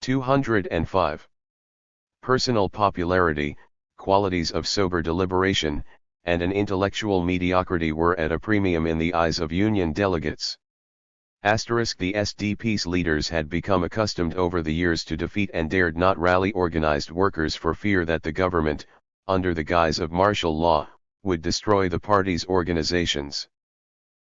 205. Personal popularity, qualities of sober deliberation, and an intellectual mediocrity were at a premium in the eyes of Union delegates. *The SDP's leaders had become accustomed over the years to defeat and dared not rally organized workers for fear that the government, under the guise of martial law, would destroy the party's organizations.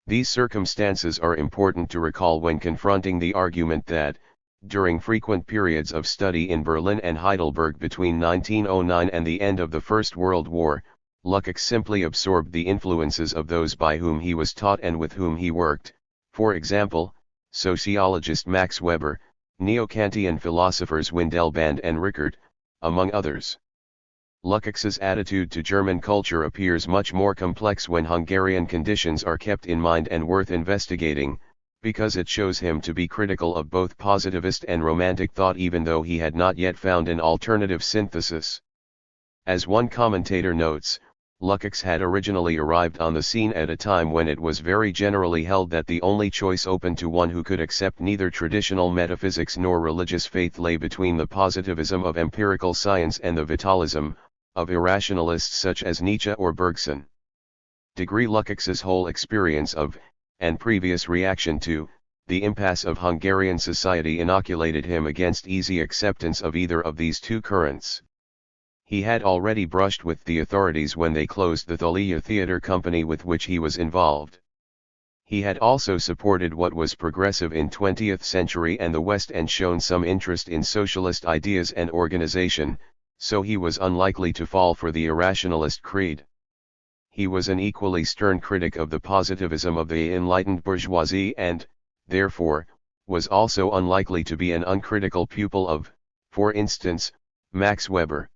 These circumstances are important to recall when confronting the argument that, during frequent periods of study in Berlin and Heidelberg between 1909 and the end of the First World War, Lukács simply absorbed the influences of those by whom he was taught and with whom he worked, for example, sociologist Max Weber, neo-Kantian philosophers Windelband and Rickert, among others. Lukács's attitude to German culture appears much more complex when Hungarian conditions are kept in mind and worth investigating, because it shows him to be critical of both positivist and romantic thought even though he had not yet found an alternative synthesis. As one commentator notes, Lukács had originally arrived on the scene at a time when it was very generally held that the only choice open to one who could accept neither traditional metaphysics nor religious faith lay between the positivism of empirical science and the vitalism of irrationalists such as Nietzsche or Bergson. Lukács's whole experience of, and previous reaction to, the impasse of Hungarian society inoculated him against easy acceptance of either of these two currents. He had already brushed with the authorities when they closed the Thalia Theatre Company with which he was involved. He had also supported what was progressive in 20th century and the West and shown some interest in socialist ideas and organization, so he was unlikely to fall for the irrationalist creed. He was an equally stern critic of the positivism of the enlightened bourgeoisie and, therefore, was also unlikely to be an uncritical pupil of, for instance, Max Weber.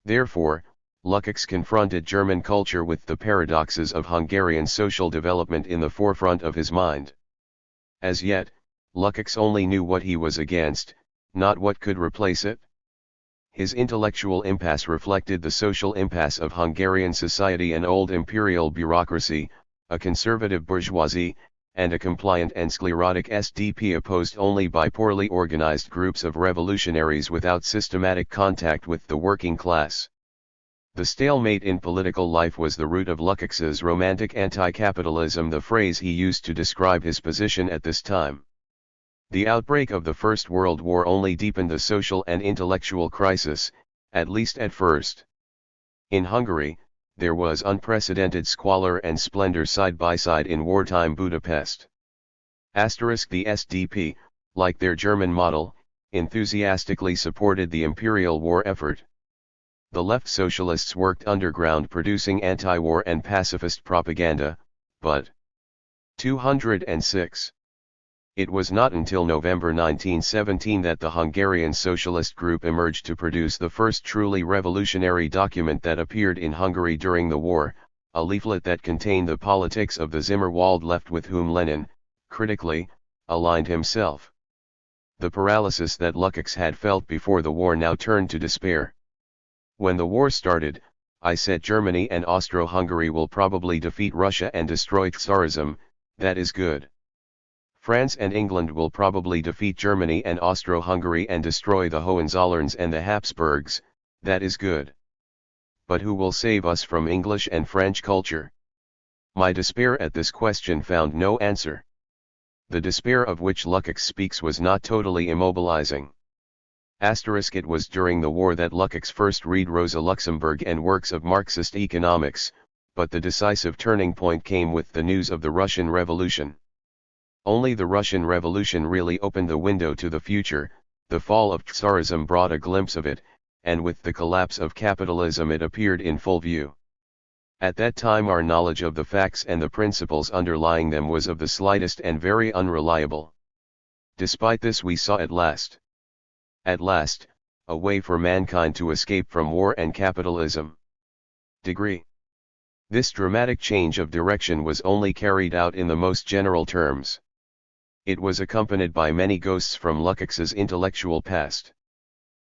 Therefore, Lukács confronted German culture with the paradoxes of Hungarian social development in the forefront of his mind. As yet, Lukács only knew what he was against, not what could replace it. His intellectual impasse reflected the social impasse of Hungarian society, an old imperial bureaucracy, a conservative bourgeoisie, and a compliant and sclerotic SDP opposed only by poorly organized groups of revolutionaries without systematic contact with the working class. The stalemate in political life was the root of Lukács's romantic anti-capitalism, the phrase he used to describe his position at this time. The outbreak of the First World War only deepened the social and intellectual crisis, at least at first. In Hungary, there was unprecedented squalor and splendor side by side in wartime Budapest. The SDP, like their German model, enthusiastically supported the imperial war effort. The left socialists worked underground producing anti-war and pacifist propaganda, but 206. It was not until November 1917 that the Hungarian Socialist Group emerged to produce the first truly revolutionary document that appeared in Hungary during the war, a leaflet that contained the politics of the Zimmerwald left with whom Lenin, critically, aligned himself. The paralysis that Lukács had felt before the war now turned to despair. When the war started, I said Germany and Austro-Hungary will probably defeat Russia and destroy Tsarism, that is good. France and England will probably defeat Germany and Austro-Hungary and destroy the Hohenzollerns and the Habsburgs, that is good. But who will save us from English and French culture? My despair at this question found no answer. The despair of which Lukács speaks was not totally immobilizing. It was during the war that Lukács first read Rosa Luxemburg and works of Marxist economics, but the decisive turning point came with the news of the Russian Revolution. Only the Russian Revolution really opened the window to the future. The fall of Tsarism brought a glimpse of it, and with the collapse of capitalism it appeared in full view. At that time our knowledge of the facts and the principles underlying them was of the slightest and very unreliable. Despite this we saw at last, a way for mankind to escape from war and capitalism. This dramatic change of direction was only carried out in the most general terms. It was accompanied by many ghosts from Lukács's intellectual past.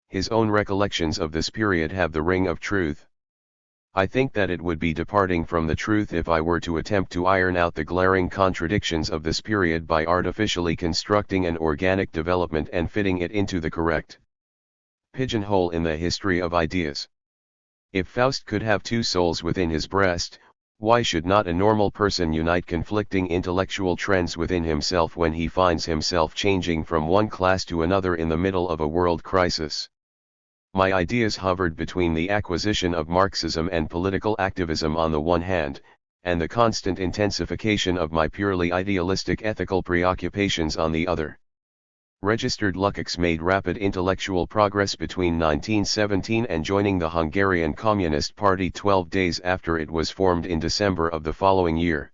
His own recollections of this period have the ring of truth. I think that it would be departing from the truth if I were to attempt to iron out the glaring contradictions of this period by artificially constructing an organic development and fitting it into the correct pigeonhole in the history of ideas. If Faust could have two souls within his breast, why should not a normal person unite conflicting intellectual trends within himself when he finds himself changing from one class to another in the middle of a world crisis? My ideas hovered between the acquisition of Marxism and political activism on the one hand, and the constant intensification of my purely idealistic ethical preoccupations on the other. Registered Lukács made rapid intellectual progress between 1917 and joining the Hungarian Communist Party 12 days after it was formed in December of the following year.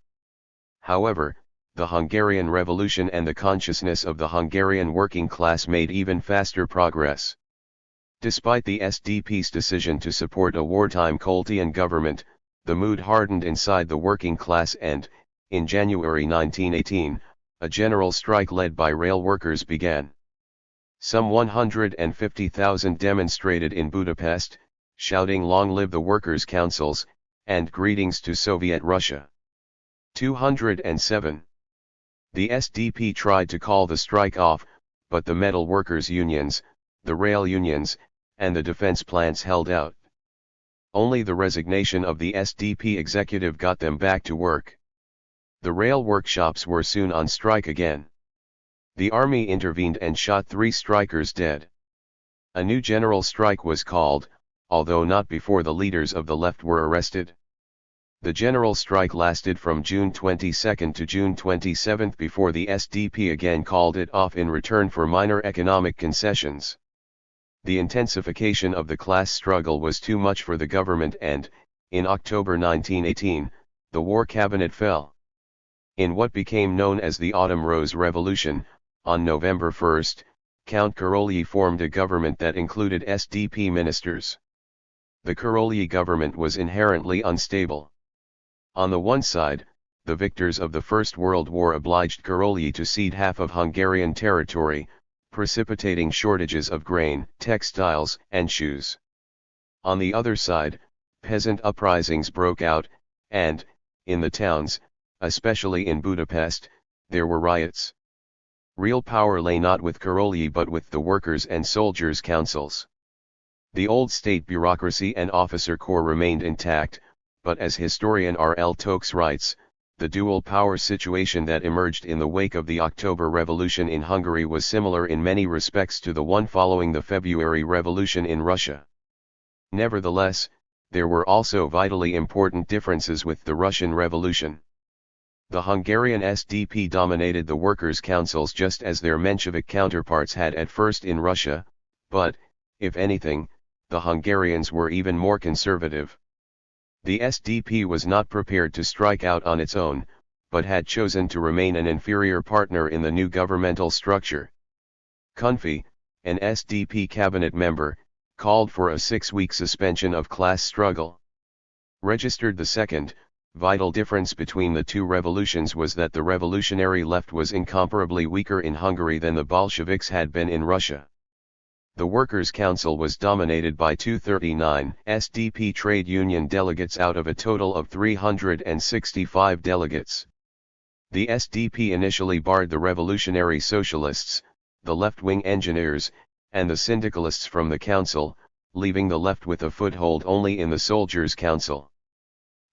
However, the Hungarian Revolution and the consciousness of the Hungarian working class made even faster progress. Despite the SDP's decision to support a wartime Koltian government, the mood hardened inside the working class and, in January 1918, a general strike led by rail workers began. Some 150,000 demonstrated in Budapest, shouting "Long live the Workers' Councils," and "Greetings to Soviet Russia." 207. The SDP tried to call the strike off, but the metal workers' unions, the rail unions, and the defense plants held out. Only the resignation of the SDP executive got them back to work. The rail workshops were soon on strike again. The army intervened and shot 3 strikers dead. A new general strike was called, although not before the leaders of the left were arrested. The general strike lasted from June 22 to June 27 before the SDP again called it off in return for minor economic concessions. The intensification of the class struggle was too much for the government and, in October 1918, the war cabinet fell. In what became known as the Autumn Rose Revolution, on November 1, Count Károlyi formed a government that included SDP ministers. The Károlyi government was inherently unstable. On the one side, the victors of the First World War obliged Károlyi to cede half of Hungarian territory, precipitating shortages of grain, textiles, and shoes. On the other side, peasant uprisings broke out, and, in the towns, especially in Budapest, there were riots. Real power lay not with Károlyi but with the workers' and soldiers' councils. The old state bureaucracy and officer corps remained intact, but as historian R. L. Tokes writes, the dual power situation that emerged in the wake of the October Revolution in Hungary was similar in many respects to the one following the February Revolution in Russia. Nevertheless, there were also vitally important differences with the Russian Revolution. The Hungarian SDP dominated the workers' councils just as their Menshevik counterparts had at first in Russia, but, if anything, the Hungarians were even more conservative. The SDP was not prepared to strike out on its own, but had chosen to remain an inferior partner in the new governmental structure. Kunfi, an SDP cabinet member, called for a 6-week suspension of class struggle. Registered the second, vital difference between the two revolutions was that the revolutionary left was incomparably weaker in Hungary than the Bolsheviks had been in Russia. The Workers' Council was dominated by 239 SDP trade union delegates out of a total of 365 delegates. The SDP initially barred the revolutionary socialists, the left-wing engineers, and the syndicalists from the council, leaving the left with a foothold only in the Soldiers' Council.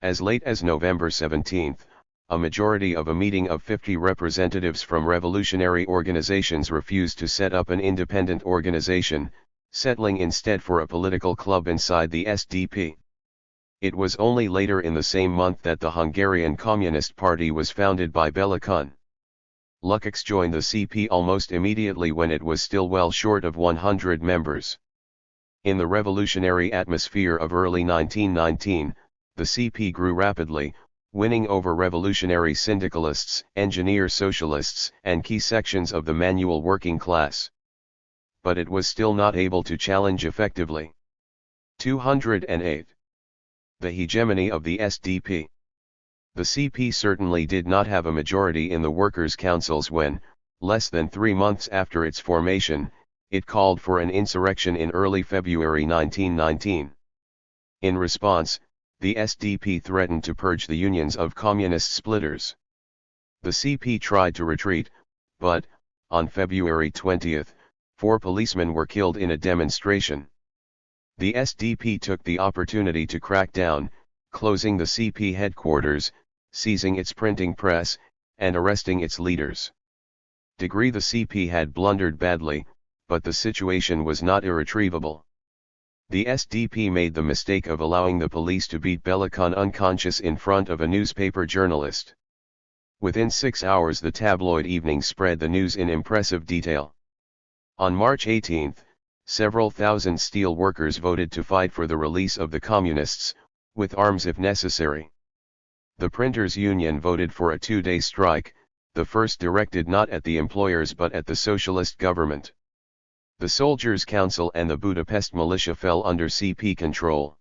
As late as November 17, a majority of a meeting of 50 representatives from revolutionary organizations refused to set up an independent organization, settling instead for a political club inside the SDP. It was only later in the same month that the Hungarian Communist Party was founded by Béla Kun. Lukács joined the CP almost immediately when it was still well short of 100 members. In the revolutionary atmosphere of early 1919, the CP grew rapidly, winning over revolutionary syndicalists, engineer socialists, and key sections of the manual working class. But it was still not able to challenge effectively. 208. The hegemony of the SDP. The CP certainly did not have a majority in the workers' councils when, less than 3 months after its formation, it called for an insurrection in early February 1919. In response, the SDP threatened to purge the unions of communist splitters. The CP tried to retreat, but, on February 20, 4 policemen were killed in a demonstration. The SDP took the opportunity to crack down, closing the CP headquarters, seizing its printing press, and arresting its leaders. The CP had blundered badly, but the situation was not irretrievable. The SDP made the mistake of allowing the police to beat Bellicon unconscious in front of a newspaper journalist. Within 6 hours the tabloid evening spread the news in impressive detail. On March 18, several thousand steel workers voted to fight for the release of the communists, with arms if necessary. The printers' union voted for a 2-day strike, the first directed not at the employers but at the socialist government. The Soldiers' Council and the Budapest militia fell under CP control.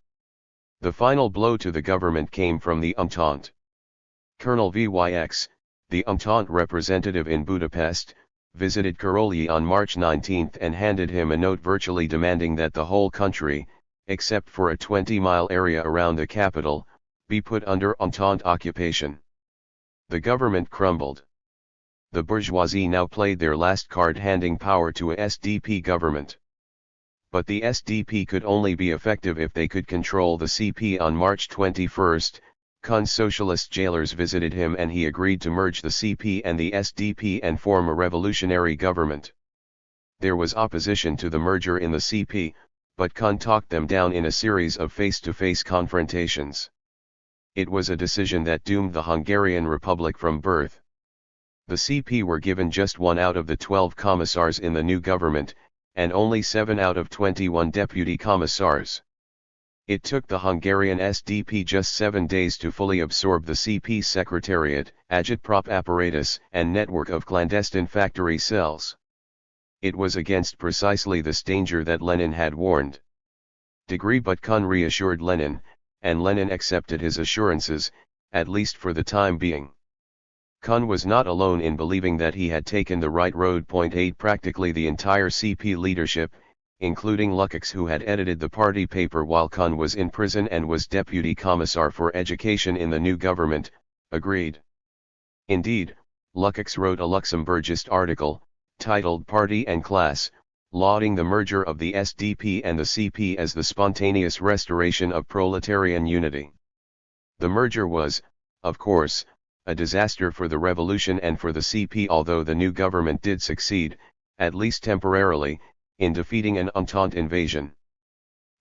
The final blow to the government came from the Entente. Colonel Vyx, the Entente representative in Budapest, visited Karolyi on March 19 and handed him a note virtually demanding that the whole country, except for a 20-mile area around the capital, be put under Entente occupation. The government crumbled. The bourgeoisie now played their last card, handing power to a SDP government. But the SDP could only be effective if they could control the CP. On March 21, Kuhn's socialist jailers visited him and he agreed to merge the CP and the SDP and form a revolutionary government. There was opposition to the merger in the CP, but Kuhn talked them down in a series of face-to-face confrontations. It was a decision that doomed the Hungarian Republic from birth. The CP were given just 1 out of the 12 commissars in the new government, and only 7 out of 21 deputy commissars. It took the Hungarian SDP just 7 days to fully absorb the CP secretariat, agitprop apparatus, and network of clandestine factory cells. It was against precisely this danger that Lenin had warned. But Kuhn reassured Lenin, and Lenin accepted his assurances, at least for the time being. Kuhn was not alone in believing that he had taken the right road. 8 Practically the entire CP leadership, including Lukács, who had edited the party paper while Kuhn was in prison and was deputy commissar for education in the new government, agreed. Indeed, Lukács wrote a Luxembourgist article, titled Party and Class, lauding the merger of the SDP and the CP as the spontaneous restoration of proletarian unity. The merger was, of course, a disaster for the revolution and for the CP, although the new government did succeed, at least temporarily, in defeating an Entente invasion.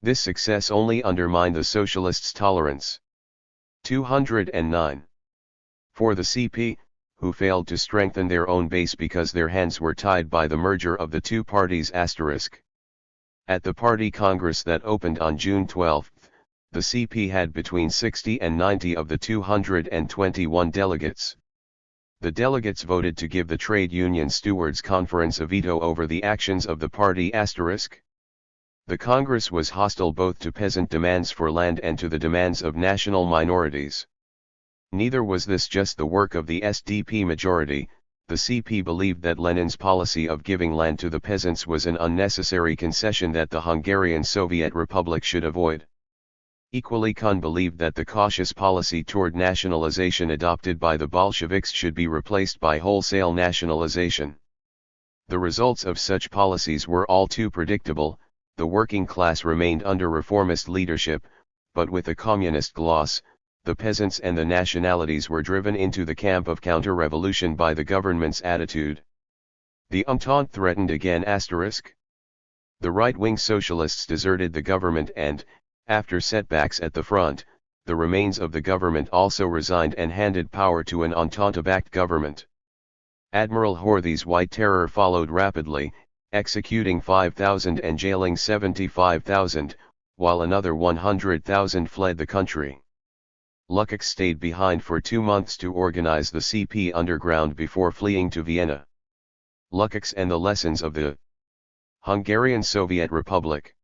This success only undermined the socialists' tolerance. 209. For the CP, who failed to strengthen their own base because their hands were tied by the merger of the two parties. At the party congress that opened on June 12, the CP had between 60 and 90 of the 221 delegates. The delegates voted to give the Trade Union Stewards' Conference a veto over the actions of the party. The Congress was hostile both to peasant demands for land and to the demands of national minorities. Neither was this just the work of the SDP majority. The CP believed that Lenin's policy of giving land to the peasants was an unnecessary concession that the Hungarian Soviet Republic should avoid. Equally, Kuhn believed that the cautious policy toward nationalization adopted by the Bolsheviks should be replaced by wholesale nationalization. The results of such policies were all too predictable. The working class remained under reformist leadership, but with a communist gloss, the peasants and the nationalities were driven into the camp of counter-revolution by the government's attitude. The Entente threatened again. The right-wing socialists deserted the government and, after setbacks at the front, the remains of the government also resigned and handed power to an Entente-backed government. Admiral Horthy's White Terror followed rapidly, executing 5,000 and jailing 75,000, while another 100,000 fled the country. Lukács stayed behind for 2 months to organize the CP underground before fleeing to Vienna. Lukács and the lessons of the Hungarian Soviet Republic.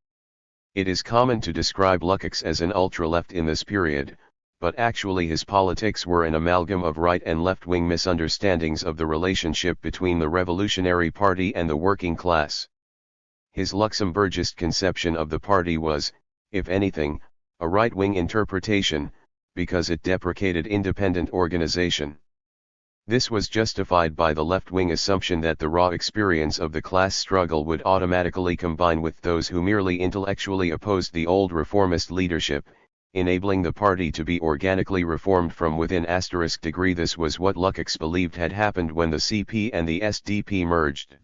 It is common to describe Lukács as an ultra-left in this period, but actually his politics were an amalgam of right and left-wing misunderstandings of the relationship between the Revolutionary Party and the working class. His Luxembourgist conception of the party was, if anything, a right-wing interpretation, because it deprecated independent organization. This was justified by the left-wing assumption that the raw experience of the class struggle would automatically combine with those who merely intellectually opposed the old reformist leadership, enabling the party to be organically reformed from within. Degree This was what Lukács believed had happened when the CP and the SDP merged.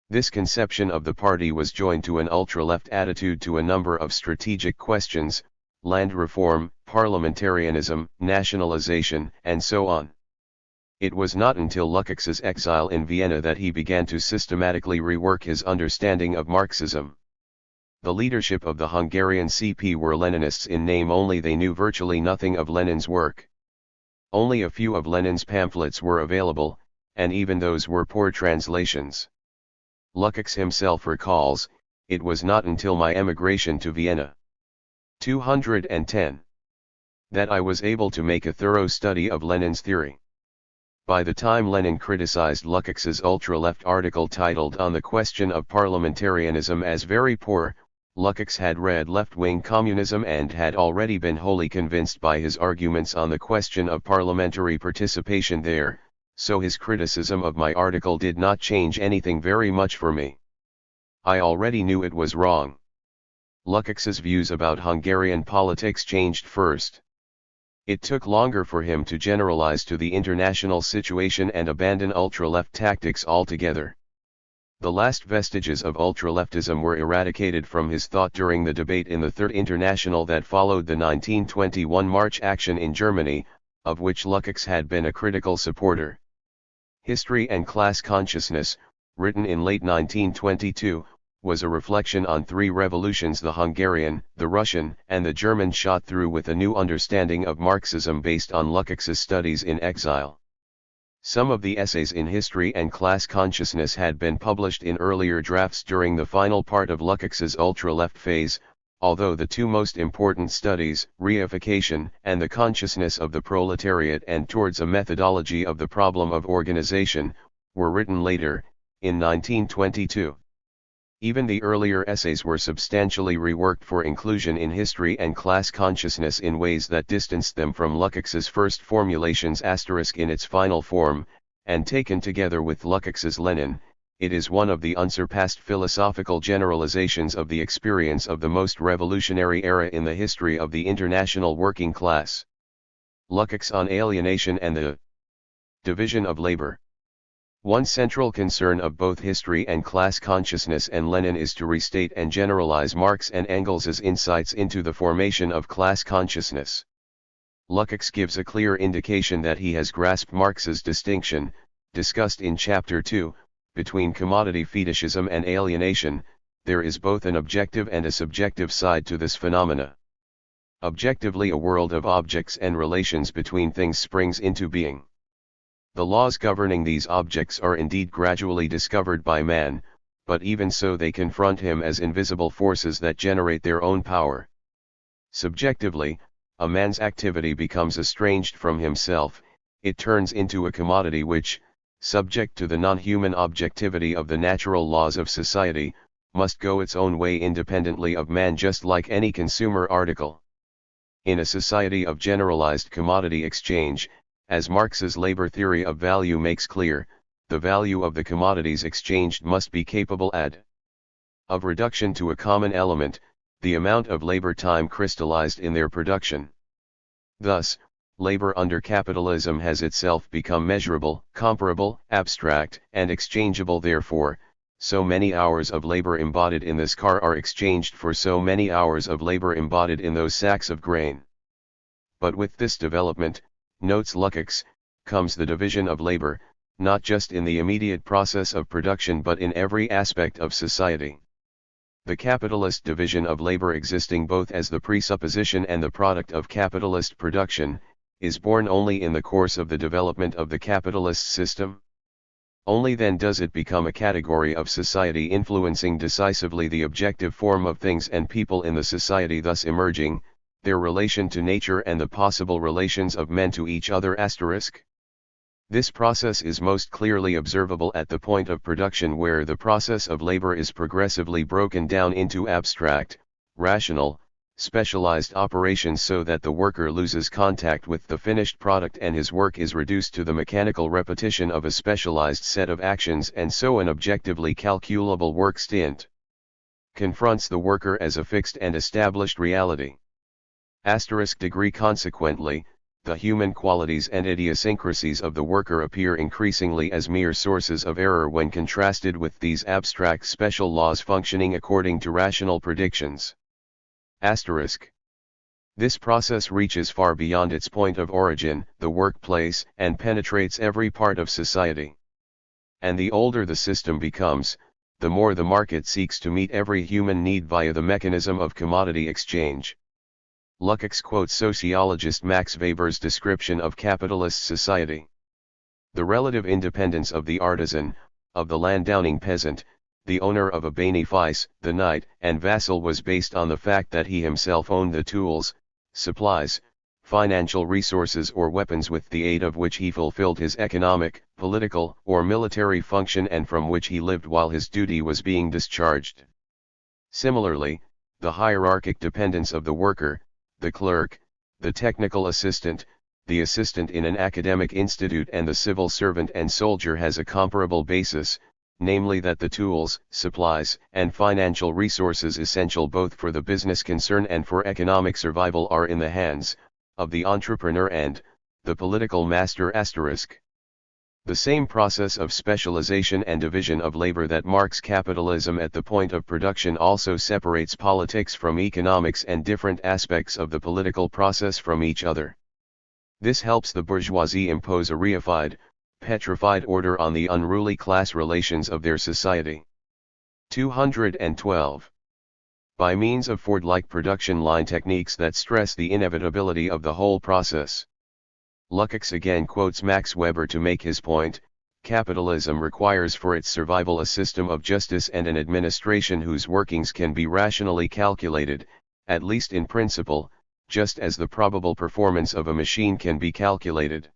This conception of the party was joined to an ultra-left attitude to a number of strategic questions: land reform, parliamentarianism, nationalization, and so on. It was not until Lukács's exile in Vienna that he began to systematically rework his understanding of Marxism. The leadership of the Hungarian CP were Leninists in name only. They knew virtually nothing of Lenin's work. Only a few of Lenin's pamphlets were available, and even those were poor translations. Lukács himself recalls, "It was not until my emigration to Vienna 210 that I was able to make a thorough study of Lenin's theory." By the time Lenin criticized Lukács's ultra-left article titled "On the Question of Parliamentarianism" as very poor, Lukács had read left-wing communism and had already been wholly convinced by his arguments on the question of parliamentary participation there, so his criticism of my article did not change anything very much for me. I already knew it was wrong. Lukács's views about Hungarian politics changed first. It took longer for him to generalize to the international situation and abandon ultra-left tactics altogether. The last vestiges of ultra-leftism were eradicated from his thought during the debate in the Third International that followed the 1921 March action in Germany, of which Lukács had been a critical supporter. History and Class Consciousness, written in late 1922, was a reflection on three revolutions: the Hungarian, the Russian, and the German, shot through with a new understanding of Marxism based on Lukács's studies in exile. Some of the essays in History and Class Consciousness had been published in earlier drafts during the final part of Lukács's ultra-left phase, although the two most important studies, Reification and the Consciousness of the Proletariat and Towards a Methodology of the Problem of Organization, were written later, in 1922. Even the earlier essays were substantially reworked for inclusion in History and Class Consciousness in ways that distanced them from Lukács's first formulations. In its final form, and taken together with Lukács's Lenin, it is one of the unsurpassed philosophical generalizations of the experience of the most revolutionary era in the history of the international working class. Lukács on alienation and the division of labor. One central concern of both History and Class Consciousness and Lenin is to restate and generalize Marx and Engels's insights into the formation of class consciousness. Lukács gives a clear indication that he has grasped Marx's distinction, discussed in Chapter 2, between commodity fetishism and alienation. There is both an objective and a subjective side to this phenomena. Objectively, a world of objects and relations between things springs into being. The laws governing these objects are indeed gradually discovered by man, but even so they confront him as invisible forces that generate their own power. Subjectively, a man's activity becomes estranged from himself. It turns into a commodity which, subject to the non-human objectivity of the natural laws of society, must go its own way independently of man, just like any consumer article. In a society of generalized commodity exchange, as Marx's labor theory of value makes clear, the value of the commodities exchanged must be capable of reduction to a common element, the amount of labor time crystallized in their production. Thus, labor under capitalism has itself become measurable, comparable, abstract, and exchangeable. Therefore, so many hours of labor embodied in this car are exchanged for so many hours of labor embodied in those sacks of grain. But with this development, notes Lukács, comes the division of labor, not just in the immediate process of production but in every aspect of society. The capitalist division of labor, existing both as the presupposition and the product of capitalist production, is born only in the course of the development of the capitalist system. Only then does it become a category of society influencing decisively the objective form of things and people in the society thus emerging, their relation to nature and the possible relations of men to each other. This process is most clearly observable at the point of production, where the process of labor is progressively broken down into abstract, rational, specialized operations so that the worker loses contact with the finished product and his work is reduced to the mechanical repetition of a specialized set of actions, and so an objectively calculable work stint confronts the worker as a fixed and established reality. Degree consequently, the human qualities and idiosyncrasies of the worker appear increasingly as mere sources of error when contrasted with these abstract special laws functioning according to rational predictions. This process reaches far beyond its point of origin, the workplace, and penetrates every part of society. And the older the system becomes, the more the market seeks to meet every human need via the mechanism of commodity exchange. Lukács quotes sociologist Max Weber's description of capitalist society. The relative independence of the artisan, of the landowning peasant, the owner of a benefice, the knight and vassal was based on the fact that he himself owned the tools, supplies, financial resources or weapons with the aid of which he fulfilled his economic, political, or military function and from which he lived while his duty was being discharged. Similarly, the hierarchic dependence of the worker, the clerk, the technical assistant, the assistant in an academic institute and the civil servant and soldier has a comparable basis, namely that the tools, supplies, and financial resources essential both for the business concern and for economic survival are in the hands of the entrepreneur and the political master. The same process of specialization and division of labor that marks capitalism at the point of production also separates politics from economics and different aspects of the political process from each other. This helps the bourgeoisie impose a reified, petrified order on the unruly class relations of their society. 212. By means of Ford-like production line techniques that stress the inevitability of the whole process. Lukács again quotes Max Weber to make his point: capitalism requires for its survival a system of justice and an administration whose workings can be rationally calculated, at least in principle, just as the probable performance of a machine can be calculated.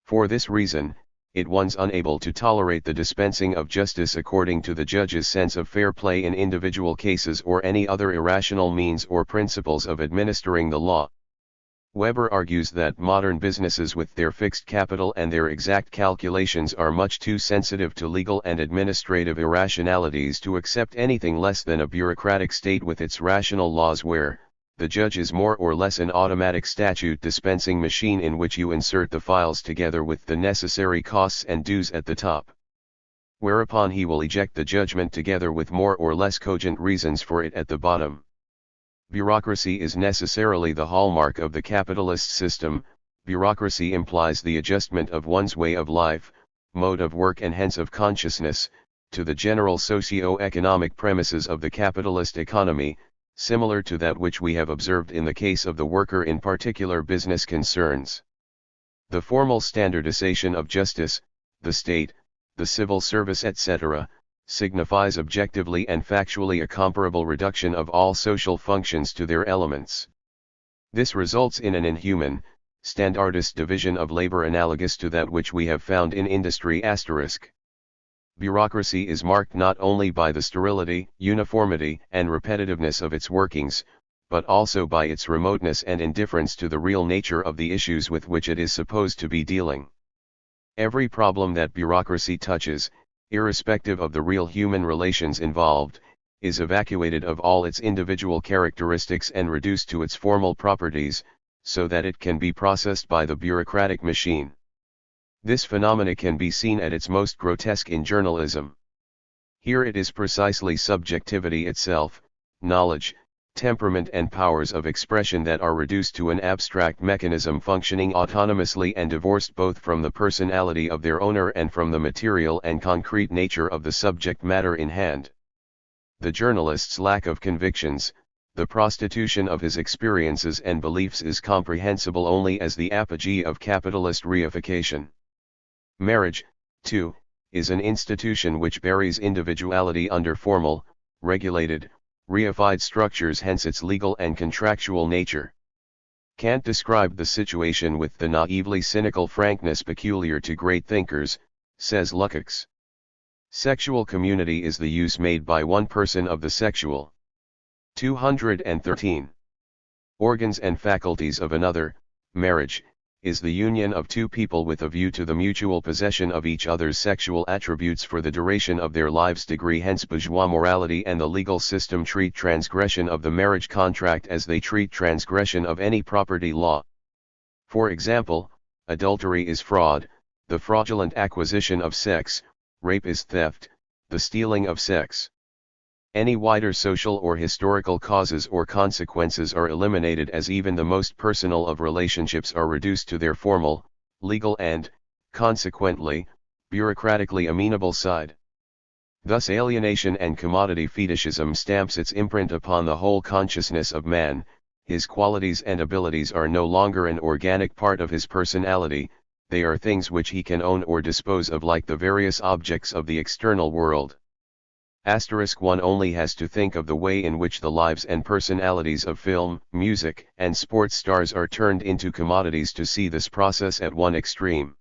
For this reason, it was unable to tolerate the dispensing of justice according to the judge's sense of fair play in individual cases or any other irrational means or principles of administering the law. Weber argues that modern businesses with their fixed capital and their exact calculations are much too sensitive to legal and administrative irrationalities to accept anything less than a bureaucratic state with its rational laws where the judge is more or less an automatic statute dispensing machine in which you insert the files together with the necessary costs and dues at the top. Whereupon he will eject the judgment together with more or less cogent reasons for it at the bottom. Bureaucracy is necessarily the hallmark of the capitalist system. Bureaucracy implies the adjustment of one's way of life, mode of work and hence of consciousness, to the general socio-economic premises of the capitalist economy, similar to that which we have observed in the case of the worker in particular business concerns. The formal standardization of justice, the state, the civil service etc., signifies objectively and factually a comparable reduction of all social functions to their elements. This results in an inhuman, standardist division of labor analogous to that which we have found in industry. Bureaucracy is marked not only by the sterility, uniformity, and repetitiveness of its workings, but also by its remoteness and indifference to the real nature of the issues with which it is supposed to be dealing. Every problem that bureaucracy touches, irrespective of the real human relations involved, is evacuated of all its individual characteristics and reduced to its formal properties, so that it can be processed by the bureaucratic machine. This phenomena can be seen at its most grotesque in journalism. Here it is precisely subjectivity itself, knowledge, temperament and powers of expression that are reduced to an abstract mechanism functioning autonomously and divorced both from the personality of their owner and from the material and concrete nature of the subject matter in hand. The journalist's lack of convictions, the prostitution of his experiences and beliefs is comprehensible only as the apogee of capitalist reification. Marriage, too, is an institution which buries individuality under formal, regulated, reified structures, hence its legal and contractual nature. Kant described the situation with the naively cynical frankness peculiar to great thinkers, says Lukács. Sexual community is the use made by one person of the sexual. 213. Organs and faculties of another. Marriage is the union of two people with a view to the mutual possession of each other's sexual attributes for the duration of their lives. Degree. Hence bourgeois morality and the legal system treat transgression of the marriage contract as they treat transgression of any property law. For example, adultery is fraud, the fraudulent acquisition of sex; rape is theft, the stealing of sex. Any wider social or historical causes or consequences are eliminated, as even the most personal of relationships are reduced to their formal, legal and, consequently, bureaucratically amenable side. Thus alienation and commodity fetishism stamps its imprint upon the whole consciousness of man. His qualities and abilities are no longer an organic part of his personality, they are things which he can own or dispose of like the various objects of the external world. One only has to think of the way in which the lives and personalities of film, music, and sports stars are turned into commodities to see this process at one extreme.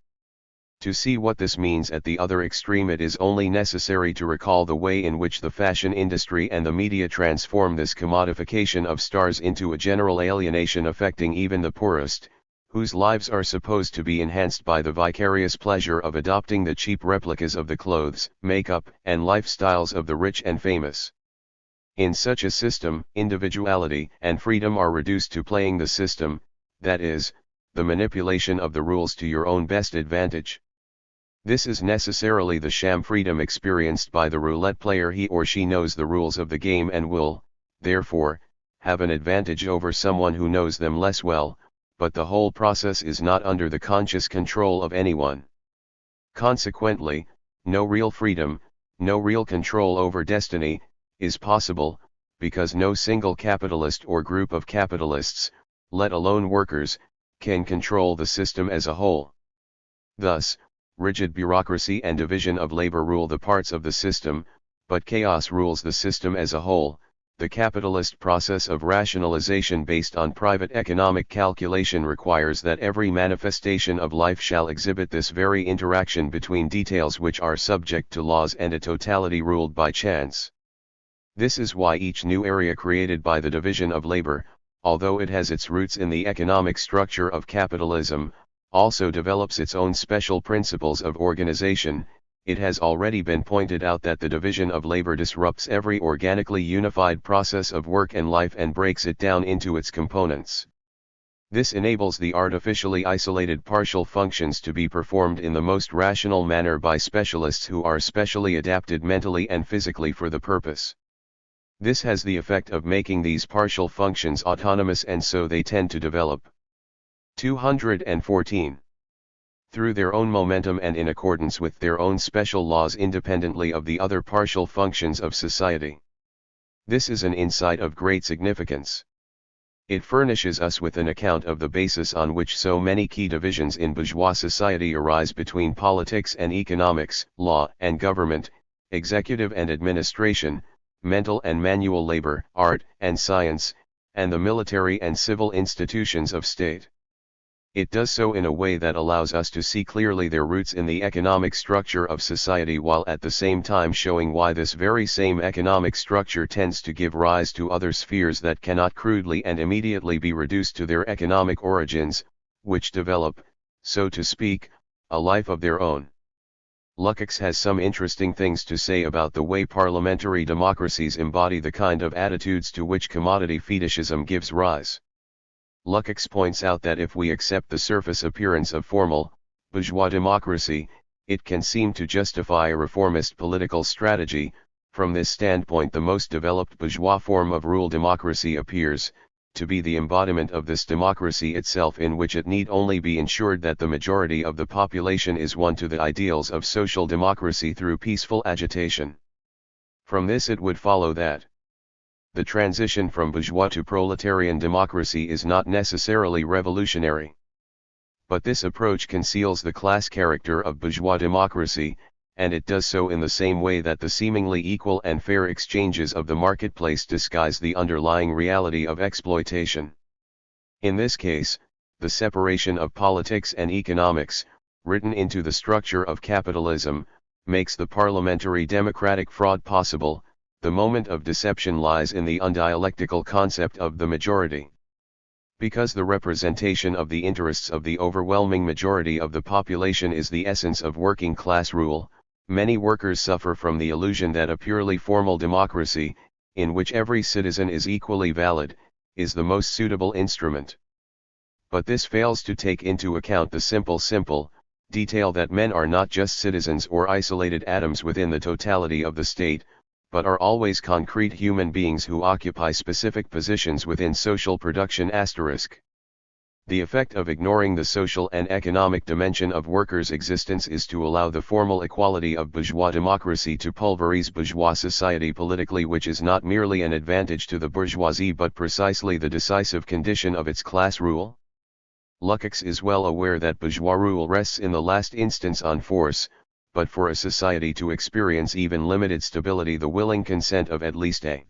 To see what this means at the other extreme, it is only necessary to recall the way in which the fashion industry and the media transform this commodification of stars into a general alienation affecting even the poorest, whose lives are supposed to be enhanced by the vicarious pleasure of adopting the cheap replicas of the clothes, makeup, and lifestyles of the rich and famous. In such a system, individuality and freedom are reduced to playing the system, that is, the manipulation of the rules to your own best advantage. This is necessarily the sham freedom experienced by the roulette player. He or she knows the rules of the game and will, therefore, have an advantage over someone who knows them less well, but the whole process is not under the conscious control of anyone. Consequently, no real freedom, no real control over destiny, is possible, because no single capitalist or group of capitalists, let alone workers, can control the system as a whole. Thus, rigid bureaucracy and division of labor rule the parts of the system, but chaos rules the system as a whole. The capitalist process of rationalization based on private economic calculation requires that every manifestation of life shall exhibit this very interaction between details which are subject to laws and a totality ruled by chance. This is why each new area created by the division of labor, although it has its roots in the economic structure of capitalism, also develops its own special principles of organization. It has already been pointed out that the division of labor disrupts every organically unified process of work and life and breaks it down into its components. This enables the artificially isolated partial functions to be performed in the most rational manner by specialists who are specially adapted mentally and physically for the purpose. This has the effect of making these partial functions autonomous, and so they tend to develop. 214. Through their own momentum and in accordance with their own special laws independently of the other partial functions of society. This is an insight of great significance. It furnishes us with an account of the basis on which so many key divisions in bourgeois society arise between politics and economics, law and government, executive and administration, mental and manual labor, art and science, and the military and civil institutions of state. It does so in a way that allows us to see clearly their roots in the economic structure of society, while at the same time showing why this very same economic structure tends to give rise to other spheres that cannot crudely and immediately be reduced to their economic origins, which develop, so to speak, a life of their own. Lukács has some interesting things to say about the way parliamentary democracies embody the kind of attitudes to which commodity fetishism gives rise. Lukács points out that if we accept the surface appearance of formal, bourgeois democracy, it can seem to justify a reformist political strategy. From this standpoint, the most developed bourgeois form of rule democracy appears to be the embodiment of this democracy itself, in which it need only be ensured that the majority of the population is won to the ideals of social democracy through peaceful agitation. From this it would follow that the transition from bourgeois to proletarian democracy is not necessarily revolutionary. But this approach conceals the class character of bourgeois democracy, and it does so in the same way that the seemingly equal and fair exchanges of the marketplace disguise the underlying reality of exploitation. In this case, the separation of politics and economics, written into the structure of capitalism, makes the parliamentary democratic fraud possible. The moment of deception lies in the undialectical concept of the majority. Because the representation of the interests of the overwhelming majority of the population is the essence of working class rule, many workers suffer from the illusion that a purely formal democracy, in which every citizen is equally valid, is the most suitable instrument. But this fails to take into account the simple detail that men are not just citizens or isolated atoms within the totality of the state, but are always concrete human beings who occupy specific positions within social production. The effect of ignoring the social and economic dimension of workers' existence is to allow the formal equality of bourgeois democracy to pulverize bourgeois society politically, which is not merely an advantage to the bourgeoisie but precisely the decisive condition of its class rule. Lukács is well aware that bourgeois rule rests in the last instance on force, but for a society to experience even limited stability, the willing consent of at least a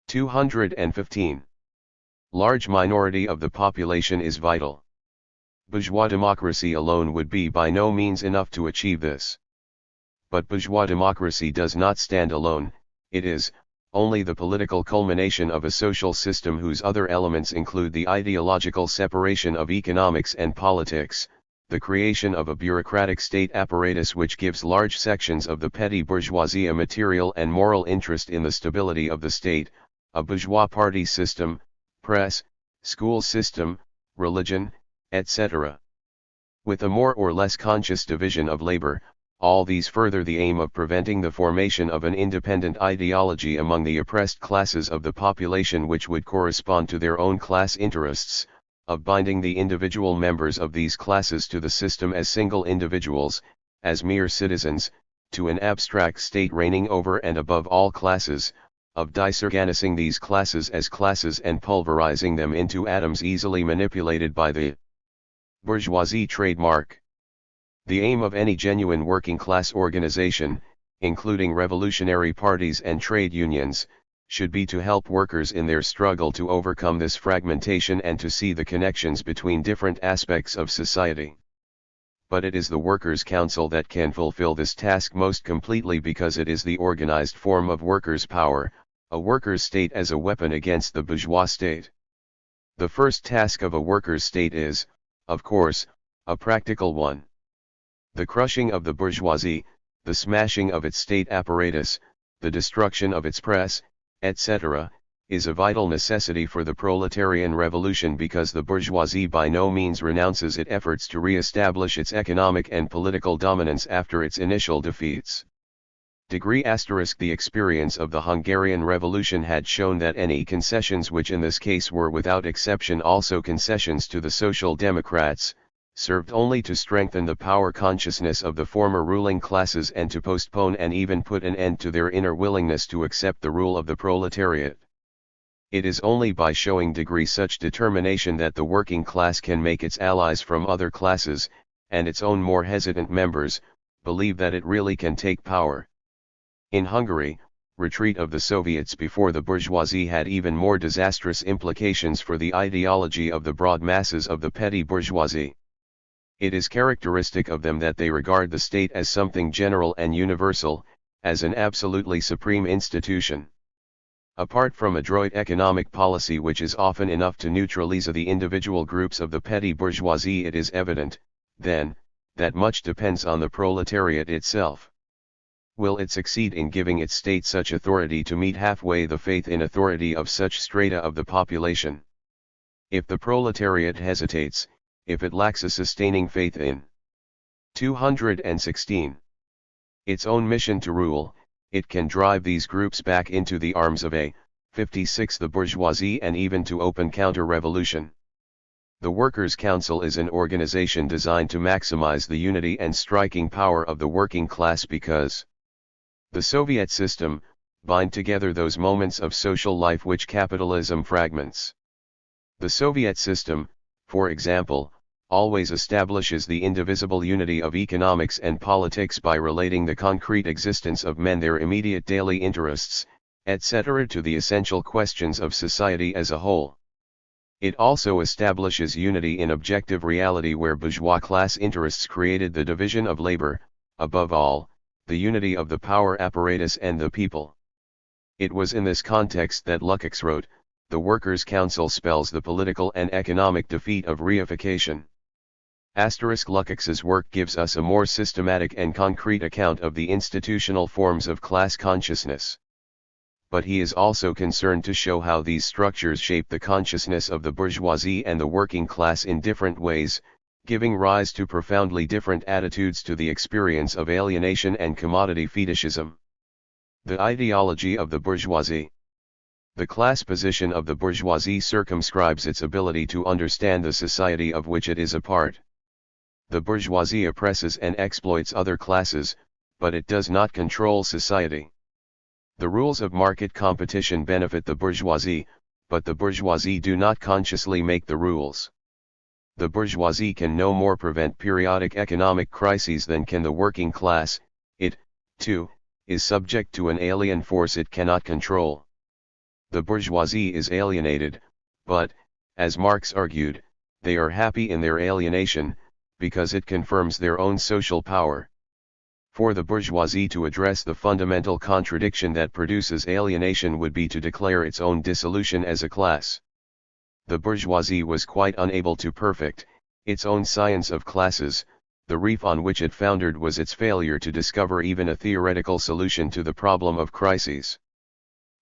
215 large minority of the population is vital. Bourgeois democracy alone would be by no means enough to achieve this. But bourgeois democracy does not stand alone, it is only the political culmination of a social system whose other elements include the ideological separation of economics and politics, the creation of a bureaucratic state apparatus which gives large sections of the petty bourgeoisie a material and moral interest in the stability of the state, a bourgeois party system, press, school system, religion, etc. With a more or less conscious division of labor, all these further the aim of preventing the formation of an independent ideology among the oppressed classes of the population which would correspond to their own class interests, of binding the individual members of these classes to the system as single individuals, as mere citizens, to an abstract state reigning over and above all classes, of disorganizing these classes as classes and pulverizing them into atoms easily manipulated by the bourgeoisie trademark. The aim of any genuine working class organization, including revolutionary parties and trade unions, should be to help workers in their struggle to overcome this fragmentation and to see the connections between different aspects of society. But it is the Workers' Council that can fulfill this task most completely because it is the organized form of workers' power, a workers' state as a weapon against the bourgeois state. The first task of a workers' state is, of course, a practical one. The crushing of the bourgeoisie, the smashing of its state apparatus, the destruction of its press, etc., is a vital necessity for the proletarian revolution because the bourgeoisie by no means renounces its efforts to re-establish its economic and political dominance after its initial defeats. The experience of the Hungarian Revolution had shown that any concessions, which in this case were without exception also concessions to the Social Democrats, served only to strengthen the power consciousness of the former ruling classes and to postpone and even put an end to their inner willingness to accept the rule of the proletariat. It is only by showing such determination that the working class can make its allies from other classes, and its own more hesitant members, believe that it really can take power. In Hungary, retreat of the Soviets before the bourgeoisie had even more disastrous implications for the ideology of the broad masses of the petty bourgeoisie. It is characteristic of them that they regard the state as something general and universal, as an absolutely supreme institution. Apart from adroit economic policy which is often enough to neutralize the individual groups of the petty bourgeoisie, it is evident, then, that much depends on the proletariat itself. Will it succeed in giving its state such authority to meet halfway the faith in authority of such strata of the population? If the proletariat hesitates, if it lacks a sustaining faith in 216 its own mission to rule, it can drive these groups back into the arms of a 56 the bourgeoisie and even to open counter-revolution. The Workers' Council is an organization designed to maximize the unity and striking power of the working class because the Soviet system bind together those moments of social life which capitalism fragments. The Soviet system, for example, always establishes the indivisible unity of economics and politics by relating the concrete existence of men, their immediate daily interests, etc., to the essential questions of society as a whole. It also establishes unity in objective reality where bourgeois class interests created the division of labor, above all, the unity of the power apparatus and the people. It was in this context that Lukács wrote, the Workers' Council spells the political and economic defeat of reification. Lukács's work gives us a more systematic and concrete account of the institutional forms of class consciousness. But he is also concerned to show how these structures shape the consciousness of the bourgeoisie and the working class in different ways, giving rise to profoundly different attitudes to the experience of alienation and commodity fetishism. The ideology of the bourgeoisie. The class position of the bourgeoisie circumscribes its ability to understand the society of which it is a part. The bourgeoisie oppresses and exploits other classes, but it does not control society. The rules of market competition benefit the bourgeoisie, but the bourgeoisie do not consciously make the rules. The bourgeoisie can no more prevent periodic economic crises than can the working class. It, too, is subject to an alien force it cannot control. The bourgeoisie is alienated, but, as Marx argued, they are happy in their alienation, because it confirms their own social power. For the bourgeoisie to address the fundamental contradiction that produces alienation would be to declare its own dissolution as a class. The bourgeoisie was quite unable to perfect its own science of classes. The reef on which it foundered was its failure to discover even a theoretical solution to the problem of crises.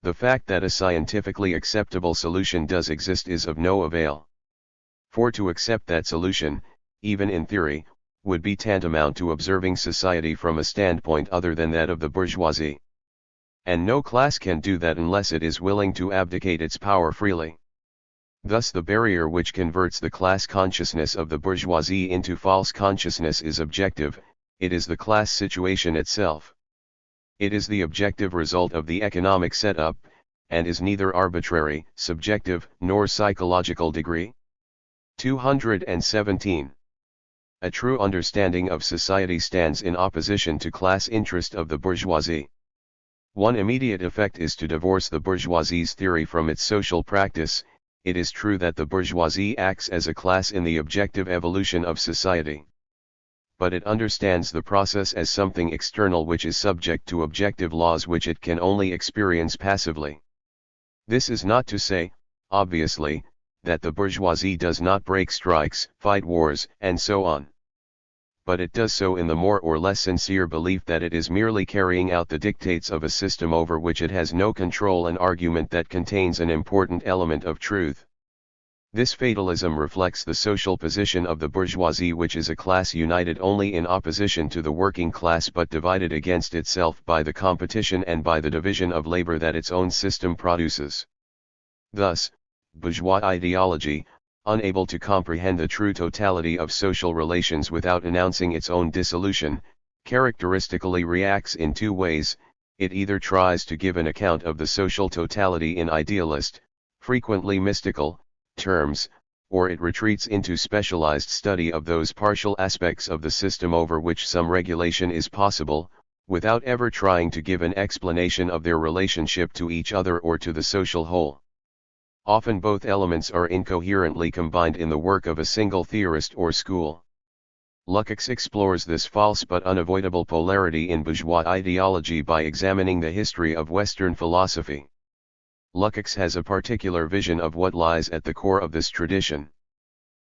The fact that a scientifically acceptable solution does exist is of no avail. For to accept that solution, even in theory, would be tantamount to observing society from a standpoint other than that of the bourgeoisie. And no class can do that unless it is willing to abdicate its power freely. Thus the barrier which converts the class consciousness of the bourgeoisie into false consciousness is objective, it is the class situation itself. It is the objective result of the economic setup, and is neither arbitrary, subjective, nor psychological degree. 217. A true understanding of society stands in opposition to class interest of the bourgeoisie. One immediate effect is to divorce the bourgeoisie's theory from its social practice. It is true that the bourgeoisie acts as a class in the objective evolution of society. But it understands the process as something external which is subject to objective laws which it can only experience passively. This is not to say, obviously, that the bourgeoisie does not break strikes, fight wars, and so on. But it does so in the more or less sincere belief that it is merely carrying out the dictates of a system over which it has no control, an argument that contains an important element of truth. This fatalism reflects the social position of the bourgeoisie, which is a class united only in opposition to the working class but divided against itself by the competition and by the division of labor that its own system produces. Thus, bourgeois ideology, unable to comprehend the true totality of social relations without announcing its own dissolution, characteristically reacts in two ways. It either tries to give an account of the social totality in idealist, frequently mystical, terms, or it retreats into specialized study of those partial aspects of the system over which some regulation is possible, without ever trying to give an explanation of their relationship to each other or to the social whole. Often both elements are incoherently combined in the work of a single theorist or school. Lukács explores this false but unavoidable polarity in bourgeois ideology by examining the history of Western philosophy. Lukács has a particular vision of what lies at the core of this tradition.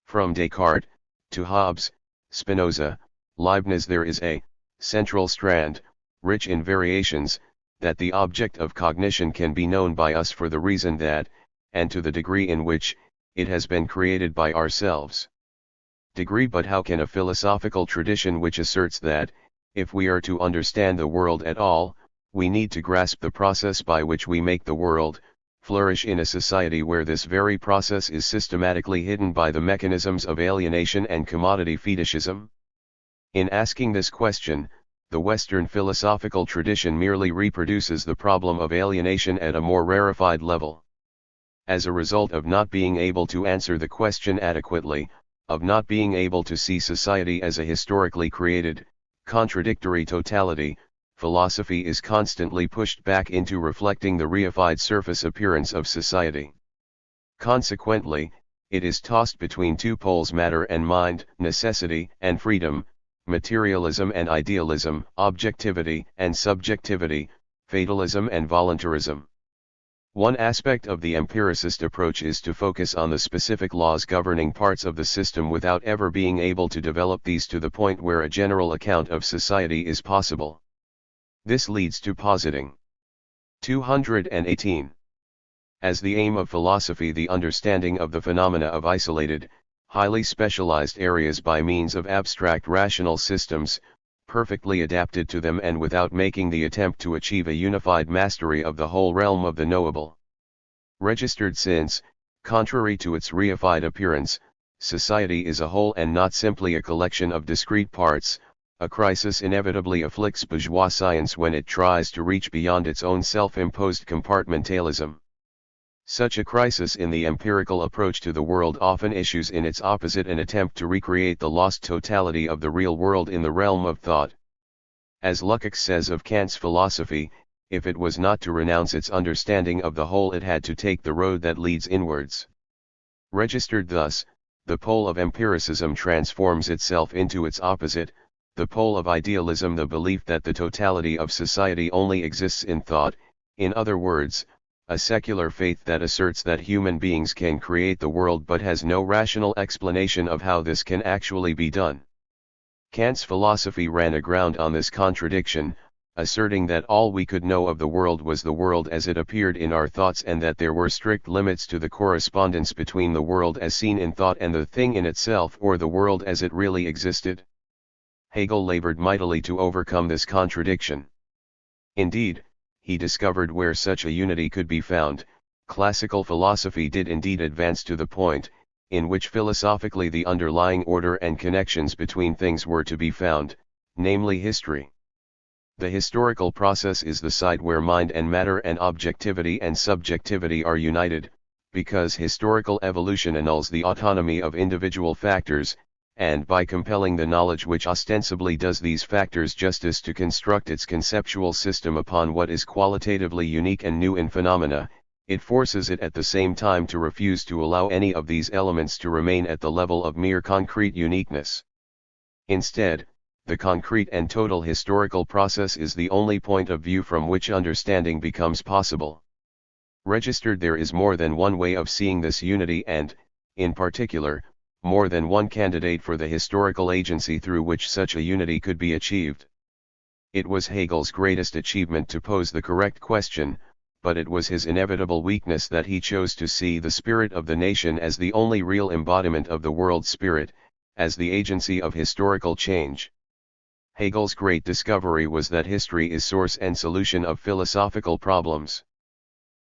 From Descartes, to Hobbes, Spinoza, Leibniz, there is a central strand, rich in variations, that the object of cognition can be known by us for the reason that, and to the degree in which, it has been created by ourselves. Degree. But how can a philosophical tradition which asserts that, if we are to understand the world at all, we need to grasp the process by which we make the world, flourish in a society where this very process is systematically hidden by the mechanisms of alienation and commodity fetishism? In asking this question, the Western philosophical tradition merely reproduces the problem of alienation at a more rarefied level. As a result of not being able to answer the question adequately, of not being able to see society as a historically created, contradictory totality, philosophy is constantly pushed back into reflecting the reified surface appearance of society. Consequently, it is tossed between two poles: matter and mind, necessity and freedom, materialism and idealism, objectivity and subjectivity, fatalism and voluntarism. One aspect of the empiricist approach is to focus on the specific laws governing parts of the system without ever being able to develop these to the point where a general account of society is possible. This leads to positing 218. As the aim of philosophy, the understanding of the phenomena of isolated, highly specialized areas by means of abstract rational systems, perfectly adapted to them and without making the attempt to achieve a unified mastery of the whole realm of the knowable. Registered since, contrary to its reified appearance, society is a whole and not simply a collection of discrete parts, a crisis inevitably afflicts bourgeois science when it tries to reach beyond its own self-imposed compartmentalism. Such a crisis in the empirical approach to the world often issues in its opposite, an attempt to recreate the lost totality of the real world in the realm of thought. As Lukács says of Kant's philosophy, if it was not to renounce its understanding of the whole, it had to take the road that leads inwards. Registered thus, the pole of empiricism transforms itself into its opposite, the pole of idealism, the belief that the totality of society only exists in thought, in other words, a secular faith that asserts that human beings can create the world but has no rational explanation of how this can actually be done. Kant's philosophy ran aground on this contradiction, asserting that all we could know of the world was the world as it appeared in our thoughts, and that there were strict limits to the correspondence between the world as seen in thought and the thing in itself, or the world as it really existed. Hegel labored mightily to overcome this contradiction. Indeed, he discovered where such a unity could be found. Classical philosophy did indeed advance to the point, in which philosophically the underlying order and connections between things were to be found, namely history. The historical process is the site where mind and matter and objectivity and subjectivity are united, because historical evolution annuls the autonomy of individual factors, and by compelling the knowledge which ostensibly does these factors justice to construct its conceptual system upon what is qualitatively unique and new in phenomena, it forces it at the same time to refuse to allow any of these elements to remain at the level of mere concrete uniqueness. Instead, the concrete and total historical process is the only point of view from which understanding becomes possible. Registered, there is more than one way of seeing this unity and, in particular, more than one candidate for the historical agency through which such a unity could be achieved. It was Hegel's greatest achievement to pose the correct question, but it was his inevitable weakness that he chose to see the spirit of the nation as the only real embodiment of the world spirit, as the agency of historical change. Hegel's great discovery was that history is source and solution of philosophical problems.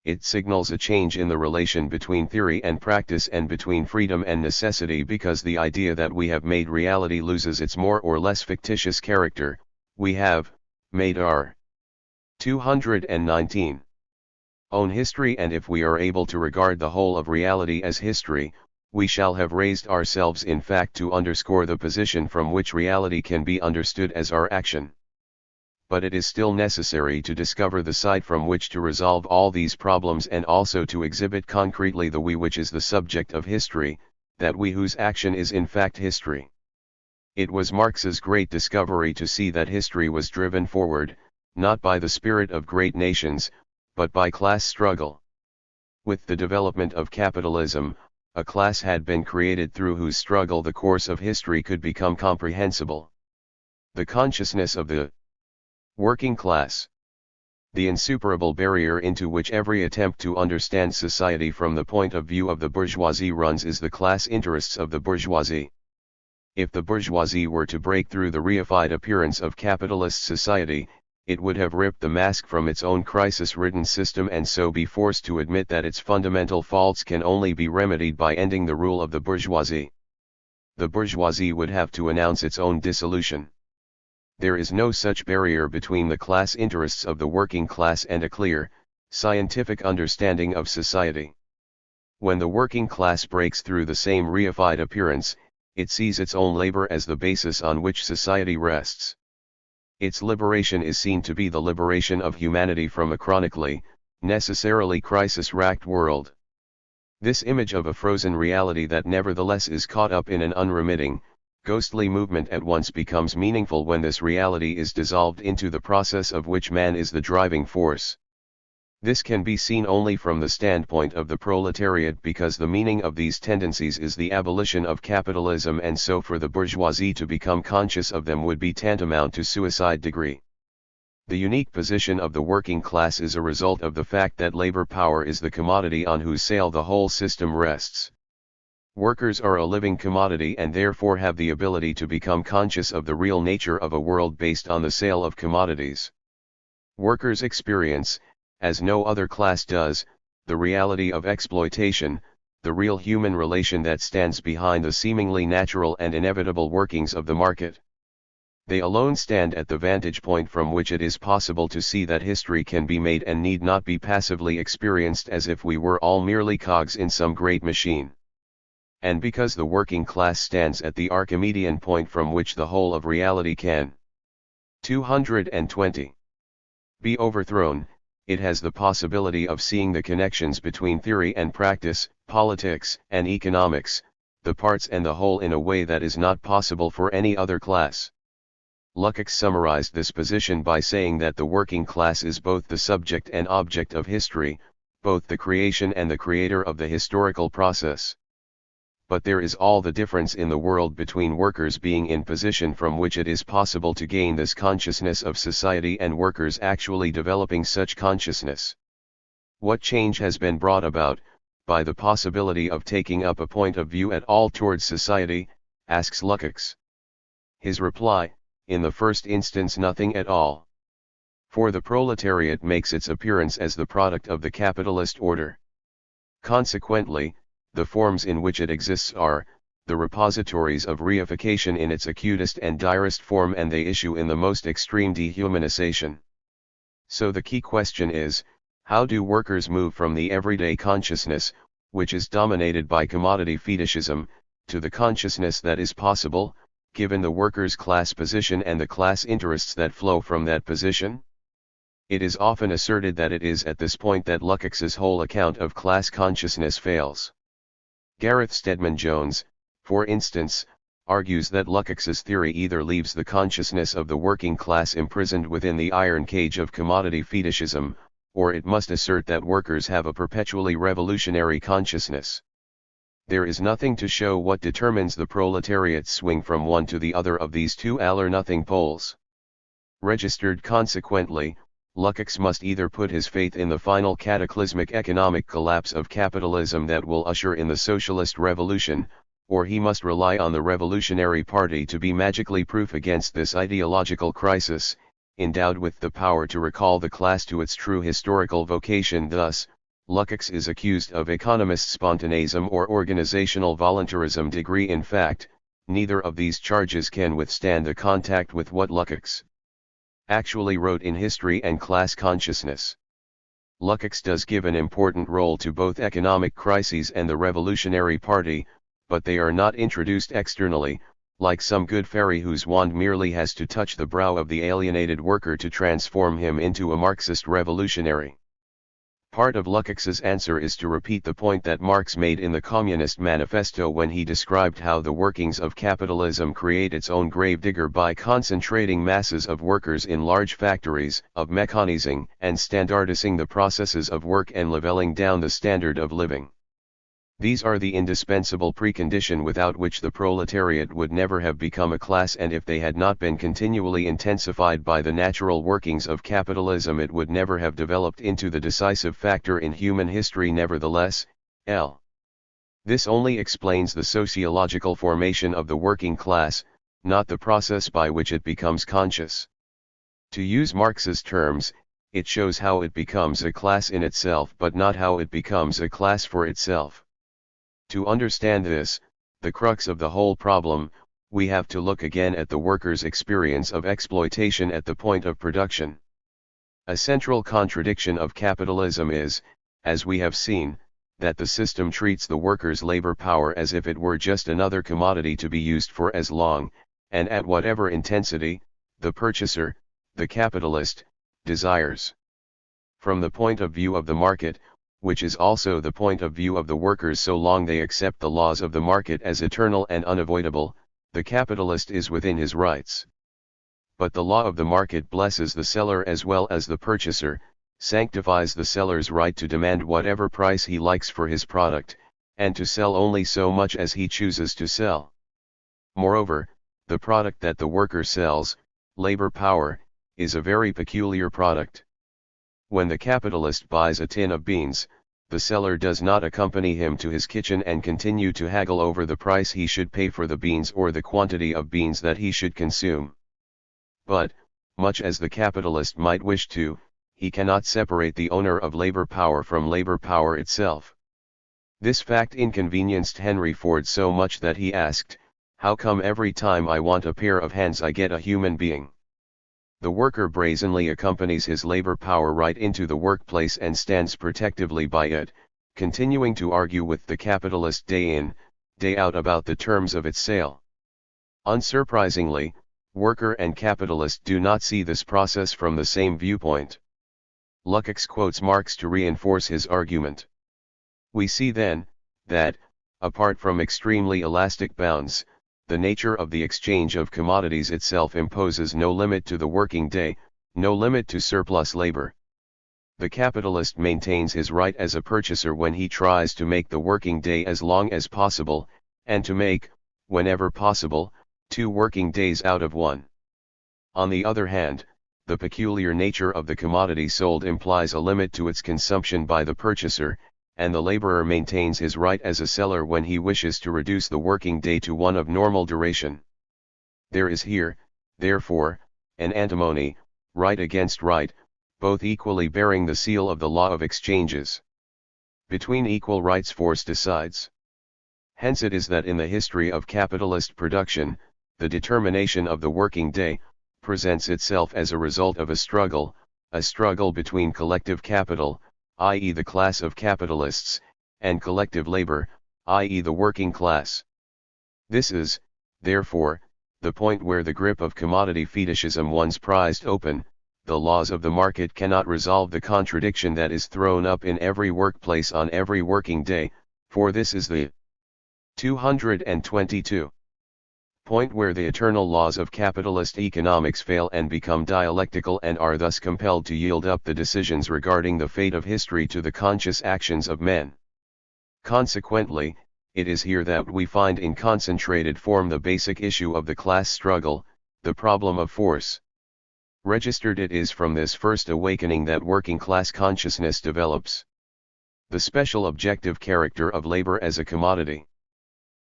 It signals a change in the relation between theory and practice and between freedom and necessity, because the idea that we have made reality loses its more or less fictitious character. We have made our 219 own history, and if we are able to regard the whole of reality as history, we shall have raised ourselves in fact to underscore the position from which reality can be understood as our action. But it is still necessary to discover the site from which to resolve all these problems, and also to exhibit concretely the we which is the subject of history, that we whose action is in fact history. It was Marx's great discovery to see that history was driven forward, not by the spirit of great nations, but by class struggle. With the development of capitalism, a class had been created through whose struggle the course of history could become comprehensible. The consciousness of the working class. The insuperable barrier into which every attempt to understand society from the point of view of the bourgeoisie runs is the class interests of the bourgeoisie. If the bourgeoisie were to break through the reified appearance of capitalist society, it would have ripped the mask from its own crisis-ridden system and so be forced to admit that its fundamental faults can only be remedied by ending the rule of the bourgeoisie. The bourgeoisie would have to announce its own dissolution. There is no such barrier between the class interests of the working class and a clear, scientific understanding of society. When the working class breaks through the same reified appearance, it sees its own labor as the basis on which society rests. Its liberation is seen to be the liberation of humanity from a chronically, necessarily crisis-racked world. This image of a frozen reality that nevertheless is caught up in an unremitting, ghostly movement at once becomes meaningful when this reality is dissolved into the process of which man is the driving force. This can be seen only from the standpoint of the proletariat, because the meaning of these tendencies is the abolition of capitalism, and so for the bourgeoisie to become conscious of them would be tantamount to suicide degree. The unique position of the working class is a result of the fact that labor power is the commodity on whose sale the whole system rests. Workers are a living commodity and therefore have the ability to become conscious of the real nature of a world based on the sale of commodities. Workers experience, as no other class does, the reality of exploitation, the real human relation that stands behind the seemingly natural and inevitable workings of the market. They alone stand at the vantage point from which it is possible to see that history can be made and need not be passively experienced as if we were all merely cogs in some great machine. And because the working class stands at the Archimedean point from which the whole of reality can 220 be overthrown, it has the possibility of seeing the connections between theory and practice, politics and economics, the parts and the whole in a way that is not possible for any other class. Lukács summarized this position by saying that the working class is both the subject and object of history, both the creation and the creator of the historical process. But there is all the difference in the world between workers being in position from which it is possible to gain this consciousness of society and workers actually developing such consciousness. What change has been brought about, by the possibility of taking up a point of view at all towards society, asks Lukács. His reply, in the first instance nothing at all. For the proletariat makes its appearance as the product of the capitalist order. Consequently, the forms in which it exists are, the repositories of reification in its acutest and direst form, and they issue in the most extreme dehumanization. So the key question is, how do workers move from the everyday consciousness, which is dominated by commodity fetishism, to the consciousness that is possible, given the workers' class position and the class interests that flow from that position? It is often asserted that it is at this point that Lukács's whole account of class consciousness fails. Gareth Stedman Jones, for instance, argues that Lukács's theory either leaves the consciousness of the working class imprisoned within the iron cage of commodity fetishism, or it must assert that workers have a perpetually revolutionary consciousness. There is nothing to show what determines the proletariat's swing from one to the other of these two all-or-nothing poles. Registered consequently, Lukács must either put his faith in the final cataclysmic economic collapse of capitalism that will usher in the socialist revolution, or he must rely on the Revolutionary Party to be magically proof against this ideological crisis, endowed with the power to recall the class to its true historical vocation. Thus, Lukács is accused of economist spontaneism or organizational voluntarism. In fact, neither of these charges can withstand the contact with what Lukács actually wrote in History and Class Consciousness. Lukács does give an important role to both economic crises and the Revolutionary Party, but they are not introduced externally, like some good fairy whose wand merely has to touch the brow of the alienated worker to transform him into a Marxist revolutionary. Part of Lukács's answer is to repeat the point that Marx made in the Communist Manifesto when he described how the workings of capitalism create its own gravedigger by concentrating masses of workers in large factories, of mechanizing and standardizing the processes of work and leveling down the standard of living. These are the indispensable precondition without which the proletariat would never have become a class, and if they had not been continually intensified by the natural workings of capitalism it would never have developed into the decisive factor in human history. Nevertheless, this only explains the sociological formation of the working class, not the process by which it becomes conscious. To use Marx's terms, it shows how it becomes a class in itself but not how it becomes a class for itself. To understand this, the crux of the whole problem, we have to look again at the worker's experience of exploitation at the point of production. A central contradiction of capitalism is, as we have seen, that the system treats the worker's labor power as if it were just another commodity to be used for as long, and at whatever intensity, the purchaser, the capitalist, desires. From the point of view of the market, which is also the point of view of the workers so long they accept the laws of the market as eternal and unavoidable, the capitalist is within his rights. But the law of the market blesses the seller as well as the purchaser, sanctifies the seller's right to demand whatever price he likes for his product, and to sell only so much as he chooses to sell. Moreover, the product that the worker sells, labor power, is a very peculiar product. When the capitalist buys a tin of beans, the seller does not accompany him to his kitchen and continue to haggle over the price he should pay for the beans or the quantity of beans that he should consume. But, much as the capitalist might wish to, he cannot separate the owner of labor power from labor power itself. This fact inconvenienced Henry Ford so much that he asked, "How come every time I want a pair of hands I get a human being?" The worker brazenly accompanies his labor power right into the workplace and stands protectively by it, continuing to argue with the capitalist day in, day out about the terms of its sale. Unsurprisingly, worker and capitalist do not see this process from the same viewpoint. Lukács quotes Marx to reinforce his argument. We see then, that, apart from extremely elastic bounds, the nature of the exchange of commodities itself imposes no limit to the working day, no limit to surplus labor. The capitalist maintains his right as a purchaser when he tries to make the working day as long as possible, and to make, whenever possible, 2 working days out of 1. On the other hand, the peculiar nature of the commodity sold implies a limit to its consumption by the purchaser, and the laborer maintains his right as a seller when he wishes to reduce the working day to one of normal duration. There is here, therefore, an antinomy, right against right, both equally bearing the seal of the law of exchanges. Between equal rights force decides. Hence it is that in the history of capitalist production, the determination of the working day presents itself as a result of a struggle between collective capital, i.e. the class of capitalists, and collective labor, i.e. the working class. This is, therefore, the point where the grip of commodity fetishism once prized open. The laws of the market cannot resolve the contradiction that is thrown up in every workplace on every working day, for this is the 222 point where the eternal laws of capitalist economics fail and become dialectical and are thus compelled to yield up the decisions regarding the fate of history to the conscious actions of men. Consequently, it is here that we find in concentrated form the basic issue of the class struggle, the problem of force. Registered it is from this first awakening that working class consciousness develops. The special objective character of labor as a commodity.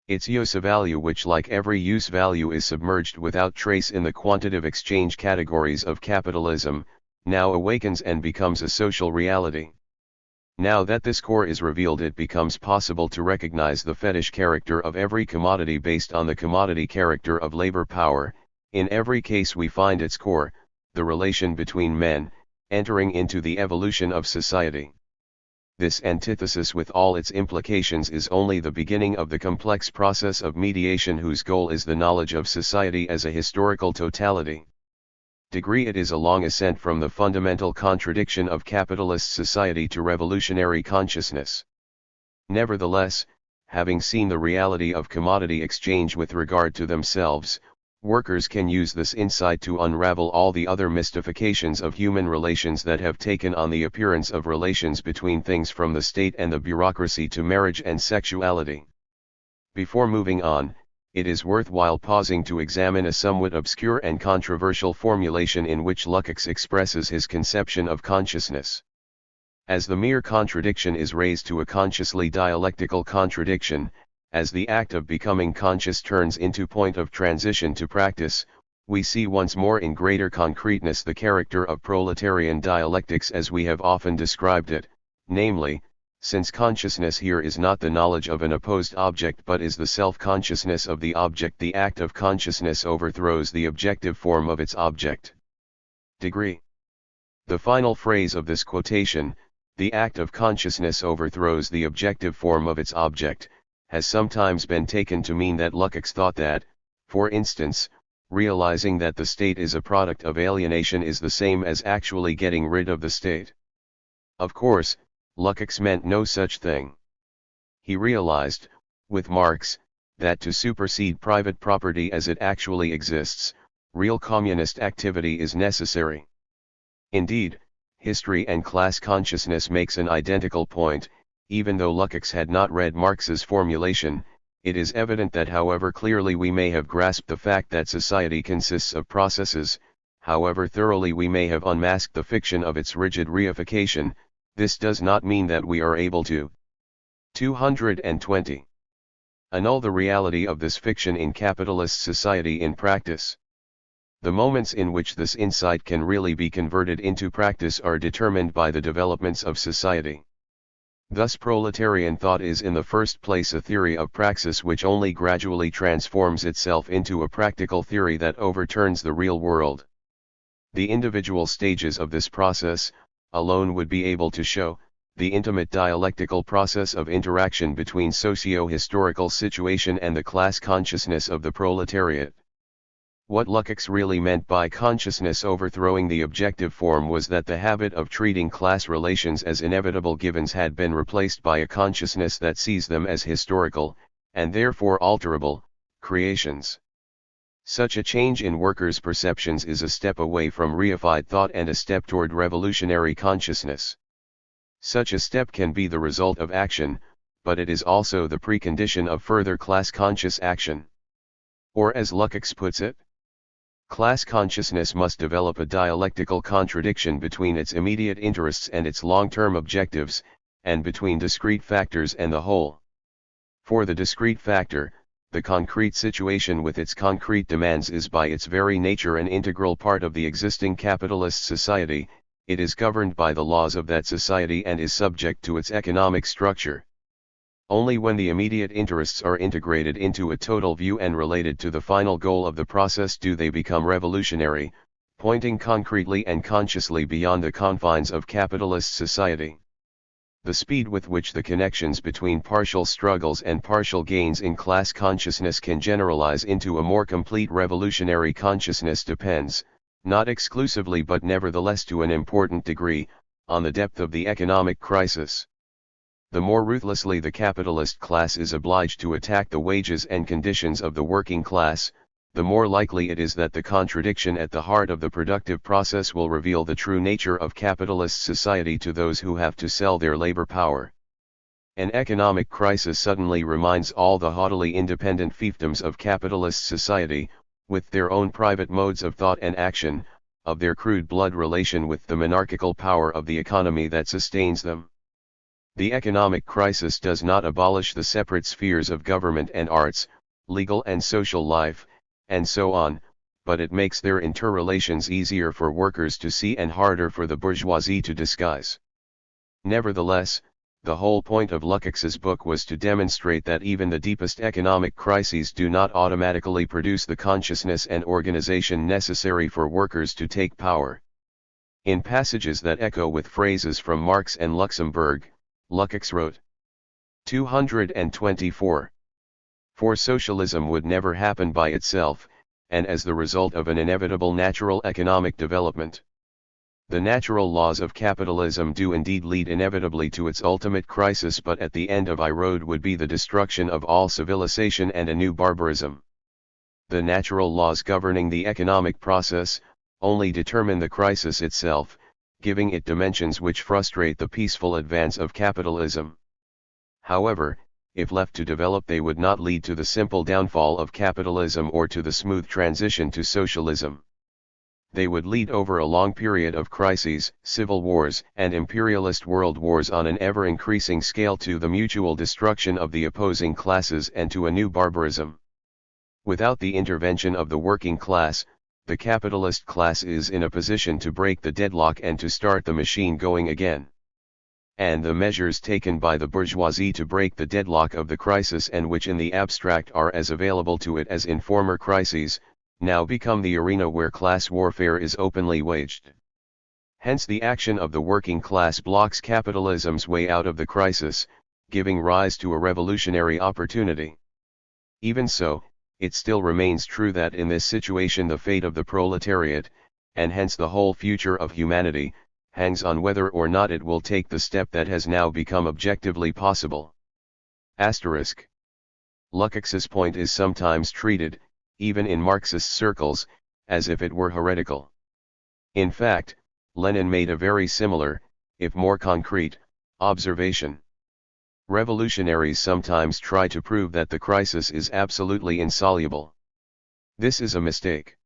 Its use value, which like every use value is submerged without trace in the quantitative exchange categories of capitalism, now awakens and becomes a social reality. Now that this core is revealed, it becomes possible to recognize the fetish character of every commodity based on the commodity character of labor power. In every case we find its core, the relation between men, entering into the evolution of society. This antithesis with all its implications is only the beginning of the complex process of mediation whose goal is the knowledge of society as a historical totality. It is a long ascent from the fundamental contradiction of capitalist society to revolutionary consciousness. Nevertheless, having seen the reality of commodity exchange with regard to themselves, workers can use this insight to unravel all the other mystifications of human relations that have taken on the appearance of relations between things from the state and the bureaucracy to marriage and sexuality. Before moving on, it is worthwhile pausing to examine a somewhat obscure and controversial formulation in which Lukács expresses his conception of consciousness. As the mere contradiction is raised to a consciously dialectical contradiction, as the act of becoming conscious turns into point of transition to practice, we see once more in greater concreteness the character of proletarian dialectics as we have often described it, namely, since consciousness here is not the knowledge of an opposed object but is the self-consciousness of the object, the act of consciousness overthrows the objective form of its object. The final phrase of this quotation, the act of consciousness overthrows the objective form of its object, has sometimes been taken to mean that Lukács thought that, for instance, realizing that the state is a product of alienation is the same as actually getting rid of the state. Of course, Lukács meant no such thing. He realized, with Marx, that to supersede private property as it actually exists, real communist activity is necessary. Indeed, history and class consciousness makes an identical point. Even though Lukács had not read Marx's formulation, it is evident that however clearly we may have grasped the fact that society consists of processes, however thoroughly we may have unmasked the fiction of its rigid reification, this does not mean that we are able to 220. Annul the reality of this fiction in capitalist society in practice. The moments in which this insight can really be converted into practice are determined by the developments of society. Thus proletarian thought is in the first place a theory of praxis which only gradually transforms itself into a practical theory that overturns the real world. The individual stages of this process, alone would be able to show, the intimate dialectical process of interaction between socio-historical situation and the class consciousness of the proletariat. What Lukács really meant by consciousness overthrowing the objective form was that the habit of treating class relations as inevitable givens had been replaced by a consciousness that sees them as historical, and therefore alterable, creations. Such a change in workers' perceptions is a step away from reified thought and a step toward revolutionary consciousness. Such a step can be the result of action, but it is also the precondition of further class-conscious action. Or as Lukács puts it, class consciousness must develop a dialectical contradiction between its immediate interests and its long-term objectives, and between discrete factors and the whole. For the discrete factor, the concrete situation with its concrete demands is by its very nature an integral part of the existing capitalist society, it is governed by the laws of that society and is subject to its economic structure. Only when the immediate interests are integrated into a total view and related to the final goal of the process do they become revolutionary, pointing concretely and consciously beyond the confines of capitalist society. The speed with which the connections between partial struggles and partial gains in class consciousness can generalize into a more complete revolutionary consciousness depends, not exclusively but nevertheless to an important degree, on the depth of the economic crisis. The more ruthlessly the capitalist class is obliged to attack the wages and conditions of the working class, the more likely it is that the contradiction at the heart of the productive process will reveal the true nature of capitalist society to those who have to sell their labor power. An economic crisis suddenly reminds all the haughtily independent fiefdoms of capitalist society, with their own private modes of thought and action, of their crude blood relation with the monarchical power of the economy that sustains them. The economic crisis does not abolish the separate spheres of government and arts, legal and social life, and so on, but it makes their interrelations easier for workers to see and harder for the bourgeoisie to disguise. Nevertheless, the whole point of Lukács's book was to demonstrate that even the deepest economic crises do not automatically produce the consciousness and organization necessary for workers to take power. In passages that echo with phrases from Marx and Luxemburg, Lukács wrote, 224. For socialism would never happen by itself, and as the result of an inevitable natural economic development. The natural laws of capitalism do indeed lead inevitably to its ultimate crisis, but at the end of the road would be the destruction of all civilization and a new barbarism. The natural laws governing the economic process only determine the crisis itself, giving it dimensions which frustrate the peaceful advance of capitalism. However, if left to develop, they would not lead to the simple downfall of capitalism or to the smooth transition to socialism. They would lead over a long period of crises, civil wars, and imperialist world wars on an ever-increasing scale to the mutual destruction of the opposing classes and to a new barbarism. Without the intervention of the working class, the capitalist class is in a position to break the deadlock and to start the machine going again. And the measures taken by the bourgeoisie to break the deadlock of the crisis, and which in the abstract are as available to it as in former crises, now become the arena where class warfare is openly waged. Hence the action of the working class blocks capitalism's way out of the crisis, giving rise to a revolutionary opportunity. Even so, it still remains true that in this situation the fate of the proletariat, and hence the whole future of humanity, hangs on whether or not it will take the step that has now become objectively possible. Asterisk. Lukács's point is sometimes treated, even in Marxist circles, as if it were heretical. In fact, Lenin made a very similar, if more concrete, observation. Revolutionaries sometimes try to prove that the crisis is absolutely insoluble. This is a mistake.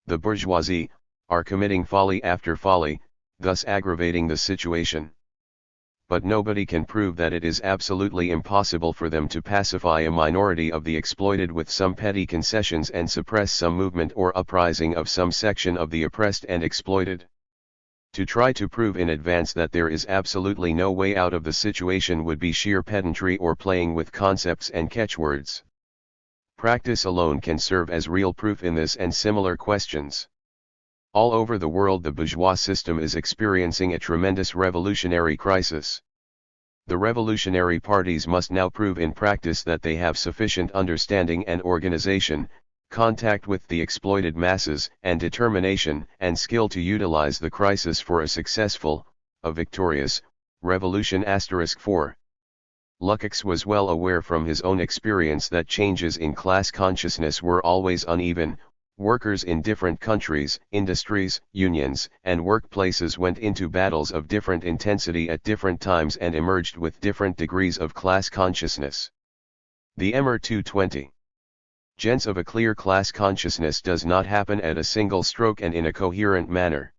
The bourgeoisie are committing folly after folly, thus aggravating the situation. But nobody can prove that it is absolutely impossible for them to pacify a minority of the exploited with some petty concessions and suppress some movement or uprising of some section of the oppressed and exploited. To try to prove in advance that there is absolutely no way out of the situation would be sheer pedantry or playing with concepts and catchwords. Practice alone can serve as real proof in this and similar questions. All over the world the bourgeois system is experiencing a tremendous revolutionary crisis. The revolutionary parties must now prove in practice that they have sufficient understanding and organization, contact with the exploited masses, and determination and skill to utilize the crisis for a successful, a victorious, revolution. 4. Lukács was well aware from his own experience that changes in class consciousness were always uneven. Workers in different countries, industries, unions, and workplaces went into battles of different intensity at different times and emerged with different degrees of class consciousness. The Emmer 220. Gens of a clear class consciousness does not happen at a single stroke and in a coherent manner.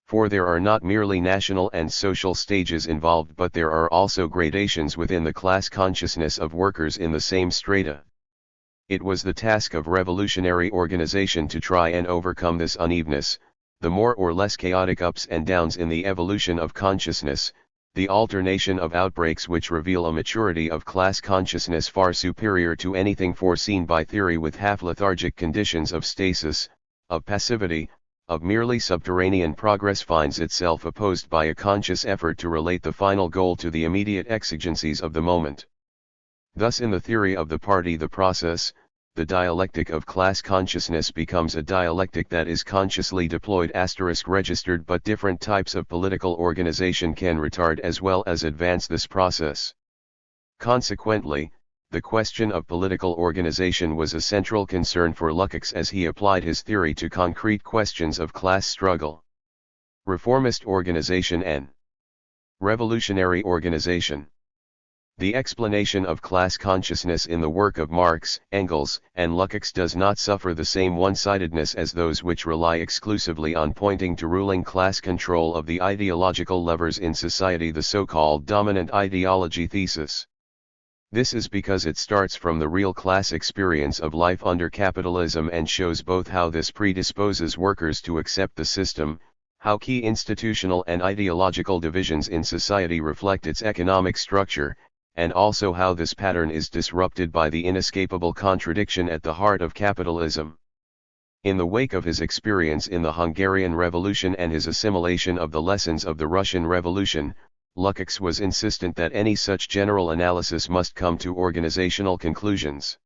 For there are not merely national and social stages involved, but there are also gradations within the class consciousness of workers in the same strata. It was the task of revolutionary organization to try and overcome this unevenness, the more or less chaotic ups and downs in the evolution of consciousness, the alternation of outbreaks which reveal a maturity of class consciousness far superior to anything foreseen by theory, with half-lethargic conditions of stasis, of passivity, of merely subterranean progress, finds itself opposed by a conscious effort to relate the final goal to the immediate exigencies of the moment. Thus in the theory of the party the process, the dialectic of class consciousness becomes a dialectic that is consciously deployed * registered, but different types of political organization can retard as well as advance this process. Consequently, the question of political organization was a central concern for Lukács as he applied his theory to concrete questions of class struggle. Reformist organization and revolutionary organization. The explanation of class consciousness in the work of Marx, Engels, and Lukács does not suffer the same one-sidedness as those which rely exclusively on pointing to ruling class control of the ideological levers in society, the so-called dominant ideology thesis. This is because it starts from the real class experience of life under capitalism and shows both how this predisposes workers to accept the system, how key institutional and ideological divisions in society reflect its economic structure, and also how this pattern is disrupted by the inescapable contradiction at the heart of capitalism. In the wake of his experience in the Hungarian Revolution and his assimilation of the lessons of the Russian Revolution, Lukács was insistent that any such general analysis must come to organizational conclusions.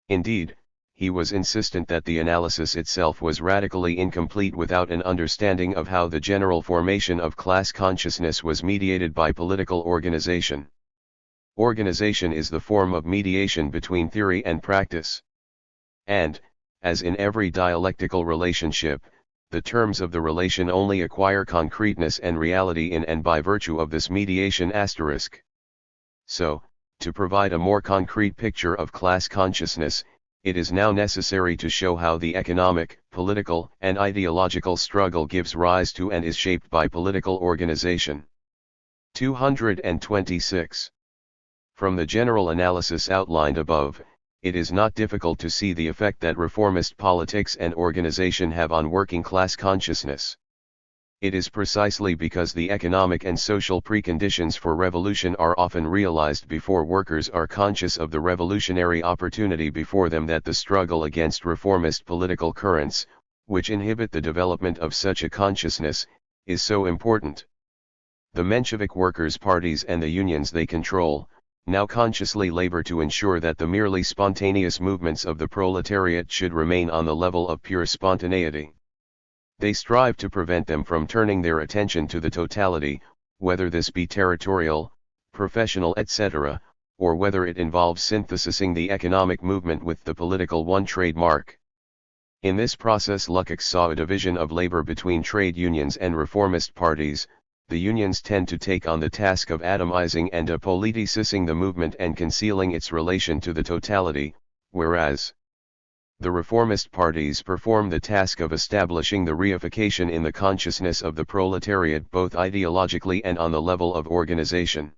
Indeed, he was insistent that the analysis itself was radically incomplete without an understanding of how the general formation of class consciousness was mediated by political organization. Organization is the form of mediation between theory and practice. And, as in every dialectical relationship, the terms of the relation only acquire concreteness and reality in and by virtue of this mediation *. So, to provide a more concrete picture of class consciousness, it is now necessary to show how the economic, political, and ideological struggle gives rise to and is shaped by political organization. 226. From the general analysis outlined above, it is not difficult to see the effect that reformist politics and organization have on working class consciousness. It is precisely because the economic and social preconditions for revolution are often realized before workers are conscious of the revolutionary opportunity before them that the struggle against reformist political currents, which inhibit the development of such a consciousness, is so important. The Menshevik workers' parties and the unions they control, now consciously labor to ensure that the merely spontaneous movements of the proletariat should remain on the level of pure spontaneity. They strive to prevent them from turning their attention to the totality, whether this be territorial, professional, etc., or whether it involves synthesizing the economic movement with the political one trademark. In this process Lukács saw a division of labor between trade unions and reformist parties. The unions tend to take on the task of atomizing and apoliticizing the movement and concealing its relation to the totality, whereas the reformist parties perform the task of establishing the reification in the consciousness of the proletariat both ideologically and on the level of organization.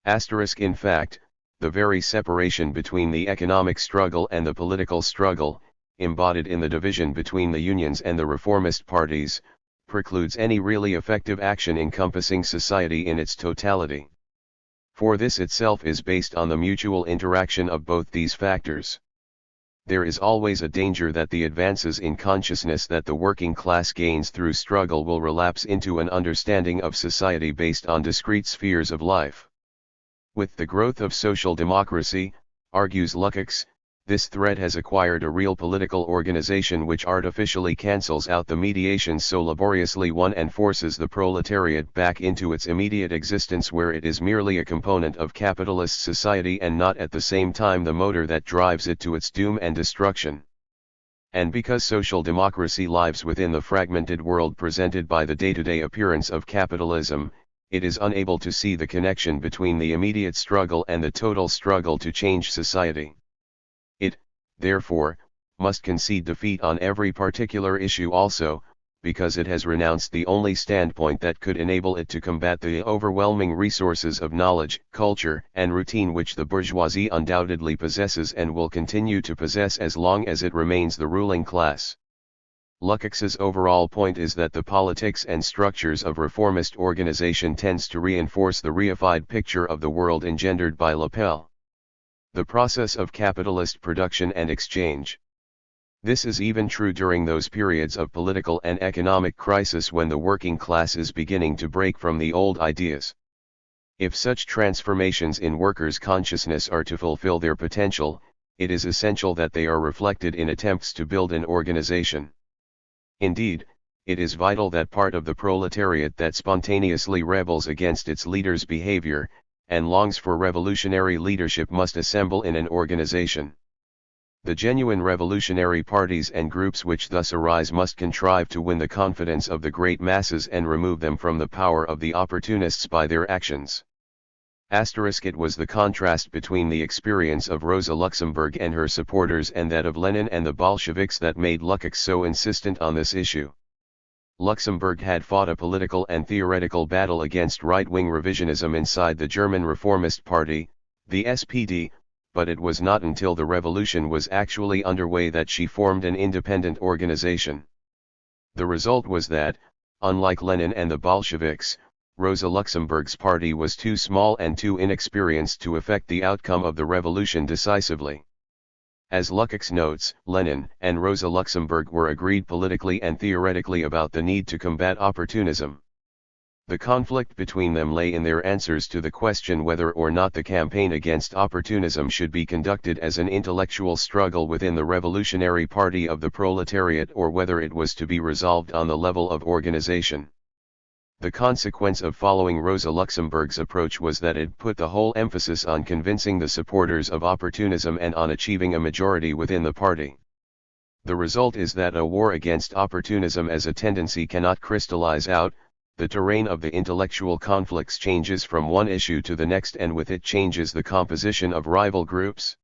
In fact, the very separation between the economic struggle and the political struggle, embodied in the division between the unions and the reformist parties, precludes any really effective action encompassing society in its totality. For this itself is based on the mutual interaction of both these factors. There is always a danger that the advances in consciousness that the working class gains through struggle will relapse into an understanding of society based on discrete spheres of life. With the growth of social democracy, argues Lukács, this thread has acquired a real political organization which artificially cancels out the mediations so laboriously won and forces the proletariat back into its immediate existence where it is merely a component of capitalist society and not at the same time the motor that drives it to its doom and destruction. And because social democracy lives within the fragmented world presented by the day-to-day appearance of capitalism, it is unable to see the connection between the immediate struggle and the total struggle to change society. It, therefore, must concede defeat on every particular issue also, because it has renounced the only standpoint that could enable it to combat the overwhelming resources of knowledge, culture, and routine which the bourgeoisie undoubtedly possesses and will continue to possess as long as it remains the ruling class. Lukács's overall point is that the politics and structures of reformist organization tends to reinforce the reified picture of the world engendered by L'Appel. The process of capitalist production and exchange. This is even true during those periods of political and economic crisis when the working class is beginning to break from the old ideas. If such transformations in workers' consciousness are to fulfill their potential, it is essential that they are reflected in attempts to build an organization. Indeed, it is vital that part of the proletariat that spontaneously rebels against its leaders' behavior, and longs for revolutionary leadership must assemble in an organization. The genuine revolutionary parties and groups which thus arise must contrive to win the confidence of the great masses and remove them from the power of the opportunists by their actions. It was the contrast between the experience of Rosa Luxemburg and her supporters and that of Lenin and the Bolsheviks that made Lukács so insistent on this issue. Luxemburg had fought a political and theoretical battle against right-wing revisionism inside the German Reformist Party, the SPD, but it was not until the revolution was actually underway that she formed an independent organization. The result was that, unlike Lenin and the Bolsheviks, Rosa Luxemburg's party was too small and too inexperienced to affect the outcome of the revolution decisively. As Lukács notes, Lenin and Rosa Luxemburg were agreed politically and theoretically about the need to combat opportunism. The conflict between them lay in their answers to the question whether or not the campaign against opportunism should be conducted as an intellectual struggle within the revolutionary party of the proletariat or whether it was to be resolved on the level of organization. The consequence of following Rosa Luxemburg's approach was that it put the whole emphasis on convincing the supporters of opportunism and on achieving a majority within the party. The result is that a war against opportunism as a tendency cannot crystallize out, the terrain of the intellectual conflicts changes from one issue to the next and with it changes the composition of rival groups.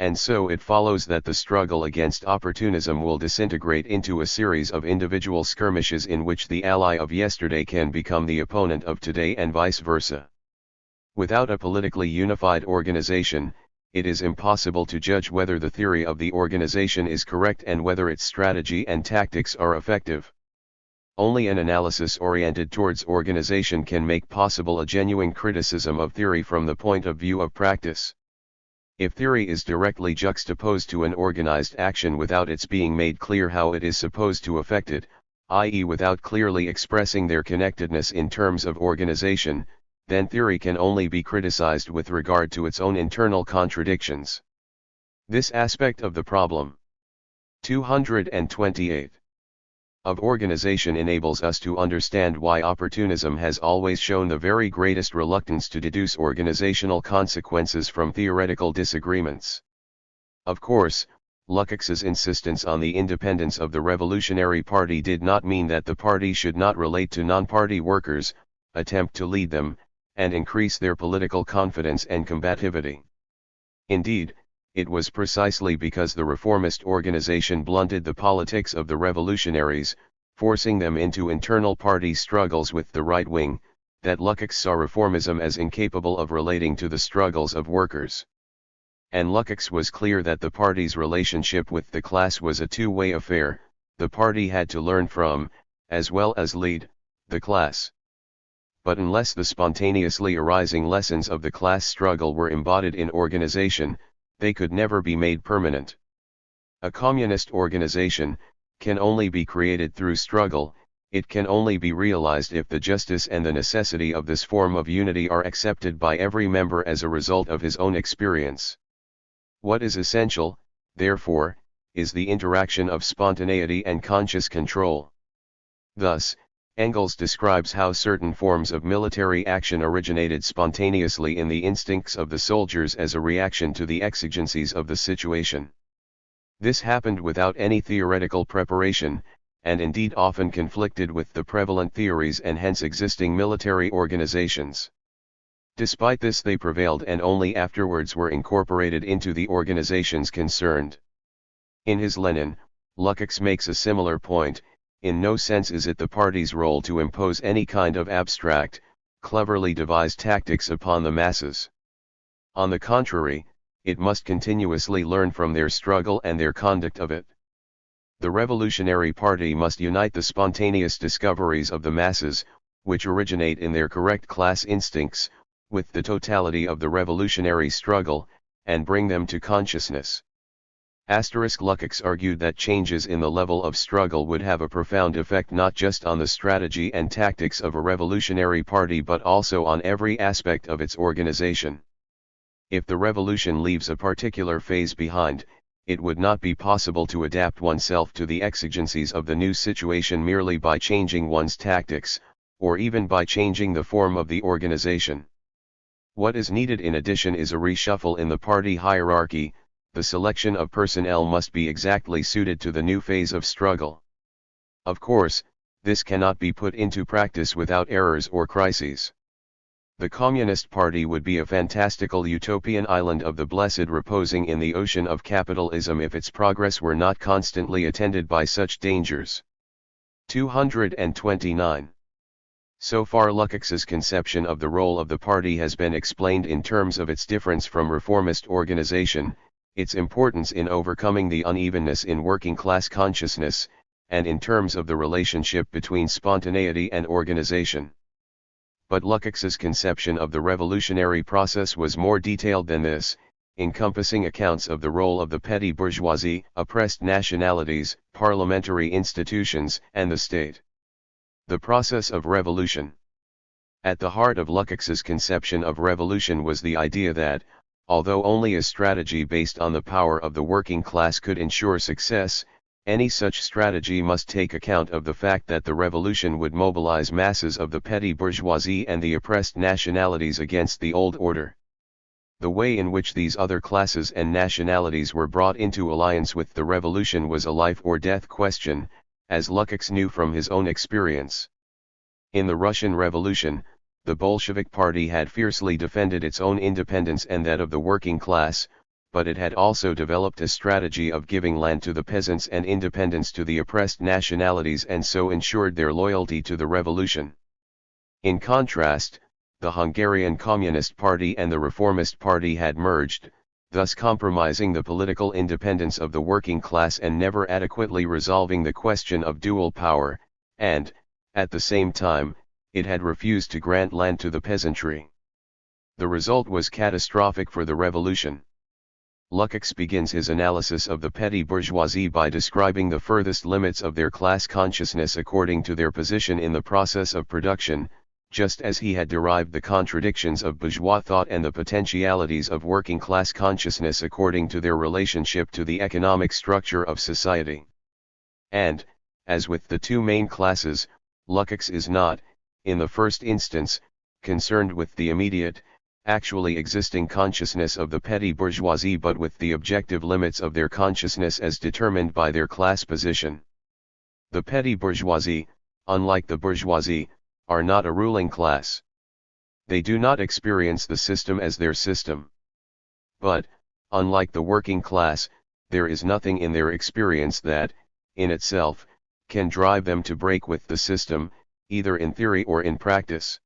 And so it follows that the struggle against opportunism will disintegrate into a series of individual skirmishes in which the ally of yesterday can become the opponent of today and vice versa. Without a politically unified organization, it is impossible to judge whether the theory of the organization is correct and whether its strategy and tactics are effective. Only an analysis oriented towards organization can make possible a genuine criticism of theory from the point of view of practice. If theory is directly juxtaposed to an organized action without its being made clear how it is supposed to affect it, i.e. without clearly expressing their connectedness in terms of organization, then theory can only be criticized with regard to its own internal contradictions. This aspect of the problem 228 of organization enables us to understand why opportunism has always shown the very greatest reluctance to deduce organizational consequences from theoretical disagreements. Of course, Lukács's insistence on the independence of the Revolutionary Party did not mean that the party should not relate to non-party workers, attempt to lead them, and increase their political confidence and combativity. Indeed, it was precisely because the reformist organization blunted the politics of the revolutionaries, forcing them into internal party struggles with the right wing, that Lukács saw reformism as incapable of relating to the struggles of workers. And Lukács was clear that the party's relationship with the class was a two-way affair. The party had to learn from, as well as lead, the class. But unless the spontaneously arising lessons of the class struggle were embodied in organization, they could never be made permanent. A communist organization can only be created through struggle. It can only be realized if the justice and the necessity of this form of unity are accepted by every member as a result of his own experience. What is essential, therefore, is the interaction of spontaneity and conscious control. Thus, Engels describes how certain forms of military action originated spontaneously in the instincts of the soldiers as a reaction to the exigencies of the situation. This happened without any theoretical preparation, and indeed often conflicted with the prevalent theories and hence existing military organizations. Despite this, they prevailed and only afterwards were incorporated into the organizations concerned. In his Lenin, Lukács makes a similar point. In no sense is it the party's role to impose any kind of abstract, cleverly devised tactics upon the masses. On the contrary, it must continuously learn from their struggle and their conduct of it. The Revolutionary Party must unite the spontaneous discoveries of the masses, which originate in their correct class instincts, with the totality of the revolutionary struggle, and bring them to consciousness. Lukács argued that changes in the level of struggle would have a profound effect not just on the strategy and tactics of a revolutionary party but also on every aspect of its organization. If the revolution leaves a particular phase behind, it would not be possible to adapt oneself to the exigencies of the new situation merely by changing one's tactics, or even by changing the form of the organization. What is needed in addition is a reshuffle in the party hierarchy. The selection of personnel must be exactly suited to the new phase of struggle. Of course, this cannot be put into practice without errors or crises. The Communist Party would be a fantastical utopian island of the blessed reposing in the ocean of capitalism if its progress were not constantly attended by such dangers. 229. So far Lukács's conception of the role of the party has been explained in terms of its difference from reformist organization, its importance in overcoming the unevenness in working-class consciousness, and in terms of the relationship between spontaneity and organization. But Lukács's conception of the revolutionary process was more detailed than this, encompassing accounts of the role of the petty bourgeoisie, oppressed nationalities, parliamentary institutions, and the state. The process of revolution. At the heart of Lukács's conception of revolution was the idea that, although only a strategy based on the power of the working class could ensure success, any such strategy must take account of the fact that the revolution would mobilize masses of the petty bourgeoisie and the oppressed nationalities against the old order. The way in which these other classes and nationalities were brought into alliance with the revolution was a life or death question, as Lukács knew from his own experience. In the Russian Revolution, the Bolshevik Party had fiercely defended its own independence and that of the working class, but it had also developed a strategy of giving land to the peasants and independence to the oppressed nationalities and so ensured their loyalty to the revolution. In contrast, the Hungarian Communist Party and the Reformist Party had merged, thus compromising the political independence of the working class and never adequately resolving the question of dual power, and, at the same time, it had refused to grant land to the peasantry. The result was catastrophic for the revolution. Lukács begins his analysis of the petty bourgeoisie by describing the furthest limits of their class consciousness according to their position in the process of production, just as he had derived the contradictions of bourgeois thought and the potentialities of working class consciousness according to their relationship to the economic structure of society. And, as with the two main classes, Lukács is not, in the first instance, concerned with the immediate, actually existing consciousness of the petty bourgeoisie, but with the objective limits of their consciousness as determined by their class position. The petty bourgeoisie, unlike the bourgeoisie, are not a ruling class. They do not experience the system as their system. But, unlike the working class, there is nothing in their experience that, in itself, can drive them to break with the system, either in theory or in practice.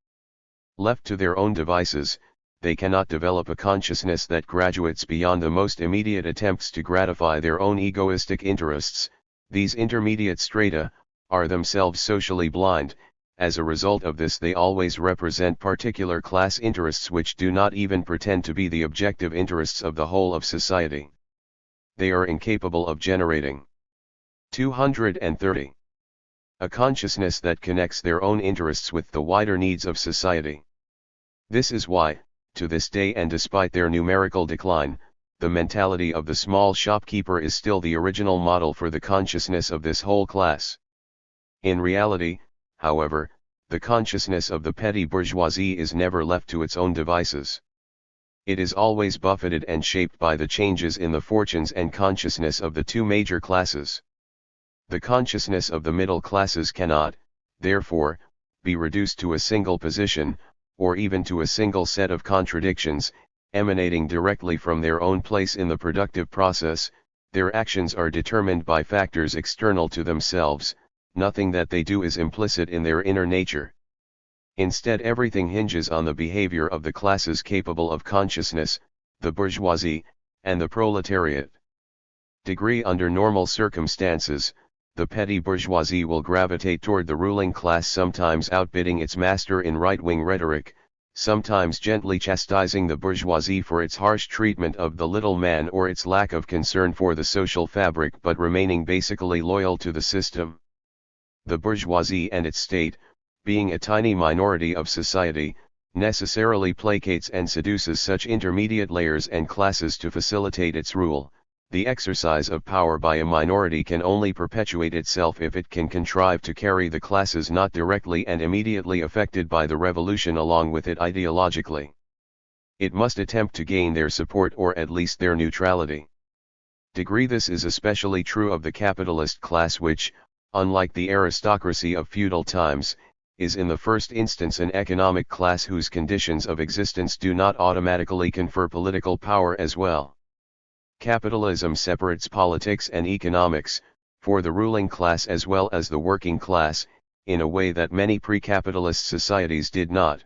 Left to their own devices, they cannot develop a consciousness that graduates beyond the most immediate attempts to gratify their own egoistic interests. These intermediate strata are themselves socially blind. As a result of this, they always represent particular class interests which do not even pretend to be the objective interests of the whole of society. They are incapable of generating 230. A consciousness that connects their own interests with the wider needs of society. This is why, to this day and despite their numerical decline, the mentality of the small shopkeeper is still the original model for the consciousness of this whole class. In reality, however, the consciousness of the petty bourgeoisie is never left to its own devices. It is always buffeted and shaped by the changes in the fortunes and consciousness of the two major classes. The consciousness of the middle classes cannot, therefore, be reduced to a single position, or even to a single set of contradictions, emanating directly from their own place in the productive process. Their actions are determined by factors external to themselves. Nothing that they do is implicit in their inner nature. Instead, everything hinges on the behavior of the classes capable of consciousness, the bourgeoisie, and the proletariat. Under normal circumstances, the petty bourgeoisie will gravitate toward the ruling class, sometimes outbidding its master in right-wing rhetoric, sometimes gently chastising the bourgeoisie for its harsh treatment of the little man or its lack of concern for the social fabric, but remaining basically loyal to the system. The bourgeoisie and its state, being a tiny minority of society, necessarily placates and seduces such intermediate layers and classes to facilitate its rule. The exercise of power by a minority can only perpetuate itself if it can contrive to carry the classes not directly and immediately affected by the revolution along with it ideologically. It must attempt to gain their support or at least their neutrality. This is especially true of the capitalist class, which, unlike the aristocracy of feudal times, is in the first instance an economic class whose conditions of existence do not automatically confer political power as well. Capitalism separates politics and economics, for the ruling class as well as the working class, in a way that many pre-capitalist societies did not.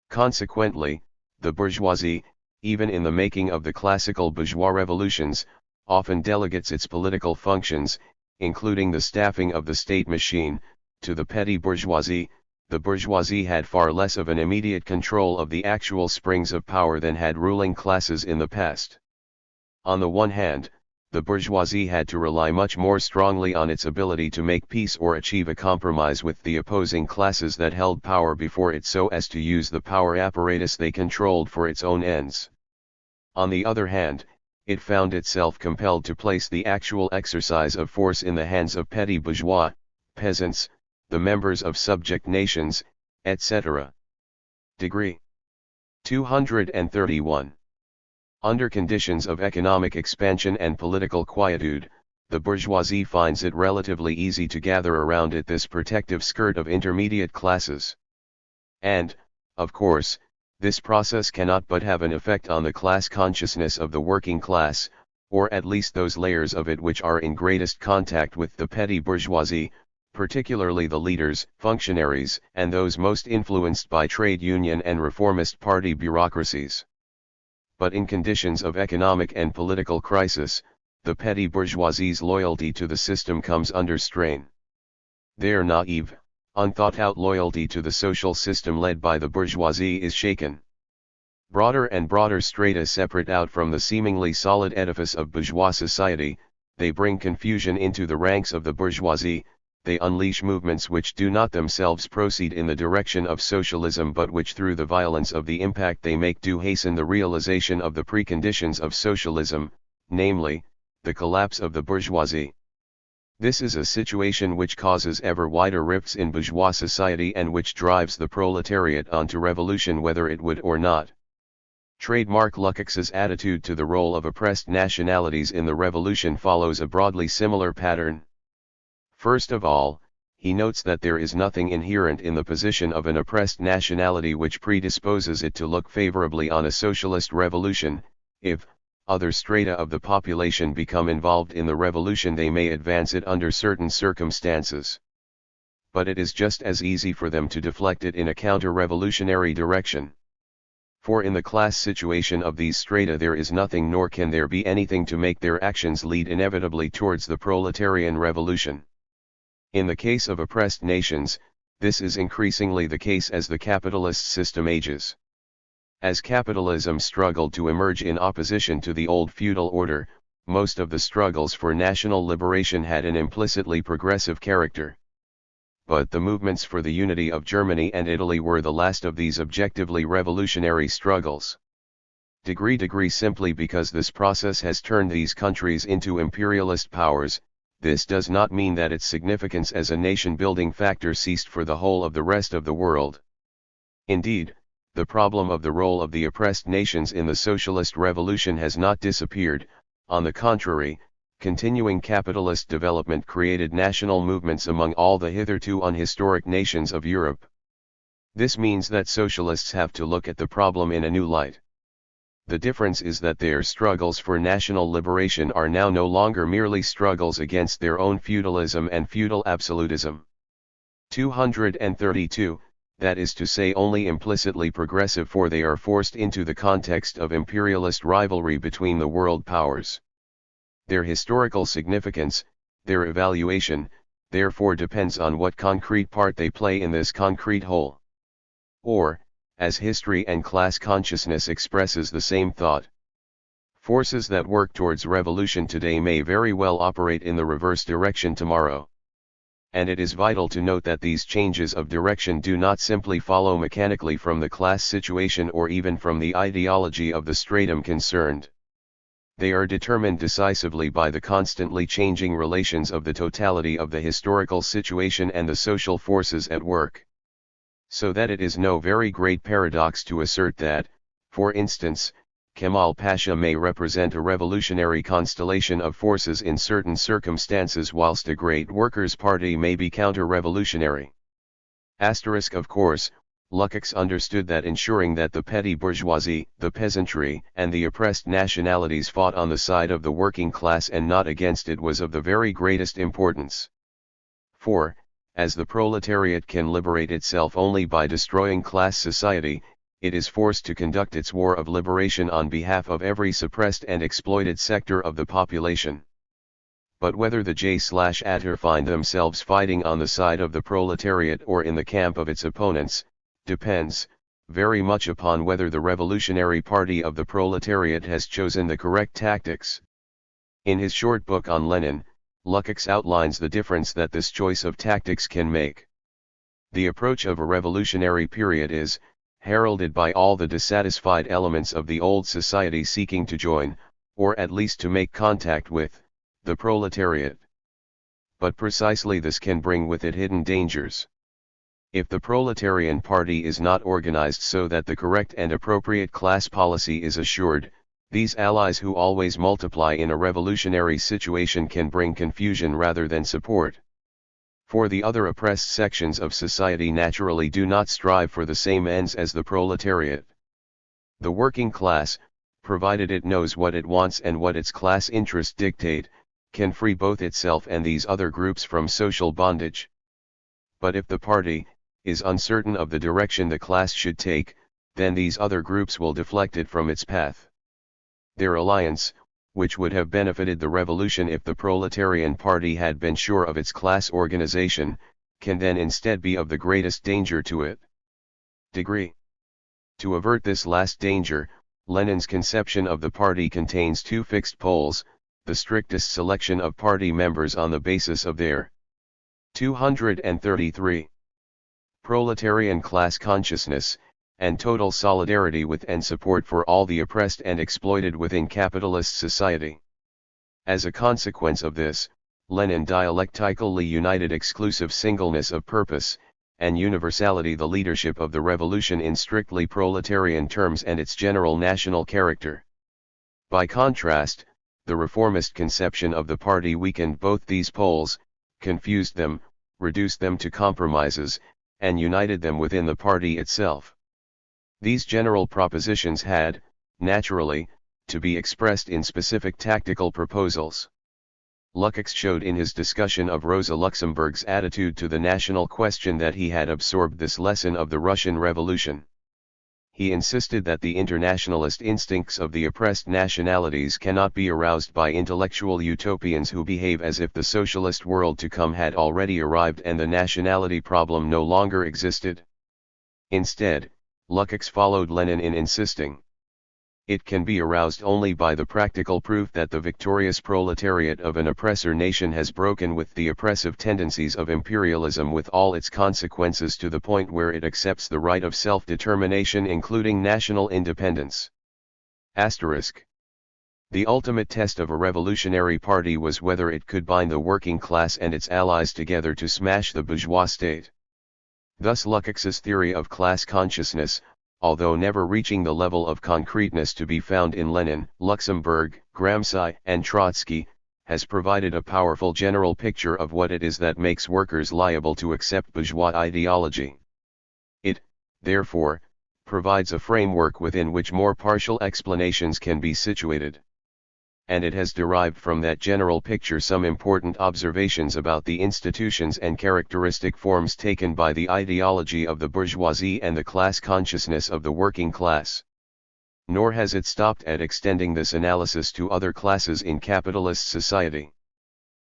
Consequently, the bourgeoisie, even in the making of the classical bourgeois revolutions, often delegates its political functions, including the staffing of the state machine, to the petty bourgeoisie. The bourgeoisie had far less of an immediate control of the actual springs of power than had ruling classes in the past. On the one hand, the bourgeoisie had to rely much more strongly on its ability to make peace or achieve a compromise with the opposing classes that held power before it, so as to use the power apparatus they controlled for its own ends. On the other hand, it found itself compelled to place the actual exercise of force in the hands of petty bourgeois, peasants, the members of subject nations, etc. 231. Under conditions of economic expansion and political quietude, the bourgeoisie finds it relatively easy to gather around it this protective skirt of intermediate classes. And, of course, this process cannot but have an effect on the class consciousness of the working class, or at least those layers of it which are in greatest contact with the petty bourgeoisie, particularly the leaders, functionaries, and those most influenced by trade union and reformist party bureaucracies. But in conditions of economic and political crisis, the petty bourgeoisie's loyalty to the system comes under strain. Their naive, unthought-out loyalty to the social system led by the bourgeoisie is shaken. Broader and broader strata separate out from the seemingly solid edifice of bourgeois society, they bring confusion into the ranks of the bourgeoisie. They unleash movements which do not themselves proceed in the direction of socialism, but which through the violence of the impact they make do hasten the realization of the preconditions of socialism, namely, the collapse of the bourgeoisie. This is a situation which causes ever wider rifts in bourgeois society and which drives the proletariat on to revolution whether it would or not. Trademark Lukács's attitude to the role of oppressed nationalities in the revolution follows a broadly similar pattern. First of all, he notes that there is nothing inherent in the position of an oppressed nationality which predisposes it to look favorably on a socialist revolution. If other strata of the population become involved in the revolution, they may advance it under certain circumstances. But it is just as easy for them to deflect it in a counter-revolutionary direction. For in the class situation of these strata there is nothing, nor can there be anything to make their actions lead inevitably towards the proletarian revolution. In the case of oppressed nations, this is increasingly the case as the capitalist system ages. As capitalism struggled to emerge in opposition to the old feudal order, most of the struggles for national liberation had an implicitly progressive character. But the movements for the unity of Germany and Italy were the last of these objectively revolutionary struggles. Degree simply because this process has turned these countries into imperialist powers. This does not mean that its significance as a nation-building factor ceased for the whole of the rest of the world. Indeed, the problem of the role of the oppressed nations in the socialist revolution has not disappeared. On the contrary, continuing capitalist development created national movements among all the hitherto unhistoric nations of Europe. This means that socialists have to look at the problem in a new light. The difference is that their struggles for national liberation are now no longer merely struggles against their own feudalism and feudal absolutism. 232, that is to say only implicitly progressive, for they are forced into the context of imperialist rivalry between the world powers. Their historical significance, their evaluation, therefore depends on what concrete part they play in this concrete whole. Or, as history and class consciousness expresses the same thought, forces that work towards revolution today may very well operate in the reverse direction tomorrow. And it is vital to note that these changes of direction do not simply follow mechanically from the class situation or even from the ideology of the stratum concerned. They are determined decisively by the constantly changing relations of the totality of the historical situation and the social forces at work. So that it is no very great paradox to assert that, for instance, Kemal Pasha may represent a revolutionary constellation of forces in certain circumstances, whilst a great workers' party may be counter-revolutionary. Of course, Lukács understood that ensuring that the petty bourgeoisie, the peasantry, and the oppressed nationalities fought on the side of the working class and not against it was of the very greatest importance. For, as the proletariat can liberate itself only by destroying class society, it is forced to conduct its war of liberation on behalf of every suppressed and exploited sector of the population. But whether the J/ATR find themselves fighting on the side of the proletariat or in the camp of its opponents, depends, very much upon whether the revolutionary party of the proletariat has chosen the correct tactics. In his short book on Lenin, Lukács outlines the difference that this choice of tactics can make. The approach of a revolutionary period is, heralded by all the dissatisfied elements of the old society seeking to join, or at least to make contact with, the proletariat. But precisely this can bring with it hidden dangers. If the proletarian party is not organized so that the correct and appropriate class policy is assured, these allies who always multiply in a revolutionary situation can bring confusion rather than support. For the other oppressed sections of society naturally do not strive for the same ends as the proletariat. The working class, provided it knows what it wants and what its class interests dictate, can free both itself and these other groups from social bondage. But if the party is uncertain of the direction the class should take, then these other groups will deflect it from its path. Their alliance, which would have benefited the revolution if the proletarian party had been sure of its class organization, can then instead be of the greatest danger to it. Degree. To avert this last danger, Lenin's conception of the party contains two fixed poles, the strictest selection of party members on the basis of their 233 proletarian class consciousness, and total solidarity with and support for all the oppressed and exploited within capitalist society. As a consequence of this, Lenin dialectically united exclusive singleness of purpose, and universality the leadership of the revolution in strictly proletarian terms and its general national character. By contrast, the reformist conception of the party weakened both these poles, confused them, reduced them to compromises, and united them within the party itself. These general propositions had, naturally, to be expressed in specific tactical proposals. Lukács showed in his discussion of Rosa Luxemburg's attitude to the national question that he had absorbed this lesson of the Russian Revolution. He insisted that the internationalist instincts of the oppressed nationalities cannot be aroused by intellectual utopians who behave as if the socialist world to come had already arrived and the nationality problem no longer existed. Instead, Lukács followed Lenin in insisting, it can be aroused only by the practical proof that the victorious proletariat of an oppressor nation has broken with the oppressive tendencies of imperialism with all its consequences to the point where it accepts the right of self-determination including national independence. Asterisk. The ultimate test of a revolutionary party was whether it could bind the working class and its allies together to smash the bourgeois state. Thus Lukács's theory of class consciousness, although never reaching the level of concreteness to be found in Lenin, Luxemburg, Gramsci, and Trotsky, has provided a powerful general picture of what it is that makes workers liable to accept bourgeois ideology. It, therefore, provides a framework within which more partial explanations can be situated. And it has derived from that general picture some important observations about the institutions and characteristic forms taken by the ideology of the bourgeoisie and the class consciousness of the working class. Nor has it stopped at extending this analysis to other classes in capitalist society.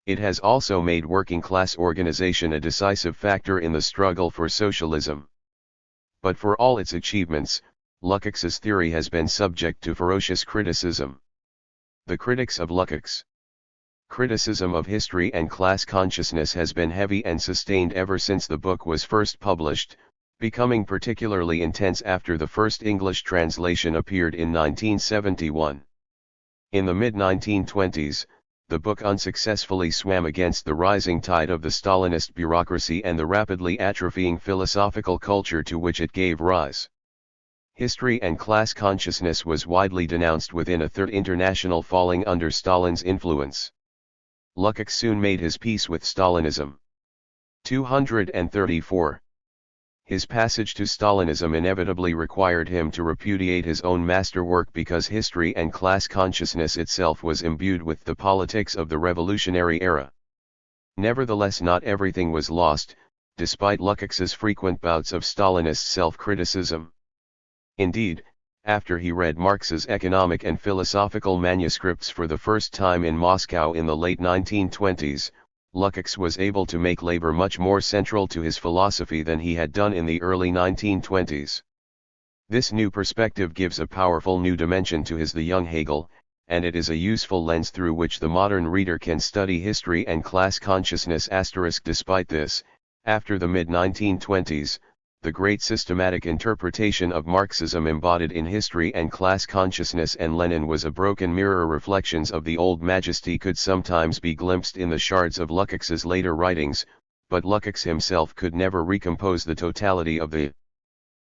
It has also made working class organization a decisive factor in the struggle for socialism. But for all its achievements, Lukács's theory has been subject to ferocious criticism. The critics of Lukács' criticism of history and class consciousness has been heavy and sustained ever since the book was first published, becoming particularly intense after the first English translation appeared in 1971. In the mid-1920s, the book unsuccessfully swam against the rising tide of the Stalinist bureaucracy and the rapidly atrophying philosophical culture to which it gave rise. History and class consciousness was widely denounced within a Third International falling under Stalin's influence. Lukács soon made his peace with Stalinism. 234. His passage to Stalinism inevitably required him to repudiate his own masterwork because history and class consciousness itself was imbued with the politics of the revolutionary era. Nevertheless, not everything was lost, despite Lukács's frequent bouts of Stalinist self-criticism. Indeed, after he read Marx's economic and philosophical manuscripts for the first time in Moscow in the late 1920s, Lukács was able to make labor much more central to his philosophy than he had done in the early 1920s. This new perspective gives a powerful new dimension to the young Hegel, and it is a useful lens through which the modern reader can study history and class consciousness. Despite this, after the mid-1920s, the great systematic interpretation of Marxism embodied in history and class consciousness and Lenin was a broken mirror. Reflections of the old majesty could sometimes be glimpsed in the shards of Lukács's later writings, but Lukács himself could never recompose the totality of the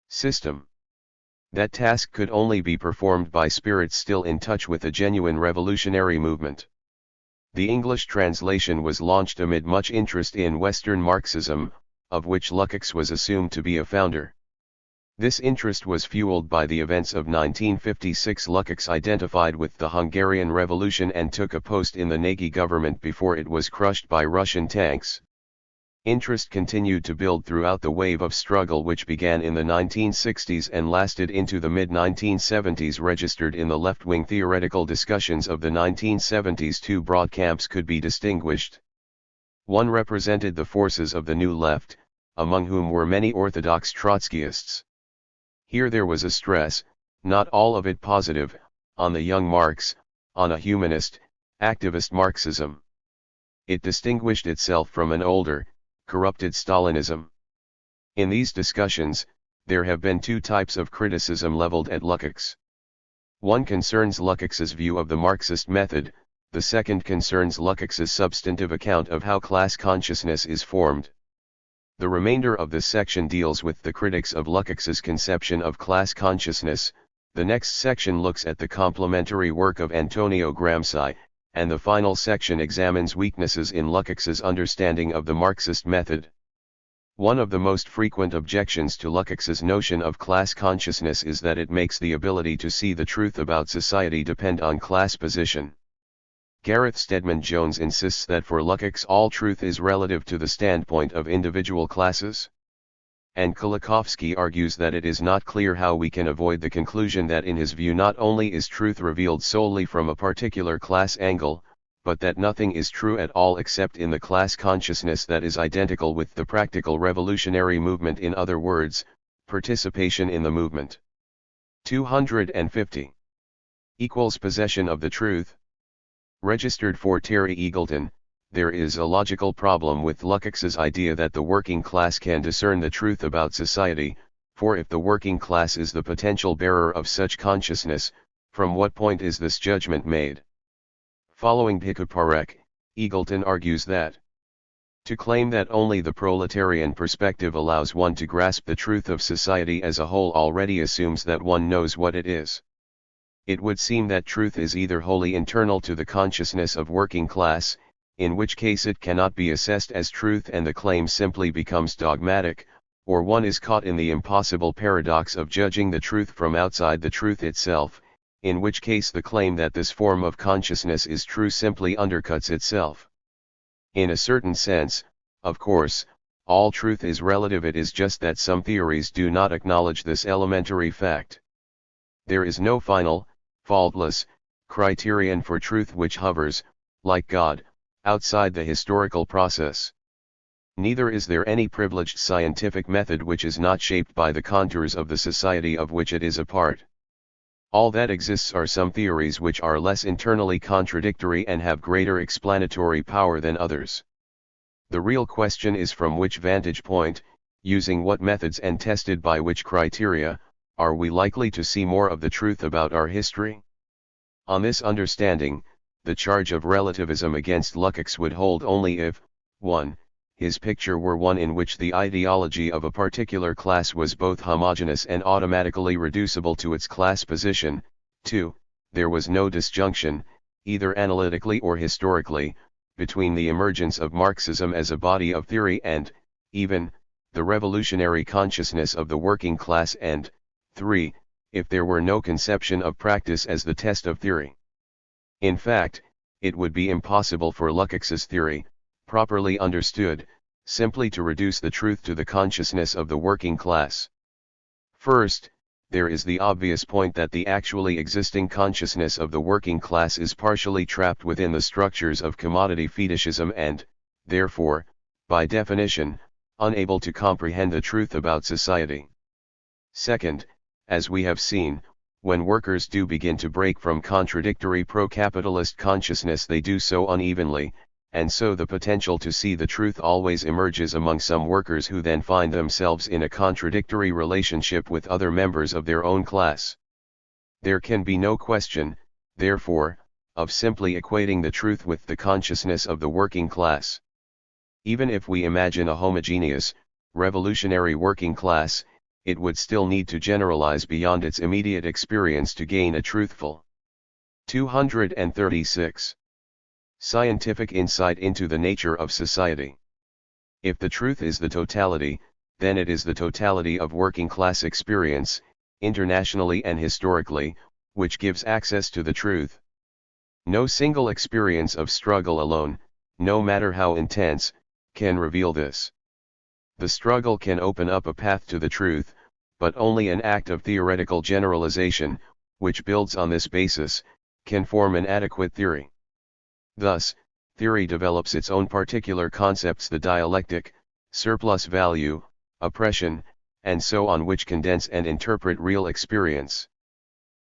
system. That task could only be performed by spirits still in touch with the genuine revolutionary movement. The English translation was launched amid much interest in Western Marxism, of which Lukács was assumed to be a founder. This interest was fueled by the events of 1956. Lukács identified with the Hungarian Revolution and took a post in the Nagy government before it was crushed by Russian tanks. Interest continued to build throughout the wave of struggle which began in the 1960s and lasted into the mid-1970s. Registered in the left-wing theoretical discussions of the 1970s, two broad camps could be distinguished. One represented the forces of the New Left, among whom were many orthodox Trotskyists. Here there was a stress, not all of it positive, on the young Marx, on a humanist, activist Marxism. It distinguished itself from an older, corrupted Stalinism. In these discussions, there have been two types of criticism leveled at Lukács. One concerns Lukács's view of the Marxist method, the second concerns Lukács's substantive account of how class consciousness is formed. The remainder of this section deals with the critics of Lukács's conception of class consciousness. The next section looks at the complementary work of Antonio Gramsci, and the final section examines weaknesses in Lukács's understanding of the Marxist method. One of the most frequent objections to Lukács's notion of class consciousness is that it makes the ability to see the truth about society depend on class position. Gareth Stedman Jones insists that for Lukács all truth is relative to the standpoint of individual classes. And Kolakowski argues that it is not clear how we can avoid the conclusion that in his view not only is truth revealed solely from a particular class angle, but that nothing is true at all except in the class consciousness that is identical with the practical revolutionary movement, in other words, participation in the movement. 250. Equals possession of the truth. Registered for Terry Eagleton, there is a logical problem with Lukács's idea that the working class can discern the truth about society, for if the working class is the potential bearer of such consciousness, from what point is this judgment made? Following Pikuparek, Eagleton argues that to claim that only the proletarian perspective allows one to grasp the truth of society as a whole already assumes that one knows what it is. It would seem that truth is either wholly internal to the consciousness of working class, in which case it cannot be assessed as truth and the claim simply becomes dogmatic, or one is caught in the impossible paradox of judging the truth from outside the truth itself, in which case the claim that this form of consciousness is true simply undercuts itself. In a certain sense, of course, all truth is relative. It is just that some theories do not acknowledge this elementary fact. There is no final, faultless, criterion for truth which hovers, like God, outside the historical process. Neither is there any privileged scientific method which is not shaped by the contours of the society of which it is a part. All that exists are some theories which are less internally contradictory and have greater explanatory power than others. The real question is from which vantage point, using what methods and tested by which criteria, are we likely to see more of the truth about our history? On this understanding, the charge of relativism against Lukács would hold only if, 1. His picture were one in which the ideology of a particular class was both homogeneous and automatically reducible to its class position, 2. There was no disjunction, either analytically or historically, between the emergence of Marxism as a body of theory and, even, the revolutionary consciousness of the working class, and, 3. If there were no conception of practice as the test of theory. In fact, it would be impossible for Lukács's theory, properly understood, simply to reduce the truth to the consciousness of the working class. First, there is the obvious point that the actually existing consciousness of the working class is partially trapped within the structures of commodity fetishism and, therefore, by definition, unable to comprehend the truth about society. Second, as we have seen, when workers do begin to break from contradictory pro-capitalist consciousness, they do so unevenly, and so the potential to see the truth always emerges among some workers who then find themselves in a contradictory relationship with other members of their own class. There can be no question, therefore, of simply equating the truth with the consciousness of the working class. Even if we imagine a homogeneous, revolutionary working class, it would still need to generalize beyond its immediate experience to gain a truthful. 236. Scientific insight into the nature of society. If the truth is the totality, then it is the totality of working class experience, internationally and historically, which gives access to the truth. No single experience of struggle alone, no matter how intense, can reveal this. The struggle can open up a path to the truth, but only an act of theoretical generalization, which builds on this basis, can form an adequate theory. Thus, theory develops its own particular concepts, the dialectic, surplus value, oppression, and so on, which condense and interpret real experience.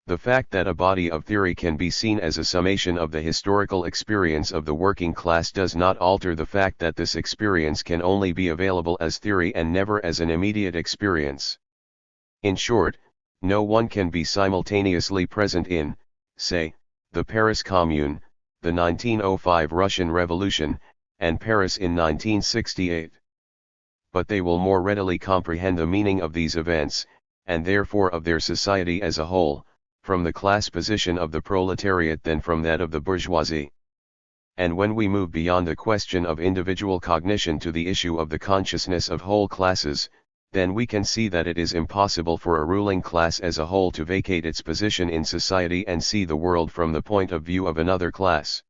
The fact that a body of theory can be seen as a summation of the historical experience of the working class does not alter the fact that this experience can only be available as theory and never as an immediate experience. In short, no one can be simultaneously present in, say, the Paris Commune, the 1905 Russian Revolution, and Paris in 1968. but they will more readily comprehend the meaning of these events, and therefore of their society as a whole, from the class position of the proletariat than from that of the bourgeoisie. And when we move beyond the question of individual cognition to the issue of the consciousness of whole classes, then we can see that it is impossible for a ruling class as a whole to vacate its position in society and see the world from the point of view of another class.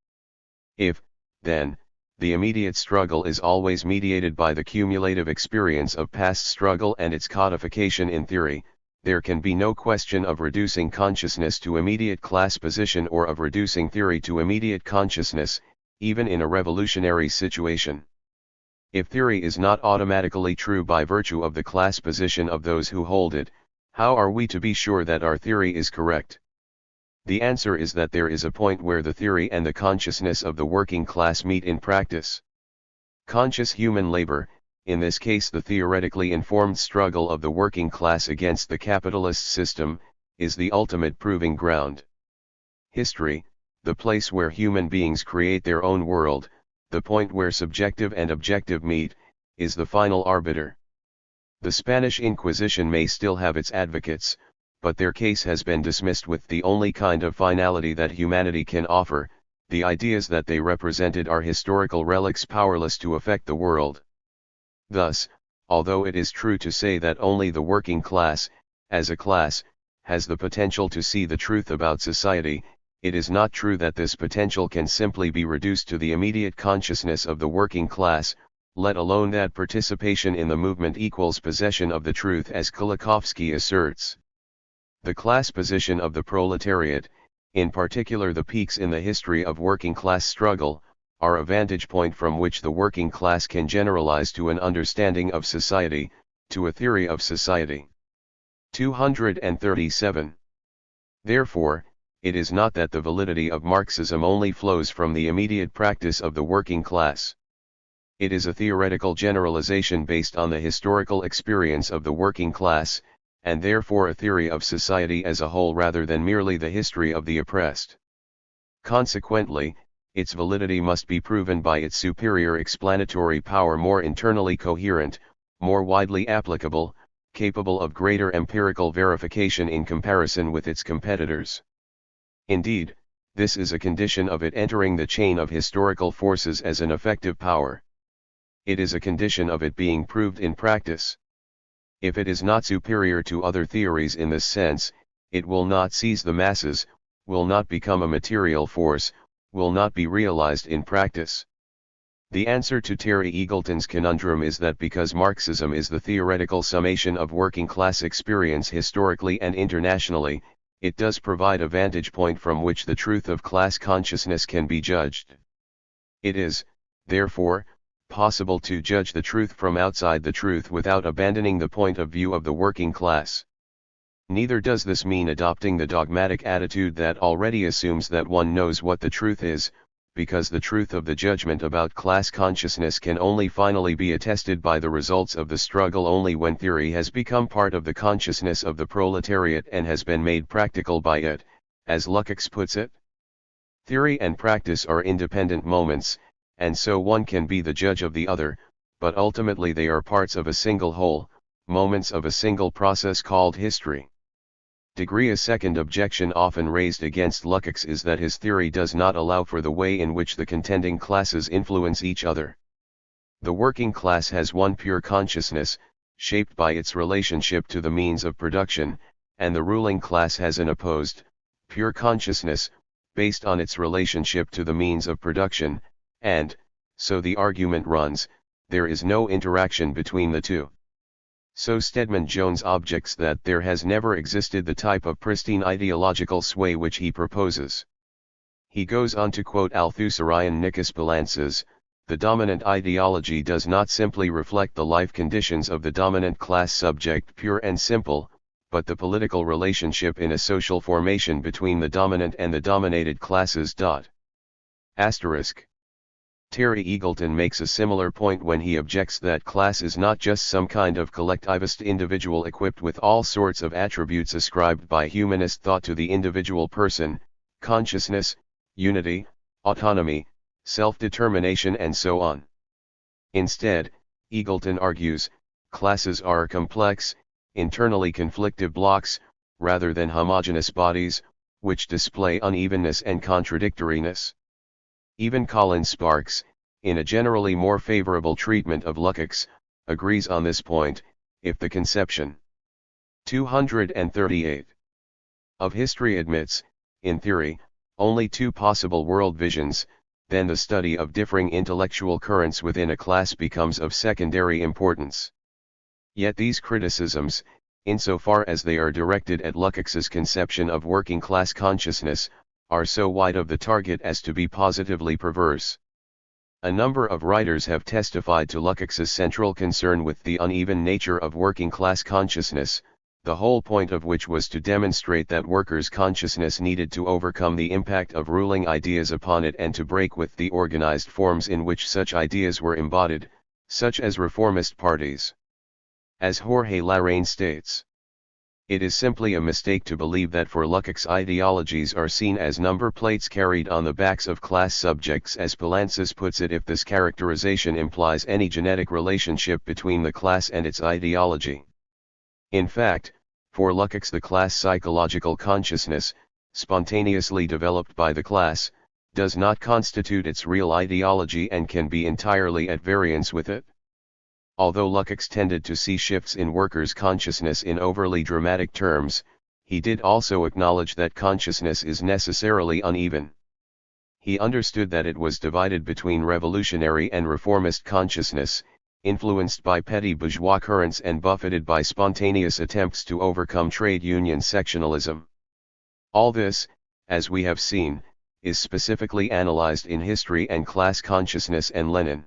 If, then, the immediate struggle is always mediated by the cumulative experience of past struggle and its codification in theory, there can be no question of reducing consciousness to immediate class position or of reducing theory to immediate consciousness, even in a revolutionary situation. If theory is not automatically true by virtue of the class position of those who hold it, how are we to be sure that our theory is correct? The answer is that there is a point where the theory and the consciousness of the working class meet in practice. Conscious human labor, in this case the theoretically informed struggle of the working class against the capitalist system, is the ultimate proving ground. History, the place where human beings create their own world, the point where subjective and objective meet, is the final arbiter. The Spanish Inquisition may still have its advocates, but their case has been dismissed with the only kind of finality that humanity can offer: the ideas that they represented are historical relics powerless to affect the world. Thus, although it is true to say that only the working class, as a class, has the potential to see the truth about society, it is not true that this potential can simply be reduced to the immediate consciousness of the working class, let alone that participation in the movement equals possession of the truth, as Kulikovsky asserts. The class position of the proletariat, in particular the peaks in the history of working class struggle, are a vantage point from which the working class can generalize to an understanding of society, to a theory of society. 237. Therefore, it is not that the validity of Marxism only flows from the immediate practice of the working class. It is a theoretical generalization based on the historical experience of the working class, and therefore a theory of society as a whole rather than merely the history of the oppressed. Consequently, its validity must be proven by its superior explanatory power, more internally coherent, more widely applicable, capable of greater empirical verification in comparison with its competitors. Indeed, this is a condition of it entering the chain of historical forces as an effective power. It is a condition of it being proved in practice. If it is not superior to other theories in this sense, it will not seize the masses, will not become a material force, will not be realized in practice. The answer to Terry Eagleton's conundrum is that because Marxism is the theoretical summation of working class experience historically and internationally, it does provide a vantage point from which the truth of class consciousness can be judged. It is, therefore, possible to judge the truth from outside the truth without abandoning the point of view of the working class. Neither does this mean adopting the dogmatic attitude that already assumes that one knows what the truth is, because the truth of the judgment about class consciousness can only finally be attested by the results of the struggle only when theory has become part of the consciousness of the proletariat and has been made practical by it, as Lukács puts it. Theory and practice are independent moments, and so one can be the judge of the other, but ultimately they are parts of a single whole, moments of a single process called history. A second objection often raised against Lukács is that his theory does not allow for the way in which the contending classes influence each other. The working class has one pure consciousness, shaped by its relationship to the means of production, and the ruling class has an opposed, pure consciousness, based on its relationship to the means of production, and, so the argument runs, there is no interaction between the two. So Stedman Jones objects that there has never existed the type of pristine ideological sway which he proposes. He goes on to quote Althusserian Nikos Balantzas: the dominant ideology does not simply reflect the life conditions of the dominant class subject pure and simple, but the political relationship in a social formation between the dominant and the dominated classes. Asterisk. Terry Eagleton makes a similar point when he objects that class is not just some kind of collectivist individual equipped with all sorts of attributes ascribed by humanist thought to the individual person: consciousness, unity, autonomy, self-determination and so on. Instead, Eagleton argues, classes are complex, internally conflictive blocks, rather than homogeneous bodies, which display unevenness and contradictoriness. Even Colin Sparks, in a generally more favorable treatment of Lukács, agrees on this point, if the conception 238 of history admits, in theory, only two possible world visions, then the study of differing intellectual currents within a class becomes of secondary importance. Yet these criticisms, insofar as they are directed at Lukács's conception of working-class consciousness, are so wide of the target as to be positively perverse. A number of writers have testified to Lukács's central concern with the uneven nature of working-class consciousness, the whole point of which was to demonstrate that workers' consciousness needed to overcome the impact of ruling ideas upon it and to break with the organized forms in which such ideas were embodied, such as reformist parties. As Jorge Larraín states, it is simply a mistake to believe that for Lukács ideologies are seen as number plates carried on the backs of class subjects, as Poulantzas puts it, if this characterization implies any genetic relationship between the class and its ideology. In fact, for Lukács the class psychological consciousness, spontaneously developed by the class, does not constitute its real ideology and can be entirely at variance with it. Although Lukács tended to see shifts in workers' consciousness in overly dramatic terms, he did also acknowledge that consciousness is necessarily uneven. He understood that it was divided between revolutionary and reformist consciousness, influenced by petty bourgeois currents and buffeted by spontaneous attempts to overcome trade union sectionalism. All this, as we have seen, is specifically analyzed in History and Class Consciousness and Lenin.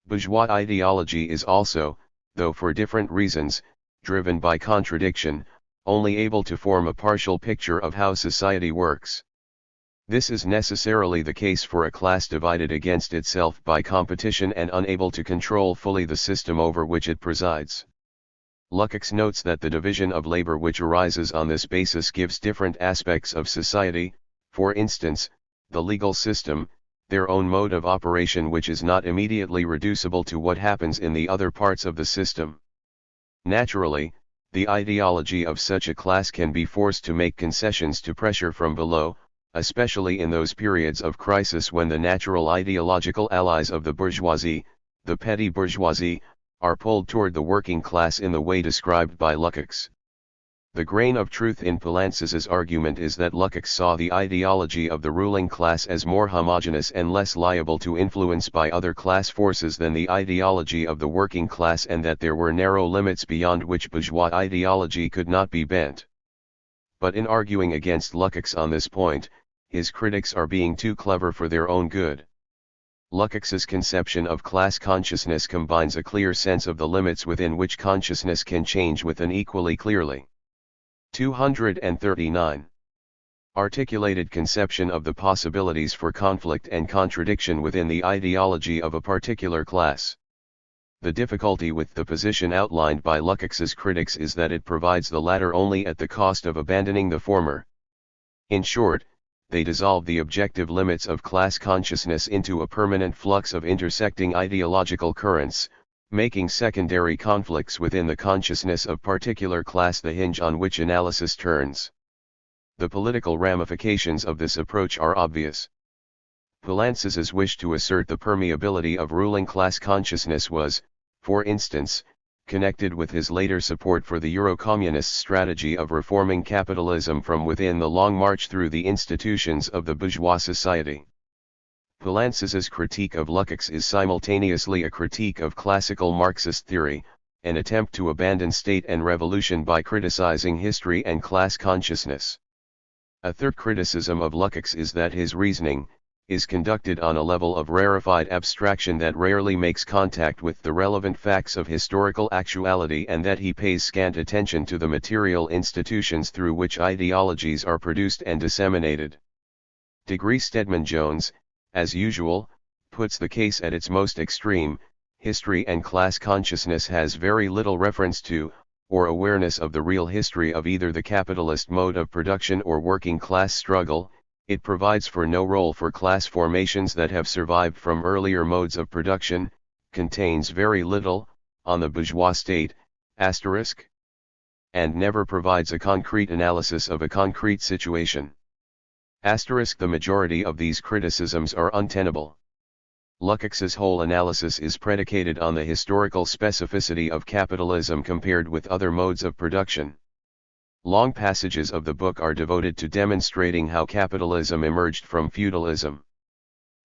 Bourgeois ideology is also, though for different reasons, driven by contradiction, only able to form a partial picture of how society works. This is necessarily the case for a class divided against itself by competition and unable to control fully the system over which it presides. Lukács notes that the division of labor which arises on this basis gives different aspects of society, for instance, the legal system, their own mode of operation, which is not immediately reducible to what happens in the other parts of the system. Naturally, the ideology of such a class can be forced to make concessions to pressure from below, especially in those periods of crisis when the natural ideological allies of the bourgeoisie, the petty bourgeoisie, are pulled toward the working class in the way described by Lukács. The grain of truth in Poulantzas's argument is that Lukács saw the ideology of the ruling class as more homogeneous and less liable to influence by other class forces than the ideology of the working class, and that there were narrow limits beyond which bourgeois ideology could not be bent. But in arguing against Lukács on this point, his critics are being too clever for their own good. Lukács's conception of class consciousness combines a clear sense of the limits within which consciousness can change with an equally clearly 239 articulated conception of the possibilities for conflict and contradiction within the ideology of a particular class. The difficulty with the position outlined by Lukács's critics is that it provides the latter only at the cost of abandoning the former. In short, they dissolve the objective limits of class consciousness into a permanent flux of intersecting ideological currents, making secondary conflicts within the consciousness of particular class the hinge on which analysis turns. The political ramifications of this approach are obvious. Poulantzas's wish to assert the permeability of ruling class consciousness was, for instance, connected with his later support for the Euro-communist strategy of reforming capitalism from within the long march through the institutions of the bourgeois society. Poulantzas's critique of Lukács is simultaneously a critique of classical Marxist theory, an attempt to abandon state and revolution by criticizing history and class consciousness. A third criticism of Lukács is that his reasoning is conducted on a level of rarefied abstraction that rarely makes contact with the relevant facts of historical actuality, and that he pays scant attention to the material institutions through which ideologies are produced and disseminated. Degree Stedman Jones, as usual, puts the case at its most extreme. History and class consciousness has very little reference to, or awareness of the real history of either the capitalist mode of production or working class struggle. It provides for no role for class formations that have survived from earlier modes of production, contains very little, on the bourgeois state, asterisk, and never provides a concrete analysis of a concrete situation. Asterisk. The majority of these criticisms are untenable. Lukács's whole analysis is predicated on the historical specificity of capitalism compared with other modes of production. Long passages of the book are devoted to demonstrating how capitalism emerged from feudalism.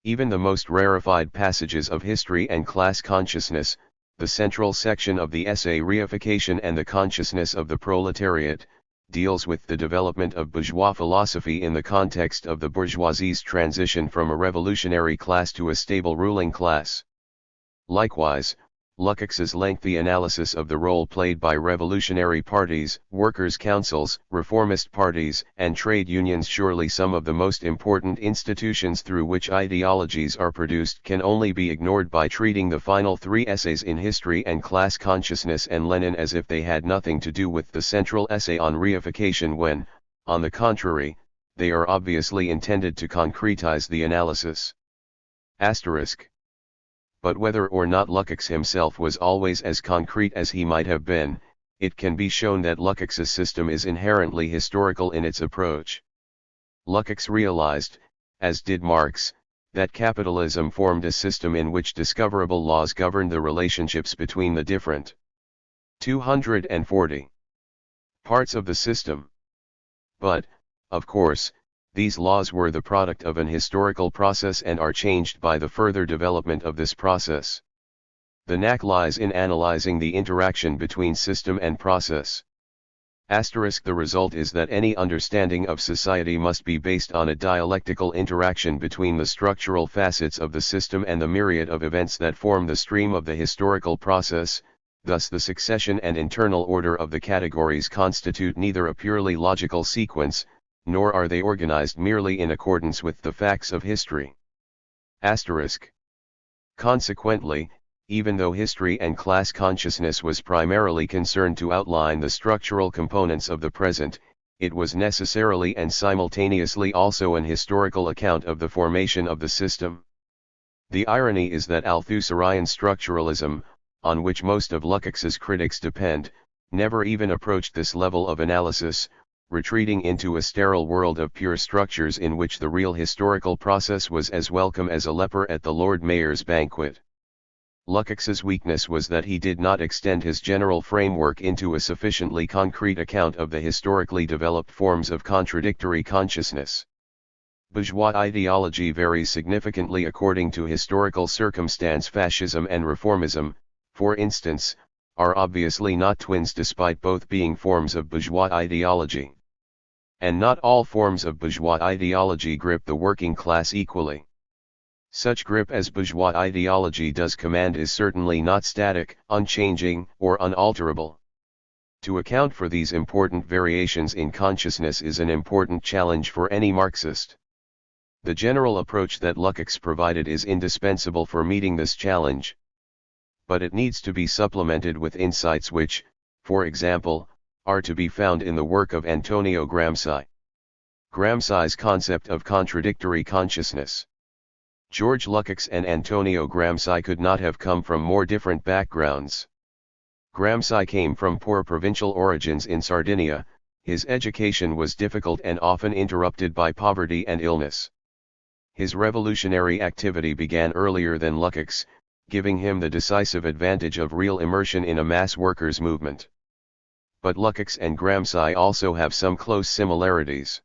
Even the most rarefied passages of history and class consciousness, the central section of the essay Reification and the Consciousness of the Proletariat, deals with the development of bourgeois philosophy in the context of the bourgeoisie's transition from a revolutionary class to a stable ruling class. Likewise, Lukács's lengthy analysis of the role played by revolutionary parties, workers' councils, reformist parties, and trade unions, surely some of the most important institutions through which ideologies are produced, can only be ignored by treating the final three essays in history and class consciousness and Lenin as if they had nothing to do with the central essay on reification when, on the contrary, they are obviously intended to concretize the analysis. Asterisk. But whether or not Lukács himself was always as concrete as he might have been, it can be shown that Lukács's system is inherently historical in its approach. Lukács realized, as did Marx, that capitalism formed a system in which discoverable laws governed the relationships between the different 240 parts of the system. But, of course, these laws were the product of an historical process and are changed by the further development of this process. The knack lies in analyzing the interaction between system and process. Asterisk. The result is that any understanding of society must be based on a dialectical interaction between the structural facets of the system and the myriad of events that form the stream of the historical process. Thus the succession and internal order of the categories constitute neither a purely logical sequence, nor are they organized merely in accordance with the facts of history. Asterisk. Consequently, even though history and class consciousness was primarily concerned to outline the structural components of the present, it was necessarily and simultaneously also an historical account of the formation of the system. The irony is that Althusserian structuralism, on which most of Lukács's critics depend, never even approached this level of analysis, retreating into a sterile world of pure structures in which the real historical process was as welcome as a leper at the Lord Mayor's banquet. Lukács's weakness was that he did not extend his general framework into a sufficiently concrete account of the historically developed forms of contradictory consciousness. Bourgeois ideology varies significantly according to historical circumstance. Fascism and reformism, for instance, are obviously not twins despite both being forms of bourgeois ideology. And not all forms of bourgeois ideology grip the working class equally. Such grip as bourgeois ideology does command is certainly not static, unchanging, or unalterable. To account for these important variations in consciousness is an important challenge for any Marxist. The general approach that Lukács provided is indispensable for meeting this challenge. But it needs to be supplemented with insights which, for example, are to be found in the work of Antonio Gramsci. Gramsci's concept of contradictory consciousness. George Lukács and Antonio Gramsci could not have come from more different backgrounds. Gramsci came from poor provincial origins in Sardinia. His education was difficult and often interrupted by poverty and illness. His revolutionary activity began earlier than Lukács, giving him the decisive advantage of real immersion in a mass workers' movement. But Lukács and Gramsci also have some close similarities.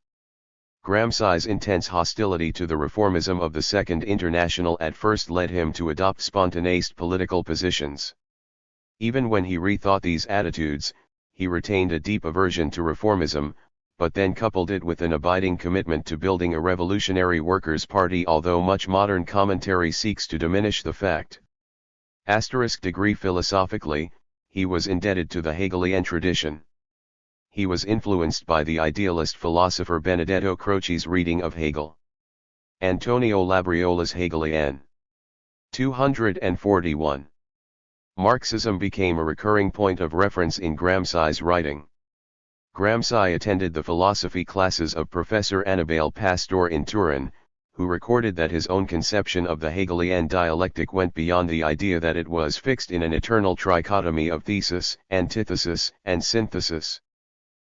Gramsci's intense hostility to the reformism of the Second International at first led him to adopt spontaneist political positions. Even when he rethought these attitudes, he retained a deep aversion to reformism, but then coupled it with an abiding commitment to building a revolutionary workers' party, although much modern commentary seeks to diminish the fact. Degree philosophically, he was indebted to the Hegelian tradition. He was influenced by the idealist philosopher Benedetto Croce's reading of Hegel. Antonio Labriola's Hegelian. 241. Marxism became a recurring point of reference in Gramsci's writing. Gramsci attended the philosophy classes of Professor Annibale Pastor in Turin, who recorded that his own conception of the Hegelian dialectic went beyond the idea that it was fixed in an eternal trichotomy of thesis, antithesis, and synthesis.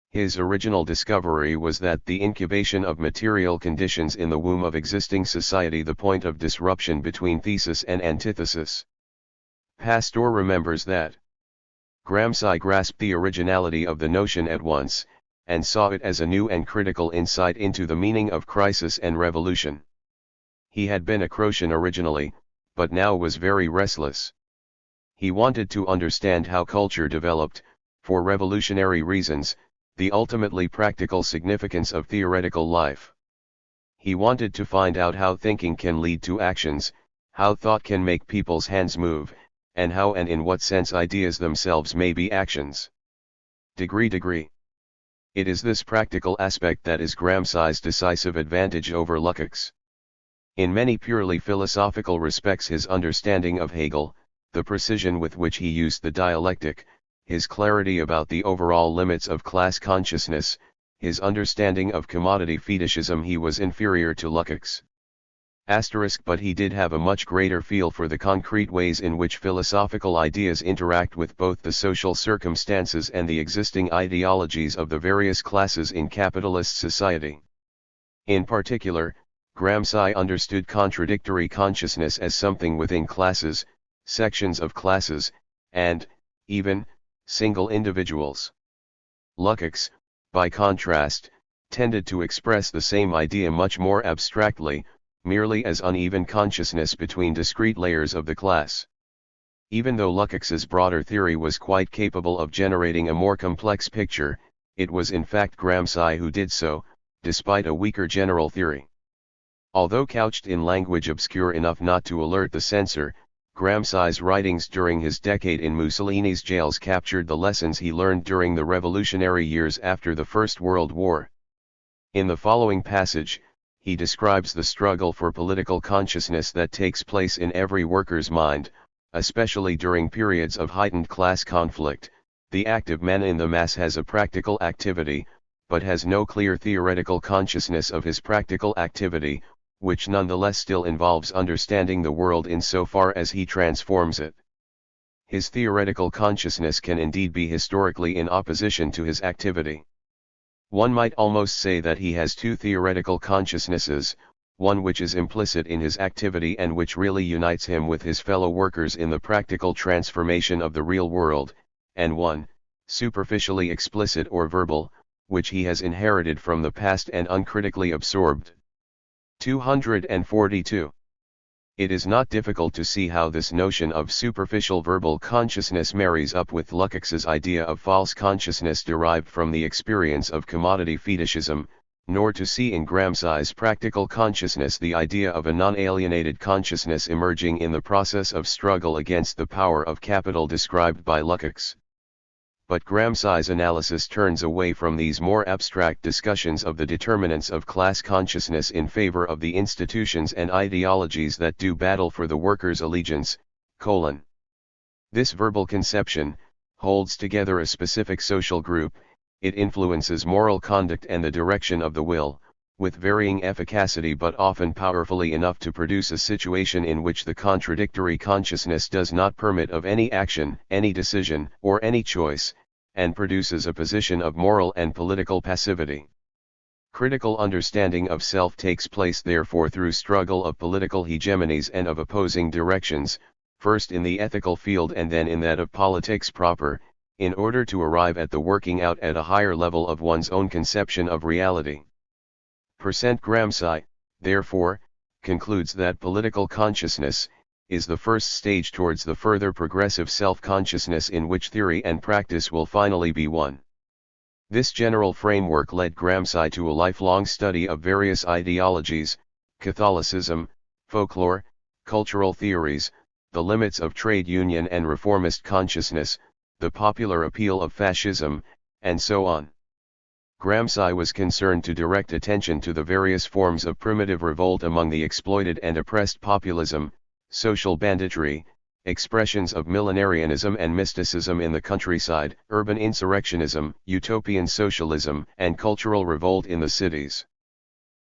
His original discovery was that the incubation of material conditions in the womb of existing society, the point of disruption between thesis and antithesis. Pastor remembers that Gramsci grasped the originality of the notion at once, and saw it as a new and critical insight into the meaning of crisis and revolution. He had been a Croatian originally, but now was very restless. He wanted to understand how culture developed, for revolutionary reasons, the ultimately practical significance of theoretical life. He wanted to find out how thinking can lead to actions, how thought can make people's hands move, and how and in what sense ideas themselves may be actions. Degree. It is this practical aspect that is Gramsci's decisive advantage over Lukács. In many purely philosophical respects, his understanding of Hegel, the precision with which he used the dialectic, his clarity about the overall limits of class consciousness, his understanding of commodity fetishism, he was inferior to Lukács. But he did have a much greater feel for the concrete ways in which philosophical ideas interact with both the social circumstances and the existing ideologies of the various classes in capitalist society. In particular, Gramsci understood contradictory consciousness as something within classes, sections of classes, and, even, single individuals. Lukács, by contrast, tended to express the same idea much more abstractly, merely as uneven consciousness between discrete layers of the class. Even though Lukács's broader theory was quite capable of generating a more complex picture, it was in fact Gramsci who did so, despite a weaker general theory. Although couched in language obscure enough not to alert the censor, Gramsci's writings during his decade in Mussolini's jails captured the lessons he learned during the revolutionary years after the First World War. In the following passage, he describes the struggle for political consciousness that takes place in every worker's mind, especially during periods of heightened class conflict. The active man in the mass has a practical activity, but has no clear theoretical consciousness of his practical activity, which nonetheless still involves understanding the world insofar as he transforms it. His theoretical consciousness can indeed be historically in opposition to his activity. One might almost say that he has two theoretical consciousnesses, one which is implicit in his activity and which really unites him with his fellow workers in the practical transformation of the real world, and one, superficially explicit or verbal, which he has inherited from the past and uncritically absorbed. 242. It is not difficult to see how this notion of superficial verbal consciousness marries up with Lukács's idea of false consciousness derived from the experience of commodity fetishism, nor to see in Gramsci's practical consciousness the idea of a non-alienated consciousness emerging in the process of struggle against the power of capital described by Lukács. But Gramsci's analysis turns away from these more abstract discussions of the determinants of class consciousness in favor of the institutions and ideologies that do battle for the workers' allegiance. This verbal conception holds together a specific social group, it influences moral conduct and the direction of the will, with varying efficacy but often powerfully enough to produce a situation in which the contradictory consciousness does not permit of any action, any decision, or any choice, and produces a position of moral and political passivity. Critical understanding of self takes place therefore through struggle of political hegemonies and of opposing directions, first in the ethical field and then in that of politics proper, in order to arrive at the working out at a higher level of one's own conception of reality. Gramsci, therefore, concludes that political consciousness is the first stage towards the further progressive self-consciousness in which theory and practice will finally be one. This general framework led Gramsci to a lifelong study of various ideologies, Catholicism, folklore, cultural theories, the limits of trade union and reformist consciousness, the popular appeal of fascism, and so on. Gramsci was concerned to direct attention to the various forms of primitive revolt among the exploited and oppressed, populism, social banditry, expressions of millenarianism and mysticism in the countryside, urban insurrectionism, utopian socialism, and cultural revolt in the cities.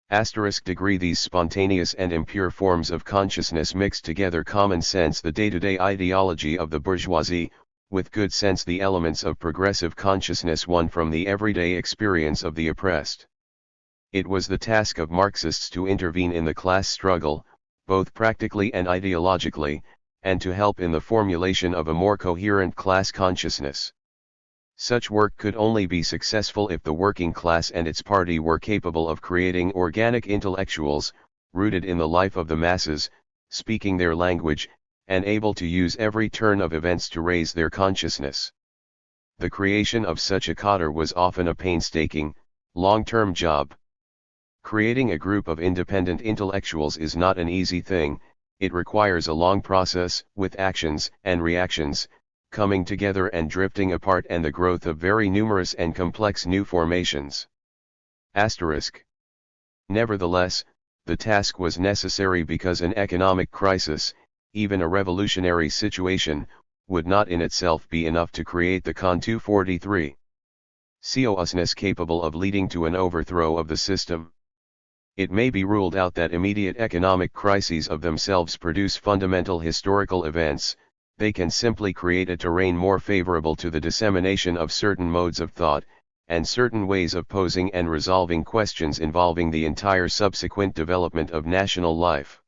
Degree these spontaneous and impure forms of consciousness mixed together common sense the day-to-day ideology of the bourgeoisie, with good sense the elements of progressive consciousness won from the everyday experience of the oppressed. It was the task of Marxists to intervene in the class struggle, both practically and ideologically, and to help in the formulation of a more coherent class consciousness. Such work could only be successful if the working class and its party were capable of creating organic intellectuals, rooted in the life of the masses, speaking their language, and able to use every turn of events to raise their consciousness. The creation of such a cadre was often a painstaking, long-term job. Creating a group of independent intellectuals is not an easy thing, it requires a long process, with actions and reactions, coming together and drifting apart and the growth of very numerous and complex new formations. Nevertheless, the task was necessary because an economic crisis, even a revolutionary situation, would not in itself be enough to create the Con 243 consciousness capable of leading to an overthrow of the system. It may be ruled out that immediate economic crises of themselves produce fundamental historical events. They can simply create a terrain more favorable to the dissemination of certain modes of thought, and certain ways of posing and resolving questions involving the entire subsequent development of national life.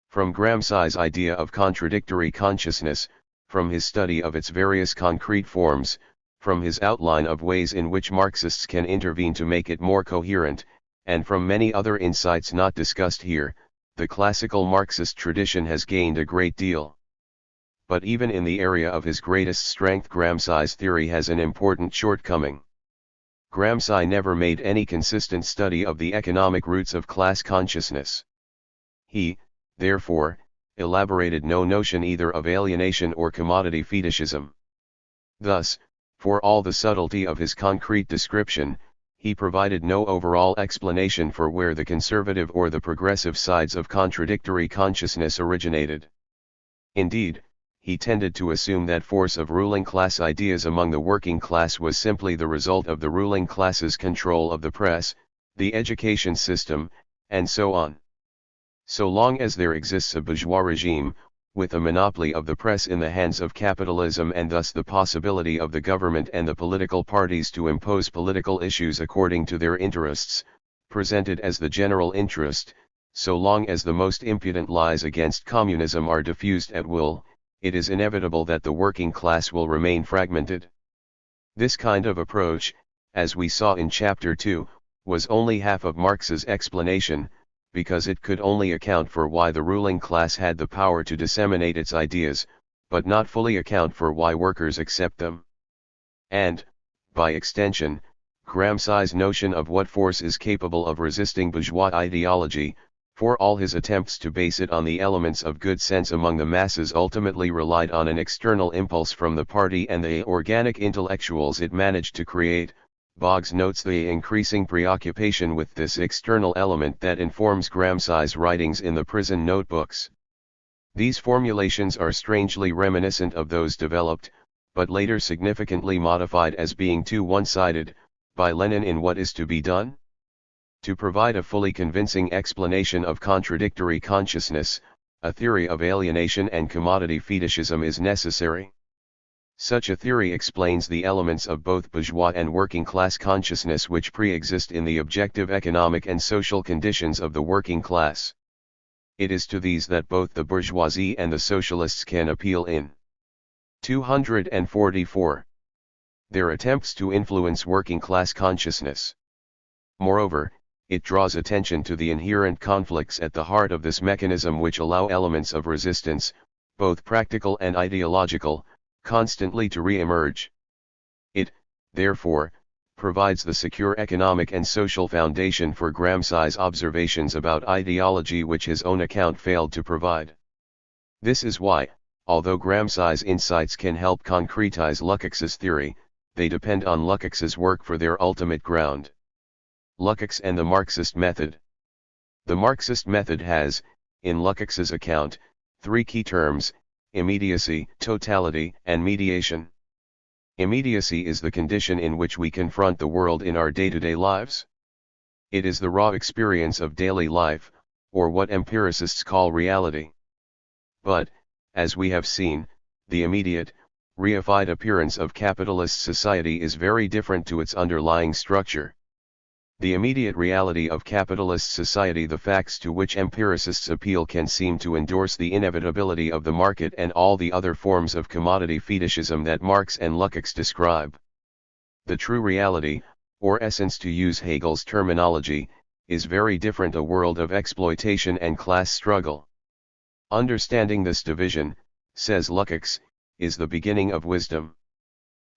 From Gramsci's idea of contradictory consciousness, from his study of its various concrete forms, from his outline of ways in which Marxists can intervene to make it more coherent, and from many other insights not discussed here, the classical Marxist tradition has gained a great deal. But even in the area of his greatest strength, Gramsci's theory has an important shortcoming. Gramsci never made any consistent study of the economic roots of class consciousness. He, therefore, elaborated no notion either of alienation or commodity fetishism. Thus, for all the subtlety of his concrete description, he provided no overall explanation for where the conservative or the progressive sides of contradictory consciousness originated. Indeed, he tended to assume that force of ruling class ideas among the working class was simply the result of the ruling class's control of the press, the education system, and so on. So long as there exists a bourgeois regime, with a monopoly of the press in the hands of capitalism and thus the possibility of the government and the political parties to impose political issues according to their interests, presented as the general interest, so long as the most impudent lies against communism are diffused at will, it is inevitable that the working class will remain fragmented. This kind of approach, as we saw in Chapter 2, was only half of Marx's explanation, because it could only account for why the ruling class had the power to disseminate its ideas, but not fully account for why workers accept them. And, by extension, Gramsci's notion of what force is capable of resisting bourgeois ideology, for all his attempts to base it on the elements of good sense among the masses ultimately relied on an external impulse from the party and the organic intellectuals it managed to create. Boggs notes the increasing preoccupation with this external element that informs Gramsci's writings in the prison notebooks. These formulations are strangely reminiscent of those developed, but later significantly modified as being too one-sided, by Lenin in What Is to Be Done? To provide a fully convincing explanation of contradictory consciousness, a theory of alienation and commodity fetishism is necessary. Such a theory explains the elements of both bourgeois and working class consciousness which pre-exist in the objective economic and social conditions of the working class. It is to these that both the bourgeoisie and the socialists can appeal in 244. Their attempts to influence working class consciousness. Moreover, it draws attention to the inherent conflicts at the heart of this mechanism which allow elements of resistance, both practical and ideological, constantly to re-emerge. It, therefore, provides the secure economic and social foundation for Gramsci's observations about ideology which his own account failed to provide. This is why, although Gramsci's insights can help concretize Lukács's theory, they depend on Lukács's work for their ultimate ground. Lukács and the Marxist method. The Marxist method has, in Lukács's account, three key terms: immediacy, totality, and mediation. Immediacy is the condition in which we confront the world in our day-to-day lives. It is the raw experience of daily life, or what empiricists call reality. But, as we have seen, the immediate, reified appearance of capitalist society is very different to its underlying structure. The immediate reality of capitalist society, the facts to which empiricists appeal, can seem to endorse the inevitability of the market and all the other forms of commodity fetishism that Marx and Lukács describe. The true reality, or essence to use Hegel's terminology, is very different, a world of exploitation and class struggle. Understanding this division, says Lukács, is the beginning of wisdom.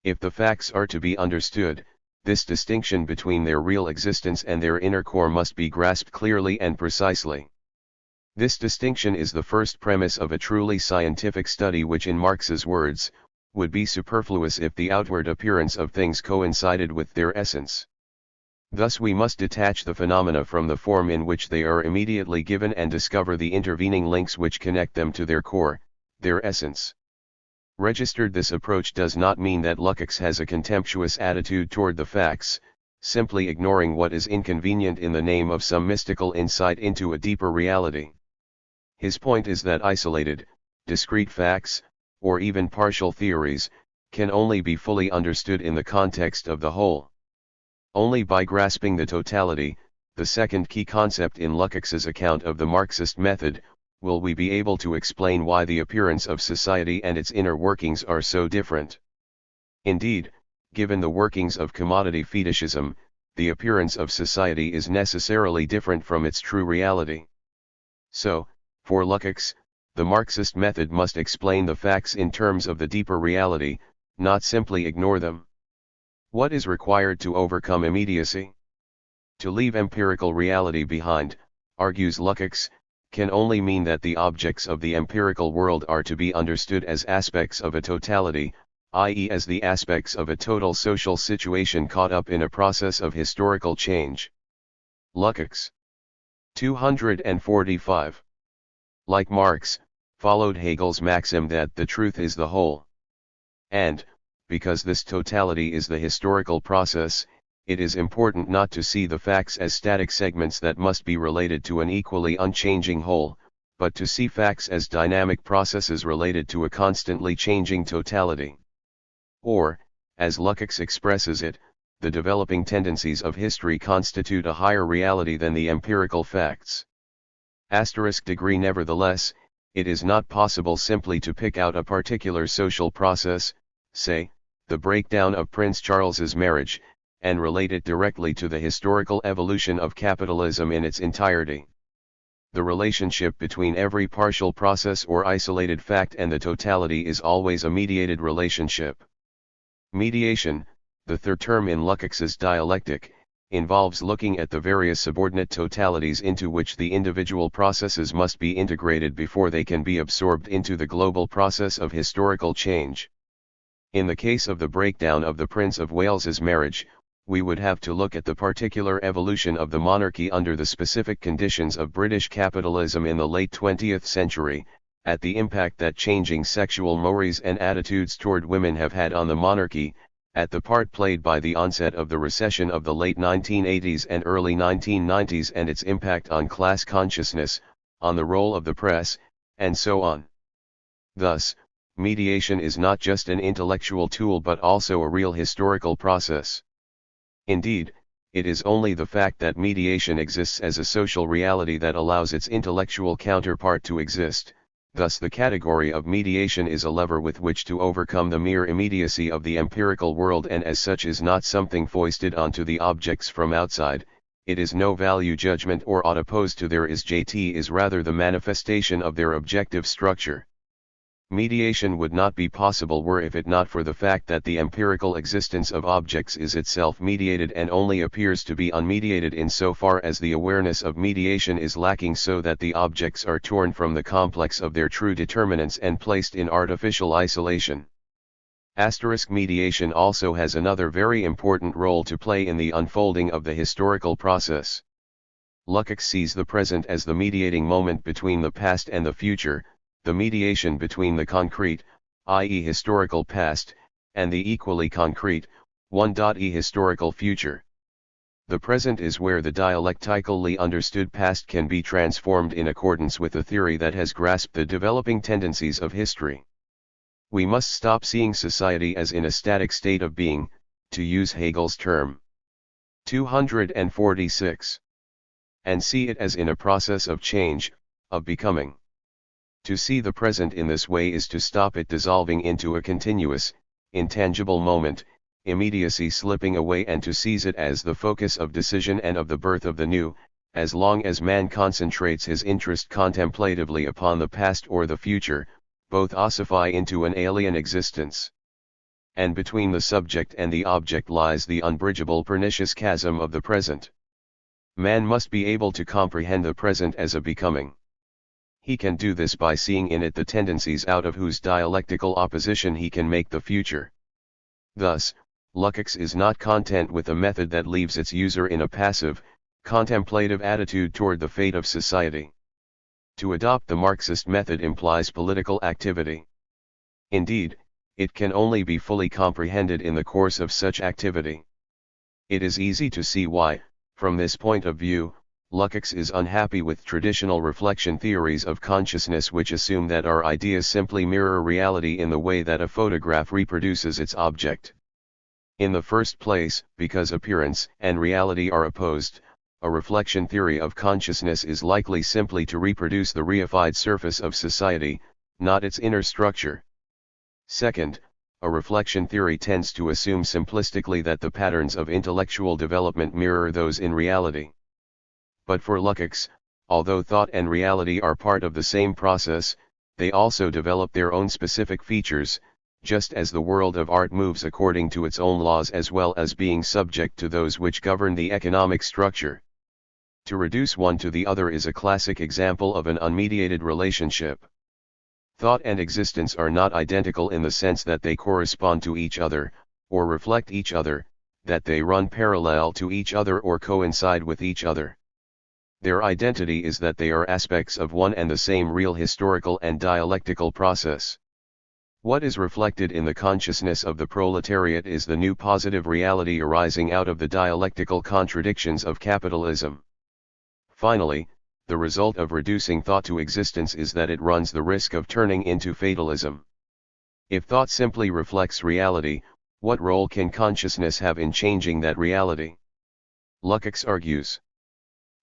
If the facts are to be understood, this distinction between their real existence and their inner core must be grasped clearly and precisely. This distinction is the first premise of a truly scientific study, which, in Marx's words, would be superfluous if the outward appearance of things coincided with their essence. Thus we must detach the phenomena from the form in which they are immediately given and discover the intervening links which connect them to their core, their essence. Registered, this approach does not mean that Lukács has a contemptuous attitude toward the facts, simply ignoring what is inconvenient in the name of some mystical insight into a deeper reality. His point is that isolated, discrete facts, or even partial theories, can only be fully understood in the context of the whole. Only by grasping the totality, the second key concept in Lukács's account of the Marxist method, will we be able to explain why the appearance of society and its inner workings are so different. Indeed, given the workings of commodity fetishism, the appearance of society is necessarily different from its true reality. So, for Lukács, the Marxist method must explain the facts in terms of the deeper reality, not simply ignore them. What is required to overcome immediacy? To leave empirical reality behind, argues Lukács, can only mean that the objects of the empirical world are to be understood as aspects of a totality, i.e. as the aspects of a total social situation caught up in a process of historical change. Lukács. 245. Like Marx, followed Hegel's maxim that the truth is the whole. And, because this totality is the historical process, it is important not to see the facts as static segments that must be related to an equally unchanging whole, but to see facts as dynamic processes related to a constantly changing totality. Or, as Lukács expresses it, the developing tendencies of history constitute a higher reality than the empirical facts. Degree Nevertheless, it is not possible simply to pick out a particular social process, say, the breakdown of Prince Charles's marriage, and relate it directly to the historical evolution of capitalism in its entirety. The relationship between every partial process or isolated fact and the totality is always a mediated relationship. Mediation, the third term in Lukács's Dialectic, involves looking at the various subordinate totalities into which the individual processes must be integrated before they can be absorbed into the global process of historical change. In the case of the breakdown of the Prince of Wales's marriage, we would have to look at the particular evolution of the monarchy under the specific conditions of British capitalism in the late 20th century, at the impact that changing sexual mores and attitudes toward women have had on the monarchy, at the part played by the onset of the recession of the late 1980s and early 1990s and its impact on class consciousness, on the role of the press, and so on. Thus, mediation is not just an intellectual tool but also a real historical process. Indeed, it is only the fact that mediation exists as a social reality that allows its intellectual counterpart to exist. Thus the category of mediation is a lever with which to overcome the mere immediacy of the empirical world, and as such is not something foisted onto the objects from outside. It is no value judgment or ought opposed to their is rather the manifestation of their objective structure. Mediation would not be possible were it not for the fact that the empirical existence of objects is itself mediated and only appears to be unmediated insofar as the awareness of mediation is lacking, so that the objects are torn from the complex of their true determinants and placed in artificial isolation. Mediation also has another very important role to play in the unfolding of the historical process. Lukács sees the present as the mediating moment between the past and the future, the mediation between the concrete, i.e. historical past, and the equally concrete, historical future. The present is where the dialectically understood past can be transformed in accordance with a theory that has grasped the developing tendencies of history. We must stop seeing society as in a static state of being, to use Hegel's term. 246. And see it as in a process of change, of becoming. To see the present in this way is to stop it dissolving into a continuous, intangible moment, immediacy slipping away, and to seize it as the focus of decision and of the birth of the new. As long as man concentrates his interest contemplatively upon the past or the future, both ossify into an alien existence. And between the subject and the object lies the unbridgeable pernicious chasm of the present. Man must be able to comprehend the present as a becoming. He can do this by seeing in it the tendencies out of whose dialectical opposition he can make the future. Thus, Lukács is not content with a method that leaves its user in a passive, contemplative attitude toward the fate of society. To adopt the Marxist method implies political activity. Indeed, it can only be fully comprehended in the course of such activity. It is easy to see why, from this point of view, Lukács is unhappy with traditional reflection theories of consciousness which assume that our ideas simply mirror reality in the way that a photograph reproduces its object. In the first place, because appearance and reality are opposed, a reflection theory of consciousness is likely simply to reproduce the reified surface of society, not its inner structure. Second, a reflection theory tends to assume simplistically that the patterns of intellectual development mirror those in reality. But for Lukács, although thought and reality are part of the same process, they also develop their own specific features, just as the world of art moves according to its own laws as well as being subject to those which govern the economic structure. To reduce one to the other is a classic example of an unmediated relationship. Thought and existence are not identical in the sense that they correspond to each other, or reflect each other, that they run parallel to each other or coincide with each other. Their identity is that they are aspects of one and the same real historical and dialectical process. What is reflected in the consciousness of the proletariat is the new positive reality arising out of the dialectical contradictions of capitalism. Finally, the result of reducing thought to existence is that it runs the risk of turning into fatalism. If thought simply reflects reality, what role can consciousness have in changing that reality? Lukács argues.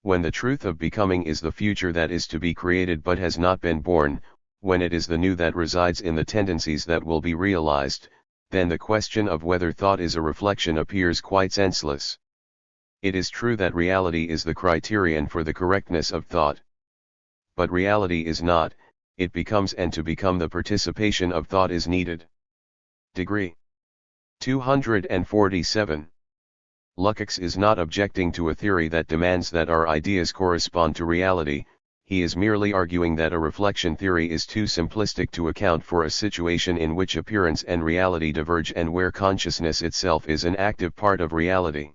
When the truth of becoming is the future that is to be created but has not been born, when it is the new that resides in the tendencies that will be realized, then the question of whether thought is a reflection appears quite senseless. It is true that reality is the criterion for the correctness of thought. But reality is not, it becomes, and to become the participation of thought is needed. Degree 247. Lukács is not objecting to a theory that demands that our ideas correspond to reality. He is merely arguing that a reflection theory is too simplistic to account for a situation in which appearance and reality diverge and where consciousness itself is an active part of reality.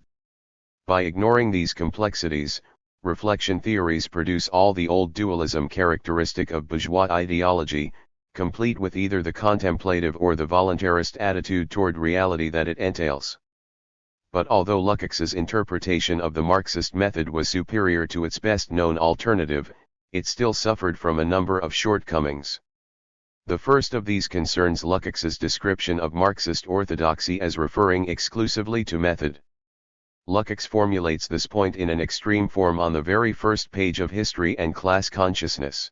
By ignoring these complexities, reflection theories produce all the old dualism characteristic of bourgeois ideology, complete with either the contemplative or the voluntarist attitude toward reality that it entails. But although Lukács's interpretation of the Marxist method was superior to its best-known alternative, it still suffered from a number of shortcomings. The first of these concerns Lukács's description of Marxist orthodoxy as referring exclusively to method. Lukács formulates this point in an extreme form on the very first page of History and Class Consciousness.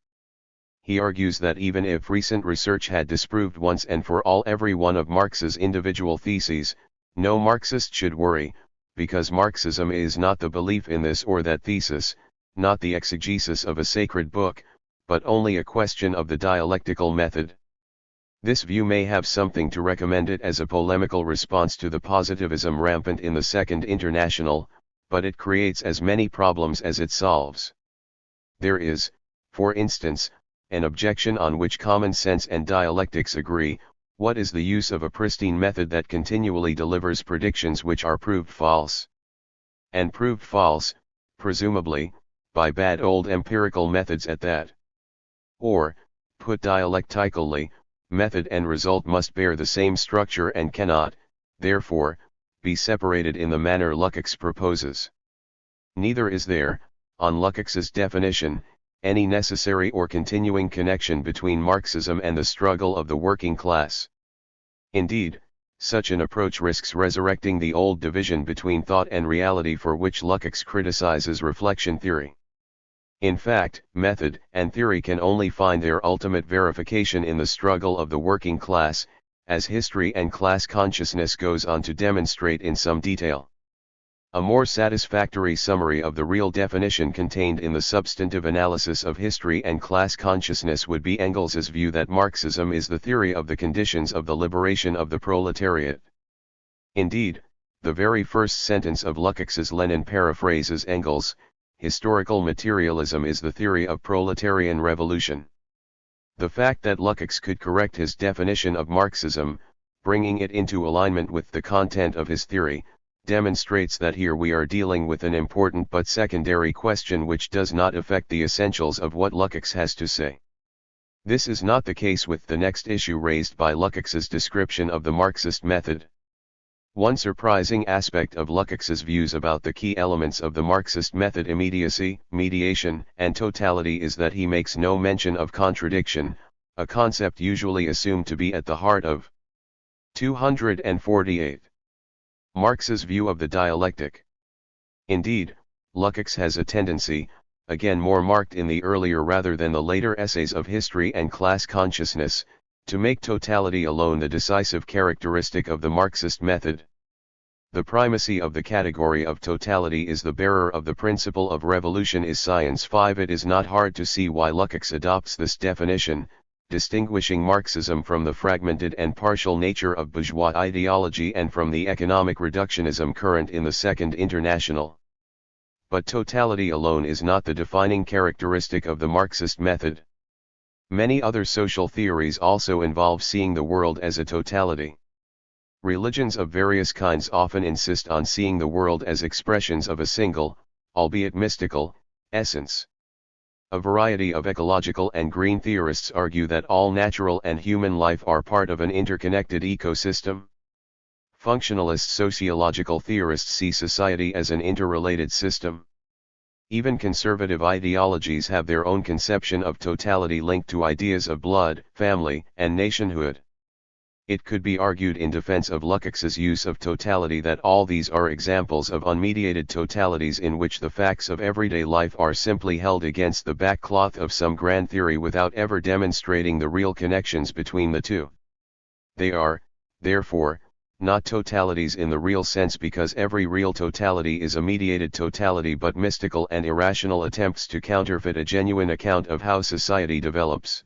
He argues that even if recent research had disproved once and for all every one of Marx's individual theses, no Marxist should worry, because Marxism is not the belief in this or that thesis, not the exegesis of a sacred book, but only a question of the dialectical method. This view may have something to recommend it as a polemical response to the positivism rampant in the Second International, but it creates as many problems as it solves. There is, for instance, an objection on which common sense and dialectics agree: what is the use of a pristine method that continually delivers predictions which are proved false? And proved false, presumably, by bad old empirical methods at that. Or, put dialectically, method and result must bear the same structure and cannot, therefore, be separated in the manner Lukács proposes. Neither is there, on Lukács's definition, any necessary or continuing connection between Marxism and the struggle of the working class. Indeed, such an approach risks resurrecting the old division between thought and reality for which Lukács criticizes reflection theory. In fact, method and theory can only find their ultimate verification in the struggle of the working class, as history and class consciousness goes on to demonstrate in some detail. A more satisfactory summary of the real definition contained in the substantive analysis of history and class consciousness would be Engels's view that Marxism is the theory of the conditions of the liberation of the proletariat. Indeed, the very first sentence of Lukács's Lenin paraphrases Engels: historical materialism is the theory of proletarian revolution. The fact that Lukács could correct his definition of Marxism, bringing it into alignment with the content of his theory, demonstrates that here we are dealing with an important but secondary question which does not affect the essentials of what Lukács has to say. This is not the case with the next issue raised by Lukács's description of the Marxist method. One surprising aspect of Lukács's views about the key elements of the Marxist method, immediacy, mediation, and totality, is that he makes no mention of contradiction, a concept usually assumed to be at the heart of 248. Marx's view of the dialectic. Indeed, Lukács has a tendency, again more marked in the earlier rather than the later essays of history and class consciousness, to make totality alone the decisive characteristic of the Marxist method. The primacy of the category of totality is the bearer of the principle of revolution is science. 5. It is not hard to see why Lukács adopts this definition, distinguishing Marxism from the fragmented and partial nature of bourgeois ideology and from the economic reductionism current in the Second International. But totality alone is not the defining characteristic of the Marxist method. Many other social theories also involve seeing the world as a totality. Religions of various kinds often insist on seeing the world as expressions of a single, albeit mystical, essence. A variety of ecological and green theorists argue that all natural and human life are part of an interconnected ecosystem. Functionalist sociological theorists see society as an interrelated system. Even conservative ideologies have their own conception of totality linked to ideas of blood, family, and nationhood. It could be argued in defense of Lukács's use of totality that all these are examples of unmediated totalities in which the facts of everyday life are simply held against the backcloth of some grand theory without ever demonstrating the real connections between the two. They are, therefore, not totalities in the real sense because every real totality is a mediated totality but mystical and irrational attempts to counterfeit a genuine account of how society develops.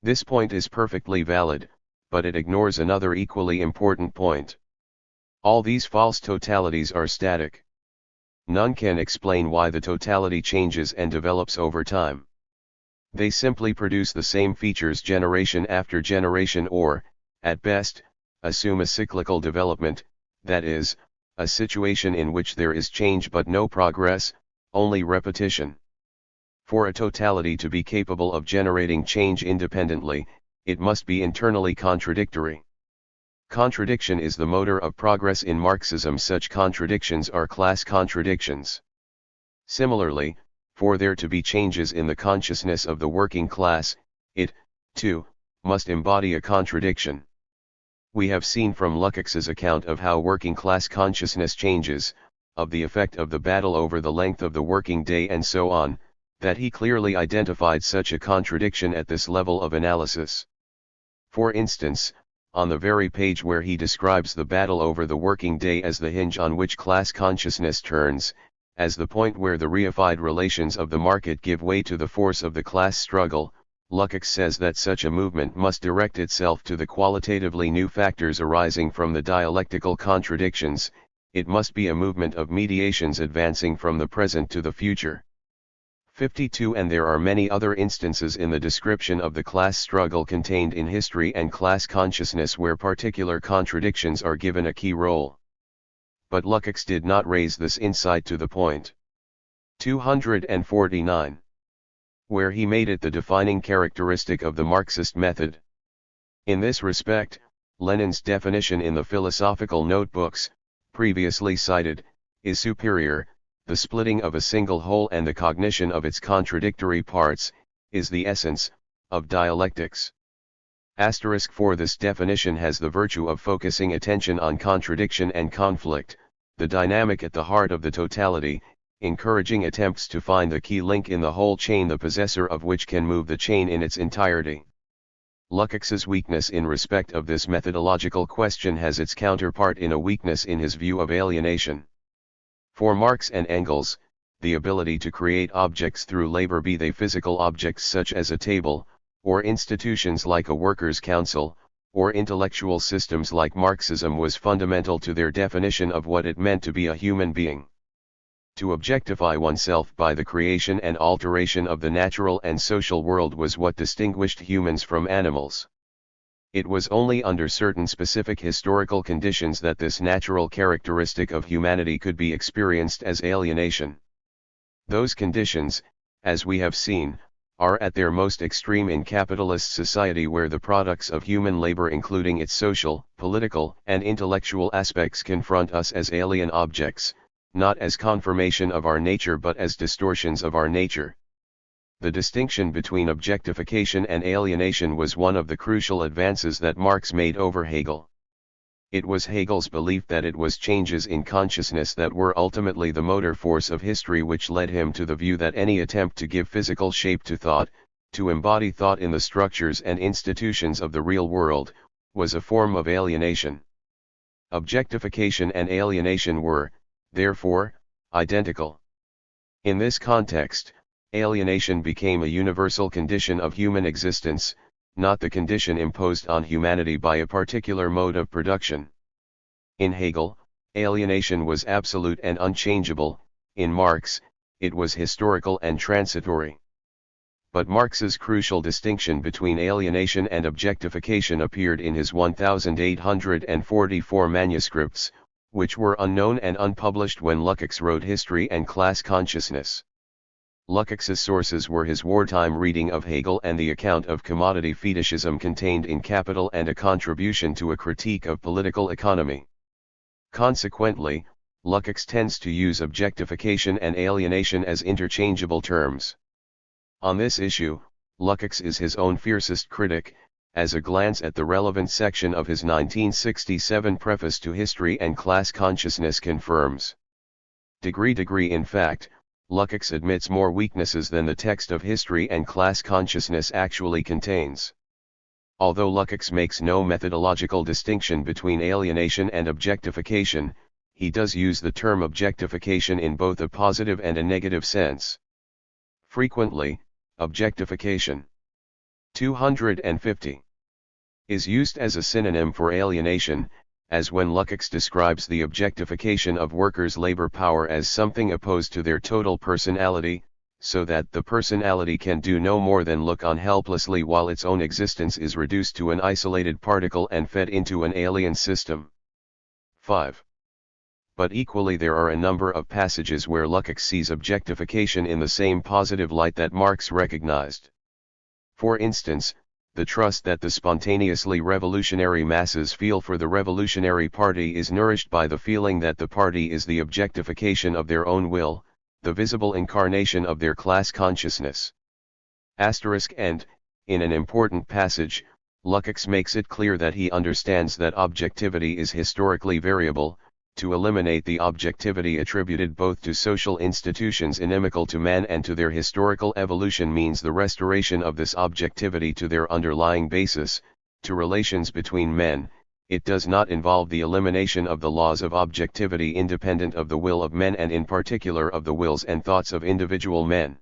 This point is perfectly valid, but it ignores another equally important point. All these false totalities are static. None can explain why the totality changes and develops over time. They simply produce the same features generation after generation or, at best, assume a cyclical development, that is, a situation in which there is change but no progress, only repetition. For a totality to be capable of generating change independently, it must be internally contradictory. Contradiction is the motor of progress in Marxism. Such contradictions are class contradictions. Similarly, for there to be changes in the consciousness of the working class, it, too, must embody a contradiction. We have seen from Lukács's account of how working class consciousness changes, of the effect of the battle over the length of the working day and so on, that he clearly identified such a contradiction at this level of analysis. For instance, on the very page where he describes the battle over the working day as the hinge on which class consciousness turns, as the point where the reified relations of the market give way to the force of the class struggle, Lukács says that such a movement must direct itself to the qualitatively new factors arising from the dialectical contradictions. It must be a movement of mediations advancing from the present to the future. 52. And there are many other instances in the description of the class struggle contained in history and class consciousness where particular contradictions are given a key role. But Lukács did not raise this insight to the point. 249. Where he made it the defining characteristic of the Marxist method. In this respect, Lenin's definition in the philosophical notebooks, previously cited, is superior, the splitting of a single whole and the cognition of its contradictory parts, is the essence of dialectics. For this definition has the virtue of focusing attention on contradiction and conflict, the dynamic at the heart of the totality, encouraging attempts to find the key link in the whole chain, the possessor of which can move the chain in its entirety. Lukács's weakness in respect of this methodological question has its counterpart in a weakness in his view of alienation. For Marx and Engels, the ability to create objects through labor, be they physical objects such as a table, or institutions like a workers' council, or intellectual systems like Marxism, was fundamental to their definition of what it meant to be a human being. To objectify oneself by the creation and alteration of the natural and social world was what distinguished humans from animals. It was only under certain specific historical conditions that this natural characteristic of humanity could be experienced as alienation. Those conditions, as we have seen, are at their most extreme in capitalist society, where the products of human labor, including its social, political, and intellectual aspects, confront us as alien objects, not as confirmation of our nature but as distortions of our nature. The distinction between objectification and alienation was one of the crucial advances that Marx made over Hegel. It was Hegel's belief that it was changes in consciousness that were ultimately the motor force of history which led him to the view that any attempt to give physical shape to thought, to embody thought in the structures and institutions of the real world, was a form of alienation. Objectification and alienation were, therefore, identical. In this context, alienation became a universal condition of human existence, not the condition imposed on humanity by a particular mode of production. In Hegel, alienation was absolute and unchangeable; in Marx, it was historical and transitory. But Marx's crucial distinction between alienation and objectification appeared in his 1844 manuscripts, which were unknown and unpublished when Lukács wrote History and Class Consciousness. Lukács's sources were his wartime reading of Hegel and the account of commodity fetishism contained in Capital, and a contribution to a critique of political economy. Consequently, Lukács tends to use objectification and alienation as interchangeable terms. On this issue, Lukács is his own fiercest critic, as a glance at the relevant section of his 1967 preface to History and Class Consciousness confirms. In fact, Lukács admits more weaknesses than the text of History and Class Consciousness actually contains. Although Lukács makes no methodological distinction between alienation and objectification, he does use the term objectification in both a positive and a negative sense. Frequently, objectification 250 is used as a synonym for alienation, as when Lukács describes the objectification of workers' labor power as something opposed to their total personality, so that the personality can do no more than look on helplessly while its own existence is reduced to an isolated particle and fed into an alien system. 5. But equally there are a number of passages where Lukács sees objectification in the same positive light that Marx recognized. For instance, the trust that the spontaneously revolutionary masses feel for the revolutionary party is nourished by the feeling that the party is the objectification of their own will, the visible incarnation of their class consciousness. And, in an important passage, Lukács makes it clear that he understands that objectivity is historically variable. To eliminate the objectivity attributed both to social institutions inimical to man and to their historical evolution means the restoration of this objectivity to their underlying basis, to relations between men. It does not involve the elimination of the laws of objectivity independent of the will of men, and in particular of the wills and thoughts of individual men.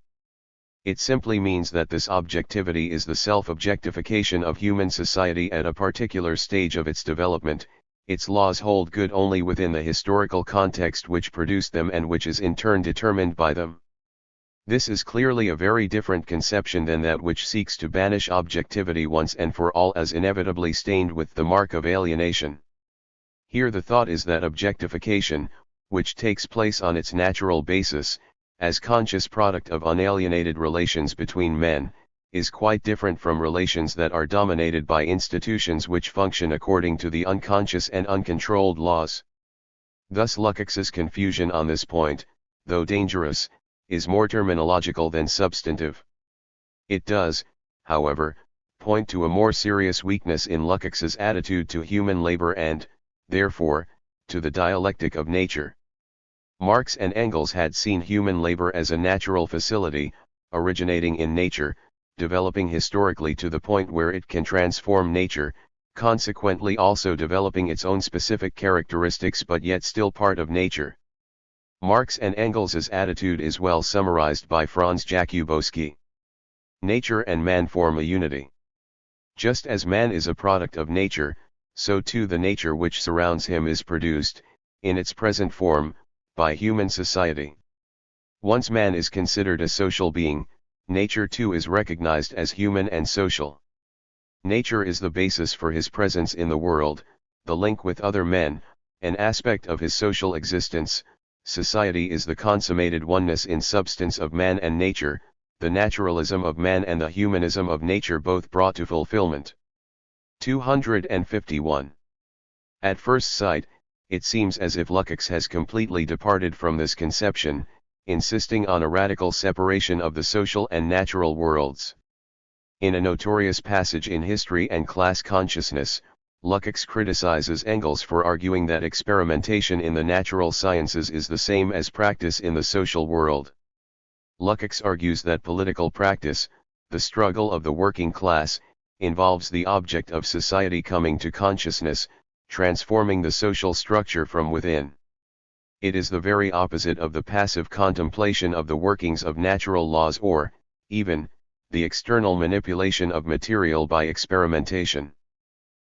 It simply means that this objectivity is the self-objectification of human society at a particular stage of its development. Its laws hold good only within the historical context which produced them and which is in turn determined by them. This is clearly a very different conception than that which seeks to banish objectivity once and for all as inevitably stained with the mark of alienation. Here the thought is that objectification, which takes place on its natural basis, as conscious product of unalienated relations between men, is quite different from relations that are dominated by institutions which function according to the unconscious and uncontrolled laws. Thus Lukács's confusion on this point, though dangerous, is more terminological than substantive. It does, however, point to a more serious weakness in Lukács's attitude to human labor and, therefore, to the dialectic of nature. Marx and Engels had seen human labor as a natural facility, originating in nature, developing historically to the point where it can transform nature, consequently also developing its own specific characteristics but yet still part of nature. Marx and Engels's attitude is well summarized by Franz Jakubowski. Nature and man form a unity. Just as man is a product of nature, so too the nature which surrounds him is produced, in its present form, by human society. Once man is considered a social being, nature too is recognized as human and social. Nature is the basis for his presence in the world, the link with other men, an aspect of his social existence. Society is the consummated oneness in substance of man and nature, the naturalism of man and the humanism of nature both brought to fulfillment. 251. At first sight, it seems as if Lukács has completely departed from this conception, insisting on a radical separation of the social and natural worlds. In a notorious passage in History and Class Consciousness, Lukács criticizes Engels for arguing that experimentation in the natural sciences is the same as practice in the social world. Lukács argues that political practice, the struggle of the working class, involves the object of society coming to consciousness, transforming the social structure from within. It is the very opposite of the passive contemplation of the workings of natural laws or, even, the external manipulation of material by experimentation.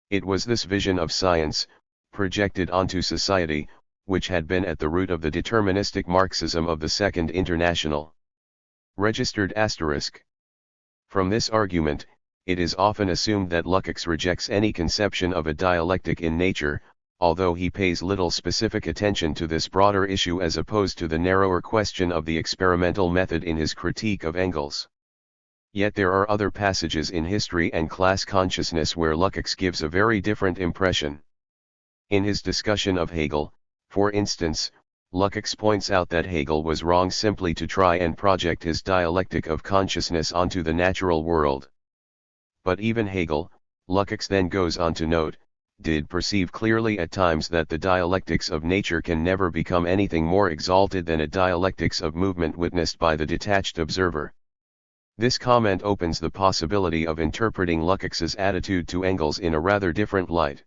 It was this vision of science, projected onto society, which had been at the root of the deterministic Marxism of the Second International. Registered asterisk. From this argument, it is often assumed that Lukács rejects any conception of a dialectic in nature, although he pays little specific attention to this broader issue as opposed to the narrower question of the experimental method in his critique of Engels. Yet there are other passages in History and Class Consciousness where Lukács gives a very different impression. In his discussion of Hegel, for instance, Lukács points out that Hegel was wrong simply to try and project his dialectic of consciousness onto the natural world. But even Hegel, Lukács then goes on to note, did perceive clearly at times that the dialectics of nature can never become anything more exalted than a dialectics of movement witnessed by the detached observer. This comment opens the possibility of interpreting Lukács's attitude to Engels in a rather different light.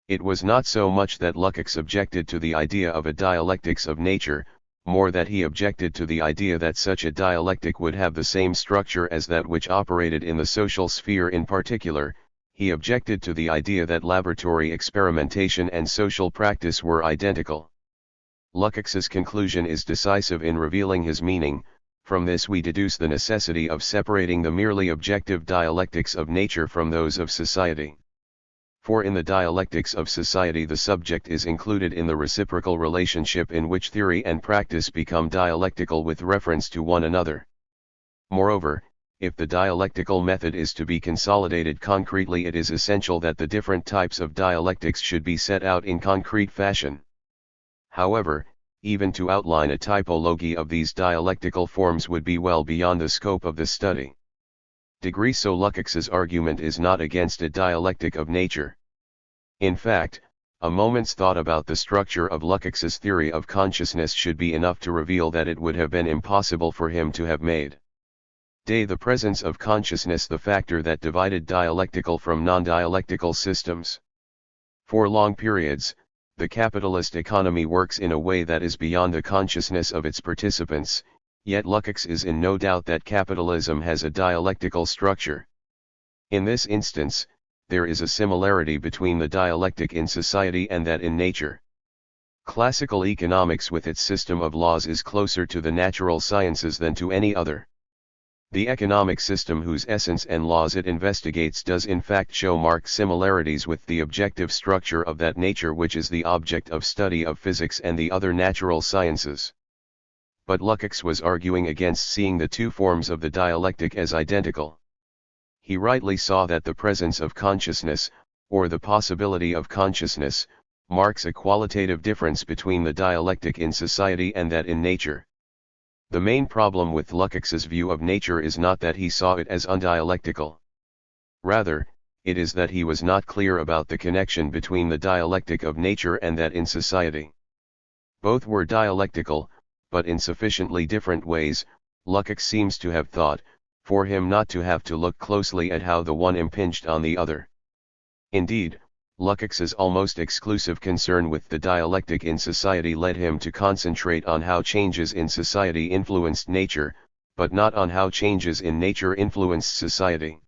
It was not so much that Lukács objected to the idea of a dialectics of nature, more that he objected to the idea that such a dialectic would have the same structure as that which operated in the social sphere. In particular, he objected to the idea that laboratory experimentation and social practice were identical. Lukács's conclusion is decisive in revealing his meaning. From this we deduce the necessity of separating the merely objective dialectics of nature from those of society. For in the dialectics of society the subject is included in the reciprocal relationship in which theory and practice become dialectical with reference to one another. Moreover, if the dialectical method is to be consolidated concretely, it is essential that the different types of dialectics should be set out in concrete fashion. However, even to outline a typology of these dialectical forms would be well beyond the scope of the study. So Lukács's argument is not against a dialectic of nature. In fact, a moment's thought about the structure of Lukács's theory of consciousness should be enough to reveal that it would have been impossible for him to have made the presence of consciousness the factor that divided dialectical from non-dialectical systems. For long periods, the capitalist economy works in a way that is beyond the consciousness of its participants, yet Lukács is in no doubt that capitalism has a dialectical structure. In this instance, there is a similarity between the dialectic in society and that in nature. Classical economics with its system of laws is closer to the natural sciences than to any other. The economic system whose essence and laws it investigates does in fact show marked similarities with the objective structure of that nature which is the object of study of physics and the other natural sciences. But Lukács was arguing against seeing the two forms of the dialectic as identical. He rightly saw that the presence of consciousness, or the possibility of consciousness, marks a qualitative difference between the dialectic in society and that in nature. The main problem with Lukács's view of nature is not that he saw it as undialectical. Rather, it is that he was not clear about the connection between the dialectic of nature and that in society. Both were dialectical, but in sufficiently different ways, Lukács seems to have thought, for him not to have to look closely at how the one impinged on the other. Indeed, Lukács's almost exclusive concern with the dialectic in society led him to concentrate on how changes in society influenced nature, but not on how changes in nature influenced society.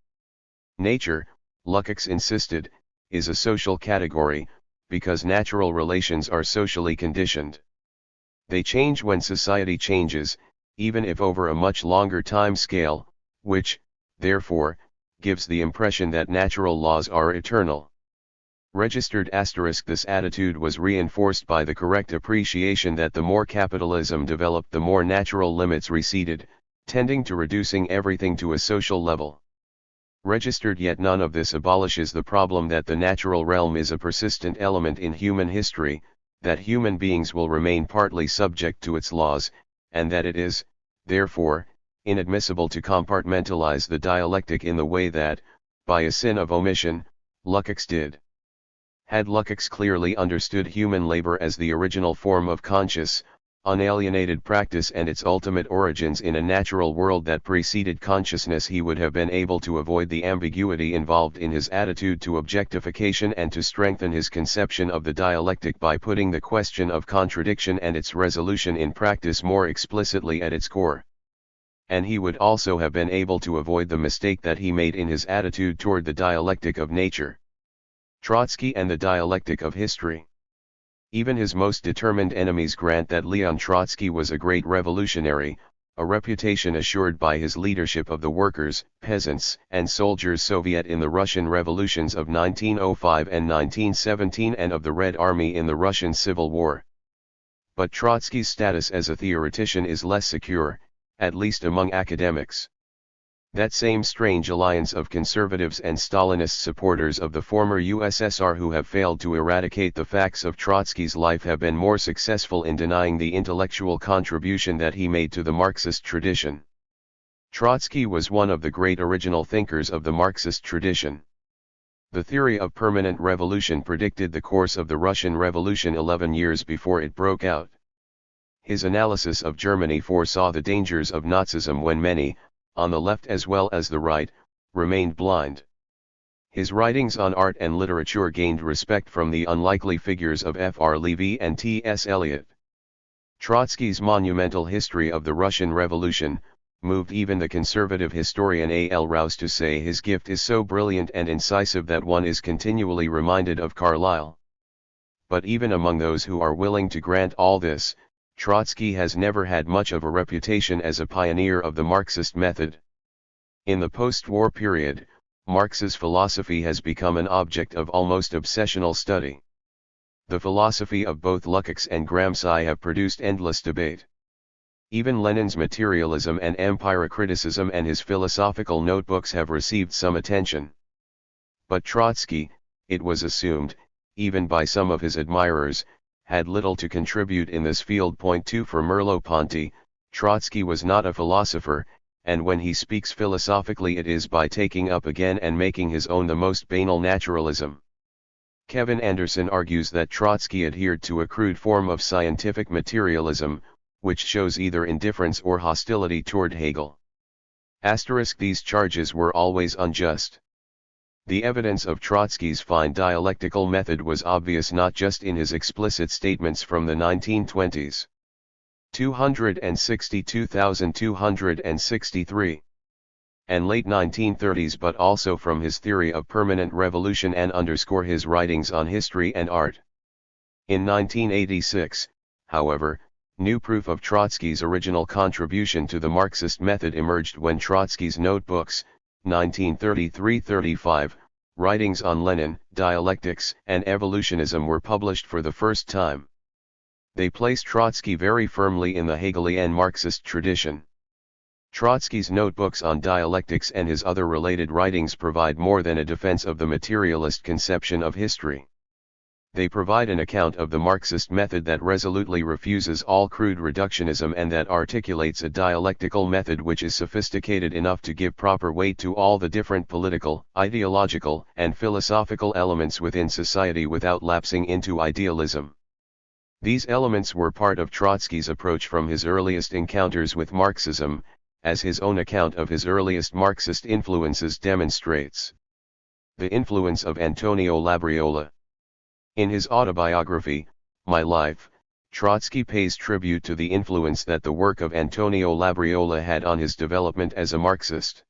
Nature, Lukács insisted, is a social category, because natural relations are socially conditioned. They change when society changes, even if over a much longer time scale, which, therefore, gives the impression that natural laws are eternal. Registered *. This attitude was reinforced by the correct appreciation that the more capitalism developed, the more natural limits receded, tending to reducing everything to a social level. Registered Yet none of this abolishes the problem that the natural realm is a persistent element in human history, that human beings will remain partly subject to its laws, and that it is, therefore, inadmissible to compartmentalize the dialectic in the way that, by a sin of omission, Lukács did. Had Lukács clearly understood human labor as the original form of conscious, unalienated practice and its ultimate origins in a natural world that preceded consciousness, he would have been able to avoid the ambiguity involved in his attitude to objectification and to strengthen his conception of the dialectic by putting the question of contradiction and its resolution in practice more explicitly at its core. And he would also have been able to avoid the mistake that he made in his attitude toward the dialectic of nature. Trotsky and the dialectic of history. Even his most determined enemies grant that Leon Trotsky was a great revolutionary, a reputation assured by his leadership of the workers, peasants, and soldiers Soviet in the Russian revolutions of 1905 and 1917 and of the Red Army in the Russian Civil War. But Trotsky's status as a theoretician is less secure, at least among academics. That same strange alliance of conservatives and Stalinist supporters of the former USSR who have failed to eradicate the facts of Trotsky's life have been more successful in denying the intellectual contribution that he made to the Marxist tradition. Trotsky was one of the great original thinkers of the Marxist tradition. The theory of permanent revolution predicted the course of the Russian Revolution 11 years before it broke out. His analysis of Germany foresaw the dangers of Nazism when many, on the left as well as the right, remained blind. His writings on art and literature gained respect from the unlikely figures of F.R. Levy and T.S. Eliot. Trotsky's monumental history of the Russian Revolution moved even the conservative historian A.L. Rouse to say his gift is so brilliant and incisive that one is continually reminded of Carlyle. But even among those who are willing to grant all this, Trotsky has never had much of a reputation as a pioneer of the Marxist method. In the post-war period, Marx's philosophy has become an object of almost obsessional study. The philosophy of both Lukács and Gramsci have produced endless debate. Even Lenin's materialism and empiricism and his philosophical notebooks have received some attention. But Trotsky, it was assumed, even by some of his admirers, had little to contribute in this field. Point 2 For Merleau-Ponty, Trotsky was not a philosopher, and when he speaks philosophically it is by taking up again and making his own the most banal naturalism. Kevin Anderson argues that Trotsky adhered to a crude form of scientific materialism, which shows either indifference or hostility toward Hegel. These charges were always unjust. The evidence of Trotsky's fine dialectical method was obvious not just in his explicit statements from the 1920s. 262,263. And late 1930s, but also from his theory of permanent revolution and his writings on history and art. In 1986, however, new proof of Trotsky's original contribution to the Marxist method emerged when Trotsky's notebooks, 1933-35, writings on Lenin, dialectics, and evolutionism were published for the first time. They place Trotsky very firmly in the Hegelian Marxist tradition. Trotsky's notebooks on dialectics and his other related writings provide more than a defense of the materialist conception of history. They provide an account of the Marxist method that resolutely refuses all crude reductionism and that articulates a dialectical method which is sophisticated enough to give proper weight to all the different political, ideological, and philosophical elements within society without lapsing into idealism. These elements were part of Trotsky's approach from his earliest encounters with Marxism, as his own account of his earliest Marxist influences demonstrates. The influence of Antonio Labriola. In his autobiography, My Life, Trotsky pays tribute to the influence that the work of Antonio Labriola had on his development as a Marxist.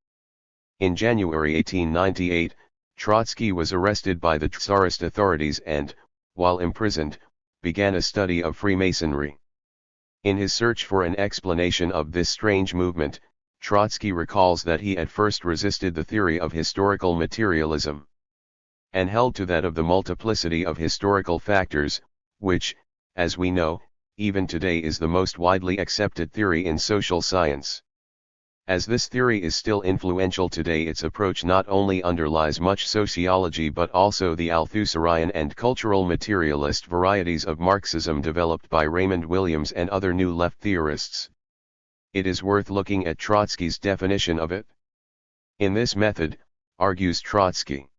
In January 1898, Trotsky was arrested by the Tsarist authorities and, while imprisoned, began a study of Freemasonry. In his search for an explanation of this strange movement, Trotsky recalls that he at first resisted the theory of historical materialism, and held to that of the multiplicity of historical factors, which, as we know, even today is the most widely accepted theory in social science. As this theory is still influential today, its approach not only underlies much sociology but also the Althusserian and cultural materialist varieties of Marxism developed by Raymond Williams and other New Left theorists. It is worth looking at Trotsky's definition of it. In this method, argues Trotsky,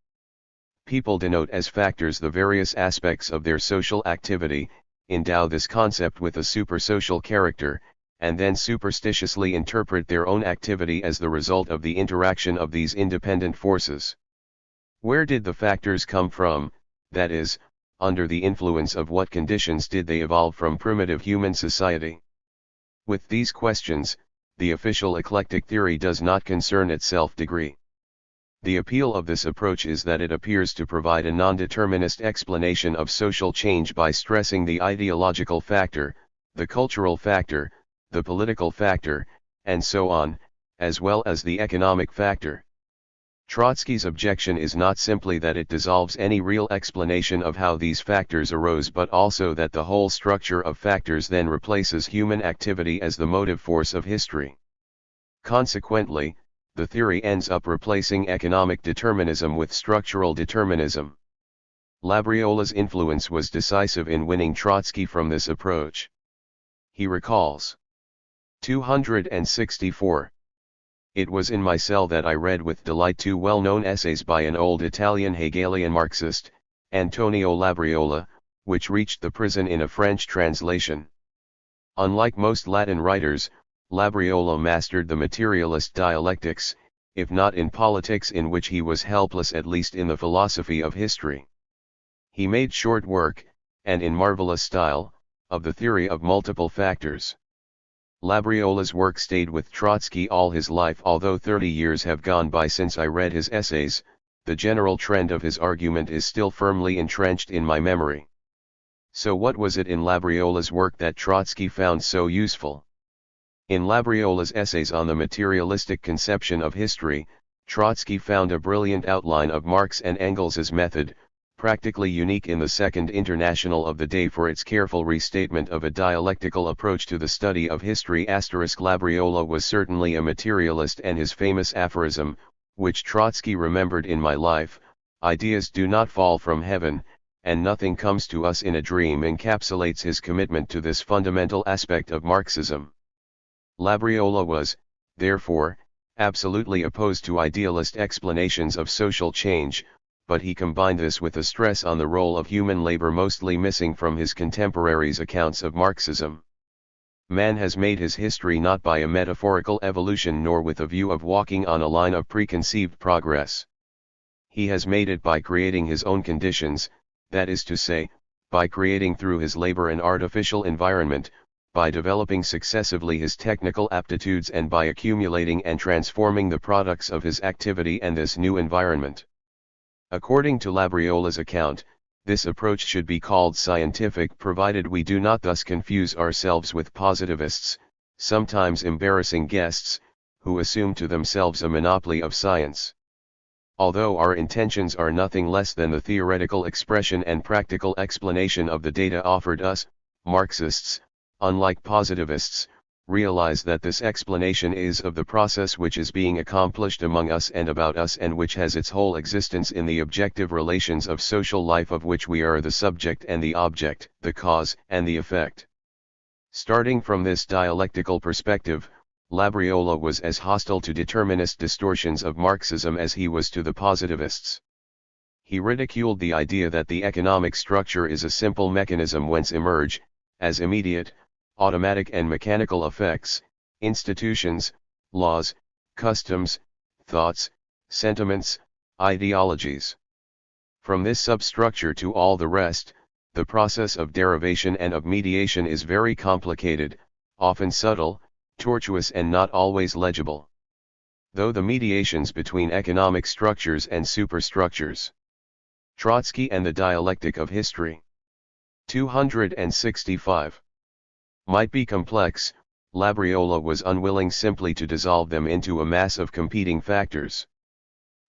people denote as factors the various aspects of their social activity, endow this concept with a supersocial character, and then superstitiously interpret their own activity as the result of the interaction of these independent forces. Where did the factors come from, that is, under the influence of what conditions did they evolve from primitive human society? With these questions, the official eclectic theory does not concern itself degree. The appeal of this approach is that it appears to provide a non-determinist explanation of social change by stressing the ideological factor, the cultural factor, the political factor, and so on, as well as the economic factor. Trotsky's objection is not simply that it dissolves any real explanation of how these factors arose but also that the whole structure of factors then replaces human activity as the motive force of history. Consequently, the theory ends up replacing economic determinism with structural determinism. Labriola's influence was decisive in winning Trotsky from this approach. He recalls. 264. It was in my cell that I read with delight two well-known essays by an old Italian Hegelian Marxist, Antonio Labriola, which reached the prison in a French translation. Unlike most Latin writers, Labriola mastered the materialist dialectics, if not in politics in which he was helpless at least in the philosophy of history. He made short work, and in marvelous style, of the theory of multiple factors. Labriola's work stayed with Trotsky all his life. Although 30 years have gone by since I read his essays, the general trend of his argument is still firmly entrenched in my memory. So what was it in Labriola's work that Trotsky found so useful? In Labriola's essays on the materialistic conception of history, Trotsky found a brilliant outline of Marx and Engels's method, practically unique in the Second International of the day for its careful restatement of a dialectical approach to the study of history. Labriola was certainly a materialist, and his famous aphorism, which Trotsky remembered in My Life, "Ideas do not fall from heaven, and nothing comes to us in a dream," encapsulates his commitment to this fundamental aspect of Marxism. Labriola was, therefore, absolutely opposed to idealist explanations of social change, but he combined this with a stress on the role of human labor mostly missing from his contemporaries' accounts of Marxism. Man has made his history not by a metaphorical evolution nor with a view of walking on a line of preconceived progress. He has made it by creating his own conditions, that is to say, by creating through his labor an artificial environment, by developing successively his technical aptitudes and by accumulating and transforming the products of his activity and this new environment. According to Labriola's account, this approach should be called scientific, provided we do not thus confuse ourselves with positivists, sometimes embarrassing guests, who assume to themselves a monopoly of science. Although our intentions are nothing less than the theoretical expression and practical explanation of the data offered us, Marxists, unlike positivists, realize that this explanation is of the process which is being accomplished among us and about us, and which has its whole existence in the objective relations of social life, of which we are the subject and the object, the cause and the effect. Starting from this dialectical perspective, Labriola was as hostile to determinist distortions of Marxism as he was to the positivists. He ridiculed the idea that the economic structure is a simple mechanism whence emerge, as immediate, automatic and mechanical effects, institutions, laws, customs, thoughts, sentiments, ideologies. From this substructure to all the rest, the process of derivation and of mediation is very complicated, often subtle, tortuous and not always legible. Though the mediations between economic structures and superstructures. Trotsky and the Dialectic of History. 265. Might be complex, Labriola was unwilling simply to dissolve them into a mass of competing factors.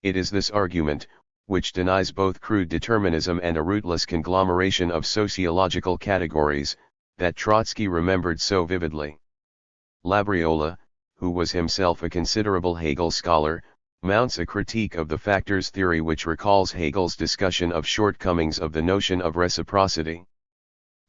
It is this argument, which denies both crude determinism and a rootless conglomeration of sociological categories, that Trotsky remembered so vividly. Labriola, who was himself a considerable Hegel scholar, mounts a critique of the factors theory which recalls Hegel's discussion of shortcomings of the notion of reciprocity.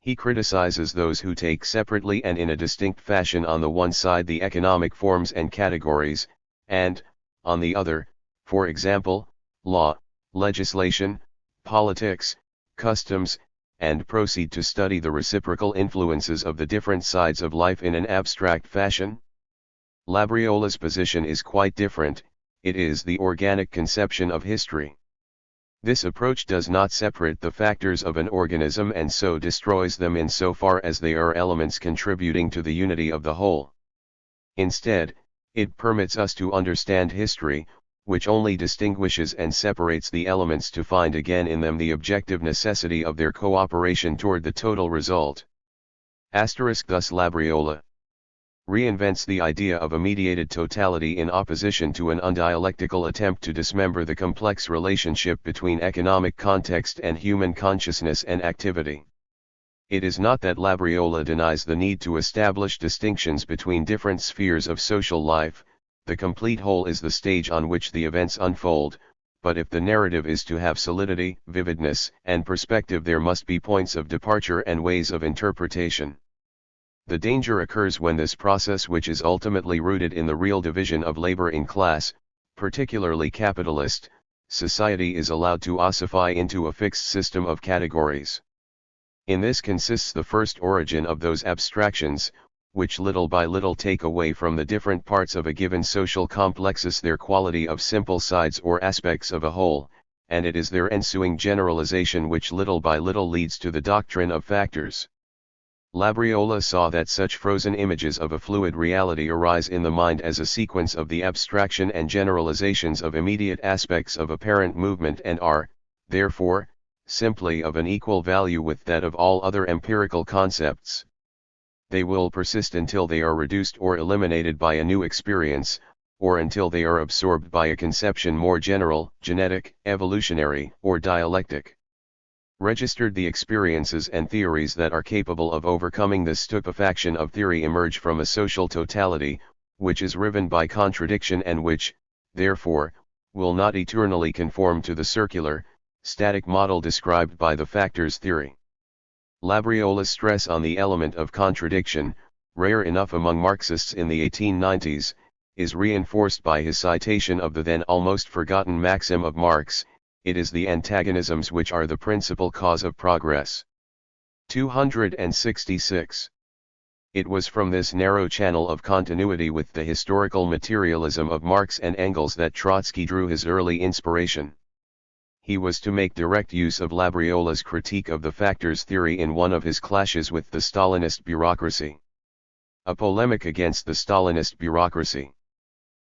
He criticizes those who take separately and in a distinct fashion on the one side the economic forms and categories, and, on the other, for example, law, legislation, politics, customs, and proceed to study the reciprocal influences of the different sides of life in an abstract fashion. Labriola's position is quite different. It is the organic conception of history. This approach does not separate the factors of an organism and so destroys them in so far as they are elements contributing to the unity of the whole. Instead, it permits us to understand history, which only distinguishes and separates the elements to find again in them the objective necessity of their cooperation toward the total result. Thus Labriola reinvents the idea of a mediated totality in opposition to an undialectical attempt to dismember the complex relationship between economic context and human consciousness and activity. It is not that Labriola denies the need to establish distinctions between different spheres of social life. The complete whole is the stage on which the events unfold, but if the narrative is to have solidity, vividness, and perspective, there must be points of departure and ways of interpretation. The danger occurs when this process, which is ultimately rooted in the real division of labor in class, particularly capitalist, society, is allowed to ossify into a fixed system of categories. In this consists the first origin of those abstractions, which little by little take away from the different parts of a given social complexus their quality of simple sides or aspects of a whole, and it is their ensuing generalization which little by little leads to the doctrine of factors. Labriola saw that such frozen images of a fluid reality arise in the mind as a sequence of the abstraction and generalizations of immediate aspects of apparent movement and are, therefore, simply of an equal value with that of all other empirical concepts. They will persist until they are reduced or eliminated by a new experience, or until they are absorbed by a conception more general, genetic, evolutionary, or dialectic. Registered, the experiences and theories that are capable of overcoming this stupefaction of theory emerge from a social totality, which is riven by contradiction and which, therefore, will not eternally conform to the circular, static model described by the factors theory. Labriola's stress on the element of contradiction, rare enough among Marxists in the 1890s, is reinforced by his citation of the then almost forgotten maxim of Marx: it is the antagonisms which are the principal cause of progress. 266. It was from this narrow channel of continuity with the historical materialism of Marx and Engels that Trotsky drew his early inspiration. He was to make direct use of Labriola's critique of the factors theory in one of his clashes with the Stalinist bureaucracy. A polemic against the Stalinist bureaucracy.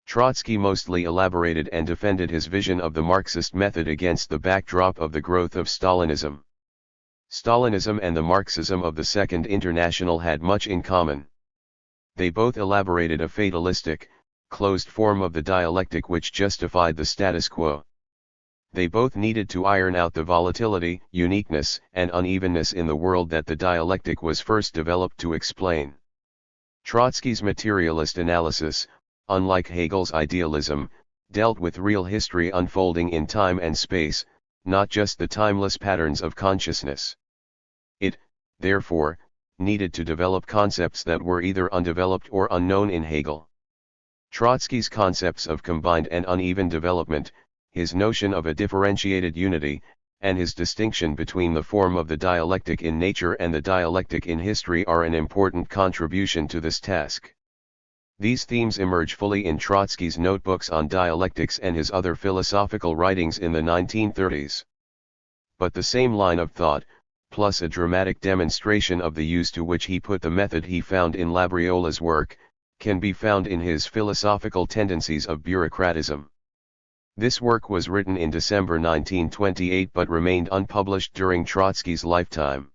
Trotsky mostly elaborated and defended his vision of the Marxist method against the backdrop of the growth of Stalinism. Stalinism and the Marxism of the Second International had much in common. They both elaborated a fatalistic, closed form of the dialectic which justified the status quo. They both needed to iron out the volatility, uniqueness, and unevenness in the world that the dialectic was first developed to explain. Trotsky's materialist analysis, unlike Hegel's idealism, dealt with real history unfolding in time and space, not just the timeless patterns of consciousness. It, therefore, needed to develop concepts that were either undeveloped or unknown in Hegel. Trotsky's concepts of combined and uneven development, his notion of a differentiated unity, and his distinction between the form of the dialectic in nature and the dialectic in history are an important contribution to this task. These themes emerge fully in Trotsky's notebooks on dialectics and his other philosophical writings in the 1930s. But the same line of thought, plus a dramatic demonstration of the use to which he put the method he found in Labriola's work, can be found in his Philosophical Tendencies of Bureaucratism. This work was written in December 1928 but remained unpublished during Trotsky's lifetime.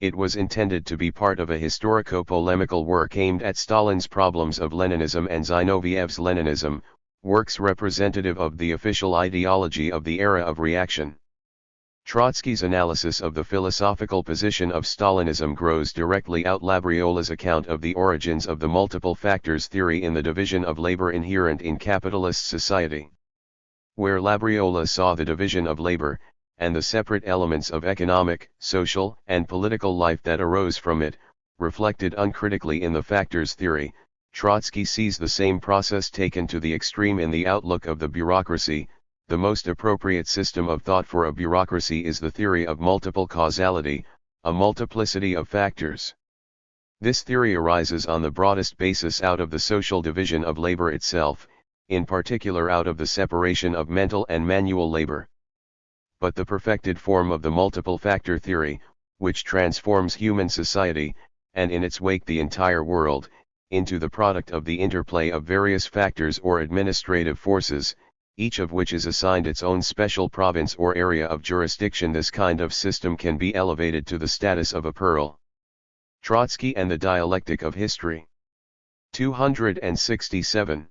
It was intended to be part of a historico-polemical work aimed at Stalin's problems of Leninism and Zinoviev's Leninism, works representative of the official ideology of the era of reaction. Trotsky's analysis of the philosophical position of Stalinism grows directly out Labriola's account of the origins of the multiple factors theory in the division of labor inherent in capitalist society. Where Labriola saw the division of labor, and the separate elements of economic, social, and political life that arose from it, reflected uncritically in the factors theory, Trotsky sees the same process taken to the extreme in the outlook of the bureaucracy. The most appropriate system of thought for a bureaucracy is the theory of multiple causality, a multiplicity of factors. This theory arises on the broadest basis out of the social division of labor itself, in particular out of the separation of mental and manual labor. But the perfected form of the multiple factor theory, which transforms human society, and in its wake the entire world, into the product of the interplay of various factors or administrative forces, each of which is assigned its own special province or area of jurisdiction, this kind of system can be elevated to the status of a pearl. Trotsky and the Dialectic of History. 267.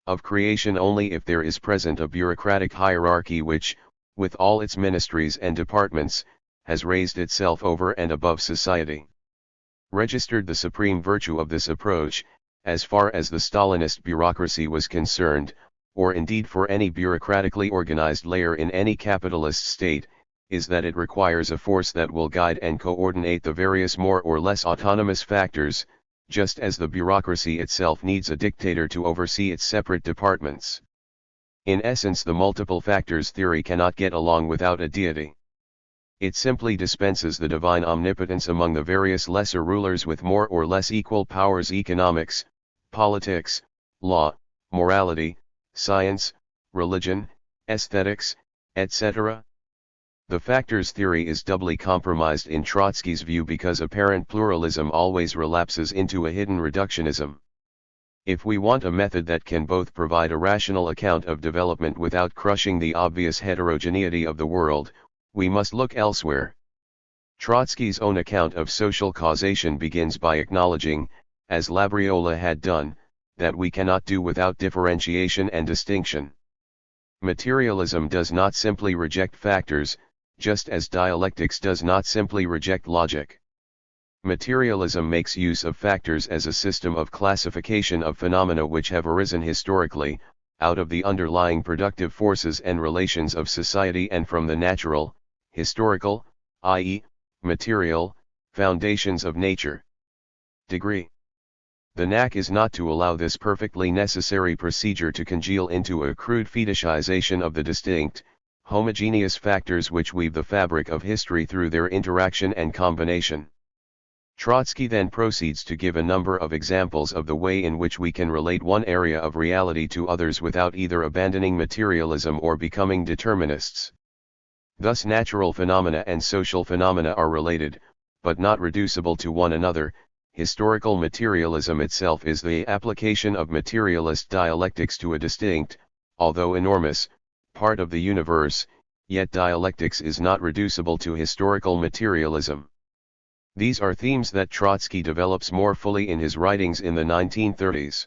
Of creation only if there is present a bureaucratic hierarchy which, with all its ministries and departments, has raised itself over and above society. Registered the supreme virtue of this approach, as far as the Stalinist bureaucracy was concerned, or indeed for any bureaucratically organized layer in any capitalist state, is that it requires a force that will guide and coordinate the various more or less autonomous factors, just as the bureaucracy itself needs a dictator to oversee its separate departments. In essence, the multiple factors theory cannot get along without a deity. It simply dispenses the divine omnipotence among the various lesser rulers with more or less equal powers: economics, politics, law, morality, science, religion, aesthetics, etc. The factors theory is doubly compromised in Trotsky's view because apparent pluralism always relapses into a hidden reductionism. If we want a method that can both provide a rational account of development without crushing the obvious heterogeneity of the world, we must look elsewhere. Trotsky's own account of social causation begins by acknowledging, as Labriola had done, that we cannot do without differentiation and distinction. Materialism does not simply reject factors, just as dialectics does not simply reject logic. Materialism makes use of factors as a system of classification of phenomena which have arisen historically, out of the underlying productive forces and relations of society and from the natural, historical, i.e., material, foundations of nature. Degree. The knack is not to allow this perfectly necessary procedure to congeal into a crude fetishization of the distinct, homogeneous factors which weave the fabric of history through their interaction and combination. Trotsky then proceeds to give a number of examples of the way in which we can relate one area of reality to others without either abandoning materialism or becoming determinists. Thus natural phenomena and social phenomena are related, but not reducible to one another. Historical materialism itself is the application of materialist dialectics to a distinct, although enormous, part of the universe, yet dialectics is not reducible to historical materialism. These are themes that Trotsky develops more fully in his writings in the 1930s.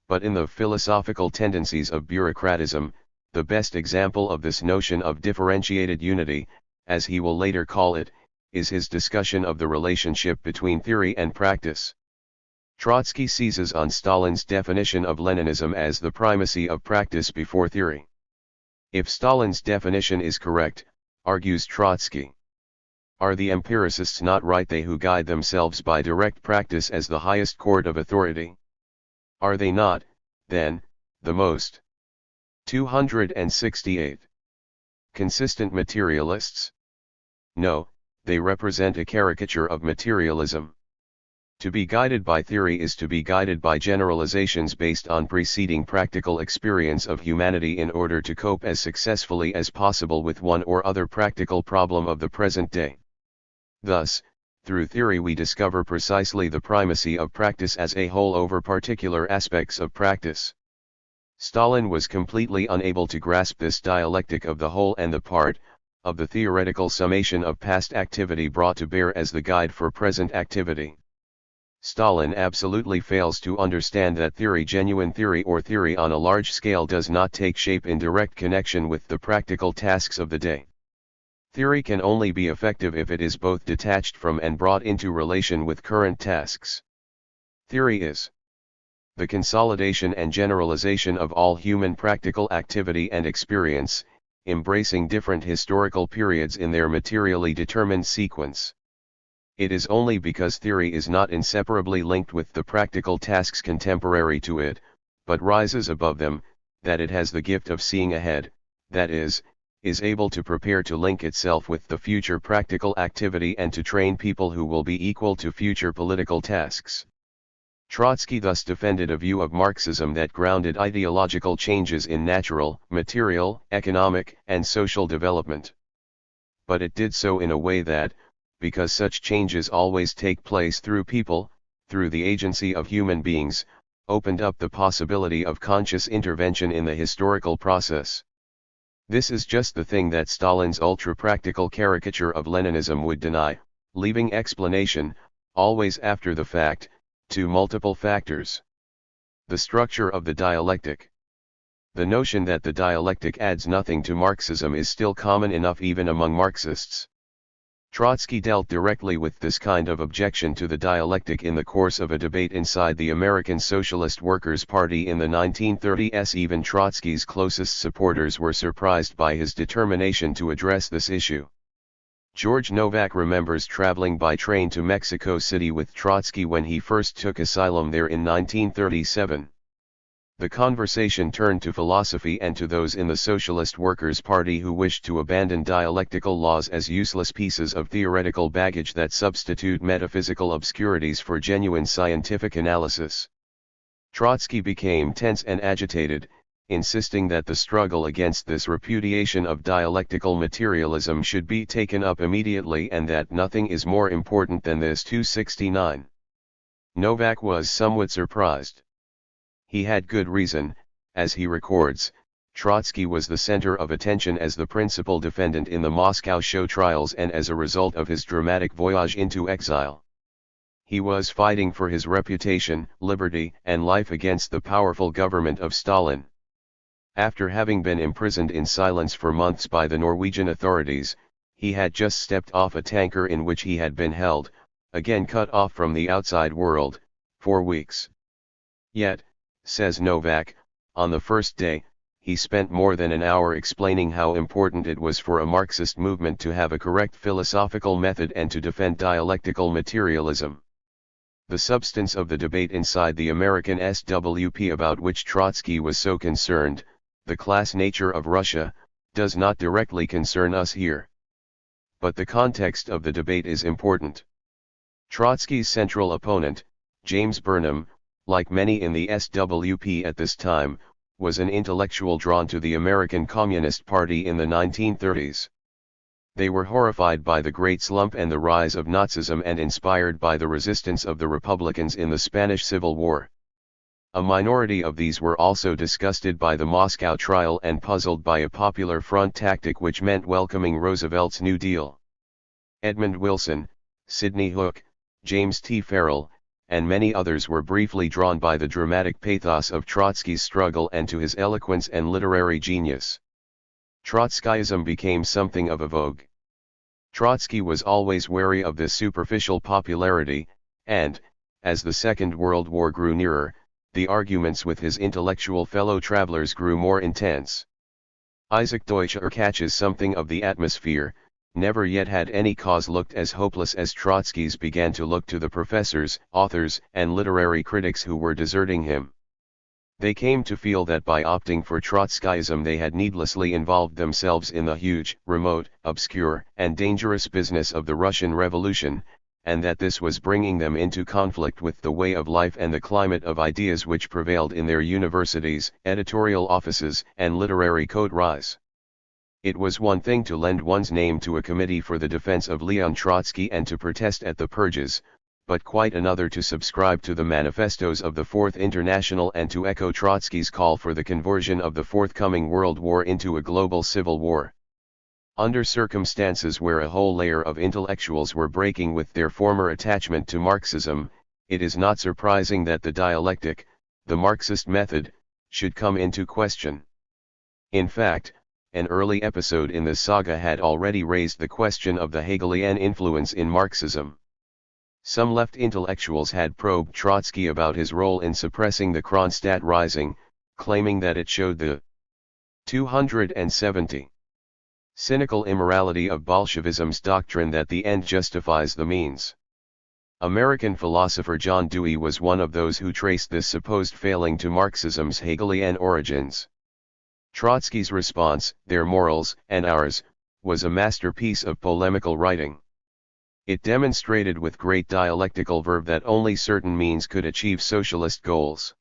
But in the Philosophical Tendencies of Bureaucratism, the best example of this notion of differentiated unity, as he will later call it, is his discussion of the relationship between theory and practice. Trotsky seizes on Stalin's definition of Leninism as the primacy of practice before theory. If Stalin's definition is correct, argues Trotsky, are the empiricists not right, they who guide themselves by direct practice as the highest court of authority? Are they not, then, the most 268 consistent materialists? No, they represent a caricature of materialism. To be guided by theory is to be guided by generalizations based on preceding practical experience of humanity in order to cope as successfully as possible with one or other practical problem of the present day. Thus, through theory we discover precisely the primacy of practice as a whole over particular aspects of practice. Stalin was completely unable to grasp this dialectic of the whole and the part, of the theoretical summation of past activity brought to bear as the guide for present activity. Stalin absolutely fails to understand that theory, genuine theory or theory on a large scale, does not take shape in direct connection with the practical tasks of the day. Theory can only be effective if it is both detached from and brought into relation with current tasks. Theory is the consolidation and generalization of all human practical activity and experience, embracing different historical periods in their materially determined sequence. It is only because theory is not inseparably linked with the practical tasks contemporary to it, but rises above them, that it has the gift of seeing ahead, that is able to prepare to link itself with the future practical activity and to train people who will be equal to future political tasks. Trotsky thus defended a view of Marxism that grounded ideological changes in natural, material, economic, and social development. But it did so in a way that, because such changes always take place through people, through the agency of human beings, opened up the possibility of conscious intervention in the historical process. This is just the thing that Stalin's ultra-practical caricature of Leninism would deny, leaving explanation, always after the fact, to multiple factors. The structure of the dialectic. The notion that the dialectic adds nothing to Marxism is still common enough even among Marxists. Trotsky dealt directly with this kind of objection to the dialectic in the course of a debate inside the American Socialist Workers' Party in the 1930s. Even Trotsky's closest supporters were surprised by his determination to address this issue. George Novak remembers traveling by train to Mexico City with Trotsky when he first took asylum there in 1937. The conversation turned to philosophy and to those in the Socialist Workers' Party who wished to abandon dialectical laws as useless pieces of theoretical baggage that substitute metaphysical obscurities for genuine scientific analysis. Trotsky became tense and agitated, insisting that the struggle against this repudiation of dialectical materialism should be taken up immediately and that nothing is more important than this. 269. Novak was somewhat surprised. He had good reason. As he records, Trotsky was the center of attention as the principal defendant in the Moscow show trials and as a result of his dramatic voyage into exile. He was fighting for his reputation, liberty, and life against the powerful government of Stalin. After having been imprisoned in silence for months by the Norwegian authorities, he had just stepped off a tanker in which he had been held, again cut off from the outside world, 4 weeks. Yet, says Novak, on the first day, he spent more than an hour explaining how important it was for a Marxist movement to have a correct philosophical method and to defend dialectical materialism. The substance of the debate inside the American SWP about which Trotsky was so concerned, the class nature of Russia, does not directly concern us here. But the context of the debate is important. Trotsky's central opponent, James Burnham, like many in the SWP at this time, was an intellectual drawn to the American Communist Party in the 1930s. They were horrified by the Great Slump and the rise of Nazism and inspired by the resistance of the Republicans in the Spanish Civil War. A minority of these were also disgusted by the Moscow trial and puzzled by a popular front tactic which meant welcoming Roosevelt's New Deal. Edmund Wilson, Sidney Hook, James T. Farrell, and many others were briefly drawn by the dramatic pathos of Trotsky's struggle and to his eloquence and literary genius. Trotskyism became something of a vogue. Trotsky was always wary of this superficial popularity, and, as the Second World War grew nearer, the arguments with his intellectual fellow travelers grew more intense. Isaac Deutscher catches something of the atmosphere. Never yet had any cause looked as hopeless as Trotsky's began to look to the professors, authors, and literary critics who were deserting him. They came to feel that by opting for Trotskyism they had needlessly involved themselves in the huge, remote, obscure, and dangerous business of the Russian Revolution, and that this was bringing them into conflict with the way of life and the climate of ideas which prevailed in their universities, editorial offices, and literary coteries. It was one thing to lend one's name to a committee for the defense of Leon Trotsky and to protest at the purges, but quite another to subscribe to the manifestos of the Fourth International and to echo Trotsky's call for the conversion of the forthcoming World War into a global civil war. Under circumstances where a whole layer of intellectuals were breaking with their former attachment to Marxism, it is not surprising that the dialectic, the Marxist method, should come into question. In fact, an early episode in this saga had already raised the question of the Hegelian influence in Marxism. Some left intellectuals had probed Trotsky about his role in suppressing the Kronstadt Rising, claiming that it showed the 270 cynical immorality of Bolshevism's doctrine that the end justifies the means. American philosopher John Dewey was one of those who traced this supposed failing to Marxism's Hegelian origins. Trotsky's response, Their Morals, and Ours, was a masterpiece of polemical writing. It demonstrated with great dialectical verve that only certain means could achieve socialist goals.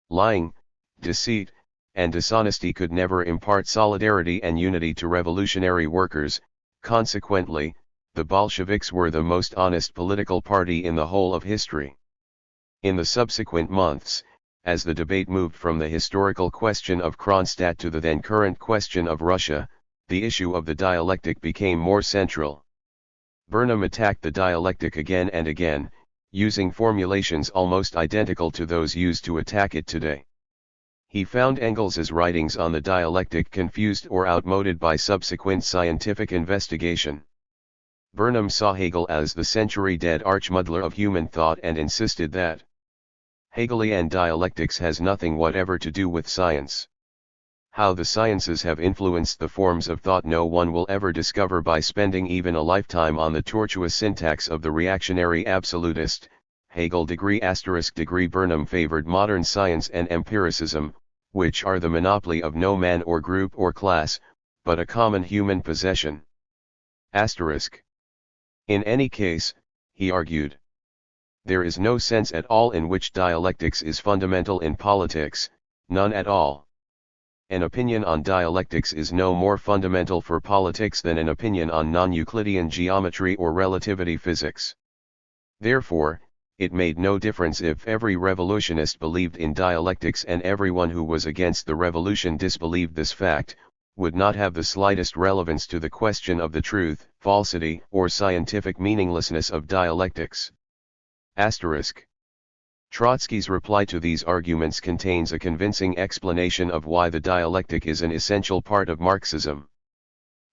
Lying, deceit, and dishonesty could never impart solidarity and unity to revolutionary workers. Consequently, the Bolsheviks were the most honest political party in the whole of history. In the subsequent months, as the debate moved from the historical question of Kronstadt to the then current question of Russia, the issue of the dialectic became more central. Burnham attacked the dialectic again and again, using formulations almost identical to those used to attack it today. He found Engels's writings on the dialectic confused or outmoded by subsequent scientific investigation. Burnham saw Hegel as the century-dead archmuddler of human thought and insisted that Hegelian dialectics has nothing whatever to do with science. How the sciences have influenced the forms of thought no one will ever discover by spending even a lifetime on the tortuous syntax of the reactionary absolutist. Hegel degree Burnham favored modern science and empiricism, which are the monopoly of no man or group or class, but a common human possession. In any case, he argued, there is no sense at all in which dialectics is fundamental in politics, none at all. An opinion on dialectics is no more fundamental for politics than an opinion on non-Euclidean geometry or relativity physics. Therefore, it made no difference if every revolutionist believed in dialectics and everyone who was against the revolution disbelieved this fact, would not have the slightest relevance to the question of the truth, falsity, or scientific meaninglessness of dialectics. Trotsky's reply to these arguments contains a convincing explanation of why the dialectic is an essential part of Marxism.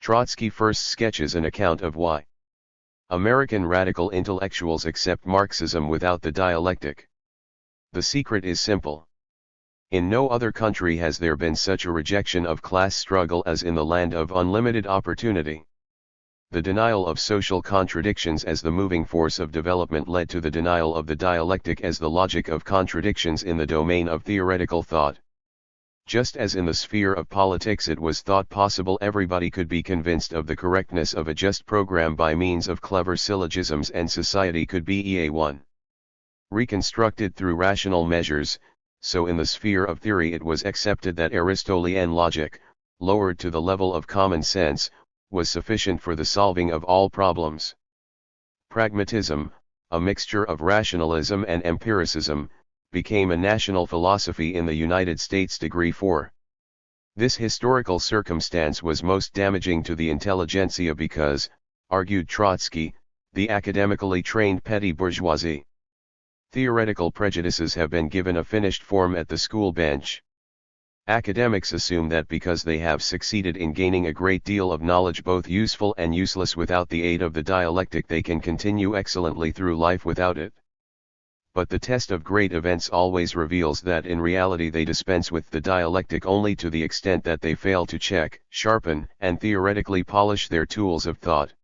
Trotsky first sketches an account of why American radical intellectuals accept Marxism without the dialectic. The secret is simple. In no other country has there been such a rejection of class struggle as in the land of unlimited opportunity. The denial of social contradictions as the moving force of development led to the denial of the dialectic as the logic of contradictions in the domain of theoretical thought. Just as in the sphere of politics it was thought possible everybody could be convinced of the correctness of a just program by means of clever syllogisms and society could be reconstructed through rational measures, so in the sphere of theory it was accepted that Aristotelian logic, lowered to the level of common sense, was sufficient for the solving of all problems. Pragmatism, a mixture of rationalism and empiricism, became a national philosophy in the United States. Degree 4. This historical circumstance was most damaging to the intelligentsia because, argued Trotsky, the academically trained petty bourgeoisie. Theoretical prejudices have been given a finished form at the school bench. Academics assume that because they have succeeded in gaining a great deal of knowledge both useful and useless without the aid of the dialectic they can continue excellently through life without it. but the test of great events always reveals that in reality they dispense with the dialectic only to the extent that they fail to check, sharpen, and theoretically polish their tools of thought.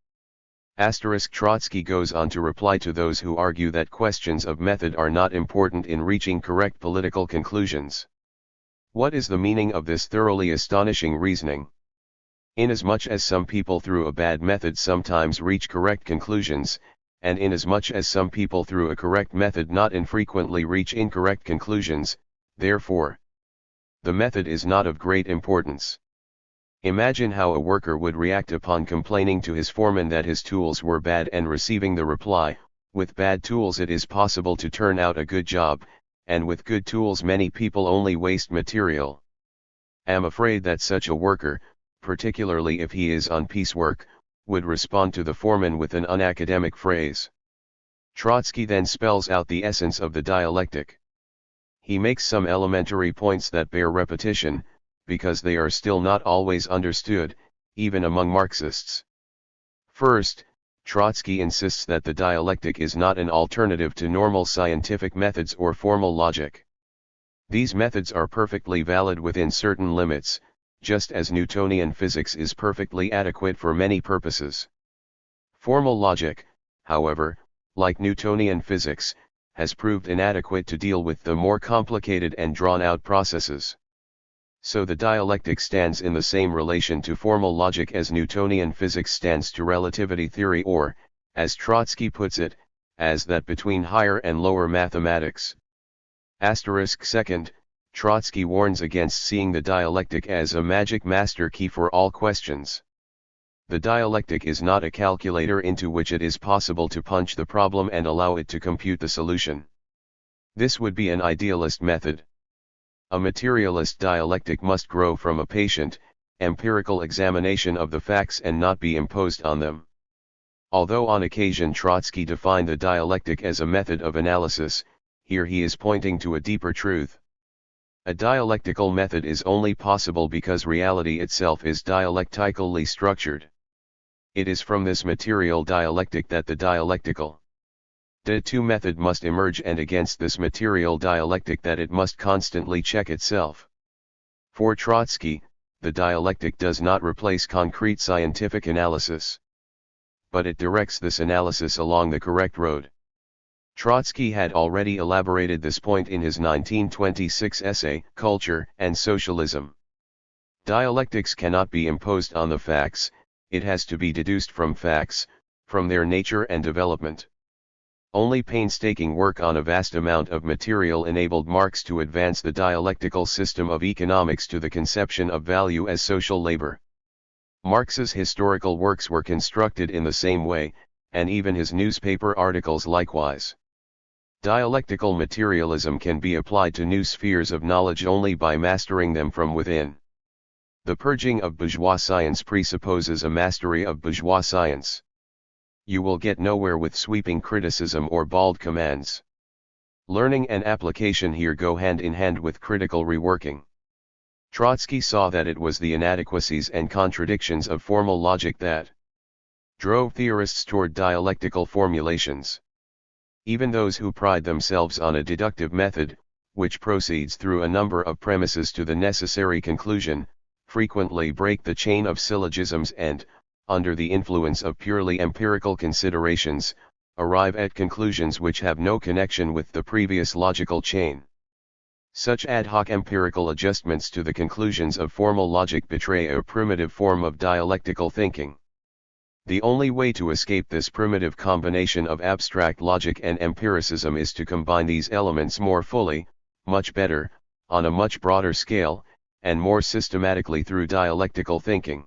Trotsky goes on to reply to those who argue that questions of method are not important in reaching correct political conclusions. What is the meaning of this thoroughly astonishing reasoning? Inasmuch as some people through a bad method sometimes reach correct conclusions, and inasmuch as some people through a correct method not infrequently reach incorrect conclusions, therefore, the method is not of great importance. Imagine how a worker would react upon complaining to his foreman that his tools were bad and receiving the reply, with bad tools it is possible to turn out a good job, and with good tools many people only waste material. Am afraid that such a worker, particularly if he is on piecework, would respond to the foreman with an unacademic phrase. Trotsky then spells out the essence of the dialectic. He makes some elementary points that bear repetition, because they are still not always understood, even among Marxists. First, Trotsky insists that the dialectic is not an alternative to normal scientific methods or formal logic. These methods are perfectly valid within certain limits, just as Newtonian physics is perfectly adequate for many purposes. Formal logic, however, like Newtonian physics, has proved inadequate to deal with the more complicated and drawn-out processes. So the dialectic stands in the same relation to formal logic as Newtonian physics stands to relativity theory, or, as Trotsky puts it, as that between higher and lower mathematics. Second, Trotsky warns against seeing the dialectic as a magic master key for all questions. The dialectic is not a calculator into which it is possible to punch the problem and allow it to compute the solution. This would be an idealist method. A materialist dialectic must grow from a patient, empirical examination of the facts and not be imposed on them. Although on occasion Trotsky defined the dialectic as a method of analysis, here he is pointing to a deeper truth. A dialectical method is only possible because reality itself is dialectically structured. It is from this material dialectic that the dialectical method must emerge, and against this material dialectic that it must constantly check itself. For Trotsky, the dialectic does not replace concrete scientific analysis, but it directs this analysis along the correct road. Trotsky had already elaborated this point in his 1926 essay, Culture and Socialism. Dialectics cannot be imposed on the facts, it has to be deduced from facts, from their nature and development. Only painstaking work on a vast amount of material enabled Marx to advance the dialectical system of economics to the conception of value as social labor. Marx's historical works were constructed in the same way, and even his newspaper articles likewise. Dialectical materialism can be applied to new spheres of knowledge only by mastering them from within. The purging of bourgeois science presupposes a mastery of bourgeois science. You will get nowhere with sweeping criticism or bald commands. Learning and application here go hand in hand with critical reworking. Trotsky saw that it was the inadequacies and contradictions of formal logic that drove theorists toward dialectical formulations. Even those who pride themselves on a deductive method, which proceeds through a number of premises to the necessary conclusion, frequently break the chain of syllogisms and, under the influence of purely empirical considerations, arrive at conclusions which have no connection with the previous logical chain. Such ad hoc empirical adjustments to the conclusions of formal logic betray a primitive form of dialectical thinking. The only way to escape this primitive combination of abstract logic and empiricism is to combine these elements more fully, much better, on a much broader scale, and more systematically through dialectical thinking.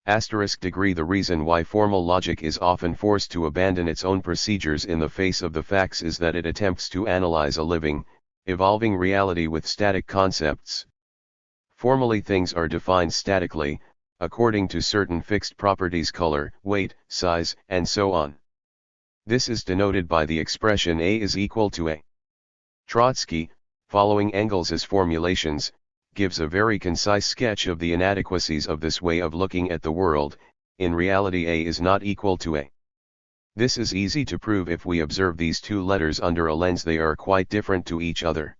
The reason why formal logic is often forced to abandon its own procedures in the face of the facts is that it attempts to analyze a living, evolving reality with static concepts. Formally things are defined statically, according to certain fixed properties: color, weight, size, and so on. This is denoted by the expression A is equal to A. Trotsky, following Engels's formulations, gives a very concise sketch of the inadequacies of this way of looking at the world. In reality A is not equal to A. This is easy to prove if we observe these two letters under a lens. They are quite different to each other.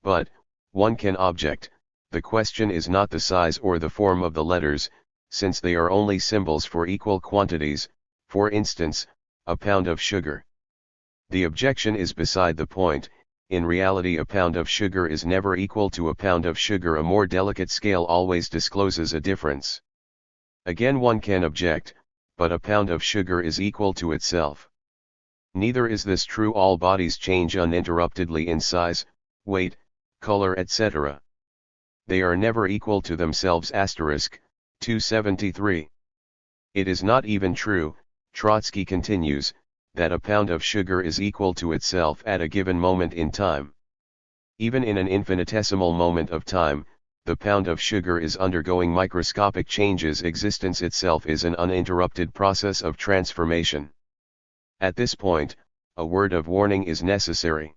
But, one can object, the question is not the size or the form of the letters, since they are only symbols for equal quantities, for instance, a pound of sugar. The objection is beside the point. In reality, a pound of sugar is never equal to a pound of sugar. A more delicate scale always discloses a difference. Again, one can object, but a pound of sugar is equal to itself. Neither is this true. All bodies change uninterruptedly in size, weight, color, etc. They are never equal to themselves. 273. It is not even true, Trotsky continues, that a pound of sugar is equal to itself at a given moment in time. Even in an infinitesimal moment of time, the pound of sugar is undergoing microscopic changes. Existence itself is an uninterrupted process of transformation. At this point, a word of warning is necessary.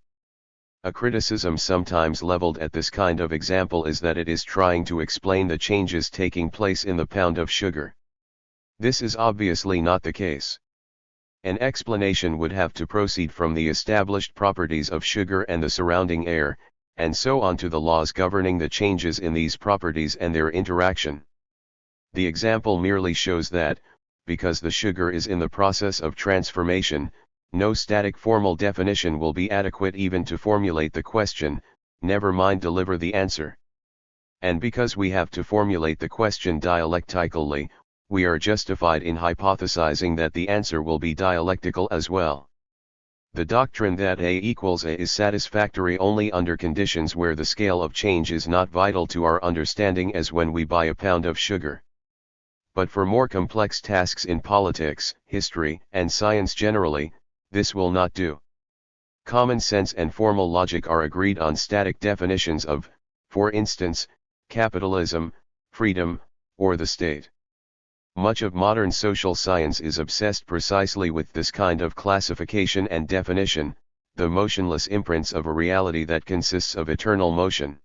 A criticism sometimes leveled at this kind of example is that it is trying to explain the changes taking place in the pound of sugar. This is obviously not the case. An explanation would have to proceed from the established properties of sugar and the surrounding air, and so on to the laws governing the changes in these properties and their interaction. The example merely shows that, because the sugar is in the process of transformation, no static formal definition will be adequate even to formulate the question, never mind deliver the answer. And because we have to formulate the question dialectically, we are justified in hypothesizing that the answer will be dialectical as well. The doctrine that A equals A is satisfactory only under conditions where the scale of change is not vital to our understanding, as when we buy a pound of sugar. But for more complex tasks in politics, history, and science generally, this will not do. Common sense and formal logic are agreed on static definitions of, for instance, capitalism, freedom, or the state. Much of modern social science is obsessed precisely with this kind of classification and definition, the motionless imprints of a reality that consists of eternal motion.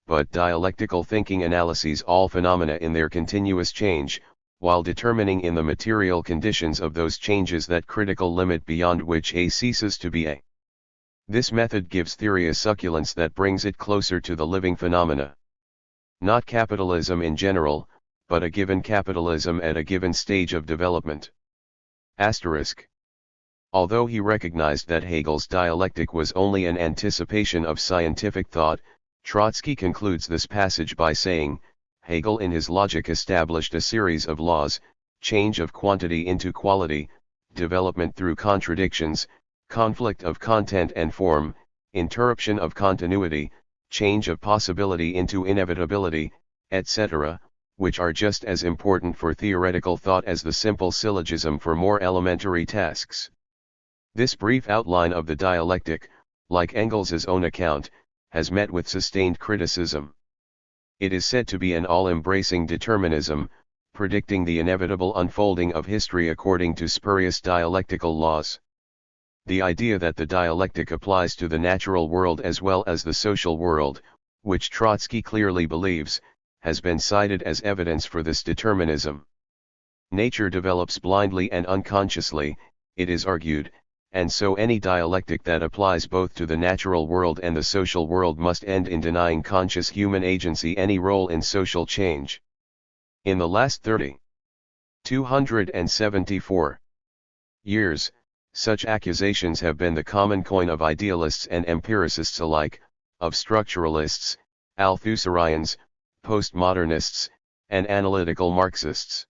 But dialectical thinking analyses all phenomena in their continuous change, while determining in the material conditions of those changes that critical limit beyond which A ceases to be A. This method gives theory a succulence that brings it closer to the living phenomena. Not capitalism in general, but a given capitalism at a given stage of development. Although he recognized that Hegel's dialectic was only an anticipation of scientific thought, Trotsky concludes this passage by saying, Hegel in his logic established a series of laws: change of quantity into quality, development through contradictions, conflict of content and form, interruption of continuity, change of possibility into inevitability, etc., which are just as important for theoretical thought as the simple syllogism for more elementary tasks. This brief outline of the dialectic, like Engels's own account, has met with sustained criticism. It is said to be an all-embracing determinism, predicting the inevitable unfolding of history according to spurious dialectical laws. The idea that the dialectic applies to the natural world as well as the social world, which Trotsky clearly believes, has been cited as evidence for this determinism. Nature develops blindly and unconsciously, it is argued, and so any dialectic that applies both to the natural world and the social world must end in denying conscious human agency any role in social change. In the last 274 years, such accusations have been the common coin of idealists and empiricists alike, of structuralists, Althusserians, postmodernists, and analytical Marxists.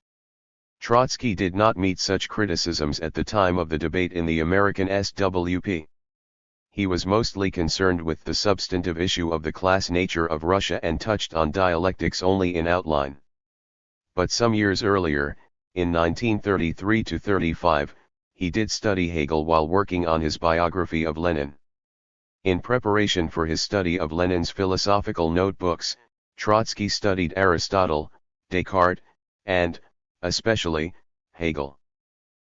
Trotsky did not meet such criticisms at the time of the debate in the American SWP. He was mostly concerned with the substantive issue of the class nature of Russia and touched on dialectics only in outline. But some years earlier, in 1933-35, he did study Hegel while working on his biography of Lenin. In preparation for his study of Lenin's philosophical notebooks, Trotsky studied Aristotle, Descartes, and, especially, Hegel.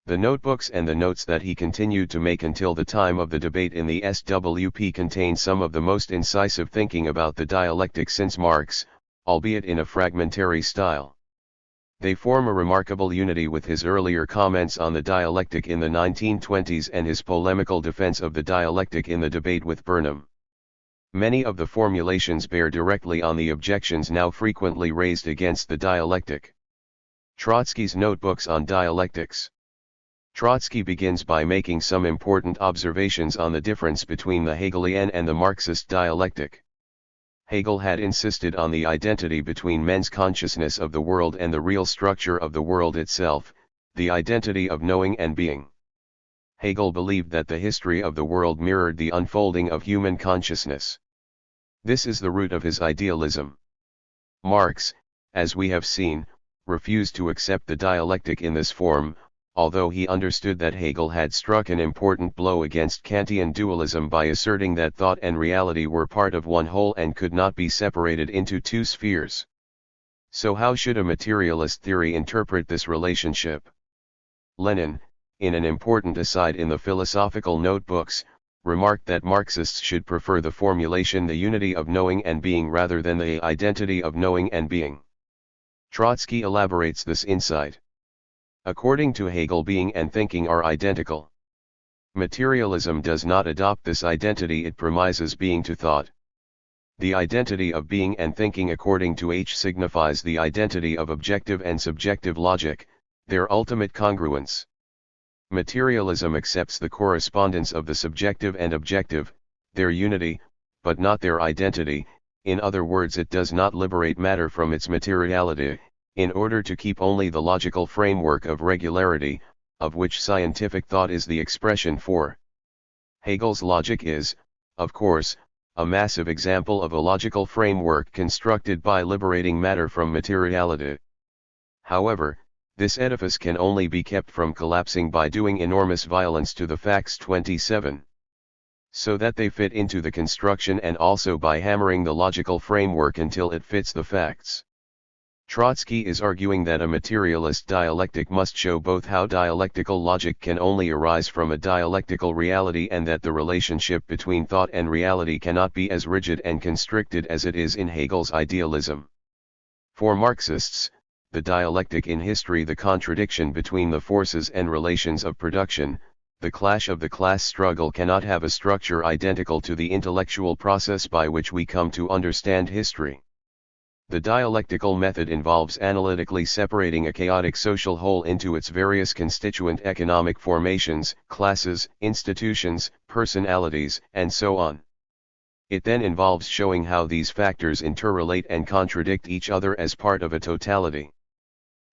The notebooks and the notes that he continued to make until the time of the debate in the SWP contain some of the most incisive thinking about the dialectic since Marx, albeit in a fragmentary style. They form a remarkable unity with his earlier comments on the dialectic in the 1920s and his polemical defense of the dialectic in the debate with Burnham. Many of the formulations bear directly on the objections now frequently raised against the dialectic. Trotsky's Notebooks on Dialectics. Trotsky begins by making some important observations on the difference between the Hegelian and the Marxist dialectic. Hegel had insisted on the identity between men's consciousness of the world and the real structure of the world itself, the identity of knowing and being. Hegel believed that the history of the world mirrored the unfolding of human consciousness. This is the root of his idealism. Marx, as we have seen, refused to accept the dialectic in this form, although he understood that Hegel had struck an important blow against Kantian dualism by asserting that thought and reality were part of one whole and could not be separated into two spheres. So how should a materialist theory interpret this relationship? Lenin, in an important aside in the Philosophical Notebooks, remarked that Marxists should prefer the formulation the unity of knowing and being rather than the identity of knowing and being. Trotsky elaborates this insight. According to Hegel, being and thinking are identical. Materialism does not adopt this identity, it premises being to thought. The identity of being and thinking according to H signifies the identity of objective and subjective logic, their ultimate congruence. Materialism accepts the correspondence of the subjective and objective, their unity, but not their identity. In other words, it does not liberate matter from its materiality, in order to keep only the logical framework of regularity, of which scientific thought is the expression for. Hegel's logic is, of course, a massive example of a logical framework constructed by liberating matter from materiality. However, this edifice can only be kept from collapsing by doing enormous violence to the facts 27. So that they fit into the construction, and also by hammering the logical framework until it fits the facts. Trotsky is arguing that a materialist dialectic must show both how dialectical logic can only arise from a dialectical reality and that the relationship between thought and reality cannot be as rigid and constricted as it is in Hegel's idealism. For Marxists, the dialectic in history, the contradiction between the forces and relations of production, the clash of the class struggle, cannot have a structure identical to the intellectual process by which we come to understand history. The dialectical method involves analytically separating a chaotic social whole into its various constituent economic formations, classes, institutions, personalities, and so on. It then involves showing how these factors interrelate and contradict each other as part of a totality.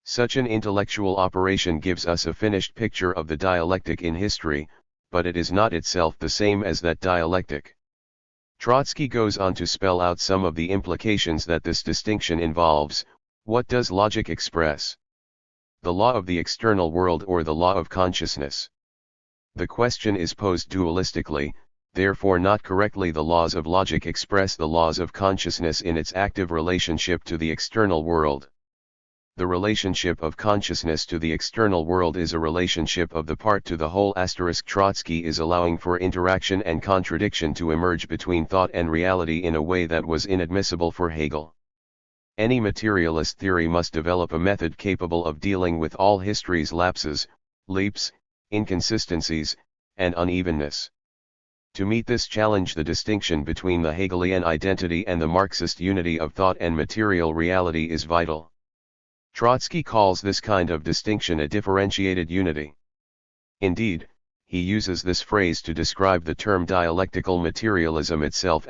Such an intellectual operation gives us a finished picture of the dialectic in history, but it is not itself the same as that dialectic. Trotsky goes on to spell out some of the implications that this distinction involves. What does logic express? The law of the external world or the law of consciousness? The question is posed dualistically, therefore not correctly. The laws of logic express the laws of consciousness in its active relationship to the external world. The relationship of consciousness to the external world is a relationship of the part to the whole. Trotsky is allowing for interaction and contradiction to emerge between thought and reality in a way that was inadmissible for Hegel. Any materialist theory must develop a method capable of dealing with all history's lapses, leaps, inconsistencies, and unevenness. To meet this challenge, the distinction between the Hegelian identity and the Marxist unity of thought and material reality is vital. Trotsky calls this kind of distinction a differentiated unity. Indeed, he uses this phrase to describe the term dialectical materialism itself.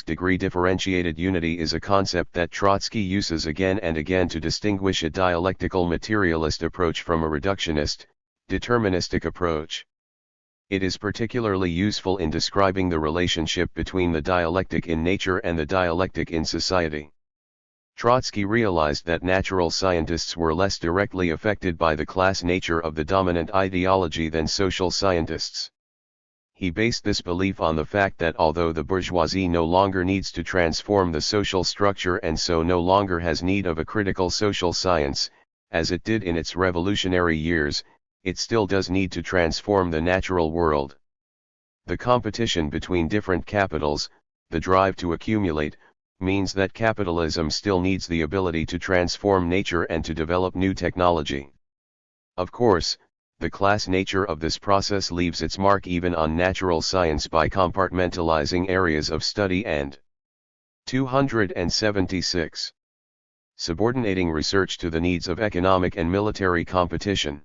Degree differentiated unity is a concept that Trotsky uses again and again to distinguish a dialectical materialist approach from a reductionist, deterministic approach. It is particularly useful in describing the relationship between the dialectic in nature and the dialectic in society. Trotsky realized that natural scientists were less directly affected by the class nature of the dominant ideology than social scientists. He based this belief on the fact that although the bourgeoisie no longer needs to transform the social structure and so no longer has need of a critical social science, as it did in its revolutionary years, it still does need to transform the natural world. The competition between different capitals, the drive to accumulate, means that capitalism still needs the ability to transform nature and to develop new technology. Of course, the class nature of this process leaves its mark even on natural science by compartmentalizing areas of study and 276. Subordinating research to the needs of economic and military competition.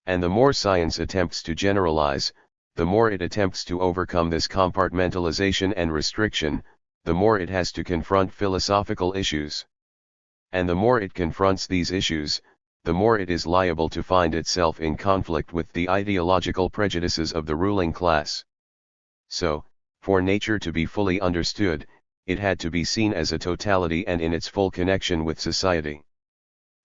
And the more science attempts to generalize, the more it attempts to overcome this compartmentalization and restriction, the more it has to confront philosophical issues. And the more it confronts these issues, the more it is liable to find itself in conflict with the ideological prejudices of the ruling class. So, for nature to be fully understood, it had to be seen as a totality and in its full connection with society.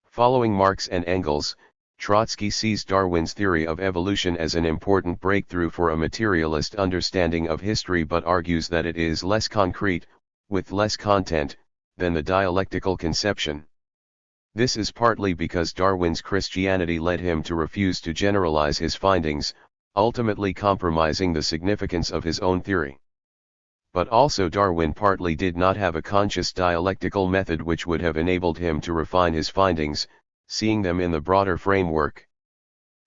Following Marx and Engels, Trotsky sees Darwin's theory of evolution as an important breakthrough for a materialist understanding of history, but argues that it is less concrete, with less content, than the dialectical conception. This is partly because Darwin's Christianity led him to refuse to generalize his findings, ultimately compromising the significance of his own theory. But also Darwin partly did not have a conscious dialectical method which would have enabled him to refine his findings, seeing them in the broader framework.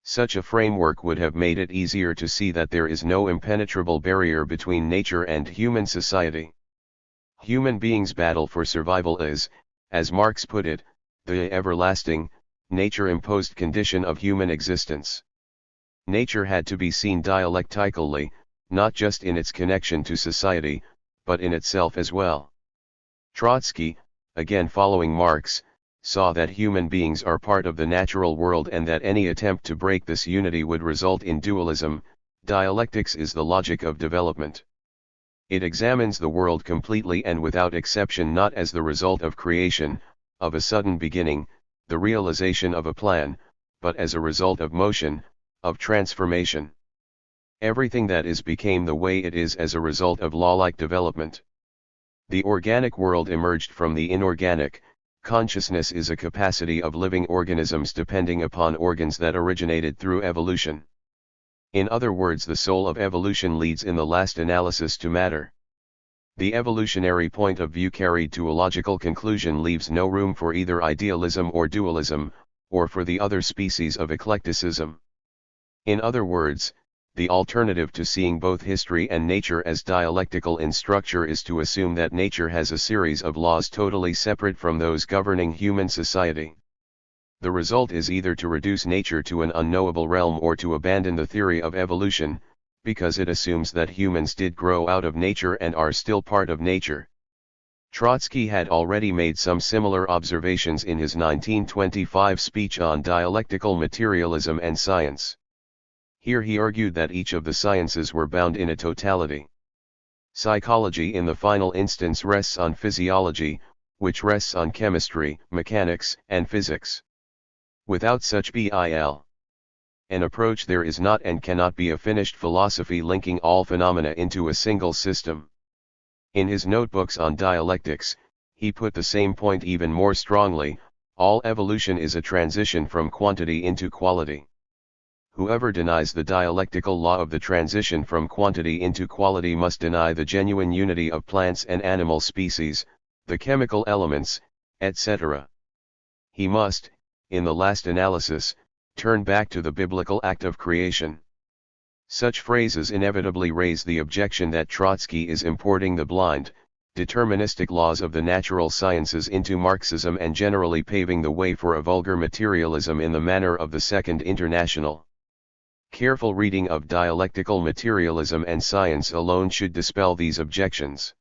Such a framework would have made it easier to see that there is no impenetrable barrier between nature and human society. Human beings' battle for survival is, as Marx put it, the everlasting, nature-imposed condition of human existence. Nature had to be seen dialectically, not just in its connection to society, but in itself as well. Trotsky, again following Marx, saw that human beings are part of the natural world and that any attempt to break this unity would result in dualism. Dialectics is the logic of development. It examines the world completely and without exception, not as the result of creation, of a sudden beginning, the realization of a plan, but as a result of motion, of transformation. Everything that is became the way it is as a result of law-like development. The organic world emerged from the inorganic. Consciousness is a capacity of living organisms depending upon organs that originated through evolution. In other words, the soul of evolution leads in the last analysis to matter. The evolutionary point of view carried to a logical conclusion leaves no room for either idealism or dualism, or for the other species of eclecticism. In other words, the alternative to seeing both history and nature as dialectical in structure is to assume that nature has a series of laws totally separate from those governing human society. The result is either to reduce nature to an unknowable realm or to abandon the theory of evolution, because it assumes that humans did grow out of nature and are still part of nature. Trotsky had already made some similar observations in his 1925 speech on dialectical materialism and science. Here he argued that each of the sciences were bound in a totality. Psychology in the final instance rests on physiology, which rests on chemistry, mechanics, and physics. Without such an approach there is not and cannot be a finished philosophy linking all phenomena into a single system. In his notebooks on dialectics, he put the same point even more strongly: all evolution is a transition from quantity into quality. Whoever denies the dialectical law of the transition from quantity into quality must deny the genuine unity of plants and animal species, the chemical elements, etc. He must, in the last analysis, turn back to the biblical act of creation. Such phrases inevitably raise the objection that Trotsky is importing the blind, deterministic laws of the natural sciences into Marxism and generally paving the way for a vulgar materialism in the manner of the Second International. Careful reading of dialectical materialism and science alone should dispel these objections.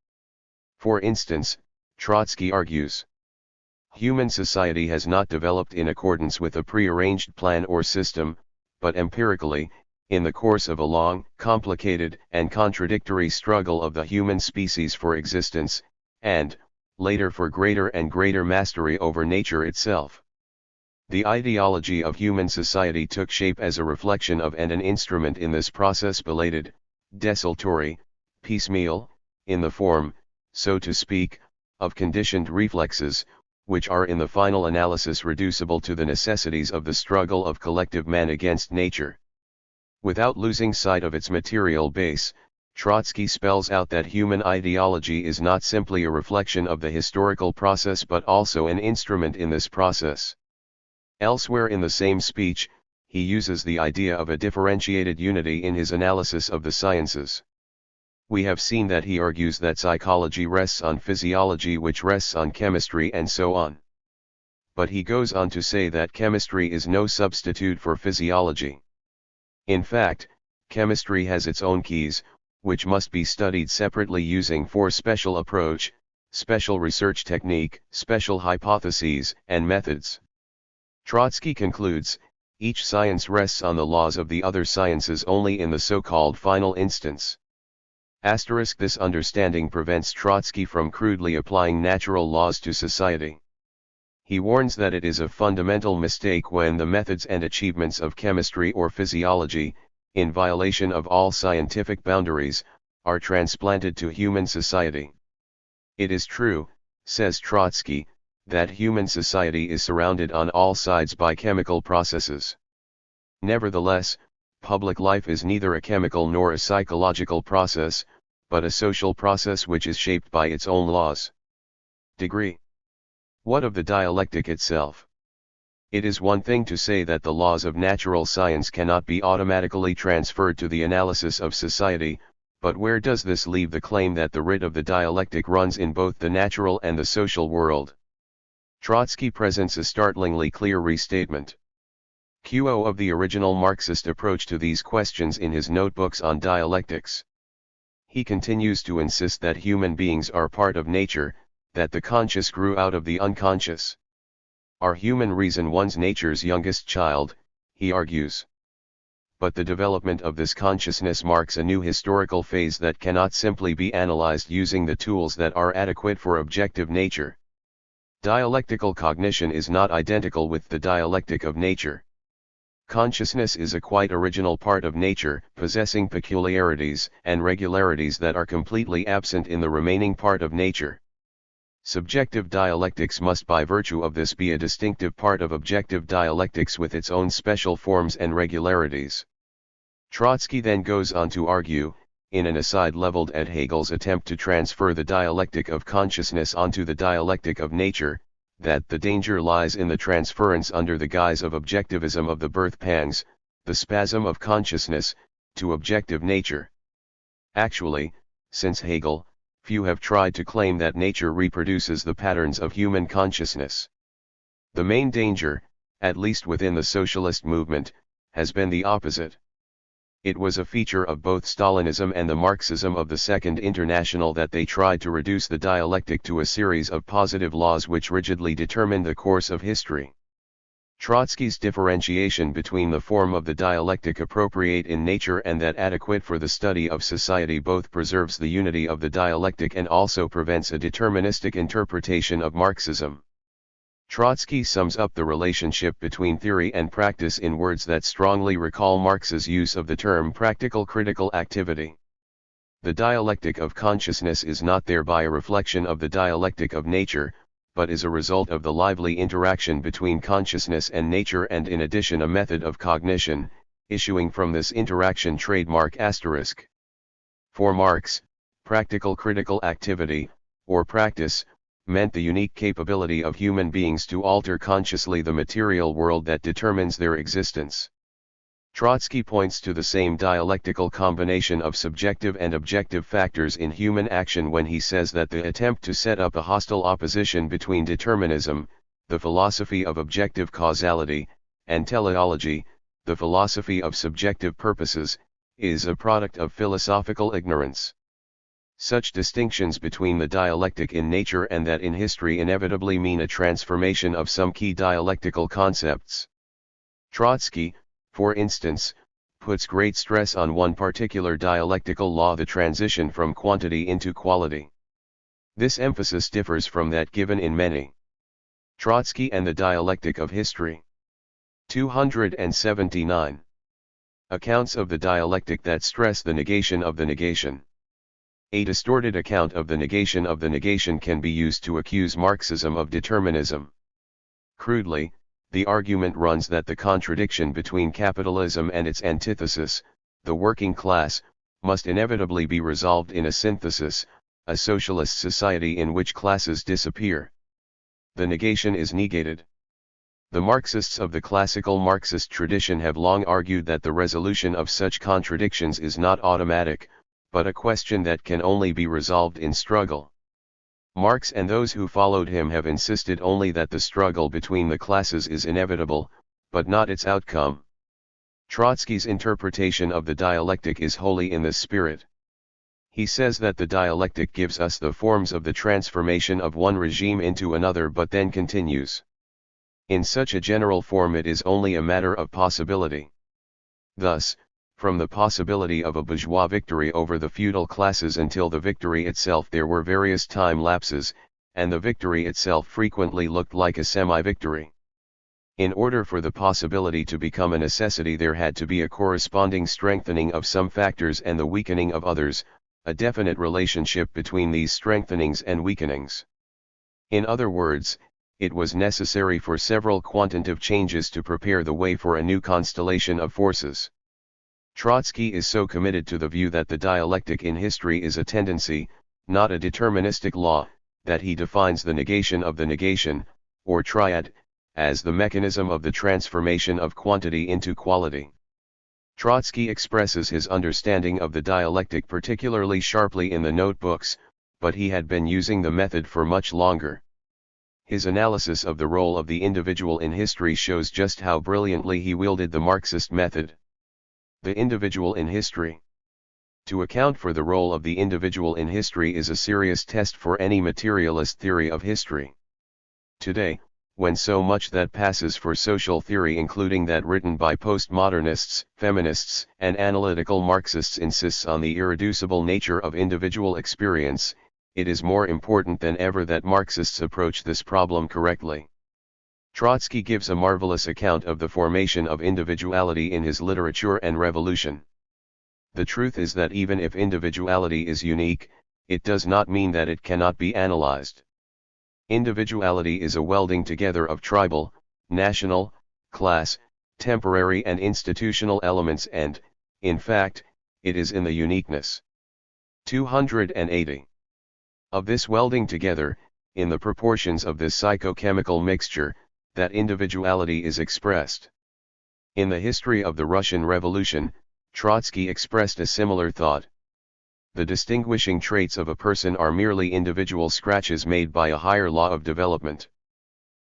For instance, Trotsky argues, human society has not developed in accordance with a prearranged plan or system, but empirically, in the course of a long, complicated, and contradictory struggle of the human species for existence, and, later for greater and greater mastery over nature itself. The ideology of human society took shape as a reflection of and an instrument in this process, belated, desultory, piecemeal, in the form, so to speak, of conditioned reflexes, which are in the final analysis reducible to the necessities of the struggle of collective man against nature. Without losing sight of its material base, Trotsky spells out that human ideology is not simply a reflection of the historical process but also an instrument in this process. Elsewhere in the same speech, he uses the idea of a differentiated unity in his analysis of the sciences. We have seen that he argues that psychology rests on physiology, which rests on chemistry, and so on. But he goes on to say that chemistry is no substitute for physiology. In fact, chemistry has its own keys, which must be studied separately using for special approach, special research technique, special hypotheses, and methods. Trotsky concludes, each science rests on the laws of the other sciences only in the so-called final instance. This understanding prevents Trotsky from crudely applying natural laws to society. He warns that it is a fundamental mistake when the methods and achievements of chemistry or physiology, in violation of all scientific boundaries, are transplanted to human society. It is true, says Trotsky, that human society is surrounded on all sides by chemical processes. Nevertheless, public life is neither a chemical nor a psychological process, but a social process which is shaped by its own laws. Degree. What of the dialectic itself? It is one thing to say that the laws of natural science cannot be automatically transferred to the analysis of society, but where does this leave the claim that the writ of the dialectic runs in both the natural and the social world? Trotsky presents a startlingly clear restatement. QO of the original Marxist approach to these questions in his notebooks on dialectics. He continues to insist that human beings are part of nature, that the conscious grew out of the unconscious. Our human reason one's nature's youngest child, he argues. But the development of this consciousness marks a new historical phase that cannot simply be analyzed using the tools that are adequate for objective nature. Dialectical cognition is not identical with the dialectic of nature. Consciousness is a quite original part of nature, possessing peculiarities and regularities that are completely absent in the remaining part of nature. Subjective dialectics must by virtue of this be a distinctive part of objective dialectics with its own special forms and regularities. Trotsky then goes on to argue, in an aside leveled at Hegel's attempt to transfer the dialectic of consciousness onto the dialectic of nature, that the danger lies in the transference under the guise of objectivism of the birth pangs, the spasm of consciousness, to objective nature. Actually, since Hegel, few have tried to claim that nature reproduces the patterns of human consciousness. The main danger, at least within the socialist movement, has been the opposite. It was a feature of both Stalinism and the Marxism of the Second International that they tried to reduce the dialectic to a series of positive laws which rigidly determined the course of history. Trotsky's differentiation between the form of the dialectic appropriate in nature and that adequate for the study of society both preserves the unity of the dialectic and also prevents a deterministic interpretation of Marxism. Trotsky sums up the relationship between theory and practice in words that strongly recall Marx's use of the term practical critical activity. The dialectic of consciousness is not thereby a reflection of the dialectic of nature, but is a result of the lively interaction between consciousness and nature and in addition a method of cognition, issuing from this interaction trademark asterisk. For Marx, practical critical activity, or practice, meant the unique capability of human beings to alter consciously the material world that determines their existence. Trotsky points to the same dialectical combination of subjective and objective factors in human action when he says that the attempt to set up a hostile opposition between determinism, the philosophy of objective causality, and teleology, the philosophy of subjective purposes, is a product of philosophical ignorance. Such distinctions between the dialectic in nature and that in history inevitably mean a transformation of some key dialectical concepts. Trotsky, for instance, puts great stress on one particular dialectical law, the transition from quantity into quality. This emphasis differs from that given in many. Trotsky and the Dialectic of History. 279. Accounts of the dialectic that stress the negation of the negation. A distorted account of the negation can be used to accuse Marxism of determinism. Crudely, the argument runs that the contradiction between capitalism and its antithesis, the working class, must inevitably be resolved in a synthesis, a socialist society in which classes disappear. The negation is negated. The Marxists of the classical Marxist tradition have long argued that the resolution of such contradictions is not automatic, but a question that can only be resolved in struggle. Marx and those who followed him have insisted only that the struggle between the classes is inevitable, but not its outcome. Trotsky's interpretation of the dialectic is wholly in this spirit. He says that the dialectic gives us the forms of the transformation of one regime into another, but then continues. In such a general form it is only a matter of possibility. Thus, from the possibility of a bourgeois victory over the feudal classes until the victory itself there were various time lapses, and the victory itself frequently looked like a semi-victory. In order for the possibility to become a necessity there had to be a corresponding strengthening of some factors and the weakening of others, a definite relationship between these strengthenings and weakenings. In other words, it was necessary for several quantitative changes to prepare the way for a new constellation of forces. Trotsky is so committed to the view that the dialectic in history is a tendency, not a deterministic law, that he defines the negation of the negation, or triad, as the mechanism of the transformation of quantity into quality. Trotsky expresses his understanding of the dialectic particularly sharply in the notebooks, but he had been using the method for much longer. His analysis of the role of the individual in history shows just how brilliantly he wielded the Marxist method. The individual in history. To account for the role of the individual in history is a serious test for any materialist theory of history. Today, when so much that passes for social theory, including that written by postmodernists, feminists, and analytical Marxists, insists on the irreducible nature of individual experience, it is more important than ever that Marxists approach this problem correctly. Trotsky gives a marvelous account of the formation of individuality in his Literature and Revolution. The truth is that even if individuality is unique, it does not mean that it cannot be analyzed. Individuality is a welding together of tribal, national, class, temporary and institutional elements and, in fact, it is in the uniqueness. 280. Of this welding together, in the proportions of this psychochemical mixture, that individuality is expressed. In the history of the Russian Revolution, Trotsky expressed a similar thought. The distinguishing traits of a person are merely individual scratches made by a higher law of development.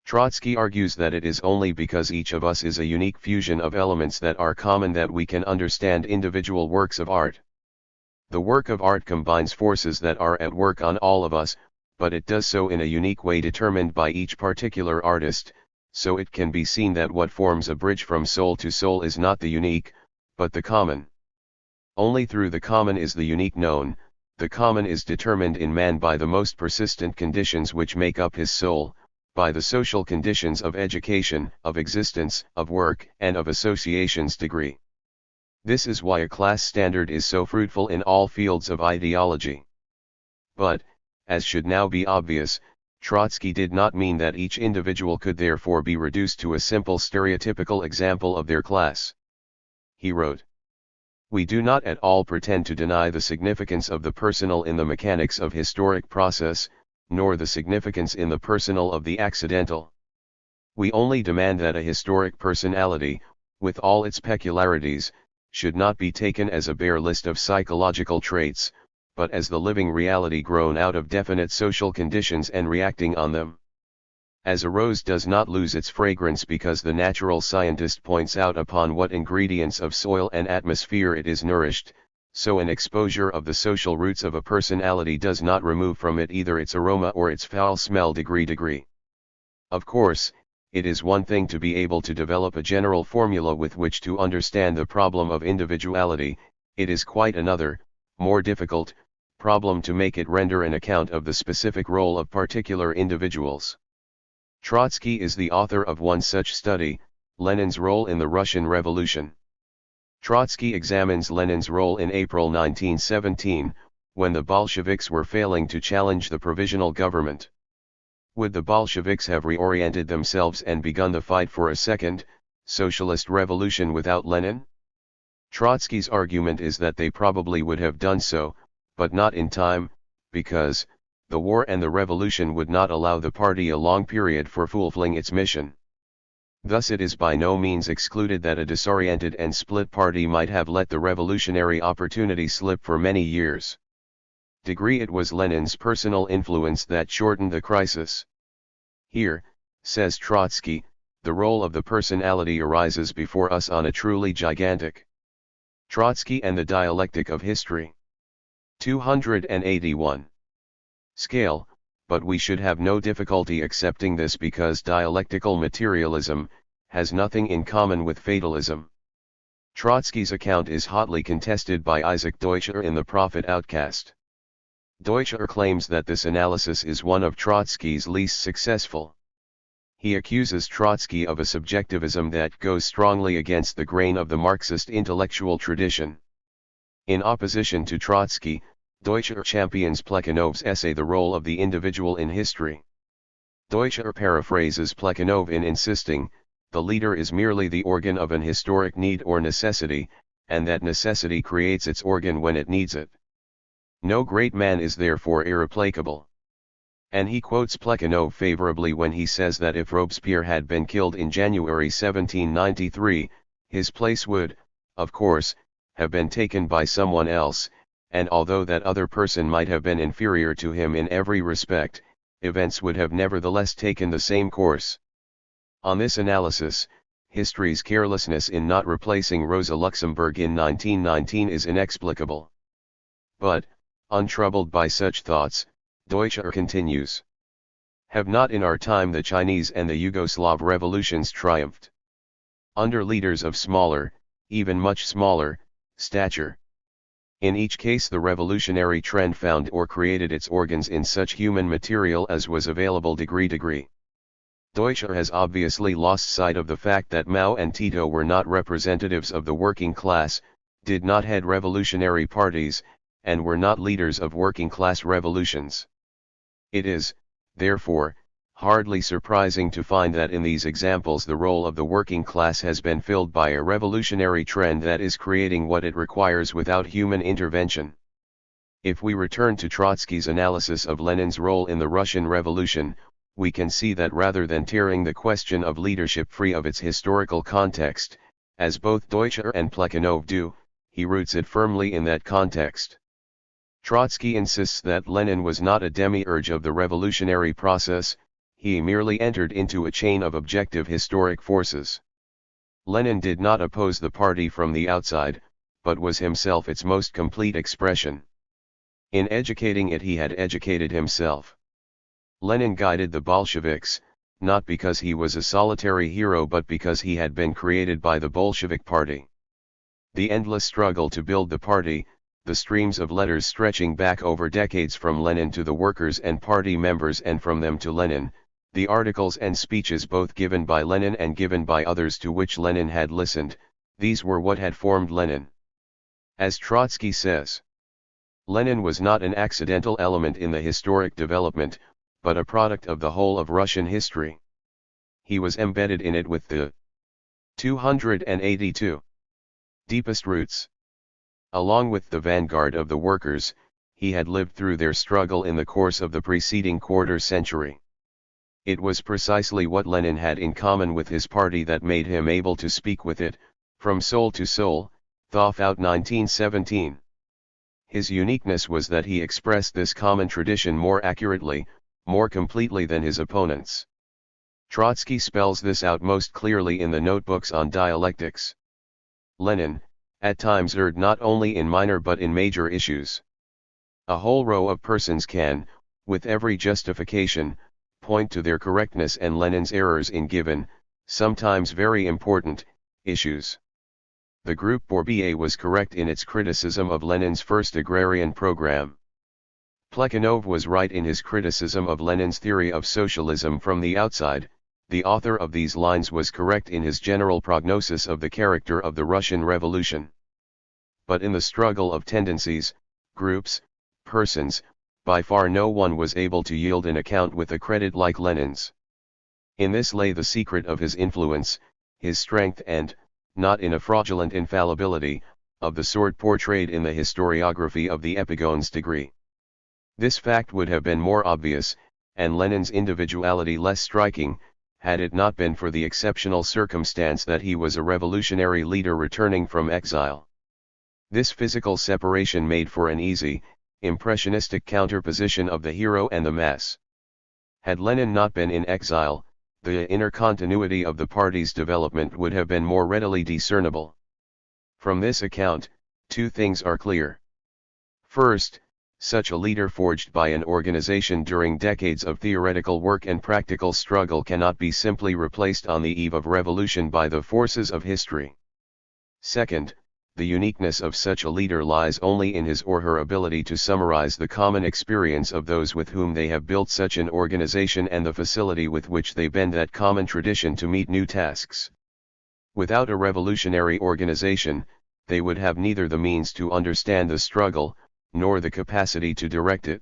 Trotsky argues that it is only because each of us is a unique fusion of elements that are common that we can understand individual works of art. The work of art combines forces that are at work on all of us, but it does so in a unique way determined by each particular artist, so it can be seen that what forms a bridge from soul to soul is not the unique, but the common. Only through the common is the unique known. The common is determined in man by the most persistent conditions which make up his soul, by the social conditions of education, of existence, of work, and of association's degree. This is why a class standard is so fruitful in all fields of ideology. But, as should now be obvious, Trotsky did not mean that each individual could therefore be reduced to a simple stereotypical example of their class. He wrote, "We do not at all pretend to deny the significance of the personal in the mechanics of historic process, nor the significance in the personal of the accidental. We only demand that a historic personality, with all its peculiarities, should not be taken as a bare list of psychological traits, but as the living reality grown out of definite social conditions and reacting on them. As a rose does not lose its fragrance because the natural scientist points out upon what ingredients of soil and atmosphere it is nourished, so an exposure of the social roots of a personality does not remove from it either its aroma or its foul smell degree. Of course, it is one thing to be able to develop a general formula with which to understand the problem of individuality, it is quite another, more difficult, problem to make it render an account of the specific role of particular individuals. Trotsky is the author of one such study, Lenin's role in the Russian Revolution. Trotsky examines Lenin's role in April 1917, when the Bolsheviks were failing to challenge the provisional government. Would the Bolsheviks have reoriented themselves and begun the fight for a second, socialist revolution without Lenin? Trotsky's argument is that they probably would have done so, but not in time, because the war and the revolution would not allow the party a long period for fulfilling its mission. Thus it is by no means excluded that a disoriented and split party might have let the revolutionary opportunity slip for many years. It was Lenin's personal influence that shortened the crisis. Here, says Trotsky, the role of the personality arises before us on a truly gigantic Trotsky and the Dialectic of History. 281. Scale, but we should have no difficulty accepting this because dialectical materialism has nothing in common with fatalism. Trotsky's account is hotly contested by Isaac Deutscher in The Prophet Outcast. Deutscher claims that this analysis is one of Trotsky's least successful. He accuses Trotsky of a subjectivism that goes strongly against the grain of the Marxist intellectual tradition. In opposition to Trotsky, Deutscher champions Plekhanov's essay The Role of the Individual in History. Deutscher paraphrases Plekhanov in insisting, the leader is merely the organ of an historic need or necessity, and that necessity creates its organ when it needs it. No great man is therefore irreplaceable. And he quotes Plekhanov favorably when he says that if Robespierre had been killed in January 1793, his place would, of course, have been taken by someone else, and although that other person might have been inferior to him in every respect, events would have nevertheless taken the same course. On this analysis, history's carelessness in not replacing Rosa Luxemburg in 1919 is inexplicable. But, untroubled by such thoughts, Deutscher continues. Have not in our time the Chinese and the Yugoslav revolutions triumphed? Under leaders of smaller, even much smaller, stature. In each case the revolutionary trend found or created its organs in such human material as was available degree. Deutscher has obviously lost sight of the fact that Mao and Tito were not representatives of the working class, did not head revolutionary parties, and were not leaders of working-class revolutions. It is, therefore, hardly surprising to find that in these examples the role of the working class has been filled by a revolutionary trend that is creating what it requires without human intervention. If we return to Trotsky's analysis of Lenin's role in the Russian Revolution, we can see that rather than tearing the question of leadership free of its historical context, as both Deutscher and Plekhanov do, he roots it firmly in that context. Trotsky insists that Lenin was not a demiurge of the revolutionary process, he merely entered into a chain of objective historic forces. Lenin did not oppose the party from the outside, but was himself its most complete expression. In educating it he had educated himself. Lenin guided the Bolsheviks, not because he was a solitary hero but because he had been created by the Bolshevik party. The endless struggle to build the party, the streams of letters stretching back over decades from Lenin to the workers and party members and from them to Lenin, the articles and speeches both given by Lenin and given by others to which Lenin had listened, these were what had formed Lenin. As Trotsky says, Lenin was not an accidental element in the historic development, but a product of the whole of Russian history. He was embedded in it with the 282 deepest roots. Along with the vanguard of the workers, he had lived through their struggle in the course of the preceding quarter century. It was precisely what Lenin had in common with his party that made him able to speak with it, from soul to soul, Thoth out 1917. His uniqueness was that he expressed this common tradition more accurately, more completely than his opponents. Trotsky spells this out most clearly in the notebooks on dialectics. Lenin, at times erred not only in minor but in major issues. A whole row of persons can, with every justification, point to their correctness and Lenin's errors in given, sometimes very important, issues. The group Bourbier was correct in its criticism of Lenin's first agrarian program. Plekhanov was right in his criticism of Lenin's theory of socialism from the outside. The author of these lines was correct in his general prognosis of the character of the Russian Revolution. But in the struggle of tendencies, groups, persons, by far no one was able to yield an account with a credit like Lenin's. In this lay the secret of his influence, his strength and, not in a fraudulent infallibility, of the sort portrayed in the historiography of the epigones degree. This fact would have been more obvious, and Lenin's individuality less striking, had it not been for the exceptional circumstance that he was a revolutionary leader returning from exile. This physical separation made for an easy, impressionistic counterposition of the hero and the mass. Had Lenin not been in exile, the inner continuity of the party's development would have been more readily discernible. From this account, two things are clear. First, such a leader forged by an organization during decades of theoretical work and practical struggle cannot be simply replaced on the eve of revolution by the forces of history. Second, the uniqueness of such a leader lies only in his or her ability to summarize the common experience of those with whom they have built such an organization and the facility with which they bend that common tradition to meet new tasks. Without a revolutionary organization, they would have neither the means to understand the struggle, nor the capacity to direct it.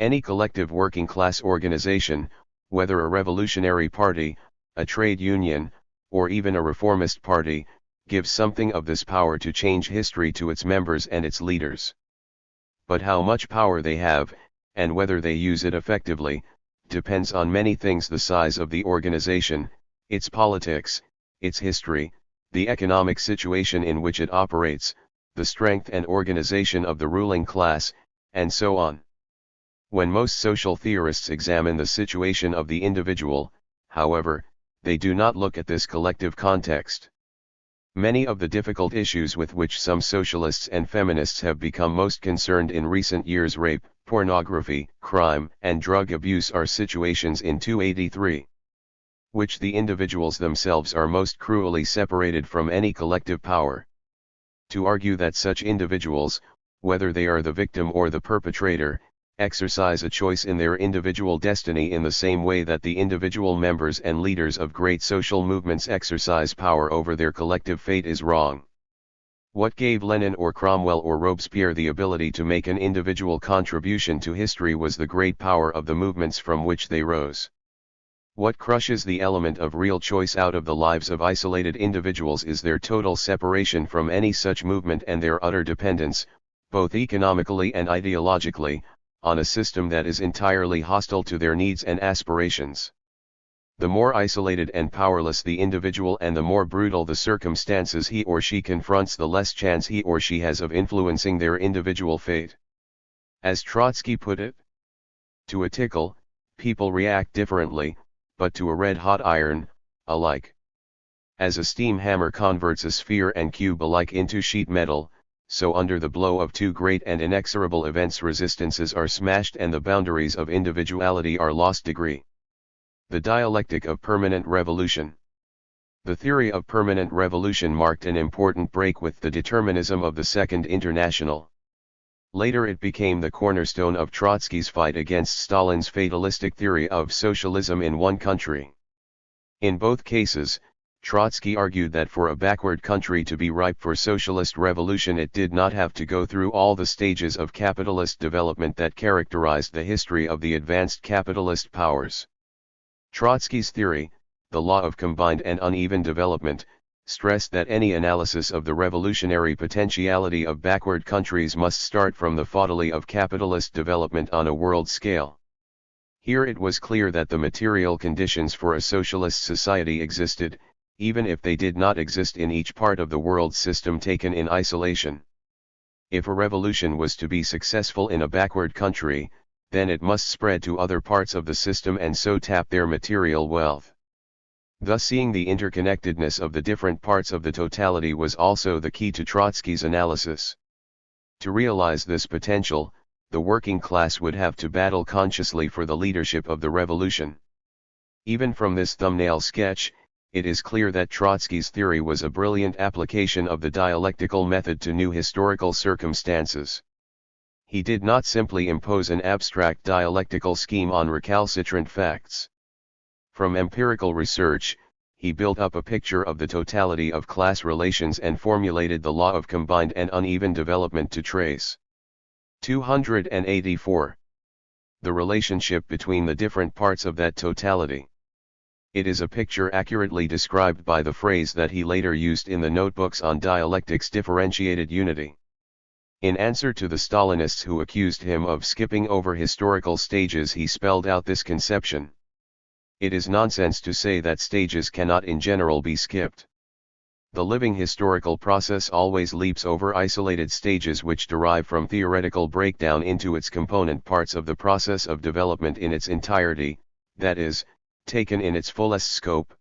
Any collective working class organization, whether a revolutionary party, a trade union, or even a reformist party, gives something of this power to change history to its members and its leaders. But how much power they have, and whether they use it effectively, depends on many things: the size of the organization, its politics, its history, the economic situation in which it operates, the strength and organization of the ruling class, and so on. When most social theorists examine the situation of the individual, however, they do not look at this collective context. Many of the difficult issues with which some socialists and feminists have become most concerned in recent years, rape, pornography, crime, and drug abuse, are situations in 283, which the individuals themselves are most cruelly separated from any collective power. To argue that such individuals, whether they are the victim or the perpetrator, exercise a choice in their individual destiny in the same way that the individual members and leaders of great social movements exercise power over their collective fate is wrong. What gave Lenin or Cromwell or Robespierre the ability to make an individual contribution to history was the great power of the movements from which they rose. What crushes the element of real choice out of the lives of isolated individuals is their total separation from any such movement and their utter dependence, both economically and ideologically, on a system that is entirely hostile to their needs and aspirations. The more isolated and powerless the individual and the more brutal the circumstances he or she confronts, the less chance he or she has of influencing their individual fate. As Trotsky put it, to a tickle, people react differently, but to a red-hot iron, alike. As a steam hammer converts a sphere and cube alike into sheet metal, so under the blow of two great and inexorable events resistances are smashed and the boundaries of individuality are lost. Degree. The dialectic of permanent revolution. The theory of permanent revolution marked an important break with the determinism of the Second International. Later it became the cornerstone of Trotsky's fight against Stalin's fatalistic theory of socialism in one country. In both cases, Trotsky argued that for a backward country to be ripe for socialist revolution it did not have to go through all the stages of capitalist development that characterized the history of the advanced capitalist powers. Trotsky's theory, the law of combined and uneven development, stressed that any analysis of the revolutionary potentiality of backward countries must start from the folly of capitalist development on a world scale. Here it was clear that the material conditions for a socialist society existed, even if they did not exist in each part of the world system taken in isolation. If a revolution was to be successful in a backward country, then it must spread to other parts of the system and so tap their material wealth. Thus seeing the interconnectedness of the different parts of the totality was also the key to Trotsky's analysis. To realize this potential, the working class would have to battle consciously for the leadership of the revolution. Even from this thumbnail sketch, it is clear that Trotsky's theory was a brilliant application of the dialectical method to new historical circumstances. He did not simply impose an abstract dialectical scheme on recalcitrant facts. From empirical research, he built up a picture of the totality of class relations and formulated the law of combined and uneven development to trace. 284. The relationship between the different parts of that totality. It is a picture accurately described by the phrase that he later used in the notebooks on dialectics: differentiated unity. In answer to the Stalinists who accused him of skipping over historical stages, he spelled out this conception. It is nonsense to say that stages cannot in general be skipped. The living historical process always leaps over isolated stages which derive from theoretical breakdown into its component parts of the process of development in its entirety, that is, taken in its fullest scope.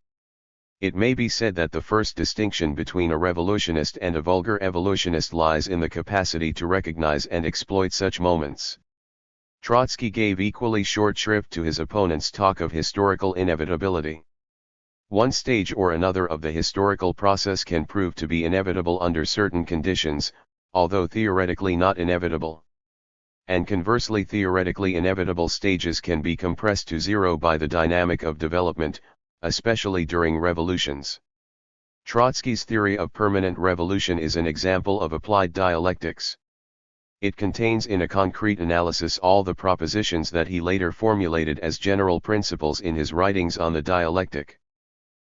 It may be said that the first distinction between a revolutionist and a vulgar evolutionist lies in the capacity to recognize and exploit such moments. Trotsky gave equally short shrift to his opponent's talk of historical inevitability. One stage or another of the historical process can prove to be inevitable under certain conditions, although theoretically not inevitable. And conversely, theoretically inevitable stages can be compressed to zero by the dynamic of development, especially during revolutions. Trotsky's theory of permanent revolution is an example of applied dialectics. It contains in a concrete analysis all the propositions that he later formulated as general principles in his writings on the dialectic.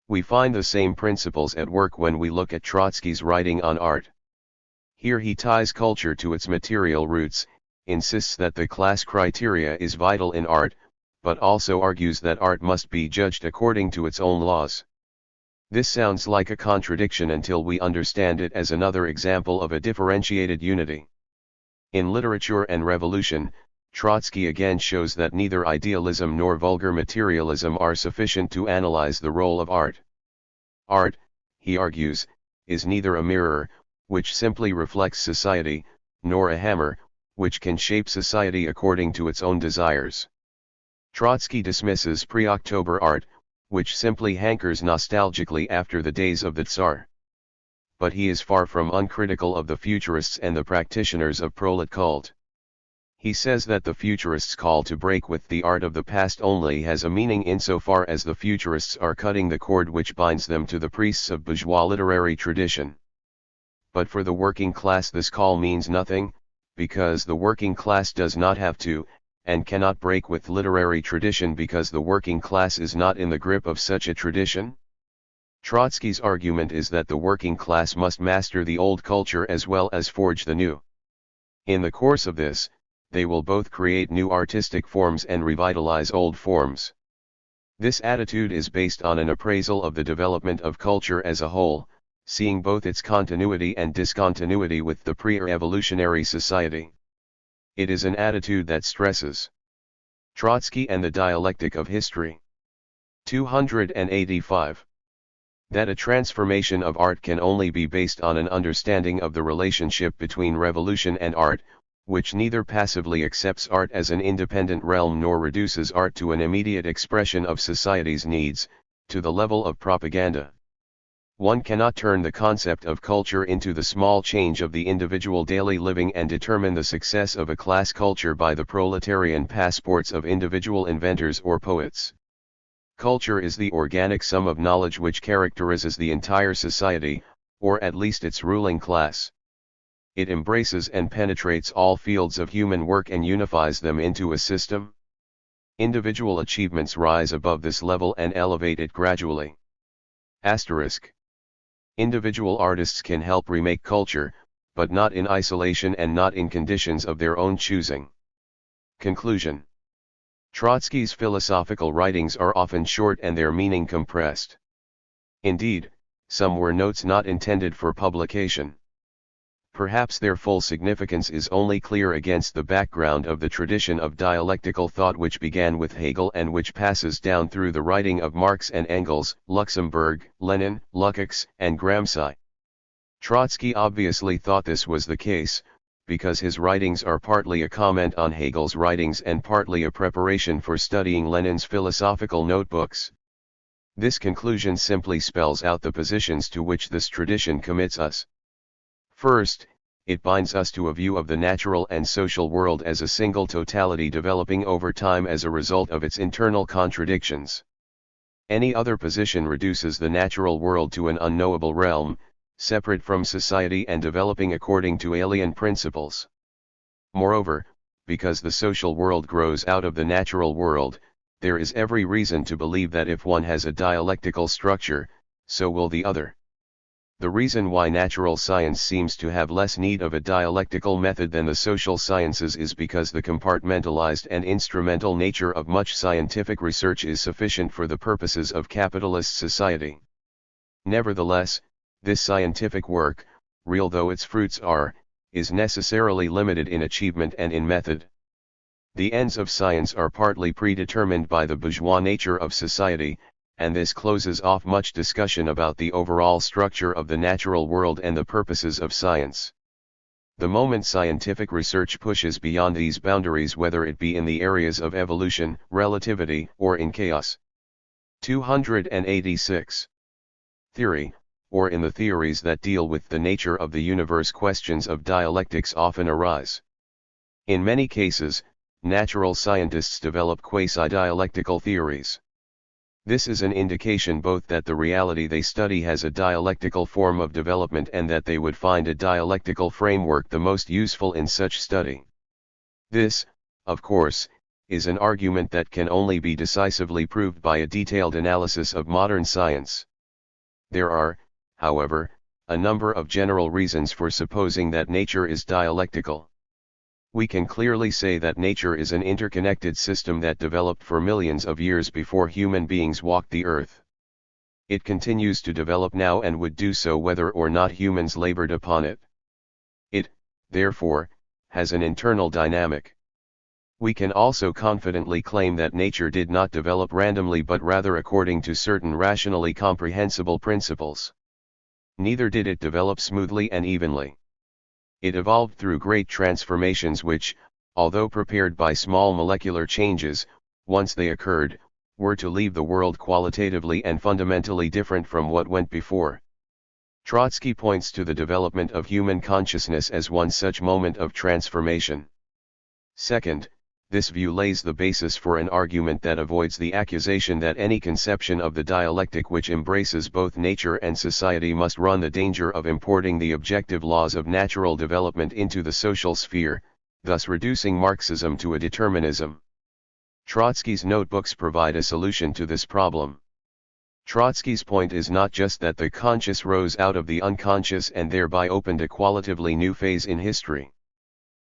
We find the same principles at work when we look at Trotsky's writing on art. Here he ties culture to its material roots, insists that the class criteria is vital in art, but also argues that art must be judged according to its own laws. This sounds like a contradiction until we understand it as another example of a differentiated unity. In Literature and Revolution, Trotsky again shows that neither idealism nor vulgar materialism are sufficient to analyze the role of art. Art, he argues, is neither a mirror, which simply reflects society, nor a hammer, which can shape society according to its own desires. Trotsky dismisses pre-October art, which simply hankers nostalgically after the days of the Tsar. But he is far from uncritical of the futurists and the practitioners of prolet cult. He says that the futurists' call to break with the art of the past only has a meaning insofar as the futurists are cutting the cord which binds them to the priests of bourgeois literary tradition. But for the working class this call means nothing, because the working class does not have to, and cannot break with literary tradition because the working class is not in the grip of such a tradition. Trotsky's argument is that the working class must master the old culture as well as forge the new. In the course of this, they will both create new artistic forms and revitalize old forms. This attitude is based on an appraisal of the development of culture as a whole, seeing both its continuity and discontinuity with the pre-evolutionary society. It is an attitude that stresses Trotsky and the dialectic of history. 285. That a transformation of art can only be based on an understanding of the relationship between revolution and art, which neither passively accepts art as an independent realm nor reduces art to an immediate expression of society's needs, to the level of propaganda. One cannot turn the concept of culture into the small change of the individual daily living and determine the success of a class culture by the proletarian passports of individual inventors or poets. Culture is the organic sum of knowledge which characterizes the entire society, or at least its ruling class. It embraces and penetrates all fields of human work and unifies them into a system. Individual achievements rise above this level and elevate it gradually. Asterisk. Individual artists can help remake culture, but not in isolation and not in conditions of their own choosing. Conclusion. Trotsky's philosophical writings are often short and their meaning compressed. Indeed, some were notes not intended for publication. Perhaps their full significance is only clear against the background of the tradition of dialectical thought which began with Hegel and which passes down through the writing of Marx and Engels, Luxemburg, Lenin, Lukács, and Gramsci. Trotsky obviously thought this was the case, because his writings are partly a comment on Hegel's writings and partly a preparation for studying Lenin's philosophical notebooks. This conclusion simply spells out the positions to which this tradition commits us. First, it binds us to a view of the natural and social world as a single totality developing over time as a result of its internal contradictions. Any other position reduces the natural world to an unknowable realm, separate from society and developing according to alien principles. Moreover, because the social world grows out of the natural world, there is every reason to believe that if one has a dialectical structure, so will the other. The reason why natural science seems to have less need of a dialectical method than the social sciences is because the compartmentalized and instrumental nature of much scientific research is sufficient for the purposes of capitalist society. Nevertheless, this scientific work, real though its fruits are, is necessarily limited in achievement and in method. The ends of science are partly predetermined by the bourgeois nature of society, and this closes off much discussion about the overall structure of the natural world and the purposes of science. The moment scientific research pushes beyond these boundaries, whether it be in the areas of evolution, relativity, or in chaos. 286. Theory, or in the theories that deal with the nature of the universe, questions of dialectics often arise. In many cases, natural scientists develop quasi-dialectical theories. This is an indication both that the reality they study has a dialectical form of development and that they would find a dialectical framework the most useful in such study. This, of course, is an argument that can only be decisively proved by a detailed analysis of modern science. There are, however, a number of general reasons for supposing that nature is dialectical. We can clearly say that nature is an interconnected system that developed for millions of years before human beings walked the earth. It continues to develop now and would do so whether or not humans labored upon it. It, therefore, has an internal dynamic. We can also confidently claim that nature did not develop randomly but rather according to certain rationally comprehensible principles. Neither did it develop smoothly and evenly. It evolved through great transformations which, although prepared by small molecular changes, once they occurred, were to leave the world qualitatively and fundamentally different from what went before. Trotsky points to the development of human consciousness as one such moment of transformation. Second, this view lays the basis for an argument that avoids the accusation that any conception of the dialectic which embraces both nature and society must run the danger of importing the objective laws of natural development into the social sphere, thus reducing Marxism to a determinism. Trotsky's notebooks provide a solution to this problem. Trotsky's point is not just that the conscious rose out of the unconscious and thereby opened a qualitatively new phase in history.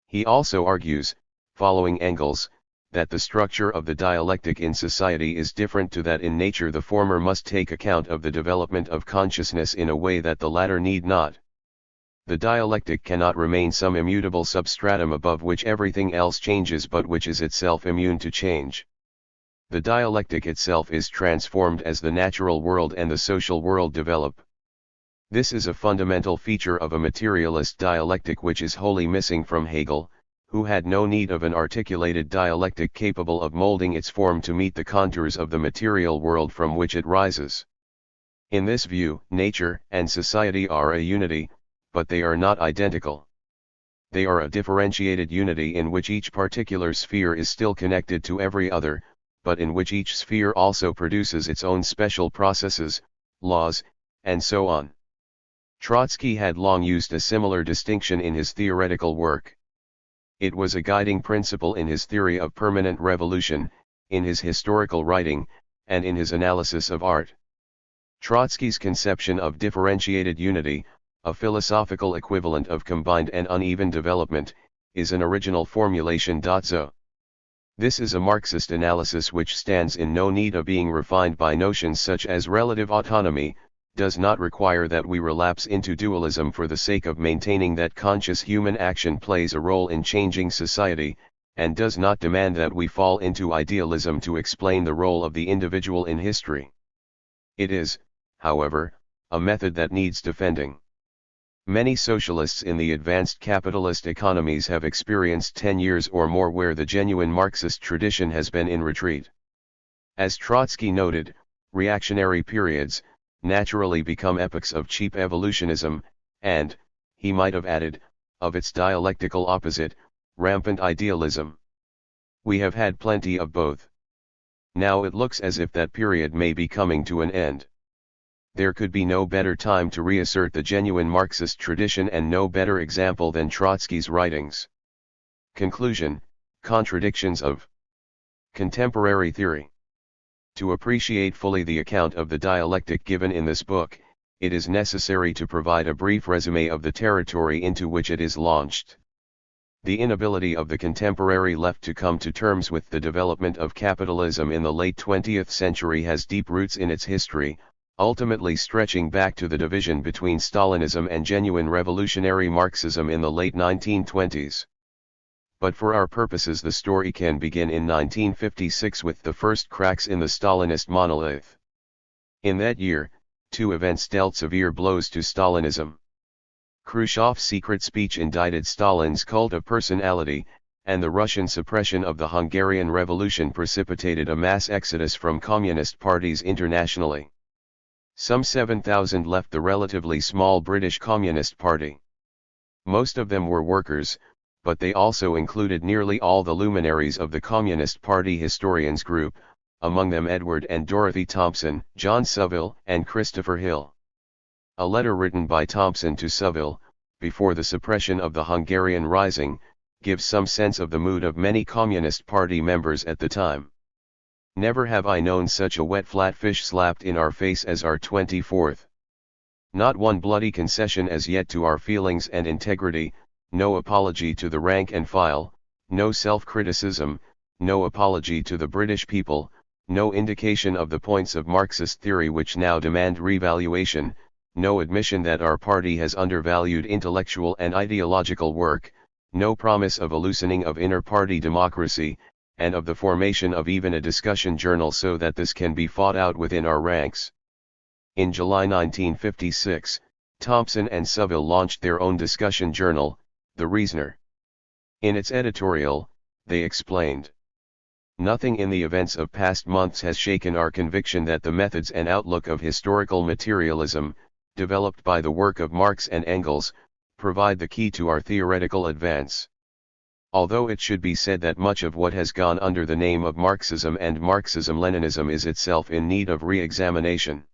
He also argues, following Engels, that the structure of the dialectic in society is different to that in nature. The former must take account of the development of consciousness in a way that the latter need not. The dialectic cannot remain some immutable substratum above which everything else changes but which is itself immune to change. The dialectic itself is transformed as the natural world and the social world develop. This is a fundamental feature of a materialist dialectic which is wholly missing from Hegel, who had no need of an articulated dialectic capable of molding its form to meet the contours of the material world from which it rises. In this view, nature and society are a unity, but they are not identical. They are a differentiated unity in which each particular sphere is still connected to every other, but in which each sphere also produces its own special processes, laws, and so on. Trotsky had long used a similar distinction in his theoretical work. It was a guiding principle in his theory of permanent revolution, in his historical writing, and in his analysis of art. Trotsky's conception of differentiated unity, a philosophical equivalent of combined and uneven development, is an original formulation. So, this is a Marxist analysis which stands in no need of being refined by notions such as relative autonomy, does not require that we relapse into dualism for the sake of maintaining that conscious human action plays a role in changing society, and does not demand that we fall into idealism to explain the role of the individual in history. It is, however, a method that needs defending. Many socialists in the advanced capitalist economies have experienced 10 years or more where the genuine Marxist tradition has been in retreat. As Trotsky noted, reactionary periods naturally become epochs of cheap evolutionism, and, he might have added, of its dialectical opposite, rampant idealism. We have had plenty of both. Now it looks as if that period may be coming to an end. There could be no better time to reassert the genuine Marxist tradition and no better example than Trotsky's writings. Conclusion: contradictions of contemporary theory. To appreciate fully the account of the dialectic given in this book, it is necessary to provide a brief resume of the territory into which it is launched. The inability of the contemporary left to come to terms with the development of capitalism in the late 20th century has deep roots in its history, ultimately stretching back to the division between Stalinism and genuine revolutionary Marxism in the late 1920s. But for our purposes the story can begin in 1956 with the first cracks in the Stalinist monolith. In that year, two events dealt severe blows to Stalinism. Khrushchev's secret speech indicted Stalin's cult of personality, and the Russian suppression of the Hungarian Revolution precipitated a mass exodus from communist parties internationally. Some 7,000 left the relatively small British Communist Party. Most of them were workers, but they also included nearly all the luminaries of the Communist Party historians group, among them Edward and Dorothy Thompson, John Saville, and Christopher Hill. A letter written by Thompson to Saville, before the suppression of the Hungarian Rising, gives some sense of the mood of many Communist Party members at the time. Never have I known such a wet flat fish slapped in our face as our 24th. Not one bloody concession as yet to our feelings and integrity, no apology to the rank and file, no self-criticism, no apology to the British people, no indication of the points of Marxist theory which now demand revaluation, no admission that our party has undervalued intellectual and ideological work, no promise of a loosening of inter-party democracy, and of the formation of even a discussion journal so that this can be fought out within our ranks. In July 1956, Thompson and Saville launched their own discussion journal, The Reasoner. In its editorial, they explained, "Nothing in the events of past months has shaken our conviction that the methods and outlook of historical materialism, developed by the work of Marx and Engels, provide the key to our theoretical advance. Although it should be said that much of what has gone under the name of Marxism and Marxism-Leninism is itself in need of re-examination.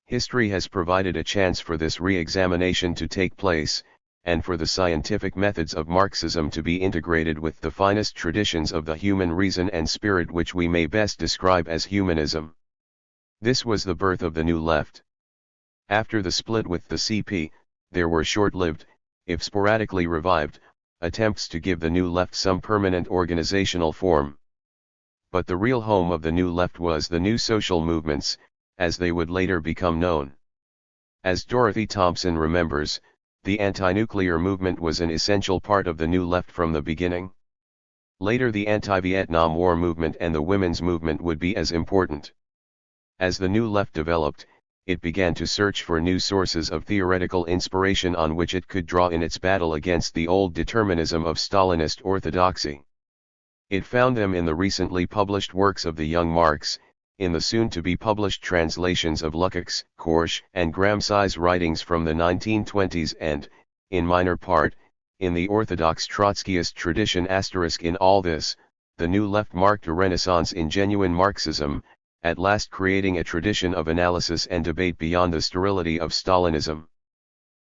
History has provided a chance for this re-examination to take place, and for the scientific methods of Marxism to be integrated with the finest traditions of the human reason and spirit which we may best describe as humanism." This was the birth of the New Left. After the split with the CP, there were short-lived, if sporadically revived, attempts to give the New Left some permanent organizational form. But the real home of the New Left was the new social movements, as they would later become known. As Dorothy Thompson remembers, the anti-nuclear movement was an essential part of the New Left from the beginning. Later the anti-Vietnam War movement and the women's movement would be as important. As the New Left developed, it began to search for new sources of theoretical inspiration on which it could draw in its battle against the old determinism of Stalinist orthodoxy. It found them in the recently published works of the young Marx, in the soon-to-be-published translations of Lukács, Korsch, and Gramsci's writings from the 1920s and, in minor part, in the orthodox Trotskyist tradition. In all this, the New Left marked a renaissance in genuine Marxism, at last creating a tradition of analysis and debate beyond the sterility of Stalinism.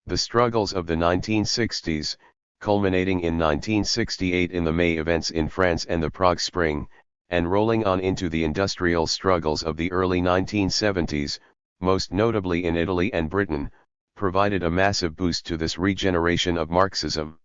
The struggles of the 1960s, culminating in 1968 in the May events in France and the Prague Spring, and rolling on into the industrial struggles of the early 1970s, most notably in Italy and Britain, provided a massive boost to this regeneration of Marxism.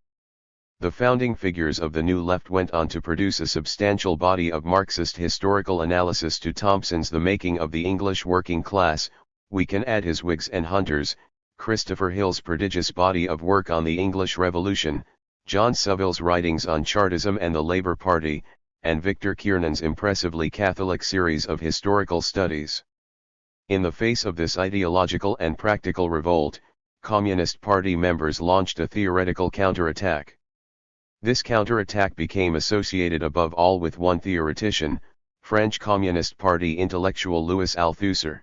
The founding figures of the New Left went on to produce a substantial body of Marxist historical analysis to Thompson's The Making of the English Working Class. We can add his Whigs and Hunters, Christopher Hill's prodigious body of work on the English Revolution, John Saville's writings on Chartism and the Labour Party, and Victor Kiernan's impressively Catholic series of historical studies. In the face of this ideological and practical revolt, Communist Party members launched a theoretical counterattack. This counterattack became associated above all with one theoretician, French Communist Party intellectual Louis Althusser.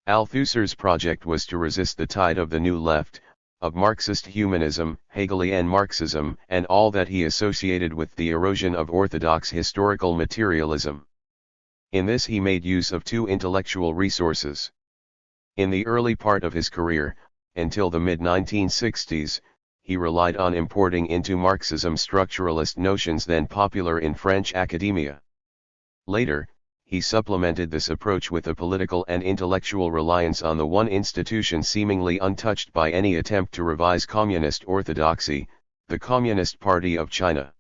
Althusser's project was to resist the tide of the New Left, of Marxist humanism, Hegelian Marxism, and all that he associated with the erosion of orthodox historical materialism. In this he made use of two intellectual resources. In the early part of his career, until the mid-1960s, he relied on importing into Marxism structuralist notions then popular in French academia. Later, he supplemented this approach with a political and intellectual reliance on the one institution seemingly untouched by any attempt to revise communist orthodoxy, the Communist Party of China.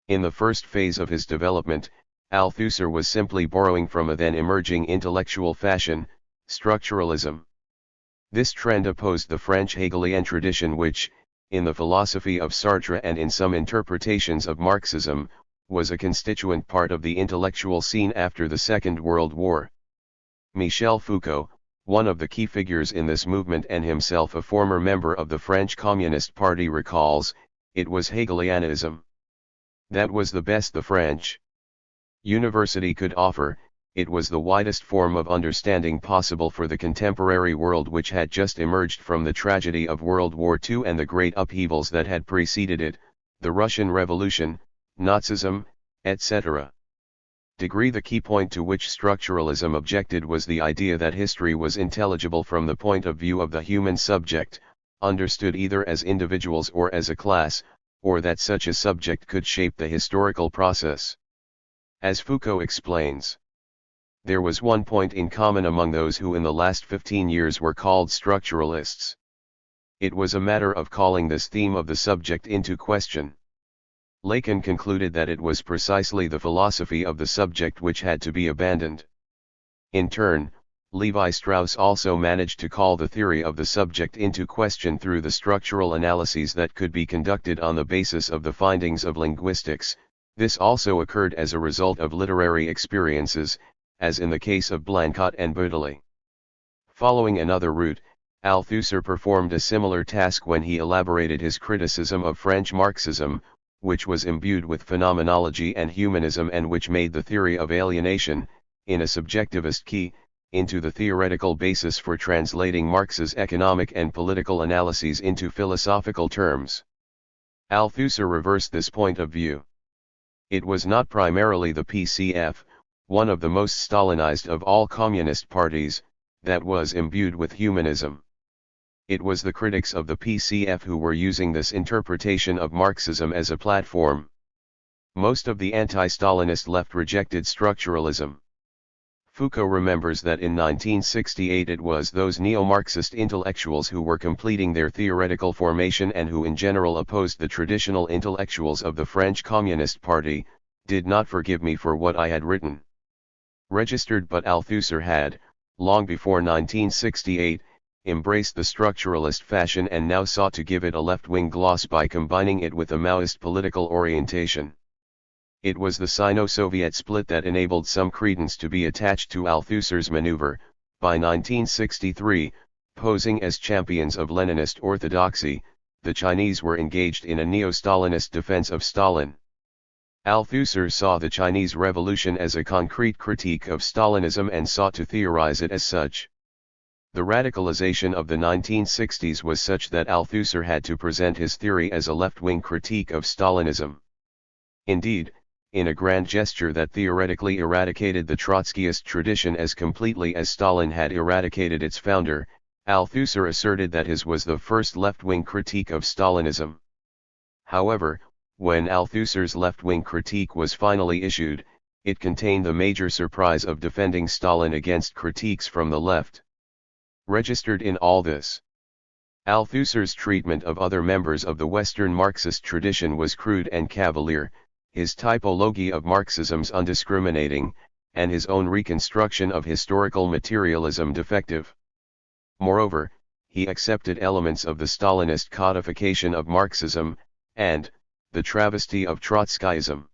In the first phase of his development, Althusser was simply borrowing from a then emerging intellectual fashion, structuralism. This trend opposed the French Hegelian tradition which, in the philosophy of Sartre and in some interpretations of Marxism, was a constituent part of the intellectual scene after the Second World War. Michel Foucault, one of the key figures in this movement and himself a former member of the French Communist Party, recalls, "It was Hegelianism. That was the best the French university could offer. It was the widest form of understanding possible for the contemporary world which had just emerged from the tragedy of World War II and the great upheavals that had preceded it, the Russian Revolution, Nazism, etc." The key point to which structuralism objected was the idea that history was intelligible from the point of view of the human subject, understood either as individuals or as a class, or that such a subject could shape the historical process. As Foucault explains, there was one point in common among those who in the last 15 years were called structuralists. It was a matter of calling this theme of the subject into question. Lacan concluded that it was precisely the philosophy of the subject which had to be abandoned. In turn, Levi-Strauss also managed to call the theory of the subject into question through the structural analyses that could be conducted on the basis of the findings of linguistics. This also occurred as a result of literary experiences, as in the case of Blanquat and Baudelet. Following another route, Althusser performed a similar task when he elaborated his criticism of French Marxism, which was imbued with phenomenology and humanism and which made the theory of alienation, in a subjectivist key, into the theoretical basis for translating Marx's economic and political analyses into philosophical terms. Althusser reversed this point of view. It was not primarily the PCF, one of the most Stalinized of all communist parties, that was imbued with humanism. It was the critics of the PCF who were using this interpretation of Marxism as a platform. Most of the anti-Stalinist left rejected structuralism. Foucault remembers that in 1968 it was those neo-Marxist intellectuals who were completing their theoretical formation and who in general opposed the traditional intellectuals of the French Communist Party, did not forgive me for what I had written. Registered, but Althusser had, long before 1968, embraced the structuralist fashion and now sought to give it a left-wing gloss by combining it with a Maoist political orientation. It was the Sino-Soviet split that enabled some credence to be attached to Althusser's maneuver. By 1963, posing as champions of Leninist orthodoxy, the Chinese were engaged in a neo-Stalinist defense of Stalin. Althusser saw the Chinese Revolution as a concrete critique of Stalinism and sought to theorize it as such. The radicalization of the 1960s was such that Althusser had to present his theory as a left-wing critique of Stalinism. Indeed, in a grand gesture that theoretically eradicated the Trotskyist tradition as completely as Stalin had eradicated its founder, Althusser asserted that his was the first left-wing critique of Stalinism. However, when Althusser's left-wing critique was finally issued, it contained the major surprise of defending Stalin against critiques from the left. Registered in all this, Althusser's treatment of other members of the Western Marxist tradition was crude and cavalier, his typology of Marxism's undiscriminating, and his own reconstruction of historical materialism defective. Moreover, he accepted elements of the Stalinist codification of Marxism, and the travesty of Trotskyism.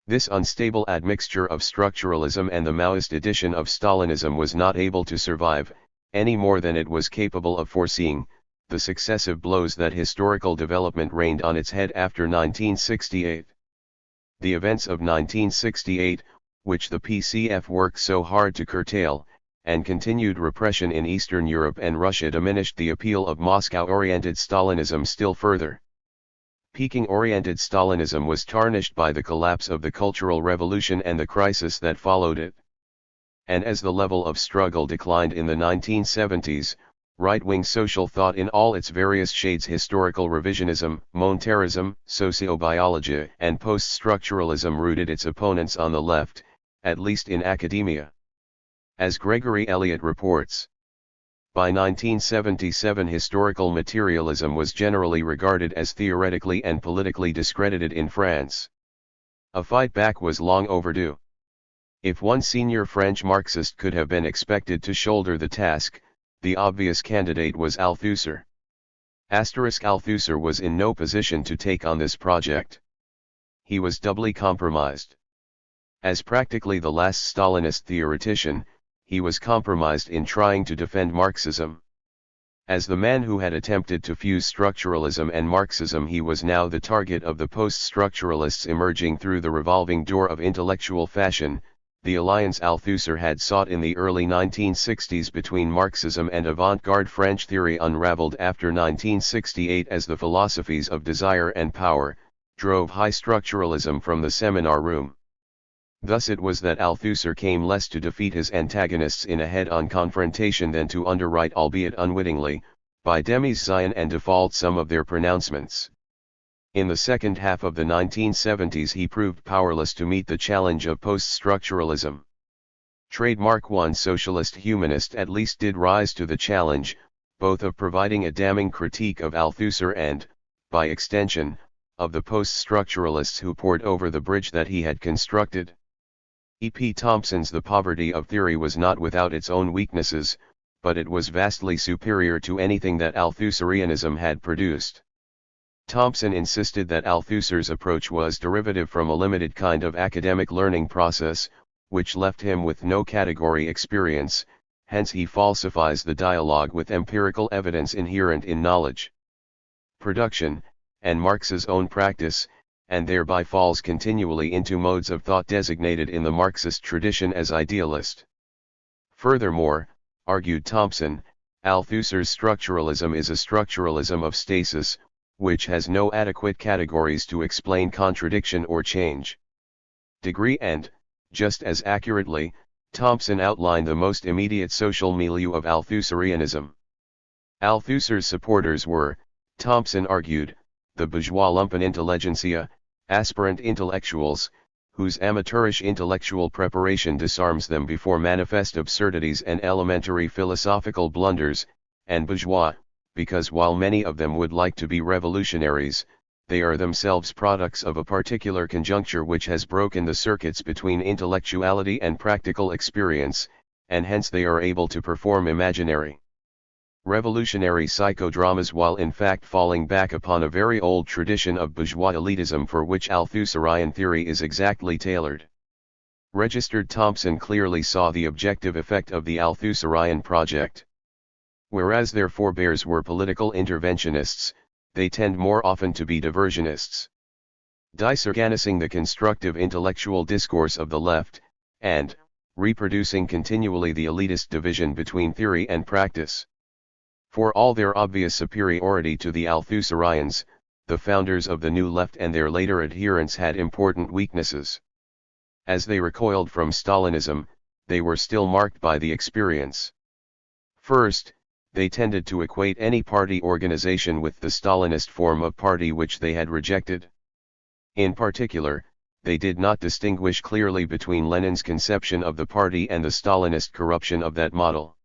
This unstable admixture of structuralism and the Maoist edition of Stalinism was not able to survive, any more than it was capable of foreseeing, the successive blows that historical development rained on its head after 1968. The events of 1968, which the PCF worked so hard to curtail, and continued repression in Eastern Europe and Russia diminished the appeal of Moscow-oriented Stalinism still further. Peking-oriented Stalinism was tarnished by the collapse of the Cultural Revolution and the crisis that followed it. And as the level of struggle declined in the 1970s, right-wing social thought in all its various shades, historical revisionism, Monterism, sociobiology, and post-structuralism, rooted its opponents on the left, at least in academia. As Gregory Elliott reports, by 1977 historical materialism was generally regarded as theoretically and politically discredited in France. A fight back was long overdue. If one senior French Marxist could have been expected to shoulder the task, the obvious candidate was Althusser. Althusser was in no position to take on this project. He was doubly compromised. As practically the last Stalinist theoretician, he was compromised in trying to defend Marxism. As the man who had attempted to fuse structuralism and Marxism, he was now the target of the post-structuralists emerging through the revolving door of intellectual fashion. The alliance Althusser had sought in the early 1960s between Marxism and avant-garde French theory unraveled after 1968 as the philosophies of desire and power drove high structuralism from the seminar room. Thus it was that Althusser came less to defeat his antagonists in a head-on confrontation than to underwrite, albeit unwittingly, by demi-Zion and default some of their pronouncements. In the second half of the 1970s he proved powerless to meet the challenge of post-structuralism. Trademark one socialist humanist at least did rise to the challenge, both of providing a damning critique of Althusser and, by extension, of the post-structuralists who poured over the bridge that he had constructed. E. P. Thompson's The Poverty of Theory was not without its own weaknesses, but it was vastly superior to anything that Althusserianism had produced. Thompson insisted that Althusser's approach was derivative from a limited kind of academic learning process, which left him with no category experience, hence he falsifies the dialogue with empirical evidence inherent in knowledge production, and Marx's own practice, and thereby falls continually into modes of thought designated in the Marxist tradition as idealist. Furthermore, argued Thompson, Althusser's structuralism is a structuralism of stasis, which has no adequate categories to explain contradiction or change. Degree and, just as accurately, Thompson outlined the most immediate social milieu of Althusserianism. Althusser's supporters were, Thompson argued, the bourgeois lumpenintelligentsia, aspirant intellectuals, whose amateurish intellectual preparation disarms them before manifest absurdities and elementary philosophical blunders, and bourgeois, because while many of them would like to be revolutionaries, they are themselves products of a particular conjuncture which has broken the circuits between intellectuality and practical experience, and hence they are able to perform imaginary revolutionary psychodramas while in fact falling back upon a very old tradition of bourgeois elitism for which Althusserian theory is exactly tailored. Registered Thompson clearly saw the objective effect of the Althusserian project. Whereas their forebears were political interventionists, they tend more often to be diversionists. Disorganizing the constructive intellectual discourse of the left, and, reproducing continually the elitist division between theory and practice. For all their obvious superiority to the Althusserians, the founders of the New Left and their later adherents had important weaknesses. As they recoiled from Stalinism, they were still marked by the experience. First, they tended to equate any party organization with the Stalinist form of party which they had rejected. In particular, they did not distinguish clearly between Lenin's conception of the party and the Stalinist corruption of that model.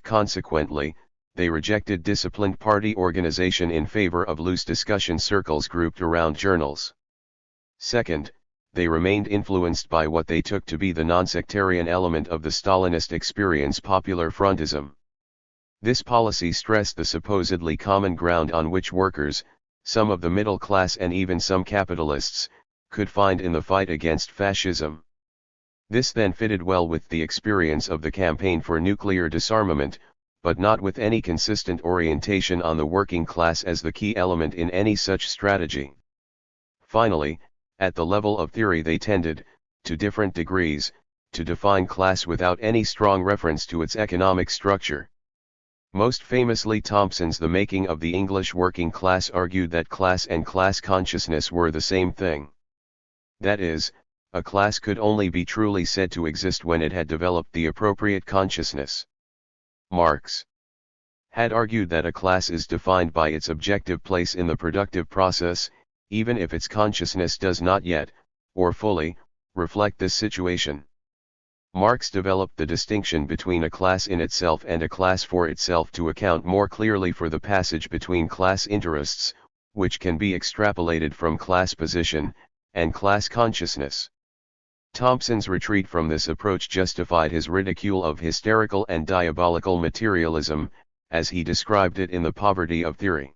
Consequently, they rejected disciplined party organization in favor of loose discussion circles grouped around journals. Second, they remained influenced by what they took to be the non-sectarian element of the Stalinist experience, popular frontism. This policy stressed the supposedly common ground on which workers, some of the middle class and even some capitalists, could find in the fight against fascism. This then fitted well with the experience of the campaign for nuclear disarmament, but not with any consistent orientation on the working class as the key element in any such strategy. Finally, at the level of theory they tended, to different degrees, to define class without any strong reference to its economic structure. Most famously Thompson's The Making of the English Working Class argued that class and class consciousness were the same thing. That is, a class could only be truly said to exist when it had developed the appropriate consciousness. Marx had argued that a class is defined by its objective place in the productive process, even if its consciousness does not yet, or fully, reflect this situation. Marx developed the distinction between a class in itself and a class for itself to account more clearly for the passage between class interests, which can be extrapolated from class position, and class consciousness. Thompson's retreat from this approach justified his ridicule of hysterical and diabolical materialism, as he described it in The Poverty of Theory.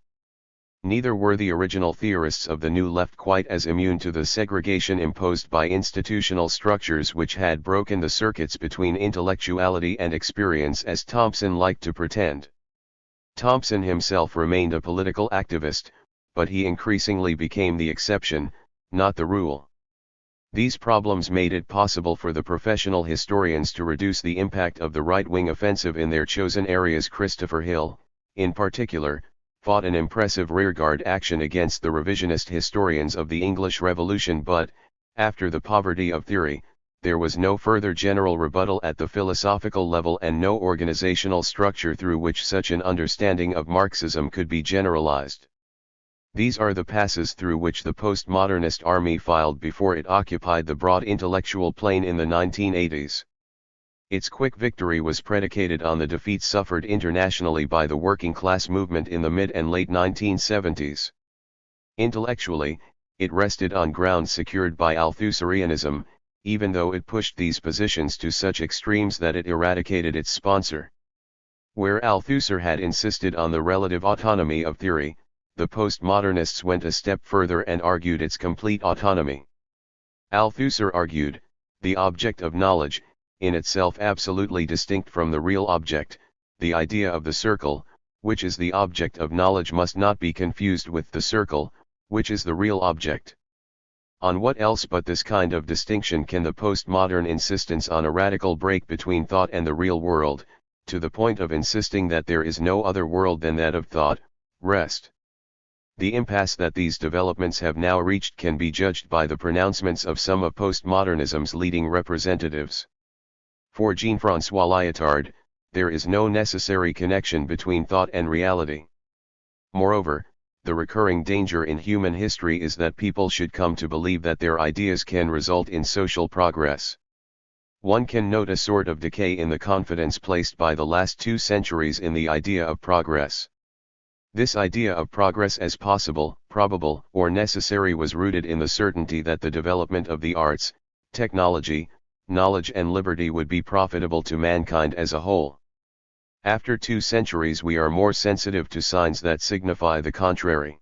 Neither were the original theorists of the New Left quite as immune to the segregation imposed by institutional structures which had broken the circuits between intellectuality and experience as Thompson liked to pretend. Thompson himself remained a political activist, but he increasingly became the exception, not the rule. These problems made it possible for the professional historians to reduce the impact of the right-wing offensive in their chosen areas. Christopher Hill, in particular, fought an impressive rearguard action against the revisionist historians of the English Revolution, but, after The Poverty of Theory, there was no further general rebuttal at the philosophical level and no organizational structure through which such an understanding of Marxism could be generalized. These are the passes through which the postmodernist army filed before it occupied the broad intellectual plane in the 1980s. Its quick victory was predicated on the defeat suffered internationally by the working class movement in the mid and late 1970s. Intellectually, it rested on ground secured by Althusserianism, even though it pushed these positions to such extremes that it eradicated its sponsor. Where Althusser had insisted on the relative autonomy of theory, the postmodernists went a step further and argued its complete autonomy. Althusser argued, the object of knowledge, in itself absolutely distinct from the real object, the idea of the circle, which is the object of knowledge, must not be confused with the circle, which is the real object. On what else but this kind of distinction can the postmodern insistence on a radical break between thought and the real world, to the point of insisting that there is no other world than that of thought, rest? The impasse that these developments have now reached can be judged by the pronouncements of some of postmodernism's leading representatives. For Jean-François Lyotard, there is no necessary connection between thought and reality. Moreover, the recurring danger in human history is that people should come to believe that their ideas can result in social progress. One can note a sort of decay in the confidence placed by the last 2 centuries in the idea of progress. This idea of progress as possible, probable, or necessary was rooted in the certainty that the development of the arts, technology, knowledge and liberty would be profitable to mankind as a whole. After 2 centuries we are more sensitive to signs that signify the contrary.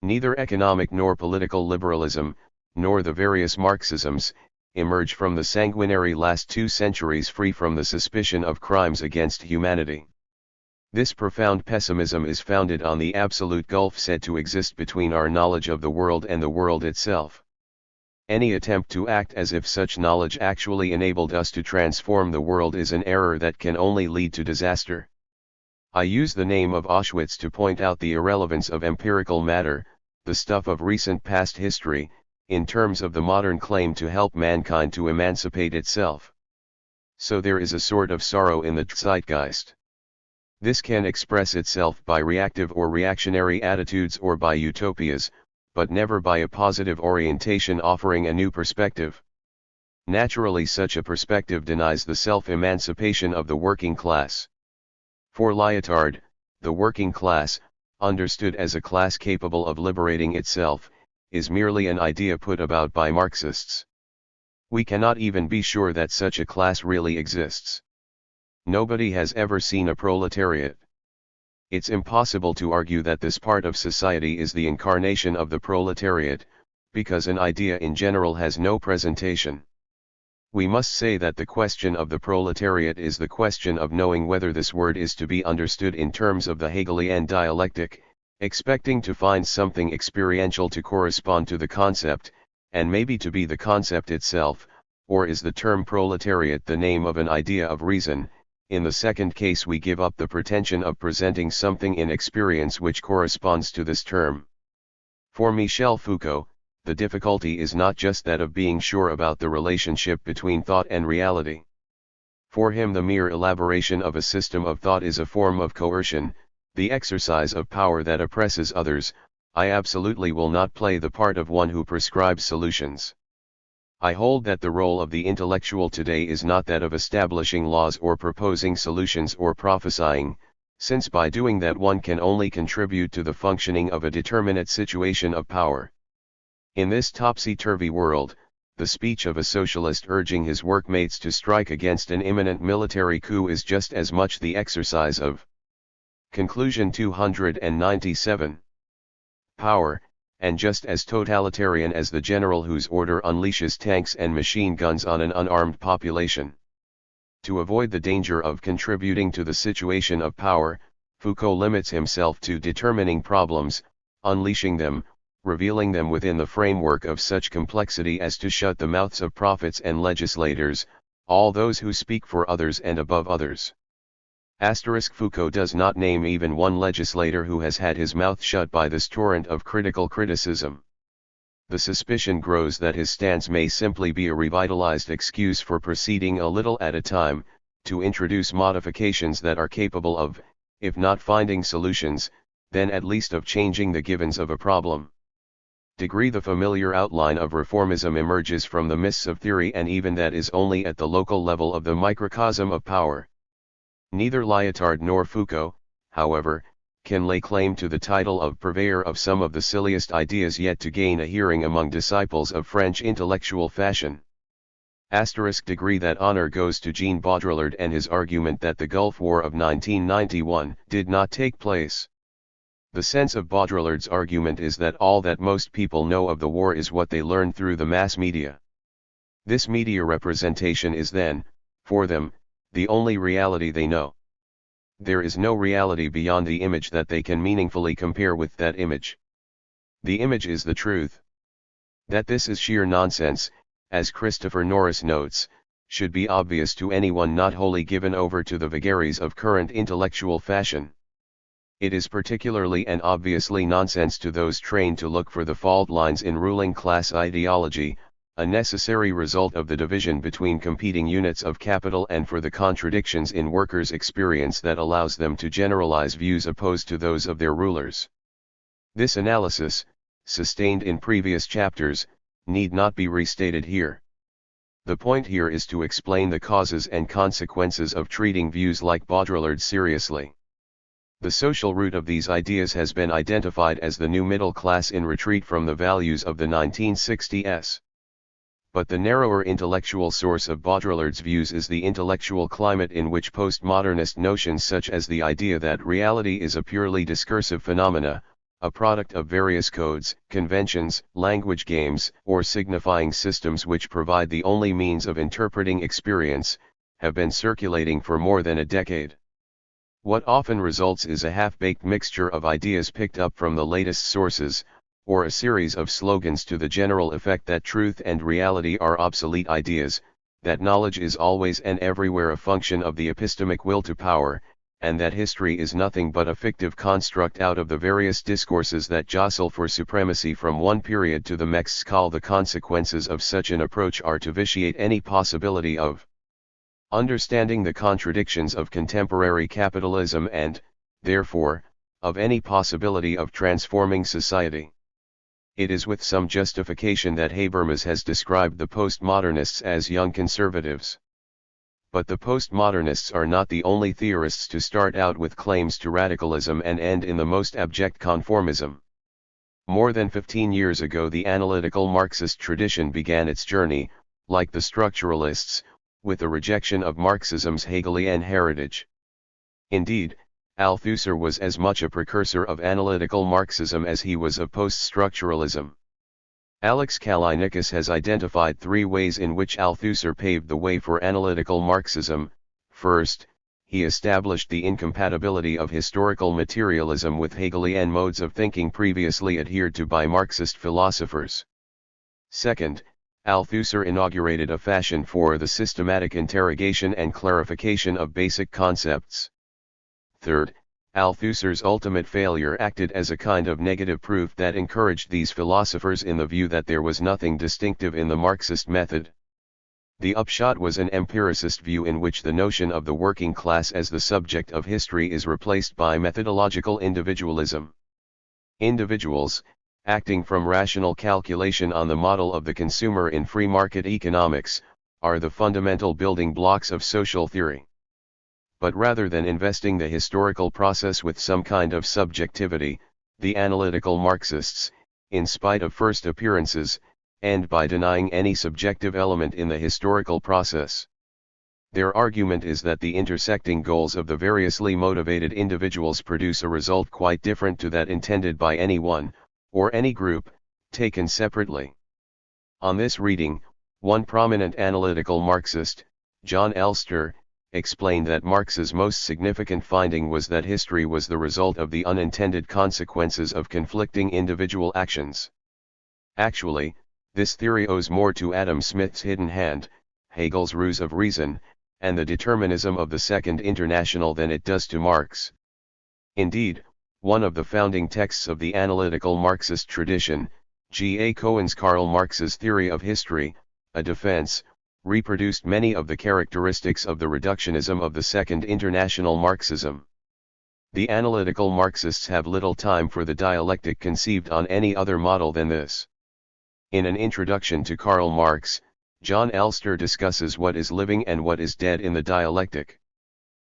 Neither economic nor political liberalism, nor the various Marxisms, emerge from the sanguinary last 2 centuries free from the suspicion of crimes against humanity. This profound pessimism is founded on the absolute gulf said to exist between our knowledge of the world and the world itself. Any attempt to act as if such knowledge actually enabled us to transform the world is an error that can only lead to disaster. I use the name of Auschwitz to point out the irrelevance of empirical matter, the stuff of recent past history, in terms of the modern claim to help mankind to emancipate itself. So there is a sort of sorrow in the zeitgeist. This can express itself by reactive or reactionary attitudes or by utopias, but never by a positive orientation offering a new perspective. Naturally, such a perspective denies the self-emancipation of the working class. For Lyotard, the working class, understood as a class capable of liberating itself, is merely an idea put about by Marxists. We cannot even be sure that such a class really exists. Nobody has ever seen a proletariat. It's impossible to argue that this part of society is the incarnation of the proletariat, because an idea in general has no presentation. We must say that the question of the proletariat is the question of knowing whether this word is to be understood in terms of the Hegelian dialectic, expecting to find something experiential to correspond to the concept, and maybe to be the concept itself, or is the term proletariat the name of an idea of reason. In the second case we give up the pretension of presenting something in experience which corresponds to this term. For Michel Foucault, the difficulty is not just that of being sure about the relationship between thought and reality. For him the mere elaboration of a system of thought is a form of coercion, the exercise of power that oppresses others. I absolutely will not play the part of one who prescribes solutions. I hold that the role of the intellectual today is not that of establishing laws or proposing solutions or prophesying, since by doing that one can only contribute to the functioning of a determinate situation of power. In this topsy-turvy world, the speech of a socialist urging his workmates to strike against an imminent military coup is just as much the exercise of Conclusion 297. Power, and just as totalitarian as the general whose order unleashes tanks and machine guns on an unarmed population. To avoid the danger of contributing to the situation of power, Foucault limits himself to determining problems, unleashing them, revealing them within the framework of such complexity as to shut the mouths of prophets and legislators, all those who speak for others and above others. Foucault does not name even one legislator who has had his mouth shut by this torrent of critical criticism. The suspicion grows that his stance may simply be a revitalized excuse for proceeding a little at a time, to introduce modifications that are capable of, if not finding solutions, then at least of changing the givens of a problem. The familiar outline of reformism emerges from the mists of theory, and even that is only at the local level of the microcosm of power. Neither Lyotard nor Foucault, however, can lay claim to the title of purveyor of some of the silliest ideas yet to gain a hearing among disciples of French intellectual fashion. Degree that honor goes to Jean Baudrillard and his argument that the Gulf War of 1991 did not take place. The sense of Baudrillard's argument is that all that most people know of the war is what they learn through the mass media. This media representation is then, for them, the only reality they know. There is no reality beyond the image that they can meaningfully compare with that image. The image is the truth. That this is sheer nonsense, as Christopher Norris notes, should be obvious to anyone not wholly given over to the vagaries of current intellectual fashion. It is particularly and obviously nonsense to those trained to look for the fault lines in ruling class ideology, a necessary result of the division between competing units of capital, and for the contradictions in workers' experience that allows them to generalize views opposed to those of their rulers. This analysis, sustained in previous chapters, need not be restated here. The point here is to explain the causes and consequences of treating views like Baudrillard's seriously. The social root of these ideas has been identified as the new middle class in retreat from the values of the 1960s. But the narrower intellectual source of Baudrillard's views is the intellectual climate in which postmodernist notions such as the idea that reality is a purely discursive phenomena, a product of various codes, conventions, language games, or signifying systems which provide the only means of interpreting experience, have been circulating for more than a decade. What often results is a half-baked mixture of ideas picked up from the latest sources, or a series of slogans to the general effect that truth and reality are obsolete ideas, that knowledge is always and everywhere a function of the epistemic will to power, and that history is nothing but a fictive construct out of the various discourses that jostle for supremacy from one period to the next. The consequences of such an approach are to vitiate any possibility of understanding the contradictions of contemporary capitalism and, therefore, of any possibility of transforming society. It is with some justification that Habermas has described the postmodernists as young conservatives. But the postmodernists are not the only theorists to start out with claims to radicalism and end in the most abject conformism. More than 15 years ago the analytical Marxist tradition began its journey, like the structuralists, with the rejection of Marxism's Hegelian heritage. Indeed, Althusser was as much a precursor of analytical Marxism as he was of post-structuralism. Alex Kallinikis has identified three ways in which Althusser paved the way for analytical Marxism. First, he established the incompatibility of historical materialism with Hegelian modes of thinking previously adhered to by Marxist philosophers. Second, Althusser inaugurated a fashion for the systematic interrogation and clarification of basic concepts. Third, Althusser's ultimate failure acted as a kind of negative proof that encouraged these philosophers in the view that there was nothing distinctive in the Marxist method. The upshot was an empiricist view in which the notion of the working class as the subject of history is replaced by methodological individualism. Individuals, acting from rational calculation on the model of the consumer in free market economics, are the fundamental building blocks of social theory. But rather than investing the historical process with some kind of subjectivity, the analytical Marxists, in spite of first appearances, end by denying any subjective element in the historical process. Their argument is that the intersecting goals of the variously motivated individuals produce a result quite different to that intended by any one, or any group, taken separately. On this reading, one prominent analytical Marxist, John Elster, explained that Marx's most significant finding was that history was the result of the unintended consequences of conflicting individual actions. Actually, this theory owes more to Adam Smith's hidden hand, Hegel's ruse of reason, and the determinism of the Second International than it does to Marx. Indeed, one of the founding texts of the analytical Marxist tradition, G. A. Cohen's Karl Marx's Theory of History, a Defense, reproduced many of the characteristics of the reductionism of the Second International Marxism. The analytical Marxists have little time for the dialectic conceived on any other model than this. In an introduction to Karl Marx, John Elster discusses what is living and what is dead in the dialectic.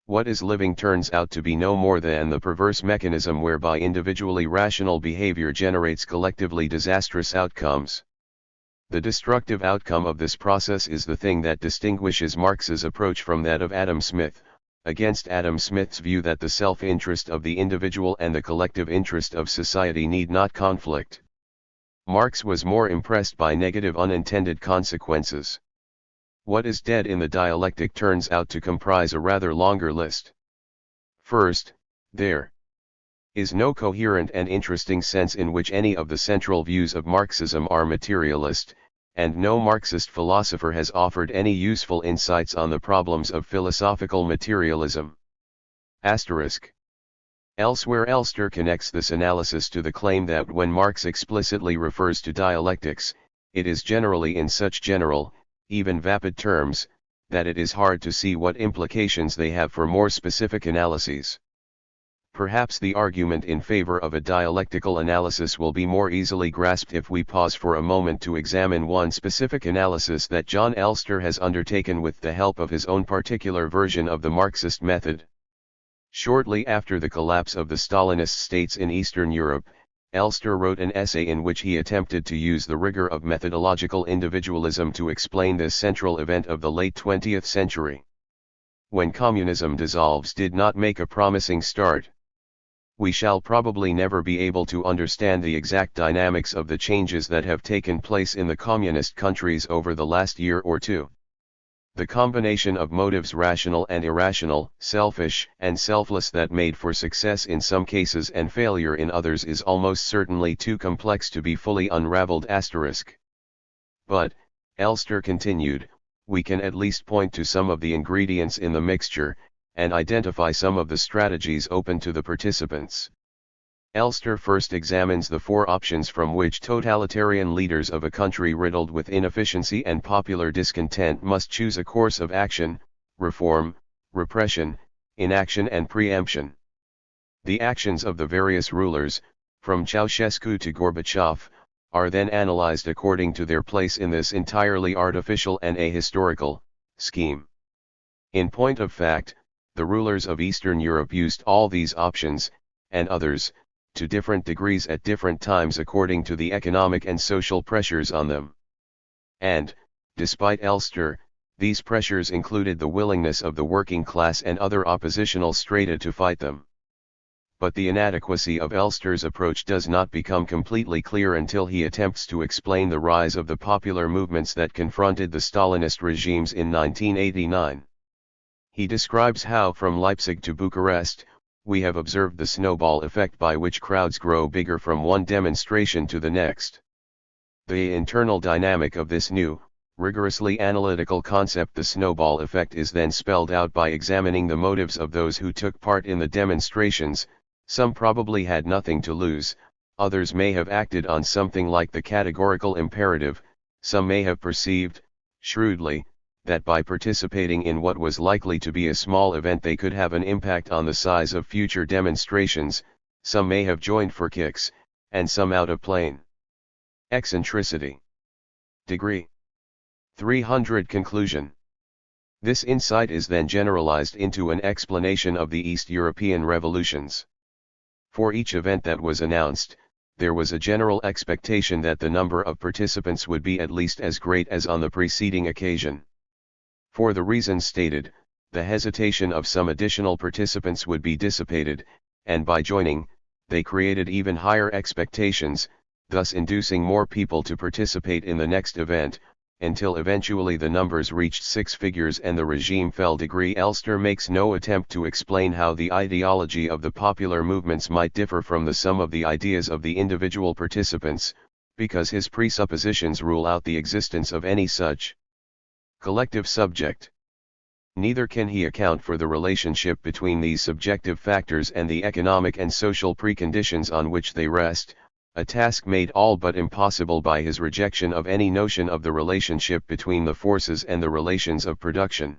What is living turns out to be no more than the perverse mechanism whereby individually rational behavior generates collectively disastrous outcomes. The destructive outcome of this process is the thing that distinguishes Marx's approach from that of Adam Smith, against Adam Smith's view that the self-interest of the individual and the collective interest of society need not conflict. Marx was more impressed by negative unintended consequences. What is dead in the dialectic turns out to comprise a rather longer list. First, there is no coherent and interesting sense in which any of the central views of Marxism are materialist, and no Marxist philosopher has offered any useful insights on the problems of philosophical materialism. Asterisk. Elsewhere Elster connects this analysis to the claim that when Marx explicitly refers to dialectics, it is generally in such general, even vapid terms, that it is hard to see what implications they have for more specific analyses. Perhaps the argument in favor of a dialectical analysis will be more easily grasped if we pause for a moment to examine one specific analysis that John Elster has undertaken with the help of his own particular version of the Marxist method. Shortly after the collapse of the Stalinist states in Eastern Europe, Elster wrote an essay in which he attempted to use the rigor of methodological individualism to explain this central event of the late 20th century. When communism dissolves did not make a promising start. We shall probably never be able to understand the exact dynamics of the changes that have taken place in the communist countries over the last year or two. The combination of motives rational and irrational, selfish and selfless that made for success in some cases and failure in others is almost certainly too complex to be fully unraveled. But, Elster continued, we can at least point to some of the ingredients in the mixture, and identify some of the strategies open to the participants. Elster first examines the four options from which totalitarian leaders of a country riddled with inefficiency and popular discontent must choose a course of action: reform, repression, inaction and preemption. The actions of the various rulers, from Ceausescu to Gorbachev, are then analyzed according to their place in this entirely artificial and ahistorical scheme. In point of fact, the rulers of Eastern Europe used all these options, and others, to different degrees at different times according to the economic and social pressures on them. And, despite Elster, these pressures included the willingness of the working class and other oppositional strata to fight them. But the inadequacy of Elster's approach does not become completely clear until he attempts to explain the rise of the popular movements that confronted the Stalinist regimes in 1989. He describes how from Leipzig to Bucharest, we have observed the snowball effect by which crowds grow bigger from one demonstration to the next. The internal dynamic of this new, rigorously analytical concept, the snowball effect, is then spelled out by examining the motives of those who took part in the demonstrations. Some probably had nothing to lose, others may have acted on something like the categorical imperative, some may have perceived, shrewdly, that by participating in what was likely to be a small event they could have an impact on the size of future demonstrations, some may have joined for kicks, and some out of plane. Eccentricity. Degree. 300 Conclusion. This insight is then generalized into an explanation of the East European revolutions. For each event that was announced, there was a general expectation that the number of participants would be at least as great as on the preceding occasion. For the reasons stated, the hesitation of some additional participants would be dissipated, and by joining, they created even higher expectations, thus inducing more people to participate in the next event, until eventually the numbers reached six figures and the regime fell. Elster makes no attempt to explain how the ideology of the popular movements might differ from the sum of the ideas of the individual participants, because his presuppositions rule out the existence of any such collective subject. Neither can he account for the relationship between these subjective factors and the economic and social preconditions on which they rest, a task made all but impossible by his rejection of any notion of the relationship between the forces and the relations of production.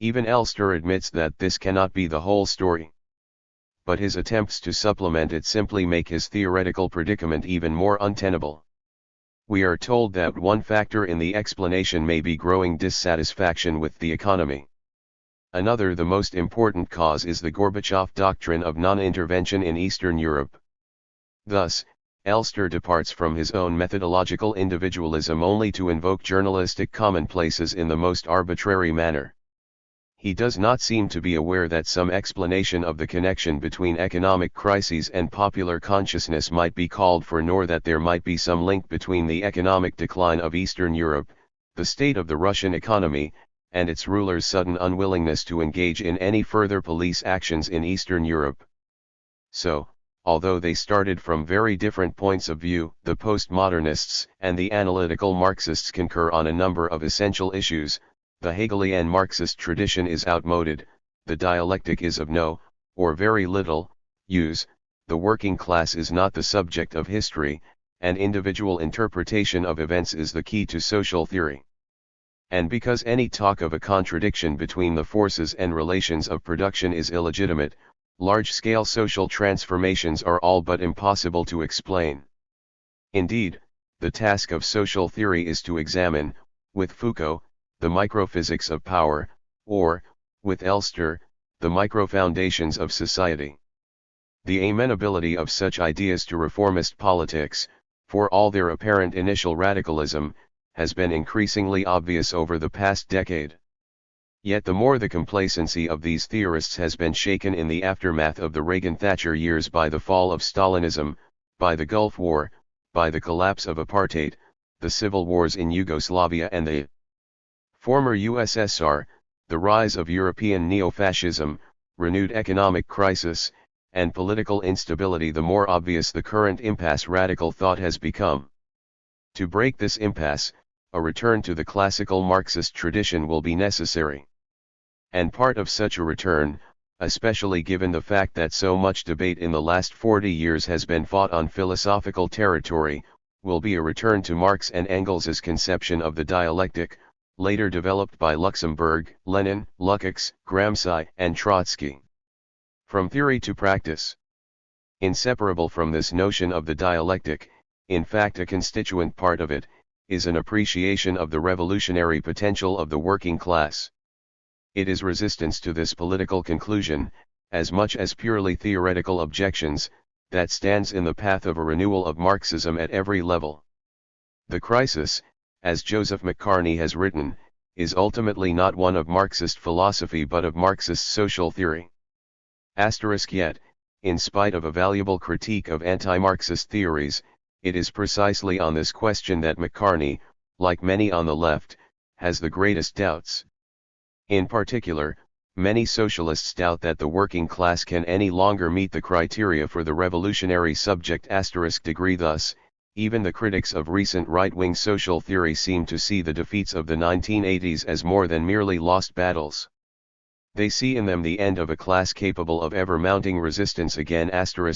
Even Elster admits that this cannot be the whole story. But his attempts to supplement it simply make his theoretical predicament even more untenable. We are told that one factor in the explanation may be growing dissatisfaction with the economy. Another, the most important cause, is the Gorbachev doctrine of non-intervention in Eastern Europe. Thus, Elster departs from his own methodological individualism only to invoke journalistic commonplaces in the most arbitrary manner. He does not seem to be aware that some explanation of the connection between economic crises and popular consciousness might be called for, nor that there might be some link between the economic decline of Eastern Europe, the state of the Russian economy, and its rulers' sudden unwillingness to engage in any further police actions in Eastern Europe. So, although they started from very different points of view, the postmodernists and the analytical Marxists concur on a number of essential issues. The Hegelian Marxist tradition is outmoded, the dialectic is of no, or very little, use, the working class is not the subject of history, and individual interpretation of events is the key to social theory. And because any talk of a contradiction between the forces and relations of production is illegitimate, large-scale social transformations are all but impossible to explain. Indeed, the task of social theory is to examine, with Foucault, the microphysics of power, or, with Elster, the microfoundations of society. The amenability of such ideas to reformist politics, for all their apparent initial radicalism, has been increasingly obvious over the past decade. Yet the more the complacency of these theorists has been shaken in the aftermath of the Reagan-Thatcher years by the fall of Stalinism, by the Gulf War, by the collapse of apartheid, the civil wars in Yugoslavia and the former USSR, the rise of European neo-fascism, renewed economic crisis, and political instability, the more obvious the current impasse radical thought has become. To break this impasse, a return to the classical Marxist tradition will be necessary. And part of such a return, especially given the fact that so much debate in the last 40 years has been fought on philosophical territory, will be a return to Marx and Engels's conception of the dialectic, later developed by Luxemburg, Lenin, Lukács, Gramsci, and Trotsky. From theory to practice. Inseparable from this notion of the dialectic, in fact a constituent part of it, is an appreciation of the revolutionary potential of the working class. It is resistance to this political conclusion, as much as purely theoretical objections, that stands in the path of a renewal of Marxism at every level. The crisis, as Joseph McCartney has written, is ultimately not one of Marxist philosophy but of Marxist social theory. Yet, in spite of a valuable critique of anti-Marxist theories, it is precisely on this question that McCartney, like many on the left, has the greatest doubts. In particular, many socialists doubt that the working class can any longer meet the criteria for the revolutionary subject *degree. Thus, even the critics of recent right-wing social theory seem to see the defeats of the 1980s as more than merely lost battles. They see in them the end of a class capable of ever mounting resistance again.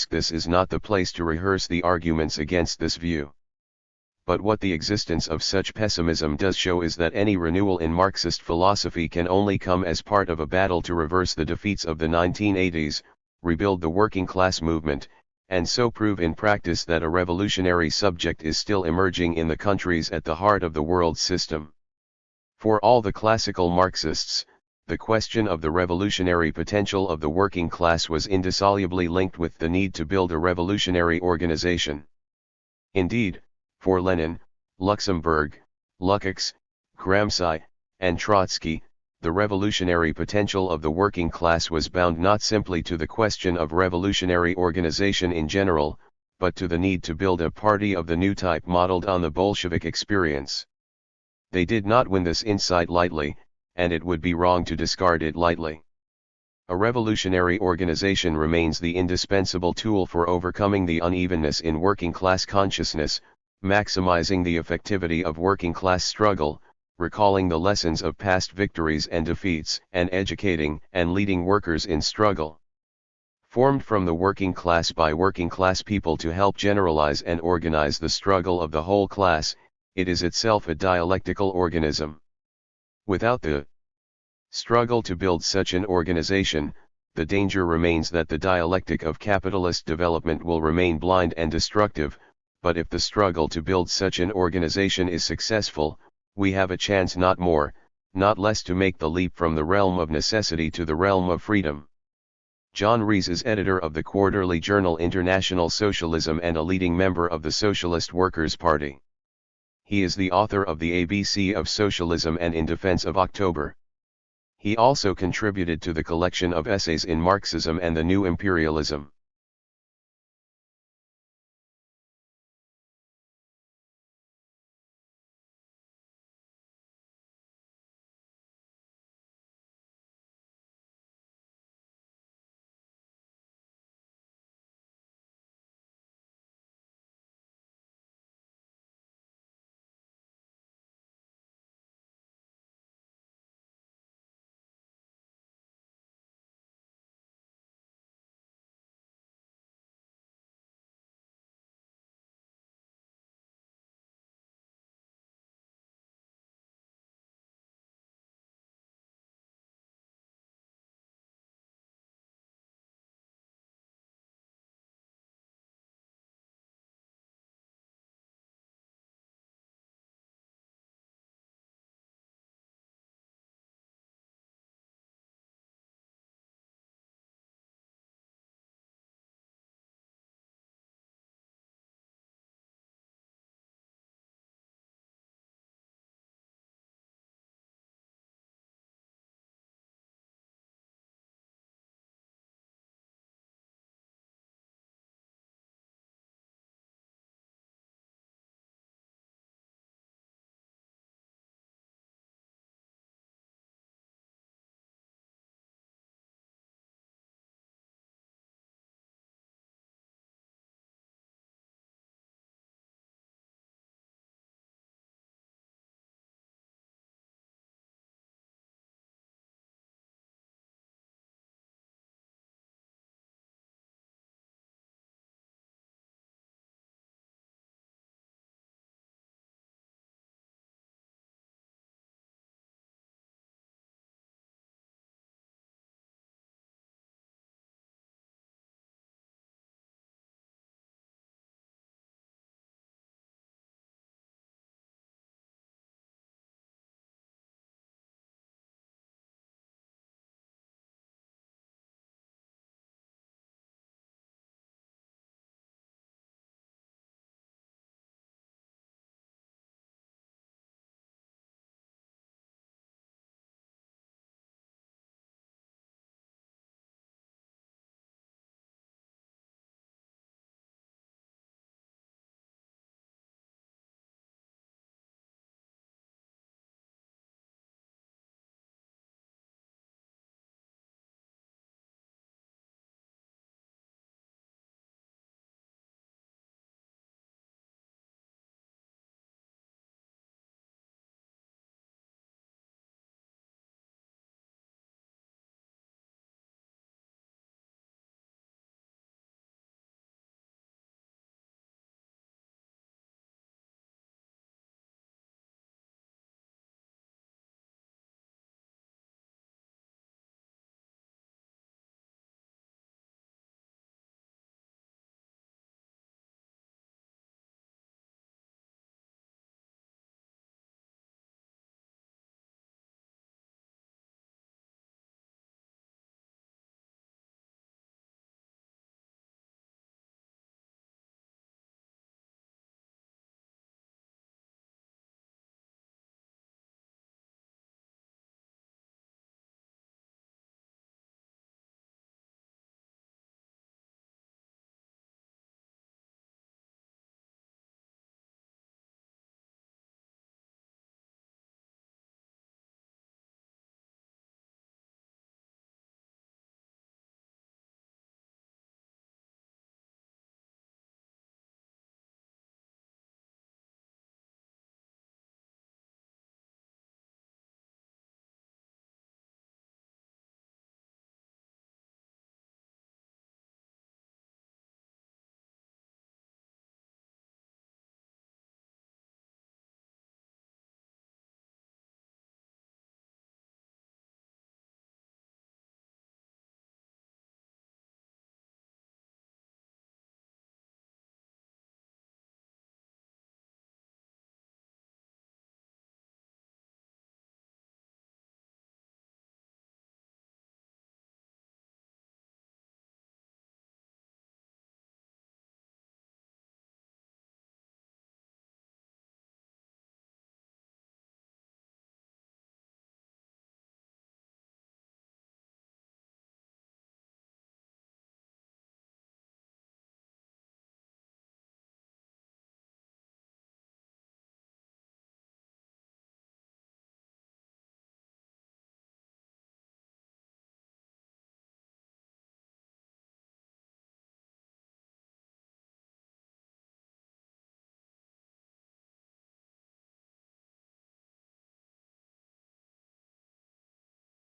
This is not the place to rehearse the arguments against this view. But what the existence of such pessimism does show is that any renewal in Marxist philosophy can only come as part of a battle to reverse the defeats of the 1980s, rebuild the working class movement, and so prove in practice that a revolutionary subject is still emerging in the countries at the heart of the world system. For all the classical Marxists, the question of the revolutionary potential of the working class was indissolubly linked with the need to build a revolutionary organization. Indeed, for Lenin, Luxemburg, Lukács, Gramsci, and Trotsky, the revolutionary potential of the working class was bound not simply to the question of revolutionary organization in general, but to the need to build a party of the new type modeled on the Bolshevik experience. They did not win this insight lightly, and it would be wrong to discard it lightly. A revolutionary organization remains the indispensable tool for overcoming the unevenness in working class consciousness, maximizing the effectivity of working class struggle, recalling the lessons of past victories and defeats, and educating and leading workers in struggle. Formed from the working class by working class people to help generalize and organize the struggle of the whole class, it is itself a dialectical organism. Without the struggle to build such an organization, the danger remains that the dialectic of capitalist development will remain blind and destructive, but if the struggle to build such an organization is successful, we have a chance not more, not less to make the leap from the realm of necessity to the realm of freedom. John Rees is editor of the quarterly journal International Socialism and a leading member of the Socialist Workers' Party. He is the author of the ABC of Socialism and In Defense of October. He also contributed to the collection of essays in Marxism and the New Imperialism.